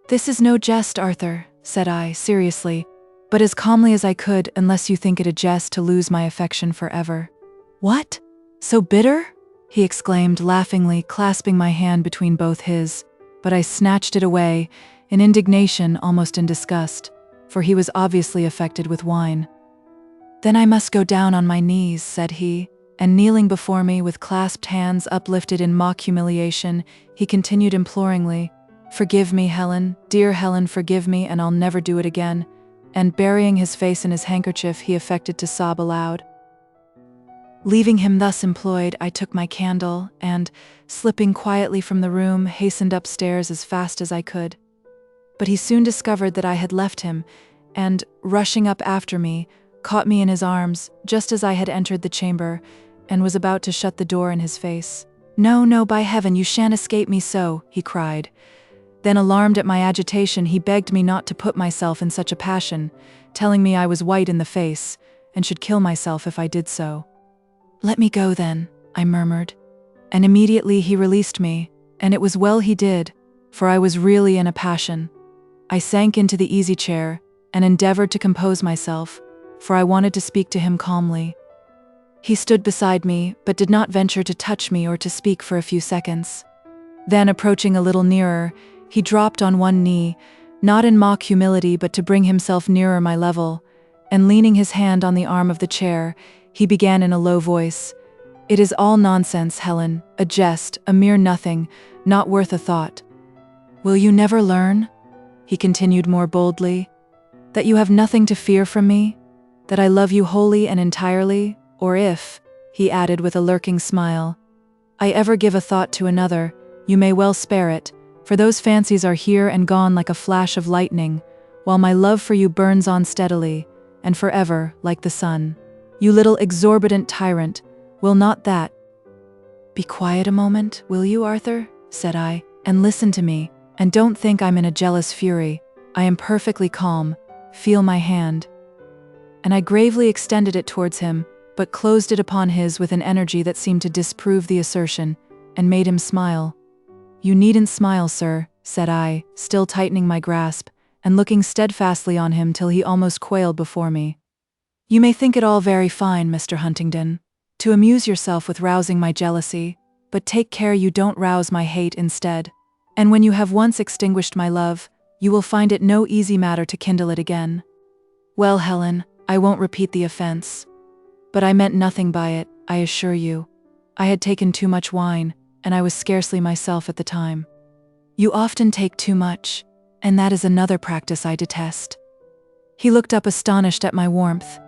"This is no jest, Arthur," said I, seriously, but as calmly as I could, "unless you think it a jest to lose my affection forever." "What? So bitter?" he exclaimed laughingly, clasping my hand between both his, but I snatched it away, in indignation, almost in disgust, for he was obviously affected with wine. "Then I must go down on my knees," said he, and kneeling before me with clasped hands uplifted in mock humiliation, he continued imploringly, "Forgive me, Helen, dear Helen, forgive me, and I'll never do it again," and burying his face in his handkerchief, he affected to sob aloud. Leaving him thus employed, I took my candle, and, slipping quietly from the room, hastened upstairs as fast as I could. But he soon discovered that I had left him, and, rushing up after me, caught me in his arms, just as I had entered the chamber, and was about to shut the door in his face. "No, no, by heaven, you shan't escape me so," he cried. Then, alarmed at my agitation, he begged me not to put myself in such a passion, telling me I was white in the face, and should kill myself if I did so. "Let me go then," I murmured, and immediately he released me, and it was well he did, for I was really in a passion. I sank into the easy chair, and endeavored to compose myself, for I wanted to speak to him calmly. He stood beside me, but did not venture to touch me or to speak for a few seconds. Then, approaching a little nearer, he dropped on one knee, not in mock humility but to bring himself nearer my level, and leaning his hand on the arm of the chair, he began in a low voice, "It is all nonsense, Helen, a jest, a mere nothing, not worth a thought. Will you never learn?" he continued more boldly. "That you have nothing to fear from me? That I love you wholly and entirely? Or if," he added with a lurking smile, "I ever give a thought to another, you may well spare it, for those fancies are here and gone like a flash of lightning, while my love for you burns on steadily, and forever, like the sun. You little exorbitant tyrant, will not that—" "Be quiet a moment, will you, Arthur?" said I, "and listen to me, and don't think I'm in a jealous fury. I am perfectly calm. Feel my hand." And I gravely extended it towards him, but closed it upon his with an energy that seemed to disprove the assertion, and made him smile. "You needn't smile, sir," said I, still tightening my grasp, and looking steadfastly on him till he almost quailed before me. "You may think it all very fine, Mr. Huntingdon, to amuse yourself with rousing my jealousy, but take care you don't rouse my hate instead. And when you have once extinguished my love, you will find it no easy matter to kindle it again. Well, Helen, I won't repeat the offense. But I meant nothing by it, I assure you. I had taken too much wine, and I was scarcely myself at the time. You often take too much, and that is another practice I detest." He looked up astonished at my warmth.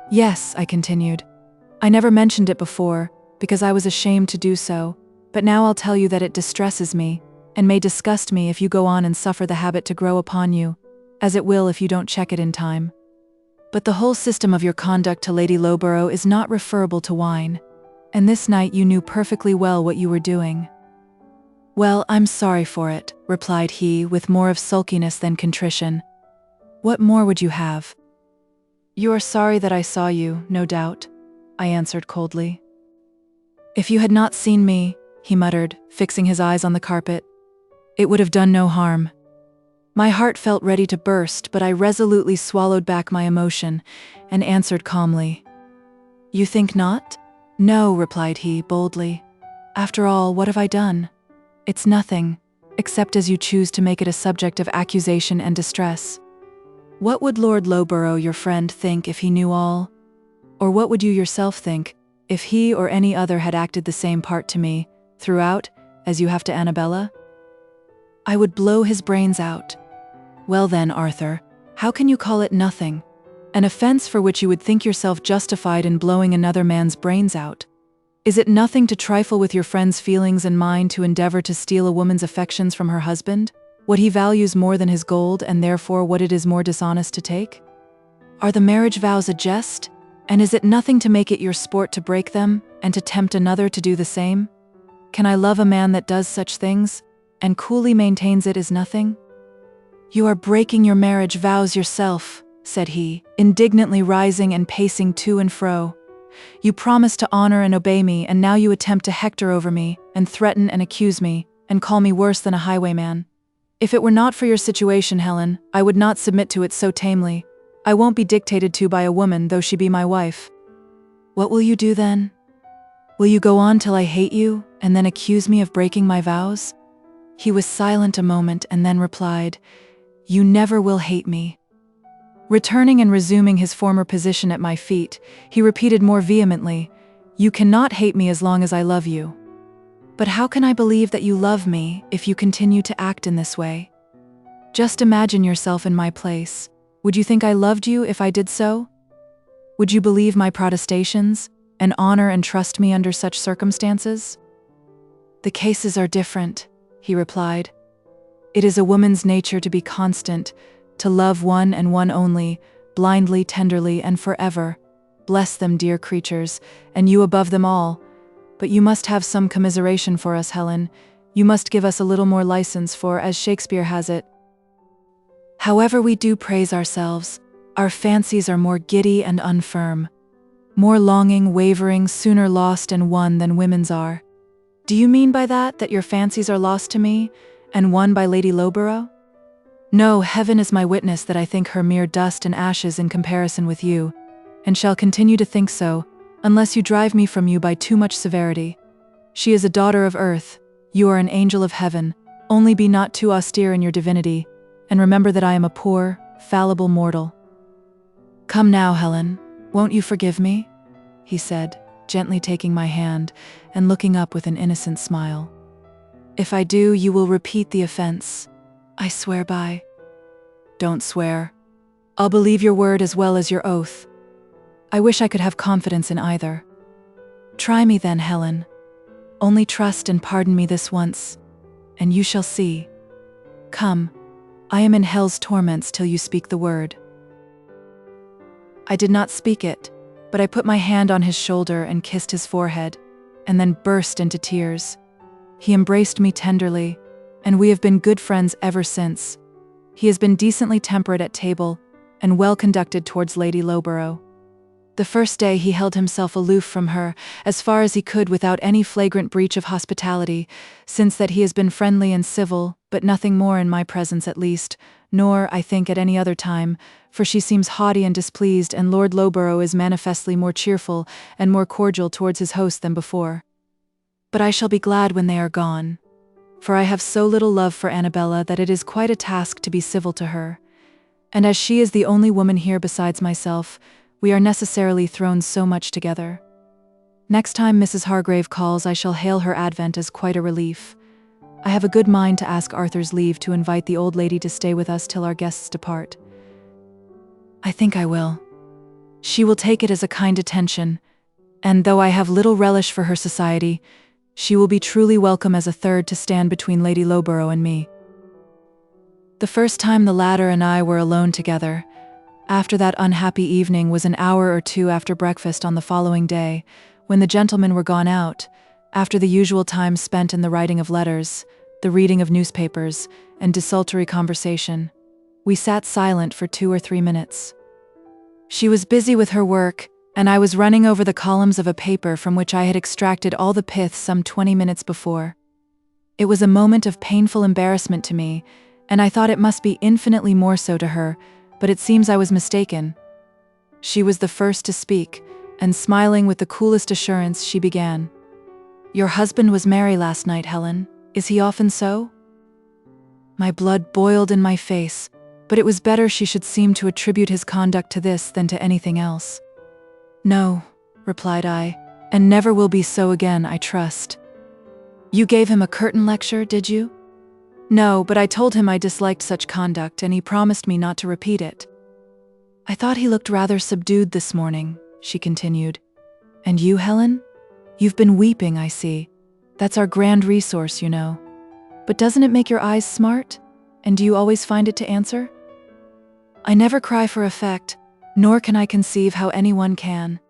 "Yes," I continued. "I never mentioned it before, because I was ashamed to do so, but now I'll tell you that it distresses me, and may disgust me if you go on and suffer the habit to grow upon you, as it will if you don't check it in time. But the whole system of your conduct to Lady Loughborough is not referable to wine, and this night you knew perfectly well what you were doing." "Well, I'm sorry for it," replied he, with more of sulkiness than contrition. "What more would you have?" "You are sorry that I saw you, no doubt," I answered coldly. "If you had not seen me," he muttered, fixing his eyes on the carpet, "it would have done no harm." My heart felt ready to burst, but I resolutely swallowed back my emotion, and answered calmly. "You think not?" "No," replied he, boldly. "After all, what have I done? It's nothing, except as you choose to make it a subject of accusation and distress. What would Lord Loughborough, your friend, think if he knew all? Or what would you yourself think, if he or any other had acted the same part to me, throughout, as you have to Annabella? I would blow his brains out." "Well then, Arthur, how can you call it nothing? An offense for which you would think yourself justified in blowing another man's brains out? Is it nothing to trifle with your friend's feelings and mine to endeavor to steal a woman's affections from her husband, what he values more than his gold, and therefore what it is more dishonest to take? Are the marriage vows a jest? And is it nothing to make it your sport to break them, and to tempt another to do the same? Can I love a man that does such things, and coolly maintains it is nothing?" "You are breaking your marriage vows yourself," said he, indignantly rising and pacing to and fro. "You promised to honor and obey me, and now you attempt to hector over me, and threaten and accuse me, and call me worse than a highwayman. If it were not for your situation, Helen, I would not submit to it so tamely. I won't be dictated to by a woman, though she be my wife." "What will you do then? Will you go on till I hate you, and then accuse me of breaking my vows?" He was silent a moment, and then replied, "You never will hate me." Returning and resuming his former position at my feet, he repeated more vehemently, "You cannot hate me as long as I love you. But how can I believe that you love me if you continue to act in this way? Just imagine yourself in my place. Would you think I loved you if I did so? Would you believe my protestations, and honor and trust me under such circumstances?" "The cases are different," he replied. "It is a woman's nature to be constant, to love one and one only, blindly, tenderly, and forever. Bless them, dear creatures, and you above them all. But you must have some commiseration for us, Helen. You must give us a little more license, for, as Shakespeare has it, however we do praise ourselves, our fancies are more giddy and unfirm, more longing, wavering, sooner lost and won than women's are. Do you mean by that your fancies are lost to me, and won by Lady Loughborough? No, heaven is my witness that I think her mere dust and ashes in comparison with you, and shall continue to think so, unless you drive me from you by too much severity. She is a daughter of earth, you are an angel of heaven, only be not too austere in your divinity, and remember that I am a poor, fallible mortal. Come now, Helen, won't you forgive me?" he said, gently taking my hand and looking up with an innocent smile. If I do, you will repeat the offense. I swear by. Don't swear. I'll believe your word as well as your oath. I wish I could have confidence in either. Try me then, Helen. Only trust and pardon me this once, and you shall see. Come, I am in hell's torments till you speak the word. I did not speak it, but I put my hand on his shoulder and kissed his forehead, and then burst into tears. He embraced me tenderly, and we have been good friends ever since. He has been decently temperate at table, and well conducted towards Lady Loughborough. The first day he held himself aloof from her, as far as he could without any flagrant breach of hospitality, since that he has been friendly and civil, but nothing more in my presence at least, nor, I think, at any other time, for she seems haughty and displeased, and Lord Loughborough is manifestly more cheerful and more cordial towards his host than before. But I shall be glad when they are gone, for I have so little love for Annabella that it is quite a task to be civil to her, and as she is the only woman here besides myself, we are necessarily thrown so much together. Next time Mrs. Hargrave calls, I shall hail her advent as quite a relief. I have a good mind to ask Arthur's leave to invite the old lady to stay with us till our guests depart. I think I will. She will take it as a kind attention, and though I have little relish for her society, she will be truly welcome as a third to stand between Lady Loughborough and me. The first time the latter and I were alone together, after that unhappy evening, was an hour or two after breakfast on the following day, when the gentlemen were gone out, after the usual time spent in the writing of letters, the reading of newspapers, and desultory conversation. We sat silent for 2 or 3 minutes. She was busy with her work, and I was running over the columns of a paper from which I had extracted all the pith some 20 minutes before. It was a moment of painful embarrassment to me, and I thought it must be infinitely more so to her, but it seems I was mistaken. She was the first to speak, and smiling with the coolest assurance, she began. Your husband was merry last night, Helen. Is he often so? My blood boiled in my face, but it was better she should seem to attribute his conduct to this than to anything else. No, replied I, and never will be so again, I trust. You gave him a curtain lecture, did you? No, but I told him I disliked such conduct, and he promised me not to repeat it. I thought he looked rather subdued this morning, she continued. And you, Helen? You've been weeping, I see. That's our grand resource, you know. But doesn't it make your eyes smart? And do you always find it to answer? I never cry for effect, nor can I conceive how anyone can.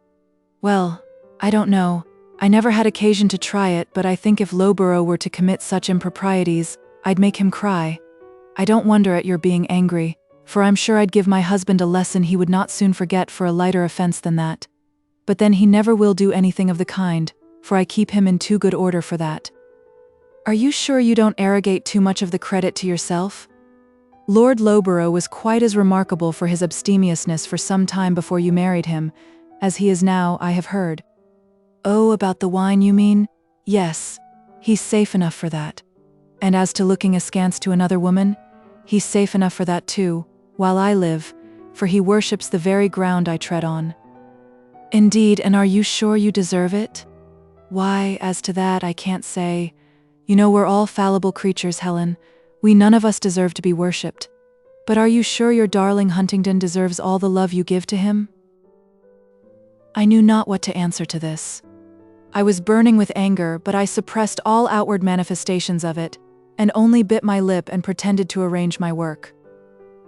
Well, I don't know. I never had occasion to try it, but I think if Loughborough were to commit such improprieties, I'd make him cry. I don't wonder at your being angry, for I'm sure I'd give my husband a lesson he would not soon forget for a lighter offense than that. But then he never will do anything of the kind, for I keep him in too good order for that. Are you sure you don't arrogate too much of the credit to yourself? Lord Loughborough was quite as remarkable for his abstemiousness for some time before you married him, as he is now, I have heard. Oh, about the wine, you mean? Yes, he's safe enough for that. And as to looking askance to another woman, he's safe enough for that too, while I live, for he worships the very ground I tread on. Indeed, and are you sure you deserve it? Why, as to that, I can't say. You know, we're all fallible creatures, Helen. We none of us deserve to be worshipped. But are you sure your darling Huntingdon deserves all the love you give to him? I knew not what to answer to this. I was burning with anger, but I suppressed all outward manifestations of it, and only bit my lip and pretended to arrange my work.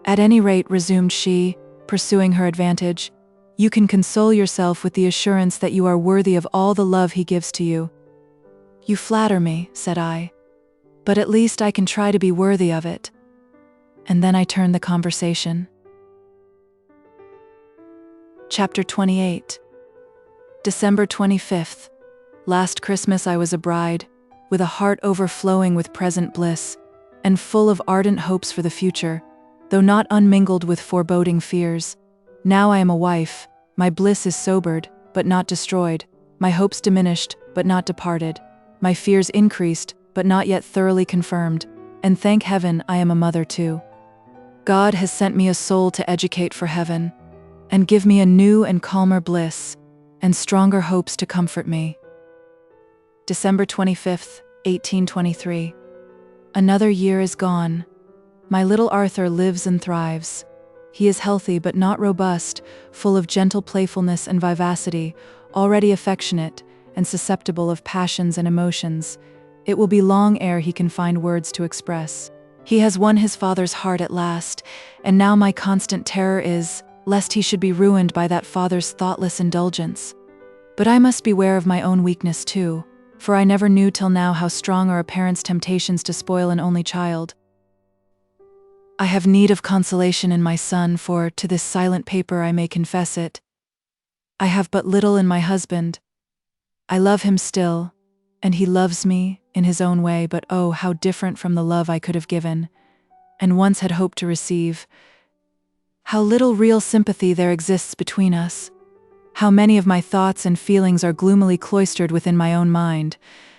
At any rate, resumed she, pursuing her advantage, you can console yourself with the assurance that you are worthy of all the love he gives to you. You flatter me, said I, but at least I can try to be worthy of it. And then I turned the conversation. Chapter 28. December 25th. Last Christmas I was a bride, with a heart overflowing with present bliss, and full of ardent hopes for the future, though not unmingled with foreboding fears. Now I am a wife, my bliss is sobered, but not destroyed, my hopes diminished, but not departed, my fears increased, but not yet thoroughly confirmed, and thank heaven I am a mother too. God has sent me a soul to educate for heaven, and give me a new and calmer bliss, and stronger hopes to comfort me. December 25th, 1823. Another year is gone. My little Arthur lives and thrives. He is healthy but not robust, full of gentle playfulness and vivacity, already affectionate and susceptible of passions and emotions. It will be long ere he can find words to express. He has won his father's heart at last, and now my constant terror is, lest he should be ruined by that father's thoughtless indulgence. But I must beware of my own weakness too, for I never knew till now how strong are a parent's temptations to spoil an only child. I have need of consolation in my son, for to this silent paper I may confess it. I have but little in my husband. I love him still, and he loves me in his own way, but oh, how different from the love I could have given, and once had hoped to receive. How little real sympathy there exists between us. How many of my thoughts and feelings are gloomily cloistered within my own mind.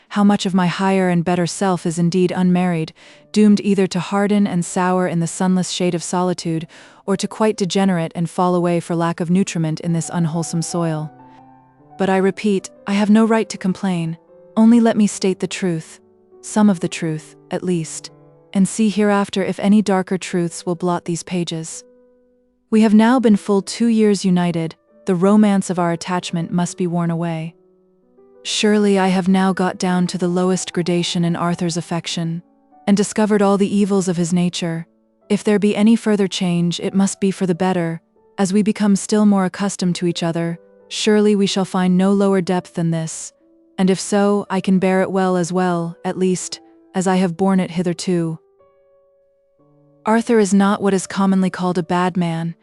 How much of my higher and better self is indeed unmarried, doomed either to harden and sour in the sunless shade of solitude, or to quite degenerate and fall away for lack of nutriment in this unwholesome soil. But I repeat, I have no right to complain. Only let me state the truth, some of the truth, at least, and see hereafter if any darker truths will blot these pages. We have now been full 2 years united. The romance of our attachment must be worn away. Surely I have now got down to the lowest gradation in Arthur's affection, and discovered all the evils of his nature. If there be any further change, it must be for the better, as we become still more accustomed to each other. Surely we shall find no lower depth than this, and if so, I can bear it well, at least, as I have borne it hitherto. Arthur is not what is commonly called a bad man.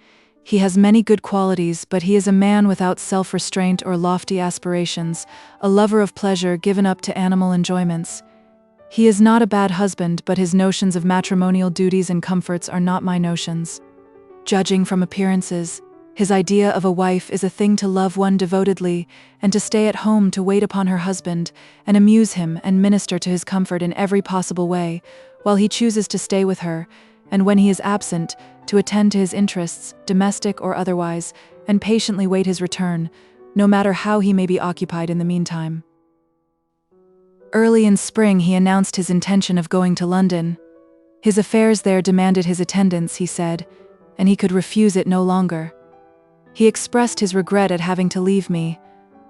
He has many good qualities, but he is a man without self-restraint or lofty aspirations, a lover of pleasure given up to animal enjoyments. He is not a bad husband, but his notions of matrimonial duties and comforts are not my notions. Judging from appearances, his idea of a wife is a thing to love one devotedly, and to stay at home to wait upon her husband, and amuse him and minister to his comfort in every possible way, while he chooses to stay with her, and when he is absent, to attend to his interests, domestic or otherwise, and patiently wait his return, no matter how he may be occupied in the meantime. Early in spring he announced his intention of going to London. His affairs there demanded his attendance, he said, and he could refuse it no longer. He expressed his regret at having to leave me,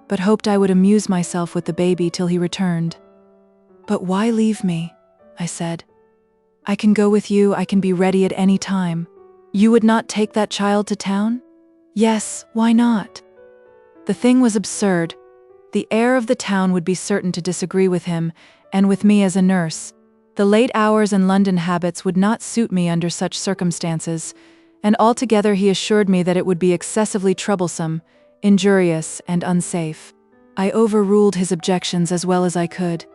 but hoped I would amuse myself with the baby till he returned. "But why leave me?" I said. "I can go with you, I can be ready at any time. You would not take that child to town?" "Yes, why not?" The thing was absurd. The air of the town would be certain to disagree with him, and with me as a nurse. The late hours and London habits would not suit me under such circumstances, and altogether he assured me that it would be excessively troublesome, injurious, and unsafe. I overruled his objections as well as I could,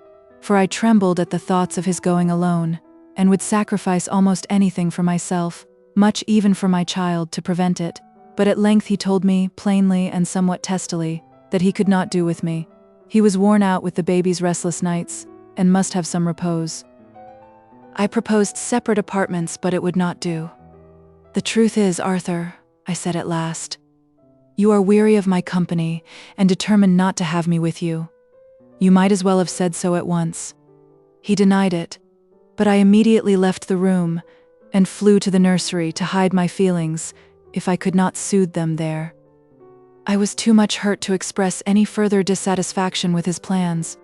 for I trembled at the thoughts of his going alone, and would sacrifice almost anything for myself, much even for my child, to prevent it. But at length he told me, plainly and somewhat testily, that he could not do with me. He was worn out with the baby's restless nights, and must have some repose. I proposed separate apartments, but it would not do. "The truth is, Arthur," I said at last, "you are weary of my company, and determined not to have me with you. You might as well have said so at once." He denied it, but I immediately left the room, and flew to the nursery to hide my feelings, if I could not soothe them there. I was too much hurt to express any further dissatisfaction with his plans,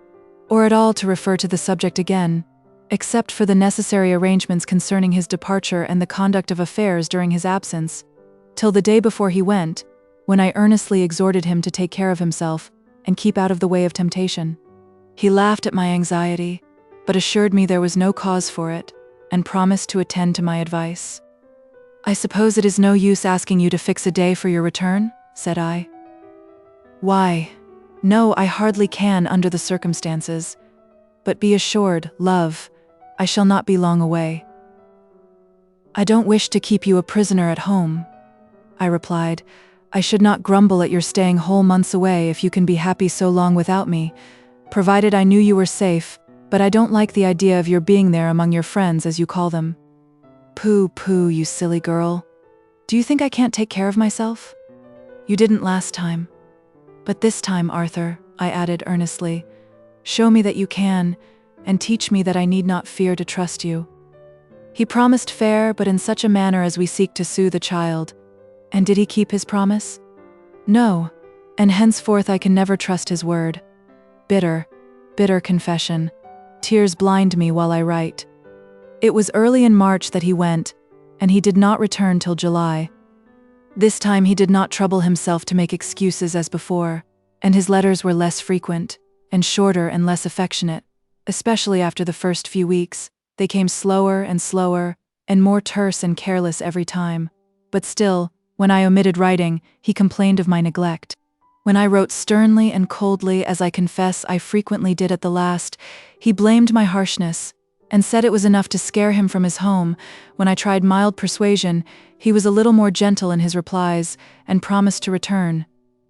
or at all to refer to the subject again, except for the necessary arrangements concerning his departure and the conduct of affairs during his absence, till the day before he went, when I earnestly exhorted him to take care of himself and keep out of the way of temptation. He laughed at my anxiety, but assured me there was no cause for it, and promised to attend to my advice. "I suppose it is no use asking you to fix a day for your return?" said I. "Why, no, I hardly can under the circumstances. But be assured, love, I shall not be long away." "I don't wish to keep you a prisoner at home," I replied. "I should not grumble at your staying whole months away if you can be happy so long without me, provided I knew you were safe, but I don't like the idea of your being there among your friends, as you call them." "Pooh, pooh, you silly girl. Do you think I can't take care of myself? You didn't last time. But this time, Arthur," I added earnestly, "show me that you can. and teach me that I need not fear to trust you. He promised fair, but in such a manner as we seek to soothe a child. And did he keep his promise? No, and henceforth I can never trust his word. Bitter, bitter confession. Tears blind me while I write. It was early in March that he went, and he did not return till July. This time he did not trouble himself to make excuses as before, and his letters were less frequent, and shorter and less affectionate, especially after the first few weeks. They came slower, and more terse and careless every time. But still, when I omitted writing, he complained of my neglect. When I wrote sternly and coldly, as I confess I frequently did at the last, he blamed my harshness, and said it was enough to scare him from his home. When I tried mild persuasion, he was a little more gentle in his replies, and promised to return.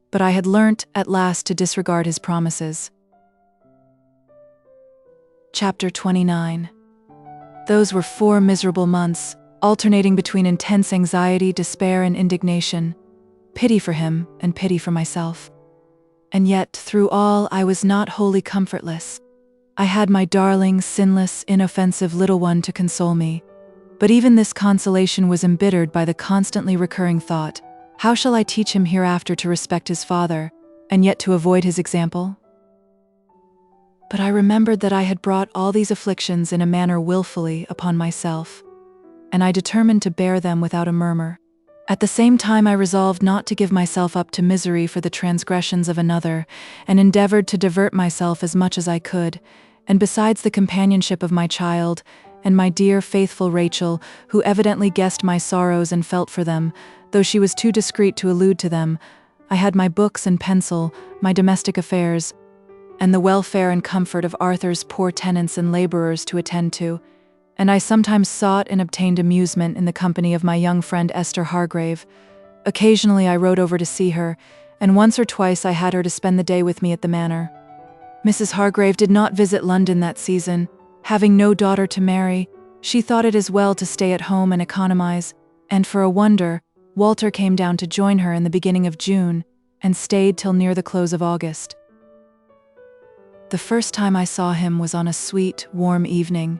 But I had learnt, at last, to disregard his promises. Chapter 29. Those were 4 miserable months, alternating between intense anxiety, despair, and indignation, pity for him and pity for myself. And yet, through all, I was not wholly comfortless. I had my darling, sinless, inoffensive little one to console me. But even this consolation was embittered by the constantly recurring thought, how shall I teach him hereafter to respect his father, and yet to avoid his example? But I remembered that I had brought all these afflictions in a manner willfully upon myself, and I determined to bear them without a murmur. At the same time I resolved not to give myself up to misery for the transgressions of another, and endeavored to divert myself as much as I could, and besides the companionship of my child, and my dear faithful Rachel, who evidently guessed my sorrows and felt for them, though she was too discreet to allude to them, I had my books and pencil, my domestic affairs, and the welfare and comfort of Arthur's poor tenants and laborers to attend to, and I sometimes sought and obtained amusement in the company of my young friend Esther Hargrave. Occasionally I rode over to see her, and once or twice I had her to spend the day with me at the manor. Mrs. Hargrave did not visit London that season. Having no daughter to marry, she thought it as well to stay at home and economize, and for a wonder, Walter came down to join her in the beginning of June, and stayed till near the close of August. The first time I saw him was on a sweet, warm evening,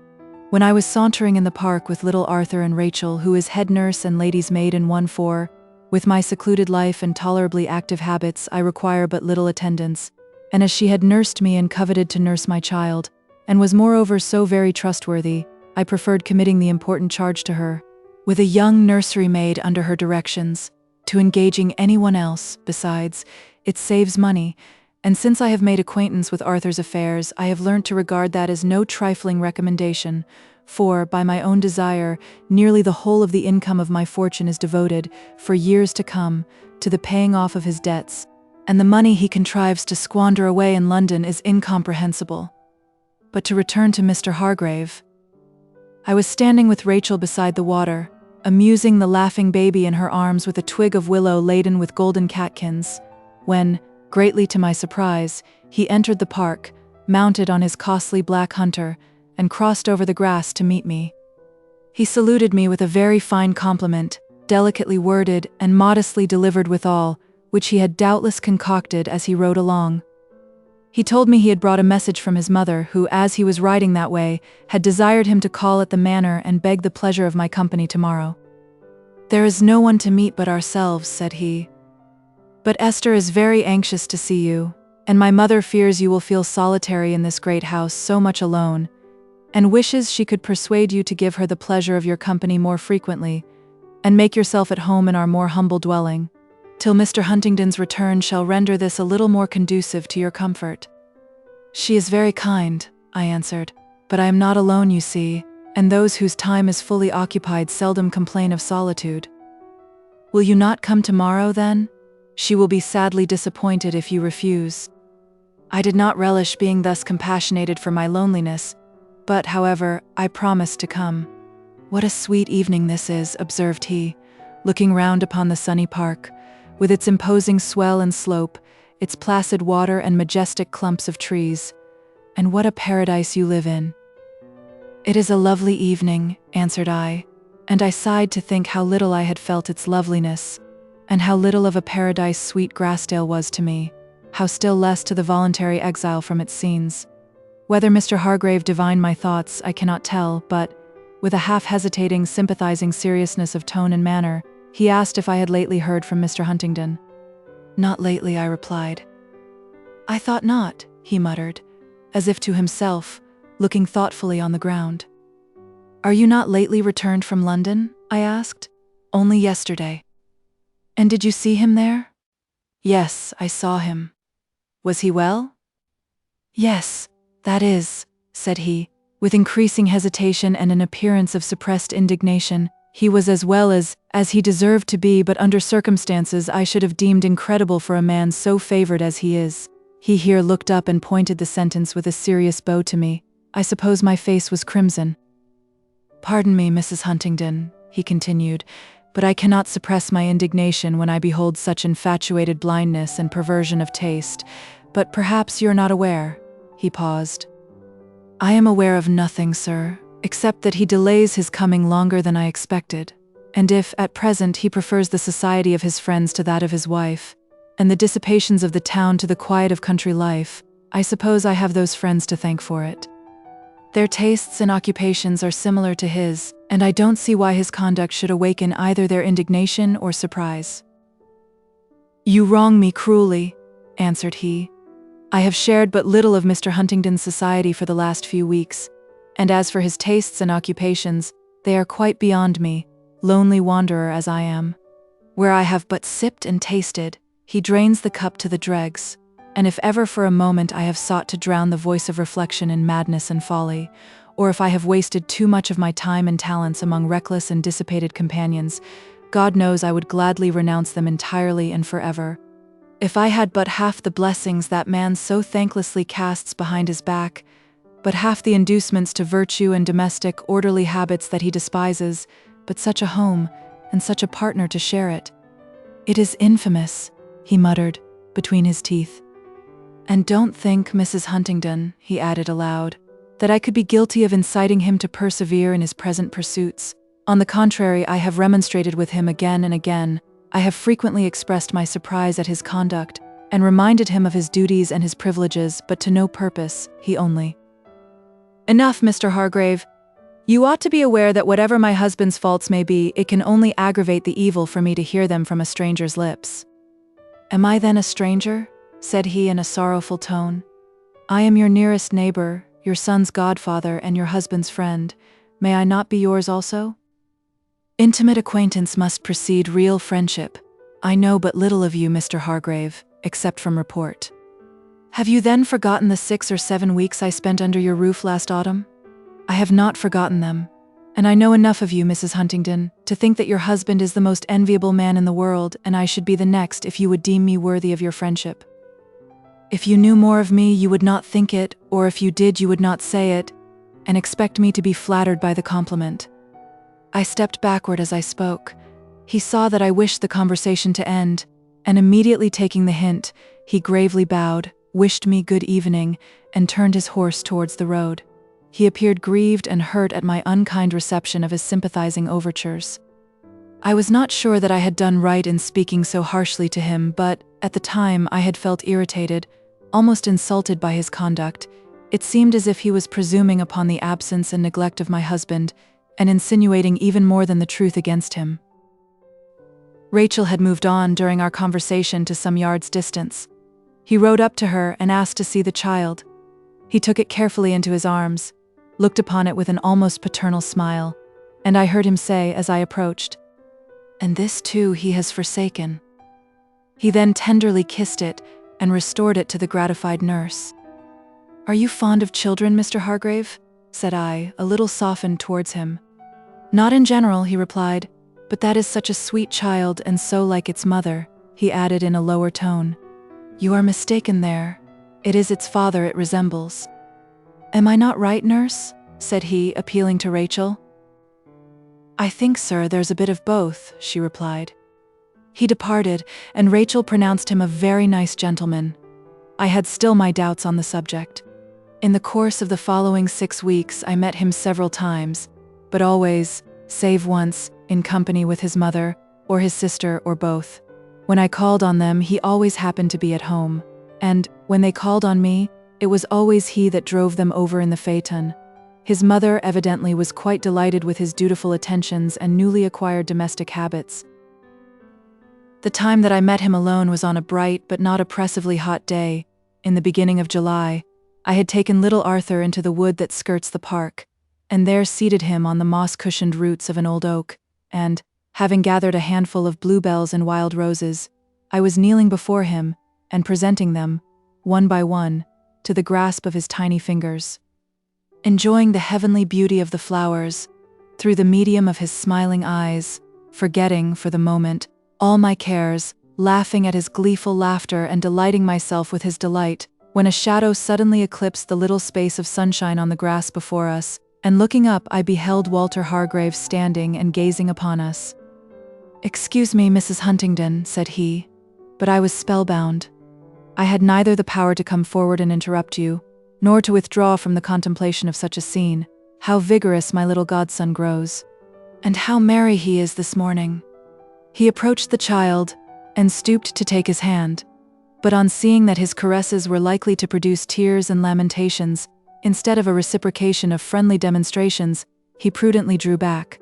when I was sauntering in the park with little Arthur and Rachel, who is head nurse and lady's maid in one, for, with my secluded life and tolerably active habits, I require but little attendance, and as she had nursed me and coveted to nurse my child, and was moreover so very trustworthy, I preferred committing the important charge to her, with a young nursery maid under her directions, to engaging anyone else. Besides, it saves money, and since I have made acquaintance with Arthur's affairs, I have learnt to regard that as no trifling recommendation, for, by my own desire, nearly the whole of the income of my fortune is devoted, for years to come, to the paying off of his debts, and the money he contrives to squander away in London is incomprehensible. But to return to Mr. Hargrave. I was standing with Rachel beside the water, amusing the laughing baby in her arms with a twig of willow laden with golden catkins, when, greatly to my surprise, he entered the park, mounted on his costly black hunter, and crossed over the grass to meet me. He saluted me with a very fine compliment, delicately worded and modestly delivered withal, which he had doubtless concocted as he rode along. He told me he had brought a message from his mother, who, as he was riding that way, had desired him to call at the manor and beg the pleasure of my company tomorrow. "There is no one to meet but ourselves," said he. "But Esther is very anxious to see you, and my mother fears you will feel solitary in this great house so much alone, and wishes she could persuade you to give her the pleasure of your company more frequently, and make yourself at home in our more humble dwelling, till Mr. Huntingdon's return shall render this a little more conducive to your comfort." "She is very kind," I answered, "but I am not alone, you see, and those whose time is fully occupied seldom complain of solitude." "Will you not come tomorrow, then? She will be sadly disappointed if you refuse." I did not relish being thus compassionated for my loneliness, but, however, I promised to come. "What a sweet evening this is," observed he, looking round upon the sunny park, with its imposing swell and slope, its placid water and majestic clumps of trees. "And what a paradise you live in." "It is a lovely evening," answered I, and I sighed to think how little I had felt its loveliness, and how little of a paradise sweet Grassdale was to me, how still less to the voluntary exile from its scenes. Whether Mr. Hargrave divined my thoughts, I cannot tell, but, with a half-hesitating, sympathizing seriousness of tone and manner, he asked if I had lately heard from Mr. Huntingdon. "Not lately," I replied. "I thought not," he muttered, as if to himself, looking thoughtfully on the ground. "Are you not lately returned from London?" I asked. "Only yesterday." "And did you see him there?" "Yes, I saw him." "Was he well?" "Yes, that is," said he, with increasing hesitation and an appearance of suppressed indignation, "he was as well as he deserved to be, but under circumstances I should have deemed incredible for a man so favored as he is." He here looked up and pointed the sentence with a serious bow to me. I suppose my face was crimson. "Pardon me, Mrs. Huntingdon," he continued, "but I cannot suppress my indignation when I behold such infatuated blindness and perversion of taste. But perhaps you're not aware." He paused. "I am aware of nothing, sir, except that he delays his coming longer than I expected, and if, at present, he prefers the society of his friends to that of his wife, and the dissipations of the town to the quiet of country life, I suppose I have those friends to thank for it. Their tastes and occupations are similar to his, and I don't see why his conduct should awaken either their indignation or surprise." "You wrong me cruelly," answered he. "I have shared but little of Mr. Huntingdon's society for the last few weeks, and as for his tastes and occupations, they are quite beyond me, lonely wanderer as I am. Where I have but sipped and tasted, he drains the cup to the dregs, and if ever for a moment I have sought to drown the voice of reflection in madness and folly, or if I have wasted too much of my time and talents among reckless and dissipated companions, God knows I would gladly renounce them entirely and forever. If I had but half the blessings that man so thanklessly casts behind his back, but half the inducements to virtue and domestic, orderly habits that he despises, but such a home, and such a partner to share it. It is infamous," he muttered, between his teeth. "And don't think, Mrs. Huntingdon," he added aloud, "that I could be guilty of inciting him to persevere in his present pursuits. On the contrary, I have remonstrated with him again and again. I have frequently expressed my surprise at his conduct, and reminded him of his duties and his privileges, but to no purpose, he only—" "Enough, Mr. Hargrave. You ought to be aware that whatever my husband's faults may be, it can only aggravate the evil for me to hear them from a stranger's lips." "Am I then a stranger?" said he in a sorrowful tone. "I am your nearest neighbor, your son's godfather, and your husband's friend. May I not be yours also? Intimate acquaintance must precede real friendship. I know but little of you, Mr. Hargrave, except from report." "Have you then forgotten the 6 or 7 weeks I spent under your roof last autumn?" "I have not forgotten them, and I know enough of you, Mrs. Huntingdon, to think that your husband is the most enviable man in the world, and I should be the next if you would deem me worthy of your friendship. If you knew more of me, you would not think it, or if you did, you would not say it, and expect me to be flattered by the compliment." I stepped backward as I spoke. He saw that I wished the conversation to end, and immediately taking the hint, he gravely bowed, wished me good evening, and turned his horse towards the road. He appeared grieved and hurt at my unkind reception of his sympathizing overtures. I was not sure that I had done right in speaking so harshly to him, but, at the time, I had felt irritated, almost insulted by his conduct. It seemed as if he was presuming upon the absence and neglect of my husband, and insinuating even more than the truth against him. Rachel had moved on during our conversation to some yards' distance. He rode up to her and asked to see the child. He took it carefully into his arms, looked upon it with an almost paternal smile, and I heard him say as I approached, "And this too he has forsaken." He then tenderly kissed it and restored it to the gratified nurse. "Are you fond of children, Mr. Hargrave?" said I, a little softened towards him. "Not in general," he replied, "but that is such a sweet child and so like its mother," he added in a lower tone. "You are mistaken there. It is its father it resembles." "Am I not right, nurse?" said he, appealing to Rachel. "I think, sir, there's a bit of both," she replied. He departed, and Rachel pronounced him a very nice gentleman. I had still my doubts on the subject. In the course of the following 6 weeks I met him several times, but always, save once, in company with his mother, or his sister, or both. When I called on them, he always happened to be at home, and, when they called on me, It was always he that drove them over in the phaeton. His mother evidently was quite delighted with his dutiful attentions and newly acquired domestic habits. The time that I met him alone was on a bright but not oppressively hot day, in the beginning of July. I had taken little Arthur into the wood that skirts the park, and there seated him on the moss-cushioned roots of an old oak, and, having gathered a handful of bluebells and wild roses, I was kneeling before him and presenting them, one by one, to the grasp of his tiny fingers. Enjoying the heavenly beauty of the flowers, through the medium of his smiling eyes, forgetting, for the moment, all my cares, laughing at his gleeful laughter and delighting myself with his delight, when a shadow suddenly eclipsed the little space of sunshine on the grass before us, and looking up I beheld Walter Hargrave standing and gazing upon us. "Excuse me, Mrs. Huntingdon," said he, but I was spellbound. I had neither the power to come forward and interrupt you, nor to withdraw from the contemplation of such a scene. How vigorous my little godson grows, and how merry he is this morning. He approached the child, and stooped to take his hand, but on seeing that his caresses were likely to produce tears and lamentations, instead of a reciprocation of friendly demonstrations, he prudently drew back.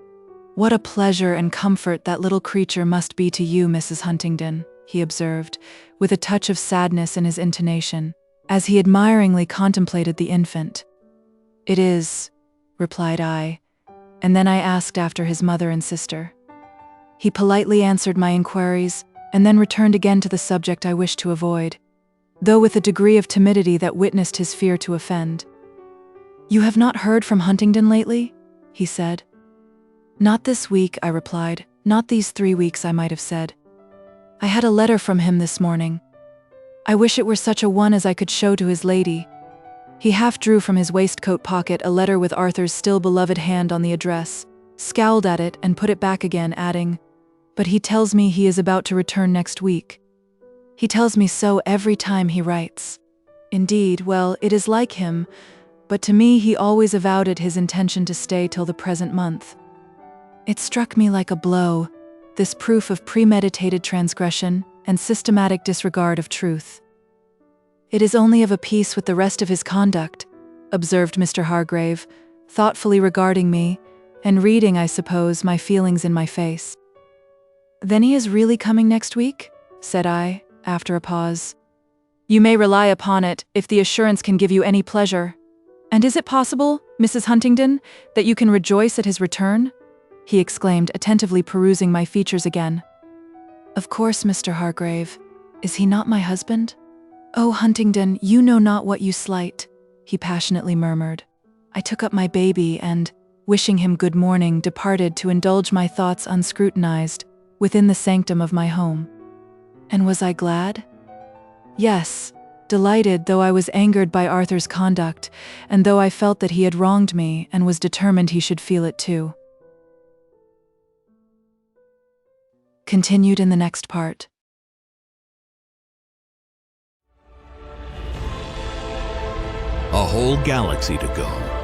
"What a pleasure and comfort that little creature must be to you, Mrs. Huntingdon," he observed, with a touch of sadness in his intonation, as he admiringly contemplated the infant. "It is," replied I, and then I asked after his mother and sister. He politely answered my inquiries, and then returned again to the subject I wished to avoid, though with a degree of timidity that witnessed his fear to offend. "You have not heard from Huntingdon lately?" he said. "Not this week," I replied. "Not these 3 weeks, I might have said. I had a letter from him this morning. I wish it were such a one as I could show to his lady." He half drew from his waistcoat pocket a letter with Arthur's still beloved hand on the address, scowled at it and put it back again, adding, "But he tells me he is about to return next week. He tells me so every time he writes. Indeed, well, it is like him, but to me he always avowed it his intention to stay till the present month." It struck me like a blow, this proof of premeditated transgression and systematic disregard of truth. "It is only of a piece with the rest of his conduct," observed Mr. Hargrave, thoughtfully regarding me, and reading, I suppose, my feelings in my face. "Then he is really coming next week?" said I, after a pause. "You may rely upon it, if the assurance can give you any pleasure. And is it possible, Mrs. Huntingdon, that you can rejoice at his return?" he exclaimed, attentively perusing my features again. "Of course, Mr. Hargrave. Is he not my husband?" "Oh, Huntingdon, you know not what you slight," he passionately murmured. I took up my baby and, wishing him good morning, departed to indulge my thoughts unscrutinized, within the sanctum of my home. And was I glad? Yes, delighted, though I was angered by Arthur's conduct, and though I felt that he had wronged me and was determined he should feel it too. Continued in the next part. A whole galaxy to go.